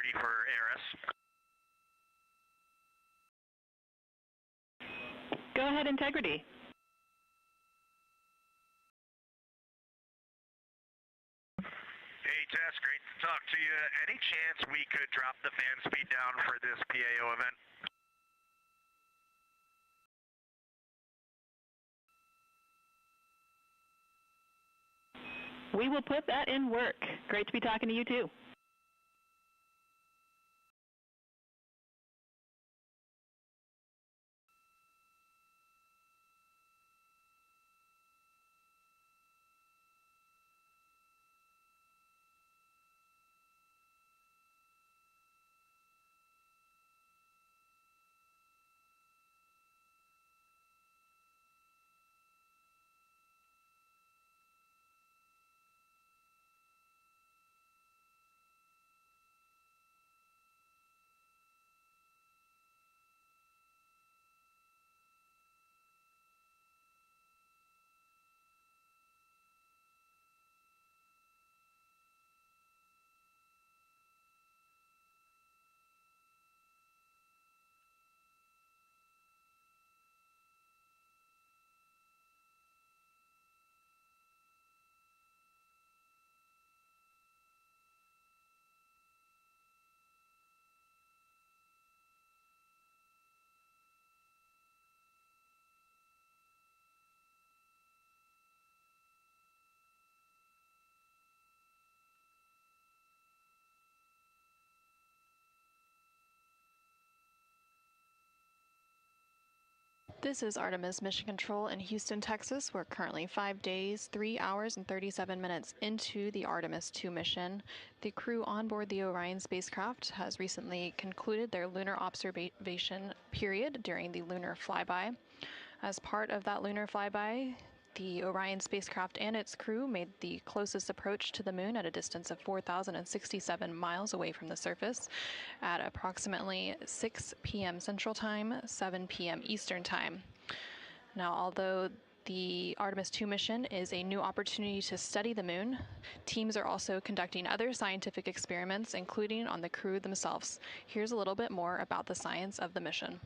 ready for ARS. Go ahead, Integrity. Hey, Tess, great to talk to you. Any chance we could drop the fan speed down for this PAO event? We will put that in work. Great to be talking to you, too. This is Artemis Mission Control in Houston, Texas. We're currently 5 days, 3 hours, and 37 minutes into the Artemis II mission. The crew on board the Orion spacecraft has recently concluded their lunar observation period during the lunar flyby. As part of that lunar flyby, the Orion spacecraft and its crew made the closest approach to the moon at a distance of 4,067 miles away from the surface at approximately 6 p.m. Central Time, 7 p.m. Eastern Time. Now, although the Artemis II mission is a new opportunity to study the moon, teams are also conducting other scientific experiments, including on the crew themselves. Here's a little bit more about the science of the mission.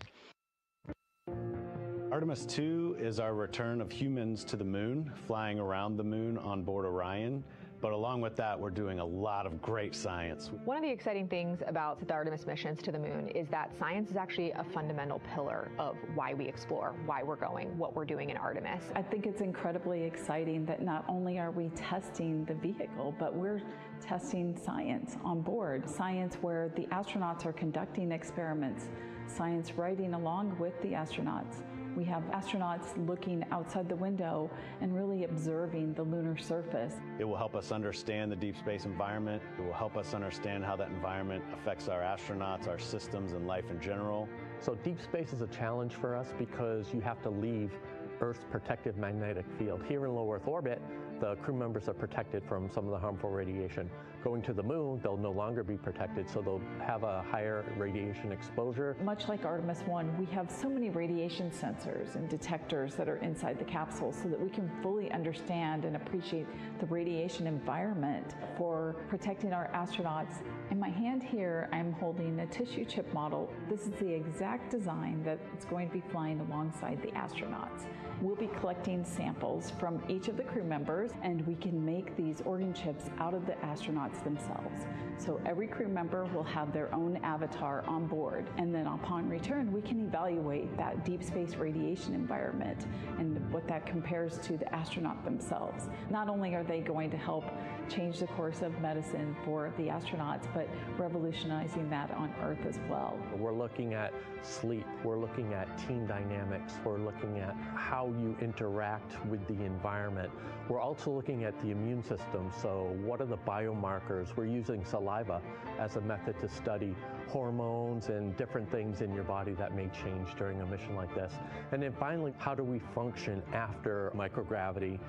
Artemis II is our return of humans to the moon, flying around the moon on board Orion. But along with that, we're doing a lot of great science. One of the exciting things about the Artemis missions to the moon is that science is actually a fundamental pillar of why we explore, why we're going, what we're doing in Artemis. I think it's incredibly exciting that not only are we testing the vehicle, but we're testing science on board. Science where the astronauts are conducting experiments, science riding along with the astronauts. We have astronauts looking outside the window and really observing the lunar surface. It will help us understand the deep space environment. It will help us understand how that environment affects our astronauts, our systems, and life in general. So deep space is a challenge for us because you have to leave Earth's protective magnetic field. Here in low Earth orbit, the crew members are protected from some of the harmful radiation. Going to the moon, they'll no longer be protected, so they'll have a higher radiation exposure. Much like Artemis I, we have so many radiation sensors and detectors that are inside the capsule so that we can fully understand and appreciate the radiation environment for protecting our astronauts. In my hand here, I'm holding a tissue chip model. This is the exact design that's going to be flying alongside the astronauts. We'll be collecting samples from each of the crew members, and we can make these organ chips out of the astronauts themselves. So every crew member will have their own avatar on board, and then upon return, we can evaluate that deep space radiation environment and what that compares to the astronaut themselves. Not only are they going to help change the course of medicine for the astronauts, but revolutionizing that on Earth as well. We're looking at sleep, we're looking at team dynamics, we're looking at how you interact with the environment. We're also looking at the immune system, so what are the biomarkers? We're using saliva as a method to study hormones and different things in your body that may change during a mission like this. And then finally, how do we function after microgravity,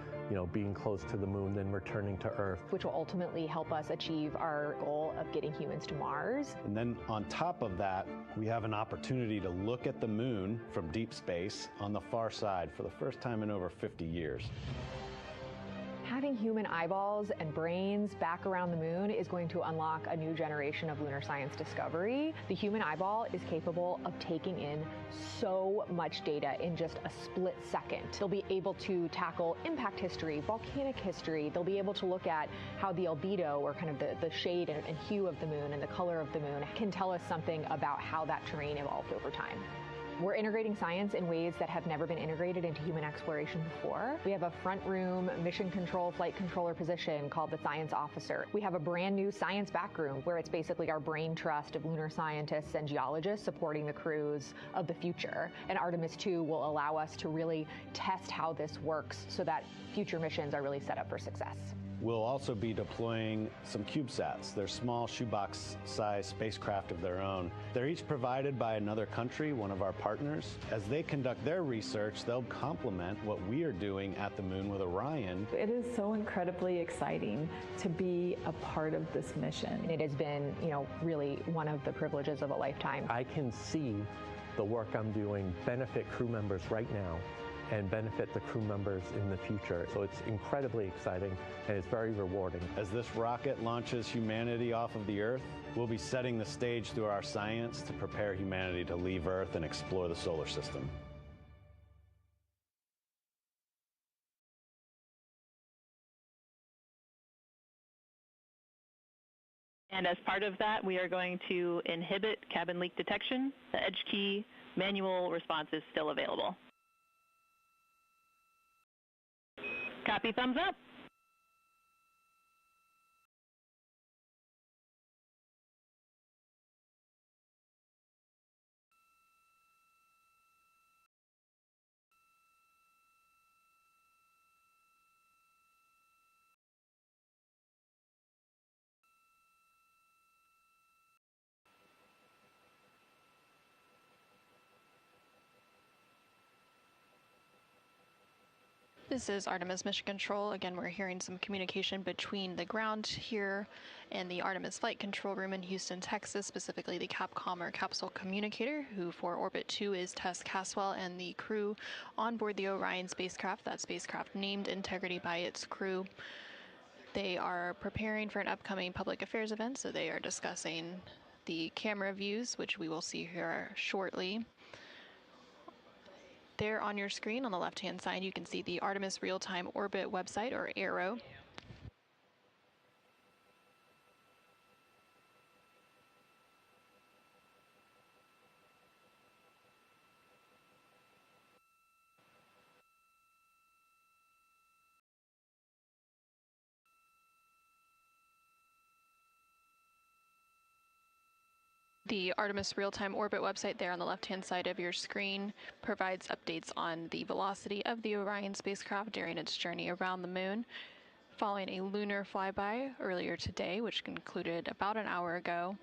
being close to the moon, then returning to Earth? Which will ultimately help us achieve our goal of getting humans to Mars. And then on top of that, we have an opportunity to look at the moon from deep space on the far side for the first time in over 50 years. Having human eyeballs and brains back around the moon is going to unlock a new generation of lunar science discovery. The human eyeball is capable of taking in so much data in just a split second. They'll be able to tackle impact history, volcanic history. They'll be able to look at how the albedo, or kind of the shade and hue of the moon and the color of the moon, can tell us something about how that terrain evolved over time. We're integrating science in ways that have never been integrated into human exploration before. We have a front room mission control flight controller position called the Science Officer. We have a brand new science back room where it's basically our brain trust of lunar scientists and geologists supporting the crews of the future. And Artemis II will allow us to really test how this works so that future missions are really set up for success. We'll also be deploying some CubeSats. They're small shoebox-sized spacecraft of their own. They're each provided by another country, one of our partners. As they conduct their research, they'll complement what we are doing at the moon with Orion. It is so incredibly exciting to be a part of this mission. It has been, really one of the privileges of a lifetime. I can see the work I'm doing benefit crew members right now and benefit the crew members in the future. So it's incredibly exciting and it's very rewarding. As this rocket launches humanity off of the Earth, we'll be setting the stage through our science to prepare humanity to leave Earth and explore the solar system. And as part of that, we are going to inhibit cabin leak detection. The edge key manual response is still available. Copy, thumbs up. This is Artemis Mission Control. Again, we're hearing some communication between the ground here and the Artemis Flight Control Room in Houston, Texas, specifically the Capcom or Capsule Communicator, who for Orbit 2 is Tess Caswell, and the crew on board the Orion spacecraft, that spacecraft named Integrity by its crew. They are preparing for an upcoming public affairs event, so they are discussing the camera views, which we will see here shortly. There on your screen on the left-hand side, you can see the Artemis Real-Time Orbit website, or ARO. The Artemis Real-Time Orbit website there on the left-hand side of your screen provides updates on the velocity of the Orion spacecraft during its journey around the moon. Following a lunar flyby earlier today, which concluded about an hour ago,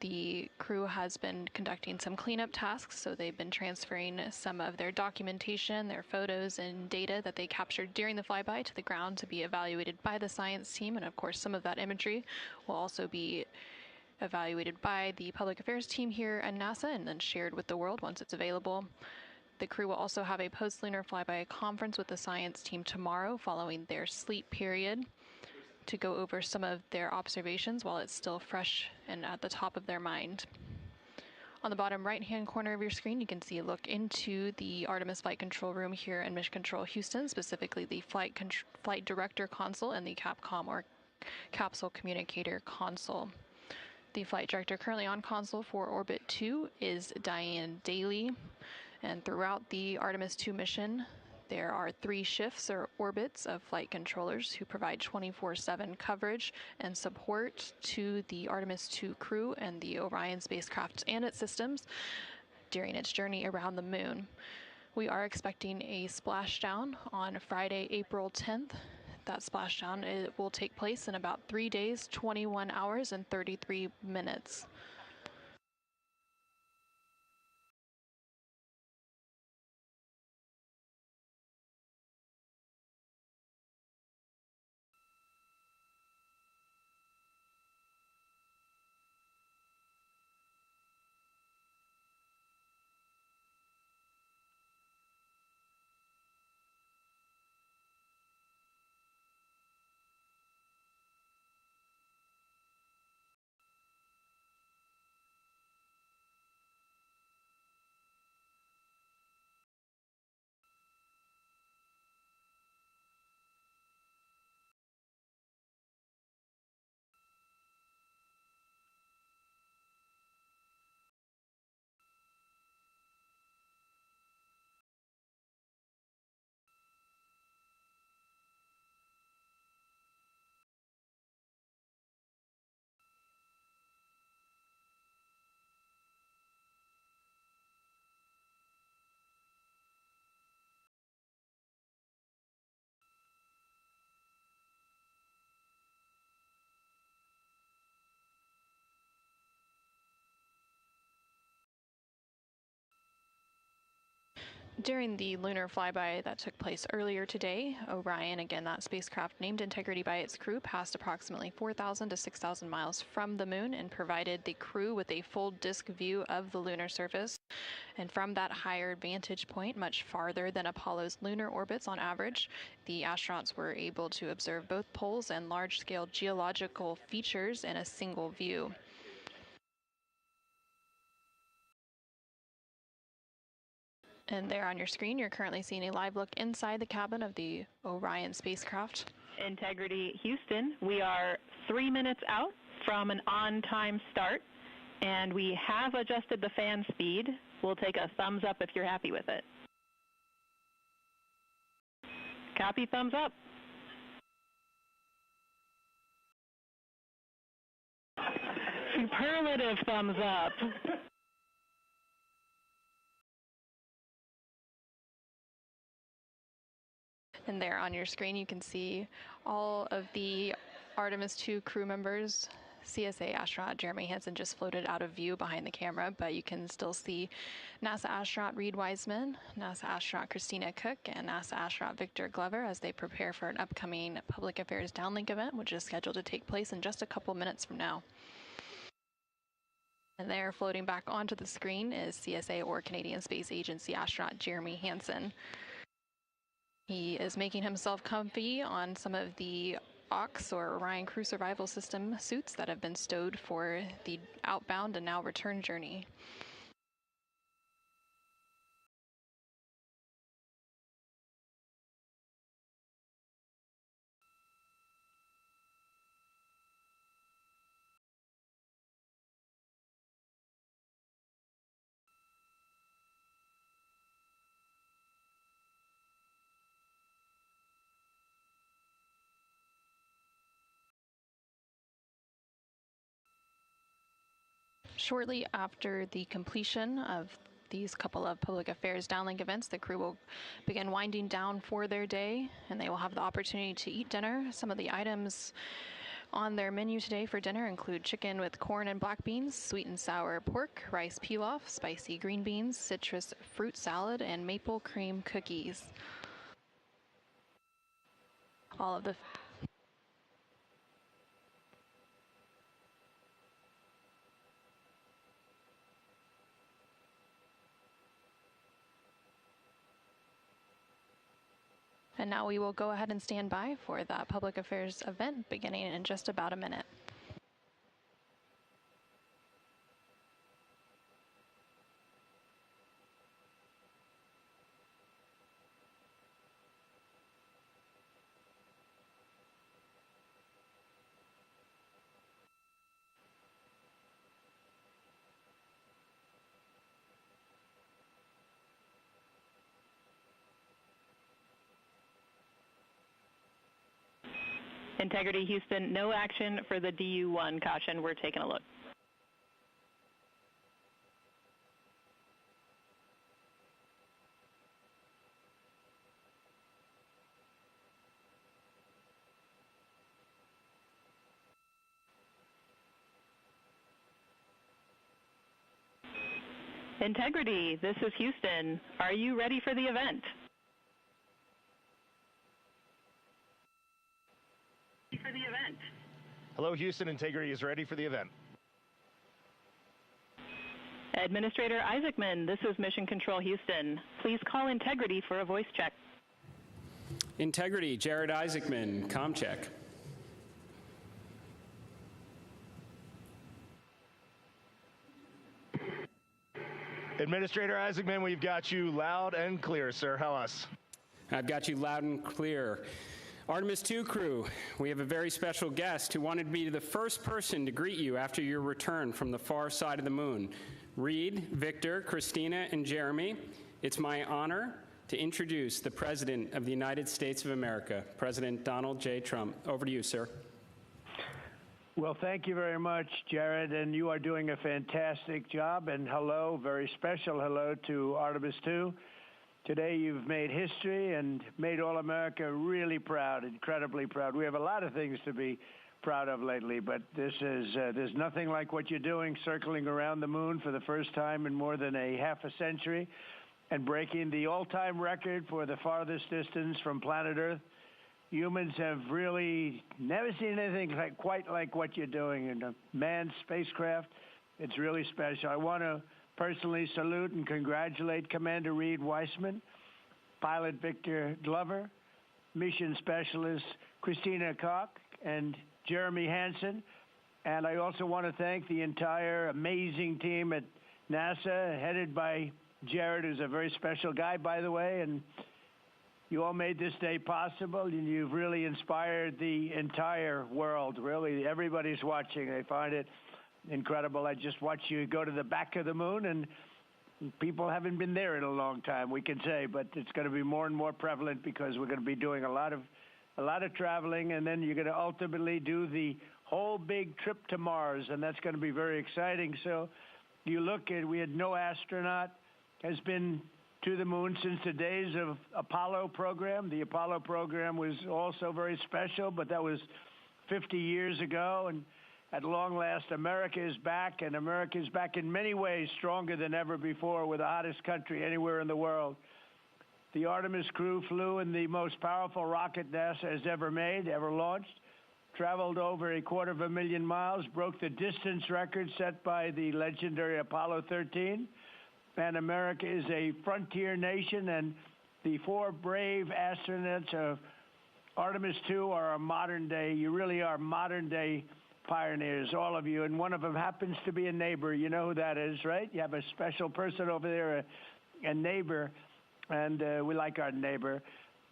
the crew has been conducting some cleanup tasks, so they've been transferring some of their documentation, their photos and data that they captured during the flyby to the ground to be evaluated by the science team, and of course some of that imagery will also be evaluated by the public affairs team here at NASA and then shared with the world once it's available. The crew will also have a post-lunar flyby conference with the science team tomorrow following their sleep period to go over some of their observations while it's still fresh and at the top of their mind. On the bottom right-hand corner of your screen, you can see a look into the Artemis Flight Control Room here in Mission Control Houston, specifically the Flight Director Console and the Capcom or Capsule Communicator Console. The flight director currently on console for Orbit 2 is Diane Daly, and throughout the Artemis II mission, there are 3 shifts or orbits of flight controllers who provide 24/7 coverage and support to the Artemis II crew and the Orion spacecraft and its systems during its journey around the moon. We are expecting a splashdown on Friday, April 10th. That splashdown will take place in about 3 days, 21 hours, and 33 minutes. During the lunar flyby that took place earlier today, Orion, again that spacecraft named Integrity by its crew, passed approximately 4,000 to 6,000 miles from the moon and provided the crew with a full disk view of the lunar surface. And from that higher vantage point, much farther than Apollo's lunar orbits on average, the astronauts were able to observe both poles and large-scale geological features in a single view. And there on your screen, you're currently seeing a live look inside the cabin of the Orion spacecraft. Integrity Houston, we are 3 minutes out from an on-time start, and we have adjusted the fan speed. We'll take a thumbs up if you're happy with it. Copy, thumbs up. Superlative thumbs up. And there on your screen, you can see all of the Artemis II crew members. CSA astronaut Jeremy Hansen just floated out of view behind the camera, but you can still see NASA astronaut Reid Wiseman, NASA astronaut Christina Koch, and NASA astronaut Victor Glover as they prepare for an upcoming public affairs downlink event, which is scheduled to take place in just a couple minutes from now. And there, floating back onto the screen, is CSA or Canadian Space Agency astronaut Jeremy Hansen. He is making himself comfy on some of the OX or Orion Crew Survival System suits that have been stowed for the outbound and now return journey. Shortly after the completion of these couple of public affairs downlink events, the crew will begin winding down for their day, and they will have the opportunity to eat dinner. Some of the items on their menu today for dinner include chicken with corn and black beans, sweet and sour pork, rice pilaf, spicy green beans, citrus fruit salad, and maple cream cookies. All of the And now we will go ahead and stand by for that public affairs event beginning in just about a minute. Integrity Houston, no action for the DU-1. Caution, we're taking a look. Integrity, this is Houston. Are you ready for the event? Hello, Houston. Integrity is ready for the event. Administrator Isaacman, this is Mission Control Houston. Please call Integrity for a voice check. Integrity, Jared Isaacman, comm check. Administrator Isaacman, we've got you loud and clear, sir. How us? I've got you loud and clear. Artemis II crew, we have a very special guest who wanted to be the first person to greet you after your return from the far side of the moon. Reid, Victor, Christina, and Jeremy, it's my honor to introduce the President of the United States of America, President Donald J. Trump. Over to you, sir. Well, thank you very much, Jared, and you are doing a fantastic job. And hello, very special hello to Artemis II. Today you've made history and made all America really proud, incredibly proud. We have a lot of things to be proud of lately, but this is there's nothing like what you're doing, circling around the moon for the first time in more than a half a century. and breaking the all-time record for the farthest distance from planet Earth. Humans have really never seen anything quite like what you're doing in a manned spacecraft. It's really special. I want to personally salute and congratulate Commander Reid Wiseman, Pilot Victor Glover, Mission Specialist Christina Koch, and Jeremy Hansen. And I also want to thank the entire amazing team at NASA, headed by Jared, who's a very special guy, by the way, and you all made this day possible, and you've really inspired the entire world. Really, everybody's watching. They find it incredible. I just watched you go to the back of the moon, and people haven't been there in a long time, we can say, but it's going to be more and more prevalent because we're going to be doing a lot of traveling, and then you're going to ultimately do the whole big trip to Mars, and that's going to be very exciting. So you look at, we had no astronaut has been to the moon since the days of Apollo program. The Apollo program was also very special, but that was 50 years ago, and at long last, America is back, and America is back in many ways stronger than ever before. We're the hottest country anywhere in the world. The Artemis crew flew in the most powerful rocket NASA has ever made, ever launched, traveled over 250,000 miles, broke the distance record set by the legendary Apollo 13. And America is a frontier nation, and the 4 brave astronauts of Artemis II are a modern day, you really are modern day pioneers, all of you. And one of them happens to be a neighbor. You know who that is, right? You have a special person over there, a neighbor, and we like our neighbor.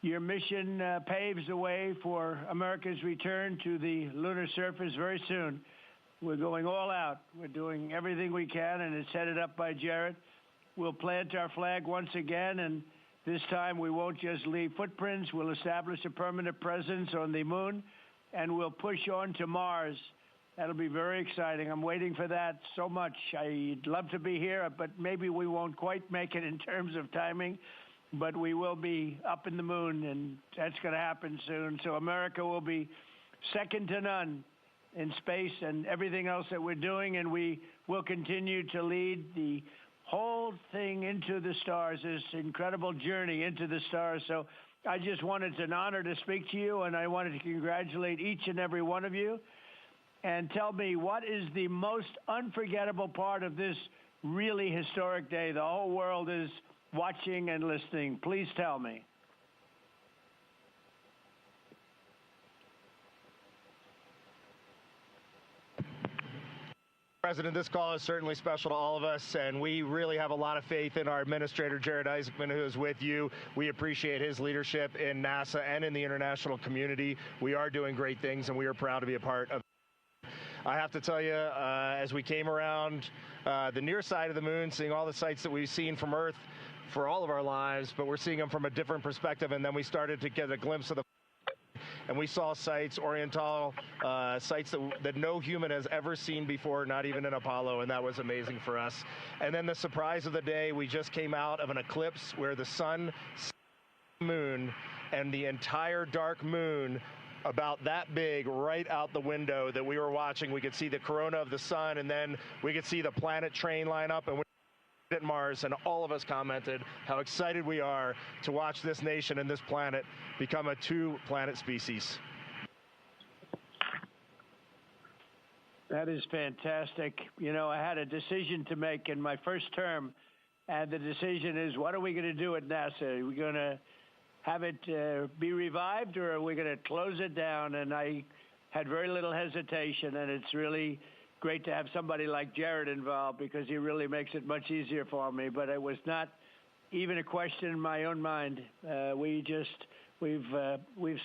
Your mission paves the way for America's return to the lunar surface very soon. We're going all out. We're doing everything we can, and it's headed up by Jared. We'll plant our flag once again, and this time we won't just leave footprints. We'll establish a permanent presence on the moon, and we'll push on to Mars. That'll be very exciting. I'm waiting for that so much. I'd love to be here, but maybe we won't quite make it in terms of timing, but we will be up in the moon, and that's going to happen soon. So America will be second to none in space and everything else that we're doing, and we will continue to lead the whole thing into the stars, this incredible journey into the stars. So I just wanted, it's an honor to speak to you, and I wanted to congratulate each and every one of you. And tell me, what is the most unforgettable part of this really historic day? The whole world is watching and listening. Please tell me. President, this call is certainly special to all of us, and we really have a lot of faith in our administrator, Reid Wiseman, who is with you. We appreciate his leadership in NASA and in the international community. We are doing great things, and we are proud to be a part of. I have to tell you, as we came around the near side of the moon, seeing all the sights that we've seen from Earth for all of our lives, but we're seeing them from a different perspective, and then we started to get a glimpse of the and we saw sites, Oriental sites that no human has ever seen before, not even in Apollo, and that was amazing for us. And then the surprise of the day, we just came out of an eclipse where the sun, moon, and the entire dark moon about that big right out the window that we were watching. We could see the corona of the sun, and then we could see the planet train line up, and we at Mars, and all of us commented how excited we are to watch this nation and this planet become a 2-planet species. That is fantastic. You know, I had a decision to make in my first term, and the decision is, what are we going to do at NASA? Are we going to have it be revived, or are we going to close it down? And I had very little hesitation, and it's really great to have somebody like Jared involved because he really makes it much easier for me. But it was not even a question in my own mind. We've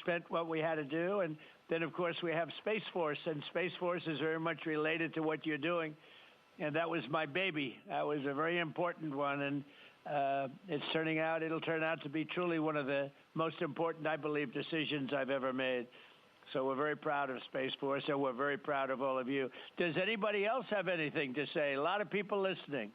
spent what we had to do, and then of course we have Space Force, and Space Force is very much related to what you're doing, and that was my baby. That was a very important one, and it'll turn out to be truly one of the most important, I believe, decisions I've ever made. So we're very proud of Space Force, and we're very proud of all of you. Does anybody else have anything to say? A lot of people listening.